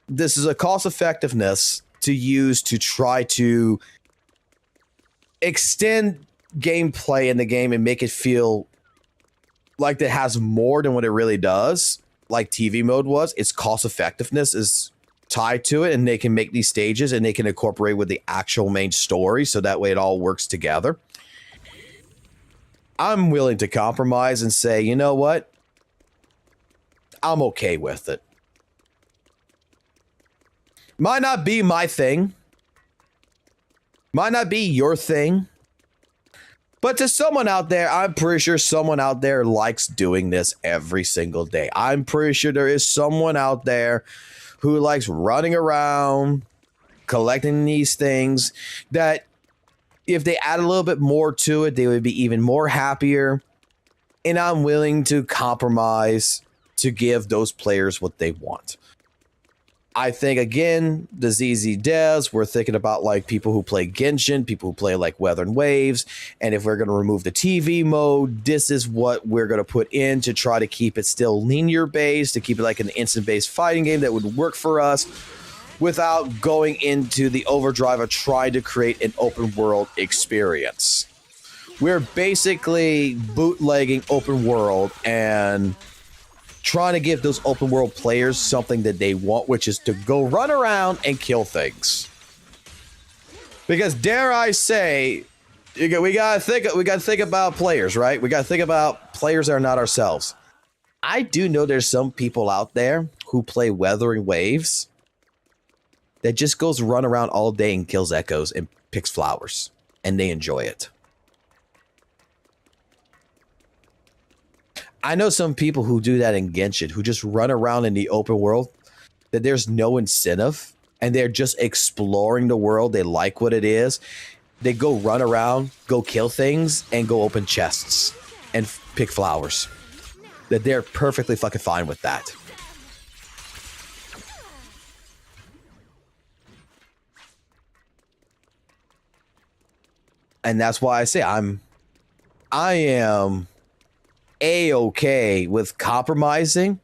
S1: this is a cost effectiveness to use to try to extend gameplay in the game and make it feel like it has more than what it really does, like TV mode was. Its cost effectiveness is tied to it, and they can make these stages and they can incorporate with the actual main story, so that way it all works together. I'm willing to compromise and say, you know what? I'm okay with it. Might not be my thing. Might not be your thing. But to someone out there, I'm pretty sure someone out there likes doing this every single day. I'm pretty sure there is someone out there who likes running around, collecting these things, that if they add a little bit more to it, they would be even more happier. And I'm willing to compromise to give those players what they want. I think, again, the ZZ devs, we're thinking about like people who play Genshin, people who play like Weather and Waves. And if we're going to remove the TV mode, this is what we're going to put in to try to keep it still linear based, to keep it like an instant based fighting game that would work for us without going into the overdrive of trying to create an open world experience. We're basically bootlegging open world and trying to give those open world players something that they want, which is to go run around and kill things. Because dare I say, we gotta think about players, right? We gotta think about players that are not ourselves. I do know there's some people out there who play Weathering Waves that just goes run around all day and kills echoes and picks flowers, and they enjoy it. I know some people who do that in Genshin, who just run around in the open world, that there's no incentive, and they're just exploring the world. They like what it is. They go run around, go kill things, and go open chests and pick flowers. That they're perfectly fucking fine with that. And that's why I say I am A-okay with compromising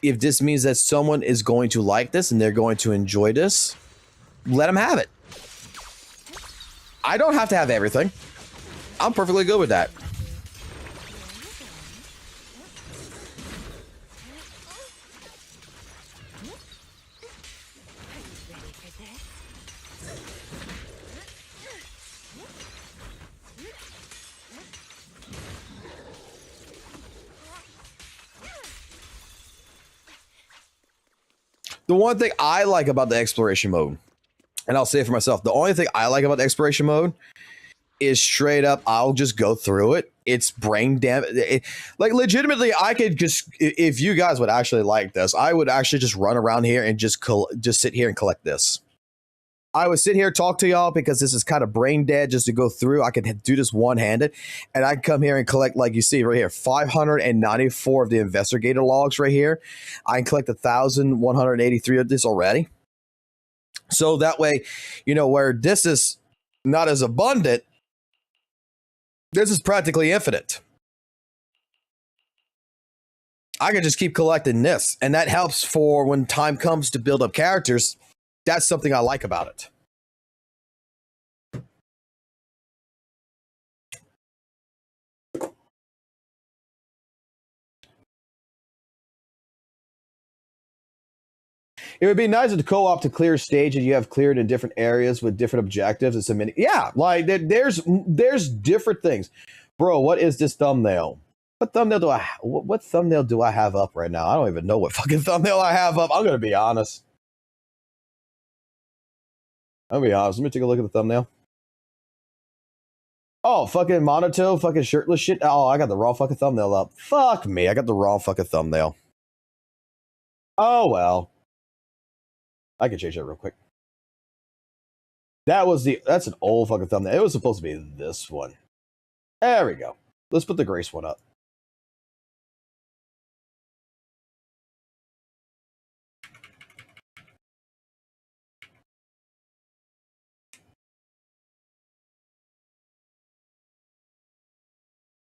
S1: if this means that someone is going to like this and they're going to enjoy this. Let them have it. I don't have to have everything. I'm perfectly good with that. The one thing I like about the exploration mode, and I'll say it for myself, the only thing I like about the exploration mode is straight up, I'll just go through it. It's brain damage. Like, legitimately, I could just, if you guys would actually like this, I would actually just run around here and just sit here and collect this. I would sit here, talk to y'all, because this is kind of brain dead just to go through. I could do this one-handed, and I can come here and collect, like you see right here, 594 of the investigator logs right here. I can collect 1,183 of this already. So that way, you know, where this is not as abundant, this is practically infinite. I can just keep collecting this, and that helps for when time comes to build up characters. That's something I like about it. It would be nice to co-op to clear stage and you have cleared in different areas with different objectives and some mini. Yeah, like there's different things. Bro, what is this thumbnail? What thumbnail do I have up right now? I don't even know what fucking thumbnail I have up. I'm gonna be honest. Let me take a look at the thumbnail. Oh, fucking monotone, fucking shirtless shit. Oh, I got the wrong fucking thumbnail up. Fuck me, I got the wrong fucking thumbnail. Oh, well. I can change that real quick. That's an old fucking thumbnail. It was supposed to be this one. There we go. Let's put the Grace one up.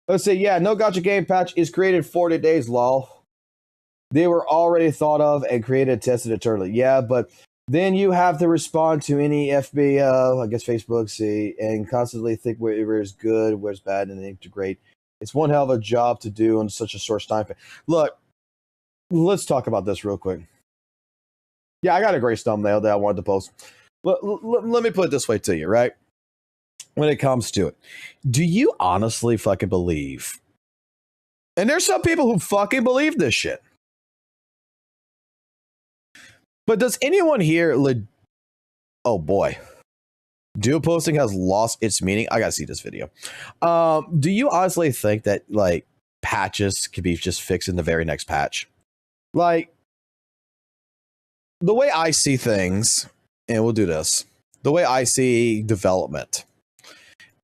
S1: Let's see. Yeah, no gotcha game patch is created 40 days, lol. They were already thought of and created, tested eternally. Yeah, but then you have to respond to any FBO, I guess Facebook, see, and constantly think where's good, where's bad, and integrate. It's one hell of a job to do in such a short time. Look, let's talk about this real quick. Yeah, I got a great thumbnail that I wanted to post. Let me put it this way to you, right? When it comes to it, do you honestly fucking believe? And there's some people who fucking believe this shit. But does anyone here, oh boy, dual posting has lost its meaning? I gotta see this video. Do you honestly think that like patches could be just fixed in the very next patch? Like, the way I see things, and we'll do this, the way I see development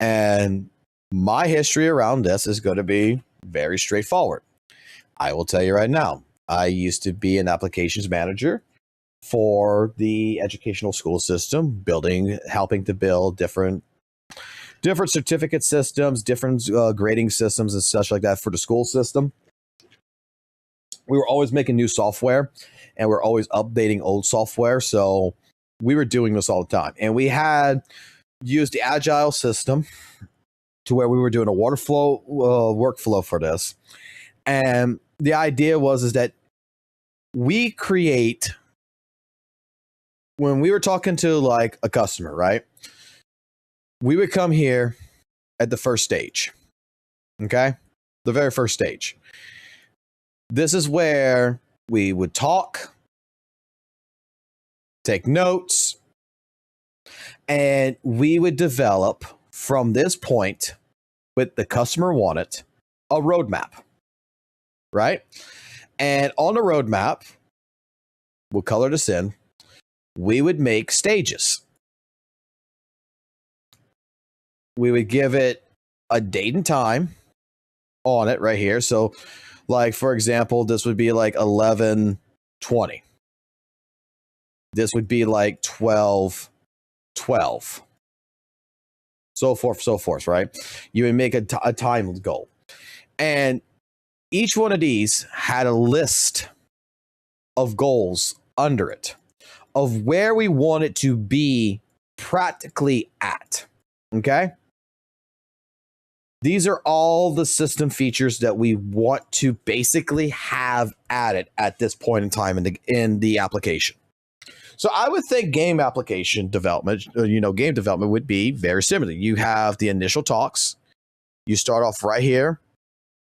S1: and my history around this is going to be very straightforward. I will tell you right now, I used to be an applications manager for the educational school system, helping to build different certificate systems, different grading systems and such like that for the school system. We were always making new software and we're always updating old software. So we were doing this all the time. And we had used the agile system to where we were doing a workflow for this. And the idea is that we create, when we were talking to like a customer, right? We would come here at the first stage. Okay? The very first stage. This is where we would talk, take notes, and we would develop from this point, with the customer wanted, a roadmap, right? And on the roadmap, we'll color this in, we would make stages. We would give it a date and time on it right here. So, like, for example, this would be like 11/20. This would be like 12/12. So forth, right? You would make a time goal. And each one of these had a list of goals under it, of where we want it to be practically at. Okay? These are all the system features that we want to basically have added at this point in time in the application. So I would think game development would be very similar. You have the initial talks. You start off right here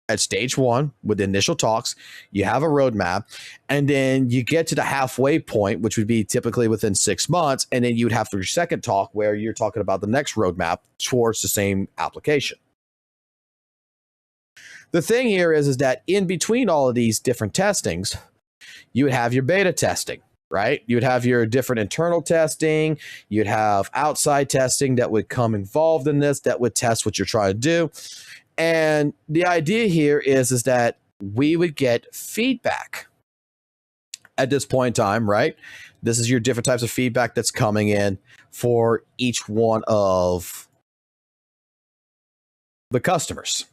S1: at stage 1 with the initial talks. You have a roadmap, and then you get to the halfway point, which would be typically within 6 months, and then you would have your second talk where you're talking about the next roadmap towards the same application. The thing here is that in between all of these different testings, you would have your beta testing, right? You would have your different internal testing. You'd have outside testing that would come involved in this, that would test what you're trying to do. And the idea here is that we would get feedback at this point in time, right? This is your different types of feedback that's coming in for each one of the customers.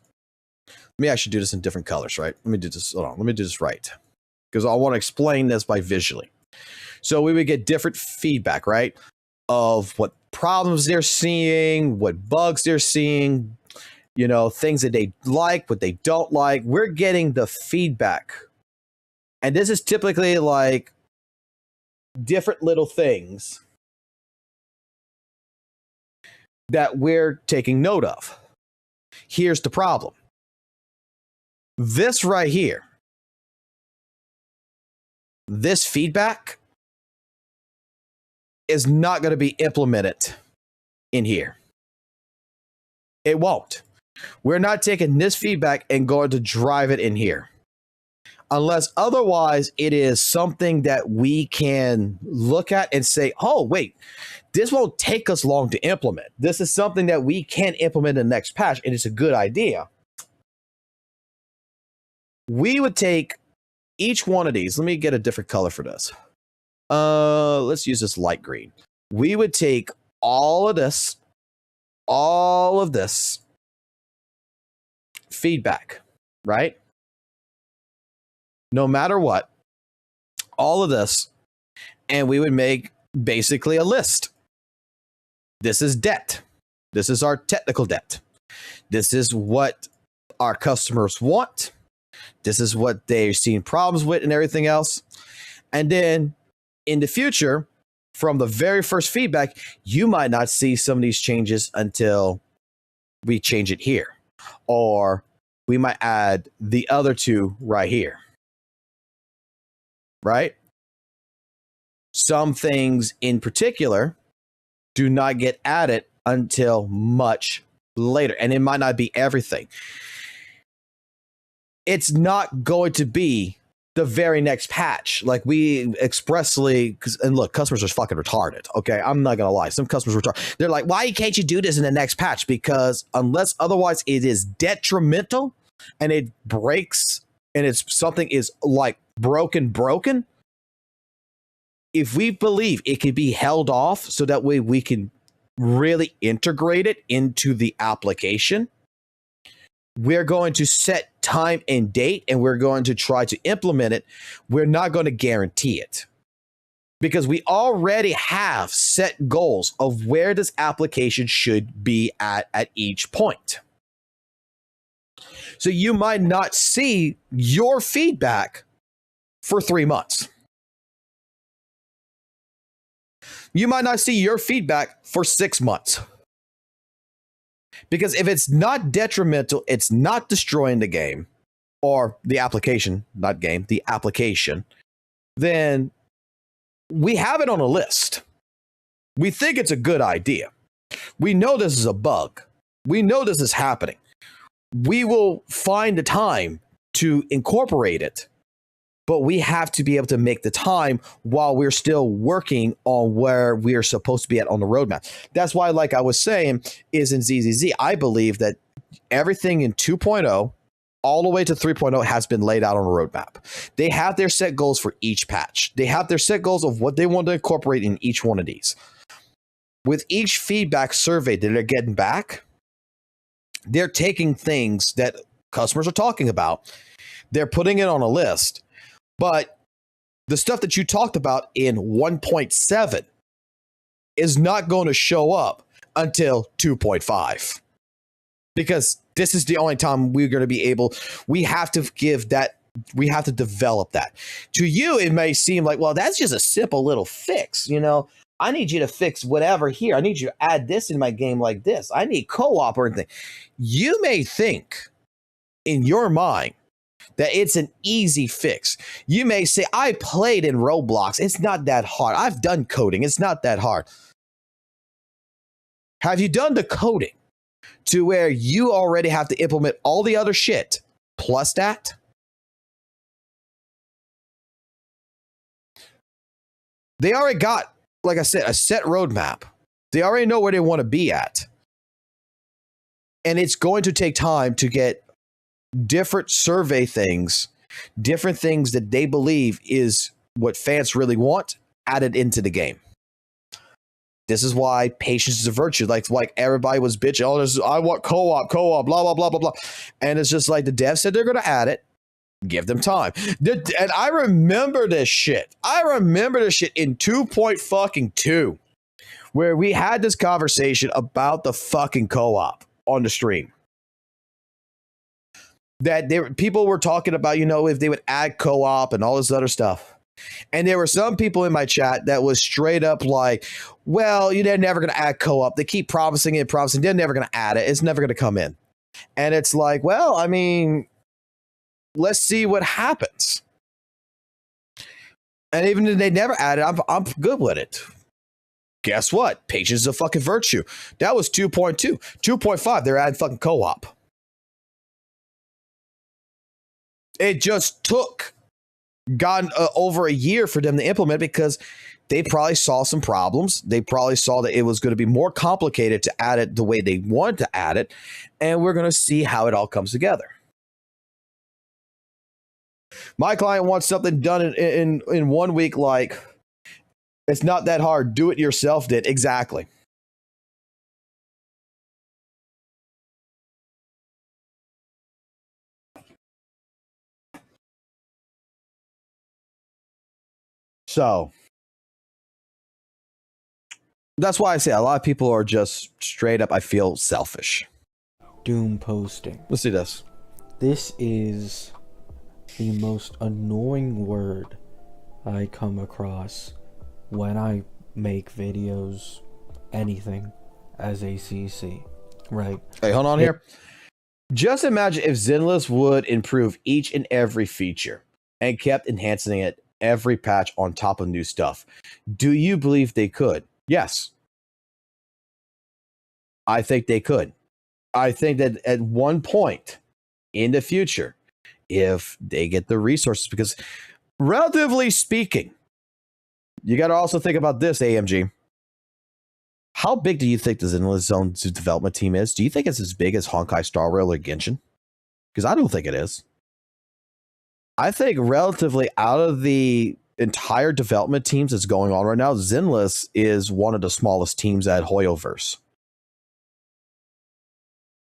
S1: Let me actually do this in different colors, right? Let me do this. Hold on. Let me do this right, because I want to explain this by visually. So we would get different feedback, right? Of what problems they're seeing, what bugs they're seeing, things that they like, what they don't like. We're getting the feedback. And this is typically like different little things that we're taking note of. Here's the problem. This right here, this feedback is not going to be implemented in here. It won't. We're not taking this feedback and going to drive it in here. Unless otherwise it is something that we can look at and say, oh, wait, this won't take us long to implement. This is something that we can implement in the next patch, and it's a good idea. We would take each one of these. Let me get a different color for this. Let's use this light green. We would take all of this feedback, right? No matter what, all of this, and we would make basically a list. This is debt. This is our technical debt. This is what our customers want. This is what they've seen problems with and everything else. And then in the future, from the very first feedback, you might not see some of these changes until we change it here. Or we might add the other two right here. Right? Some things in particular do not get added until much later. And it might not be everything. It's not going to be the very next patch. Like we expressly, and look, customers are fucking retarded. Okay. I'm not going to lie. Some customers are retarded. They're like, why can't you do this in the next patch? Because unless otherwise it is detrimental and it breaks and it's something is like broken. If we believe it can be held off so that way we can really integrate it into the application, we're going to set time and date and we're going to try to implement it. We're not going to guarantee it because we already have set goals of where this application should be at each point. So you might not see your feedback for 3 months. You might not see your feedback for 6 months. Because if it's not detrimental, it's not destroying the game or the application, not game, the application, then we have it on a list. We think it's a good idea. We know this is a bug. We know this is happening. We will find the time to incorporate it, but we have to be able to make the time while we're still working on where we're supposed to be at on the roadmap. That's why, like I was saying, is in ZZZ, I believe that everything in 2.0 all the way to 3.0 has been laid out on a roadmap. They have their set goals for each patch. They have their set goals of what they want to incorporate in each one of these. With each feedback survey that they're getting back, they're taking things that customers are talking about, they're putting it on a list. But the stuff that you talked about in 1.7 is not going to show up until 2.5. Because this is the only time we're going to be able, we have to give that, we have to develop that. To you, it may seem like, well, that's just a simple little fix. You know, I need you to fix whatever here. I need you to add this in my game like this. I need co-op or anything. You may think in your mind that it's an easy fix. You may say, I played in Roblox. It's not that hard. I've done coding. It's not that hard. Have you done the coding to where you already have to implement all the other shit plus that? They already got, like I said, a set roadmap. They already know where they want to be at. And it's going to take time to get different survey things, different things that they believe is what fans really want added into the game. This is why patience is a virtue. Like everybody was bitching, oh, this, I want co-op, blah, blah, blah, blah, blah. And it's just like the devs said they're going to add it. Give them time. And I remember this shit. I remember this shit in 2.2, where we had this conversation about the fucking co-op on the stream. That people were talking about, you know, if they would add co-op and all this other stuff. And there were some people in my chat that was straight up like, well, they're never going to add co-op. They keep promising it, They're never going to add it. It's never going to come in. And it's like, well, I mean, let's see what happens. And even if they never add it, I'm good with it. Guess what? Patience is a fucking virtue. That was 2.2. 2.5, they're adding fucking co-op. It just took over a year for them to implement because they probably saw some problems. They probably saw that it was going to be more complicated to add it the way they wanted to add it. And we're going to see how it all comes together. My client wants something done in 1 week. Like, it's not that hard. Do it yourself did. Exactly. So that's why I say a lot of people are just straight up, I feel, selfish.
S15: Doom posting.
S1: Let's see this.
S15: This is the most annoying word I come across when I make videos, anything, as a CC, right?
S1: Hey, hold on here. Just imagine if Zenless would improve each and every feature and kept enhancing it every patch on top of new stuff. Do you believe they could? Yes. I think they could. I think that at one point in the future, if they get the resources, because relatively speaking, you got to also think about this, AMG. How big do you think the Zenless Zone development team is? Do you think it's as big as Honkai Star Rail or Genshin? Because I don't think it is. I think relatively out of the entire development teams that's going on right now, Zenless is one of the smallest teams at Hoyoverse.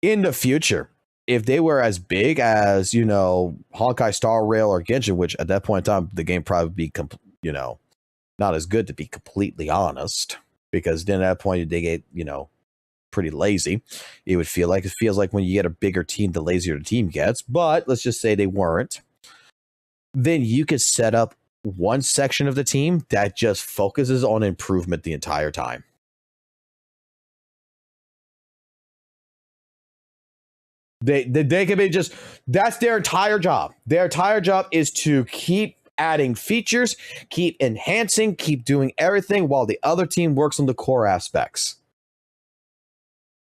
S1: In the future, if they were as big as, Honkai Star Rail or Genshin, which at that point in time, the game probably be, not as good, to be completely honest, because then at that point they get, pretty lazy. It feels like when you get a bigger team, the lazier the team gets. But let's just say they weren't. Then you could set up one section of the team that just focuses on improvement the entire time. They can be just, that's their entire job. Their entire job is to keep adding features, keep enhancing, keep doing everything while the other team works on the core aspects.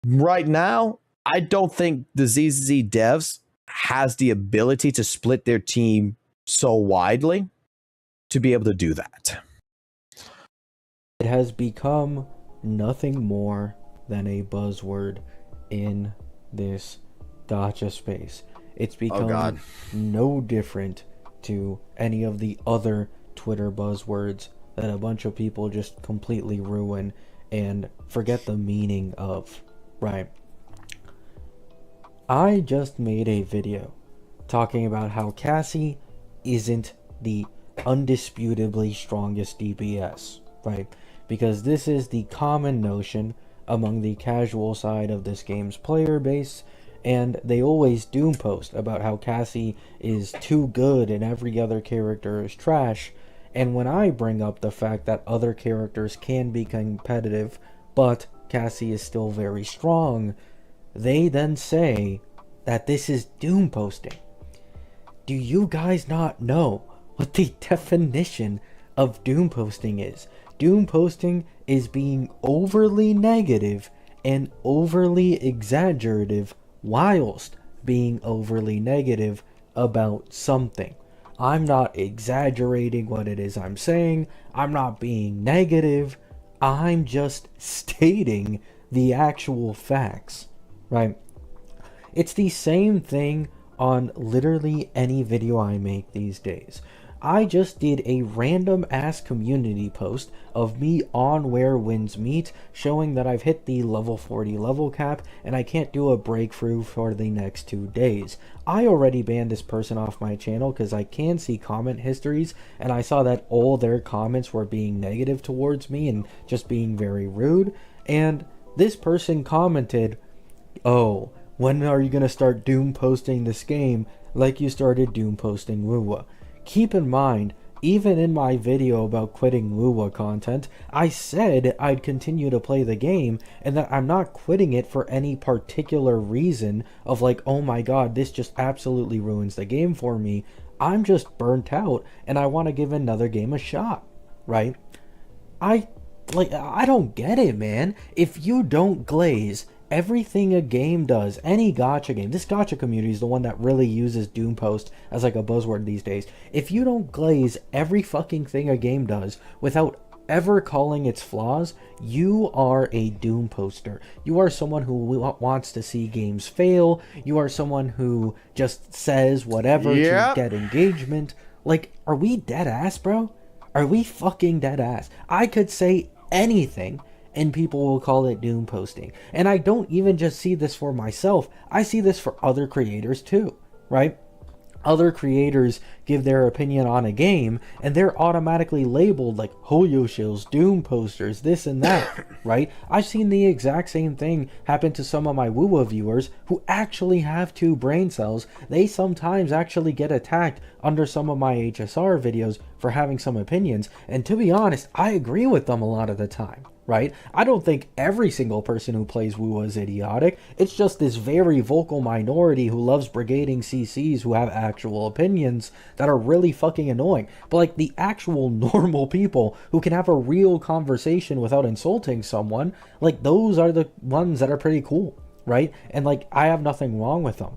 S1: Right now, I don't think the ZZZ devs has the ability to split their team so widely to be able to do that.
S15: It has become nothing more than a buzzword in this gacha space. It's become no different to any of the other Twitter buzzwords that a bunch of people just completely ruin and forget the meaning of, right? I just made a video talking about how Cassie isn't the undisputably strongest DPS, right? Because this is the common notion among the casual side of this game's player base, and they always doom post about how Cassie is too good and every other character is trash. And when I bring up the fact that other characters can be competitive, but Cassie is still very strong, they then say that this is doom posting. Do you guys not know what the definition of doom posting is? Doom posting is being overly negative and overly exaggerative whilst being overly negative about something. I'm not exaggerating what it is I'm saying. I'm not being negative. I'm just stating the actual facts, right? It's the same thing on literally any video I make these days. I just did a random ass community post of me on Where Winds Meet, showing that I've hit the level 40 level cap and I can't do a breakthrough for the next 2 days. I already banned this person off my channel because I can see comment histories, and I saw that all their comments were being negative towards me and just being very rude. And this person commented, "Oh, when are you going to start doom posting this game like you started doom posting WUWA?" Keep in mind, even in my video about quitting WUWA content, I said I'd continue to play the game and that I'm not quitting it for any particular reason of like, oh my god, this just absolutely ruins the game for me. I'm just burnt out and I want to give another game a shot, right? I don't get it, man. If you don't glaze everything a game does, any gacha game, this gacha community is the one that really uses doom post as like a buzzword these days. If you don't glaze every fucking thing a game does without ever calling its flaws, you are a doom poster. You are someone who wants to see games fail. You are someone who just says whatever to get engagement. Like, are we dead ass, bro? Are we fucking dead ass? I could say anything and people will call it doom posting. And I don't even just see this for myself. I see this for other creators too, right? Other creators give their opinion on a game, and they're automatically labeled like Hoyo shills, Doom posters, this and that, right? I've seen the exact same thing happen to some of my WUWA viewers who actually have 2 brain cells. They sometimes actually get attacked under some of my HSR videos for having some opinions, and to be honest, I agree with them a lot of the time. Right? I don't think every single person who plays WUWA is idiotic. It's just this very vocal minority who loves brigading CCs who have actual opinions that are really fucking annoying. But like the actual normal people who can have a real conversation without insulting someone, like those are the ones that are pretty cool, right? And like I have nothing wrong with them.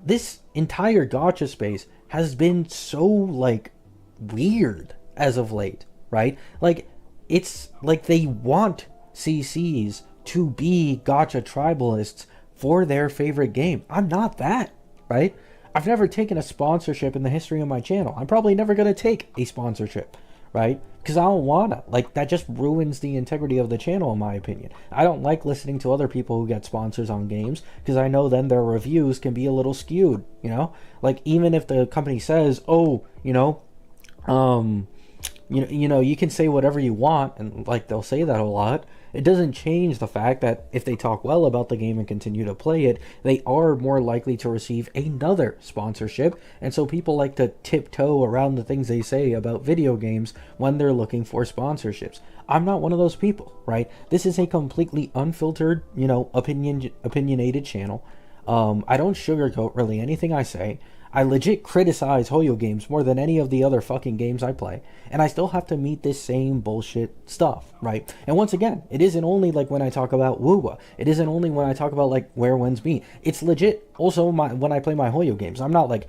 S15: This entire gacha space has been so like weird as of late, right? Like it's like they want CCs to be gacha tribalists for their favorite game. I'm not that, right? I've never taken a sponsorship in the history of my channel. I'm probably never going to take a sponsorship, right? Because I don't want to. Like, that just ruins the integrity of the channel, in my opinion. I don't like listening to other people who get sponsors on games, because I know then their reviews can be a little skewed, you know? Like, even if the company says, oh, you know, you can say whatever you want, and like they'll say that a lot. It doesn't change the fact that if they talk well about the game and continue to play it, they are more likely to receive another sponsorship. And so people like to tiptoe around the things they say about video games when they're looking for sponsorships. I'm not one of those people, right? This is a completely unfiltered, opinionated channel. I don't sugarcoat really anything I say. I legit criticize Hoyo games more than any of the other fucking games I play, and I still have to meet this same bullshit stuff, right? And once again, it isn't only like when I talk about WUWA, it isn't only when I talk about like Where Winds Meet, it's legit also when I play my Hoyo games. I'm not like,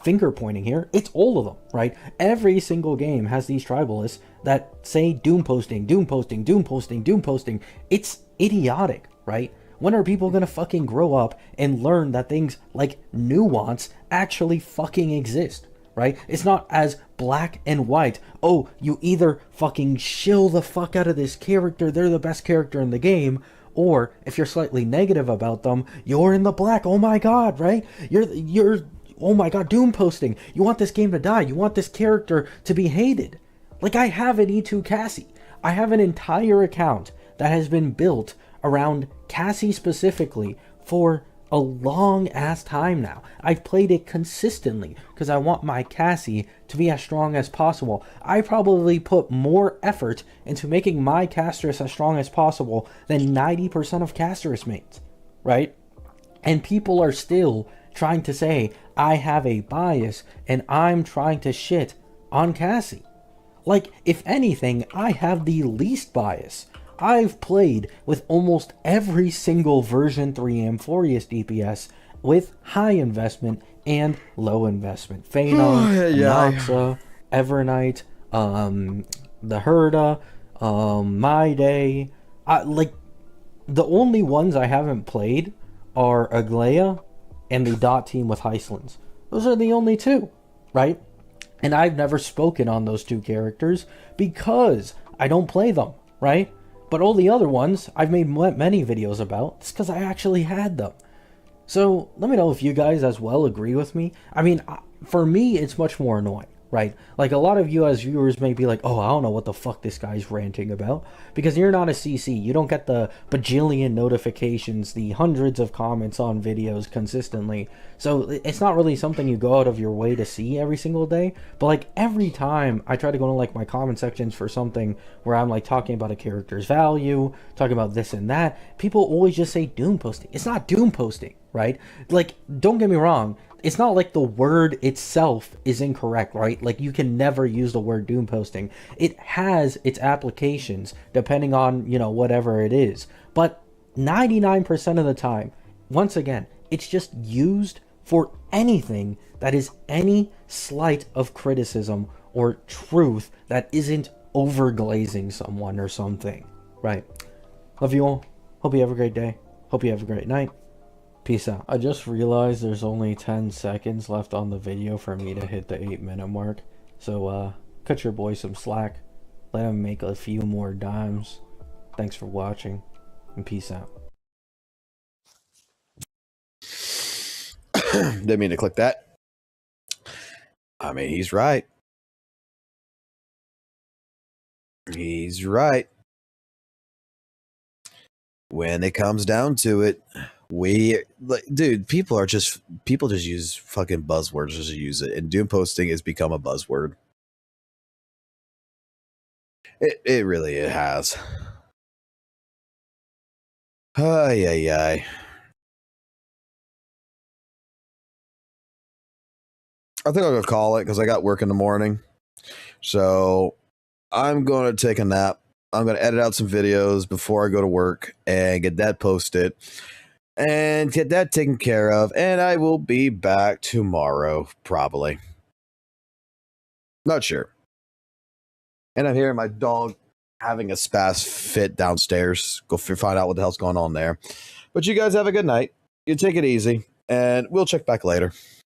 S15: finger pointing here, it's all of them, right? Every single game has these tribalists that say doom posting, doom posting, doom posting, doom posting. It's idiotic, right? When are people gonna fucking grow up and learn that things like nuance actually fucking exist, right? It's not as black and white. Oh, you either fucking shill the fuck out of this character, they're the best character in the game, or if you're slightly negative about them, you're in the black. Oh my god, right? You're oh my god, doom posting. You want this game to die. You want this character to be hated. Like, I have an E2 Cassie. I have an entire account that has been built around Cassie specifically for a long ass time now. I've played it consistently because I want my Cassie to be as strong as possible. I probably put more effort into making my Castress as strong as possible than 90% of Castress mates, right? And people are still trying to say I have a bias and I'm trying to shit on Cassie. Like, if anything, I have the least bias. I've played with almost every single version 3 Amphorius DPS with high investment and low investment. Phanon, Noxa, Evernight, the Herda, My Day. Like, the only ones I haven't played are Aglaya and the Dot team with Heislands. Those are the only two, right? And I've never spoken on those two characters because I don't play them, right? But all the other ones, I've made many videos about. It's because I actually had them. So, let me know if you guys as well agree with me. I mean, for me, it's much more annoying, right? Like, a lot of you as viewers may be like, oh, I don't know what the fuck this guy's ranting about. Because you're not a CC. You don't get the bajillion notifications, the hundreds of comments on videos consistently. So, it's not really something you go out of your way to see every single day. But, like, every time I try to go to, like, my comment sections for something where I'm, like, talking about a character's value, talking about this and that, people always just say doom posting. It's not doom posting, right? Like, don't get me wrong. It's not like the word itself is incorrect, right? Like, you can never use the word doom posting. It has its applications depending on, whatever it is. But 99% of the time, once again, it's just used for anything that is any slight of criticism or truth that isn't overglazing someone or something, right? Love you all. Hope you have a great day. Hope you have a great night. Peace out. I just realized there's only 10 seconds left on the video for me to hit the 8-minute mark. So, cut your boy some slack. Let him make a few more dimes. Thanks for watching, and peace out.
S1: Didn't mean to click that. I mean, he's right. He's right. When it comes down to it, dude, people just use fucking buzzwords just to use it, and doom posting has become a buzzword. It really has. Ay, ay, ay. I think I'll go call it because I got work in the morning. So I'm going to take a nap. I'm going to edit out some videos before I go to work and get that posted and get that taken care of. And I will be back tomorrow, probably. Not sure. And I'm hearing my dog having a spaz fit downstairs. Go find out what the hell's going on there. But you guys have a good night. You take it easy, and we'll check back later.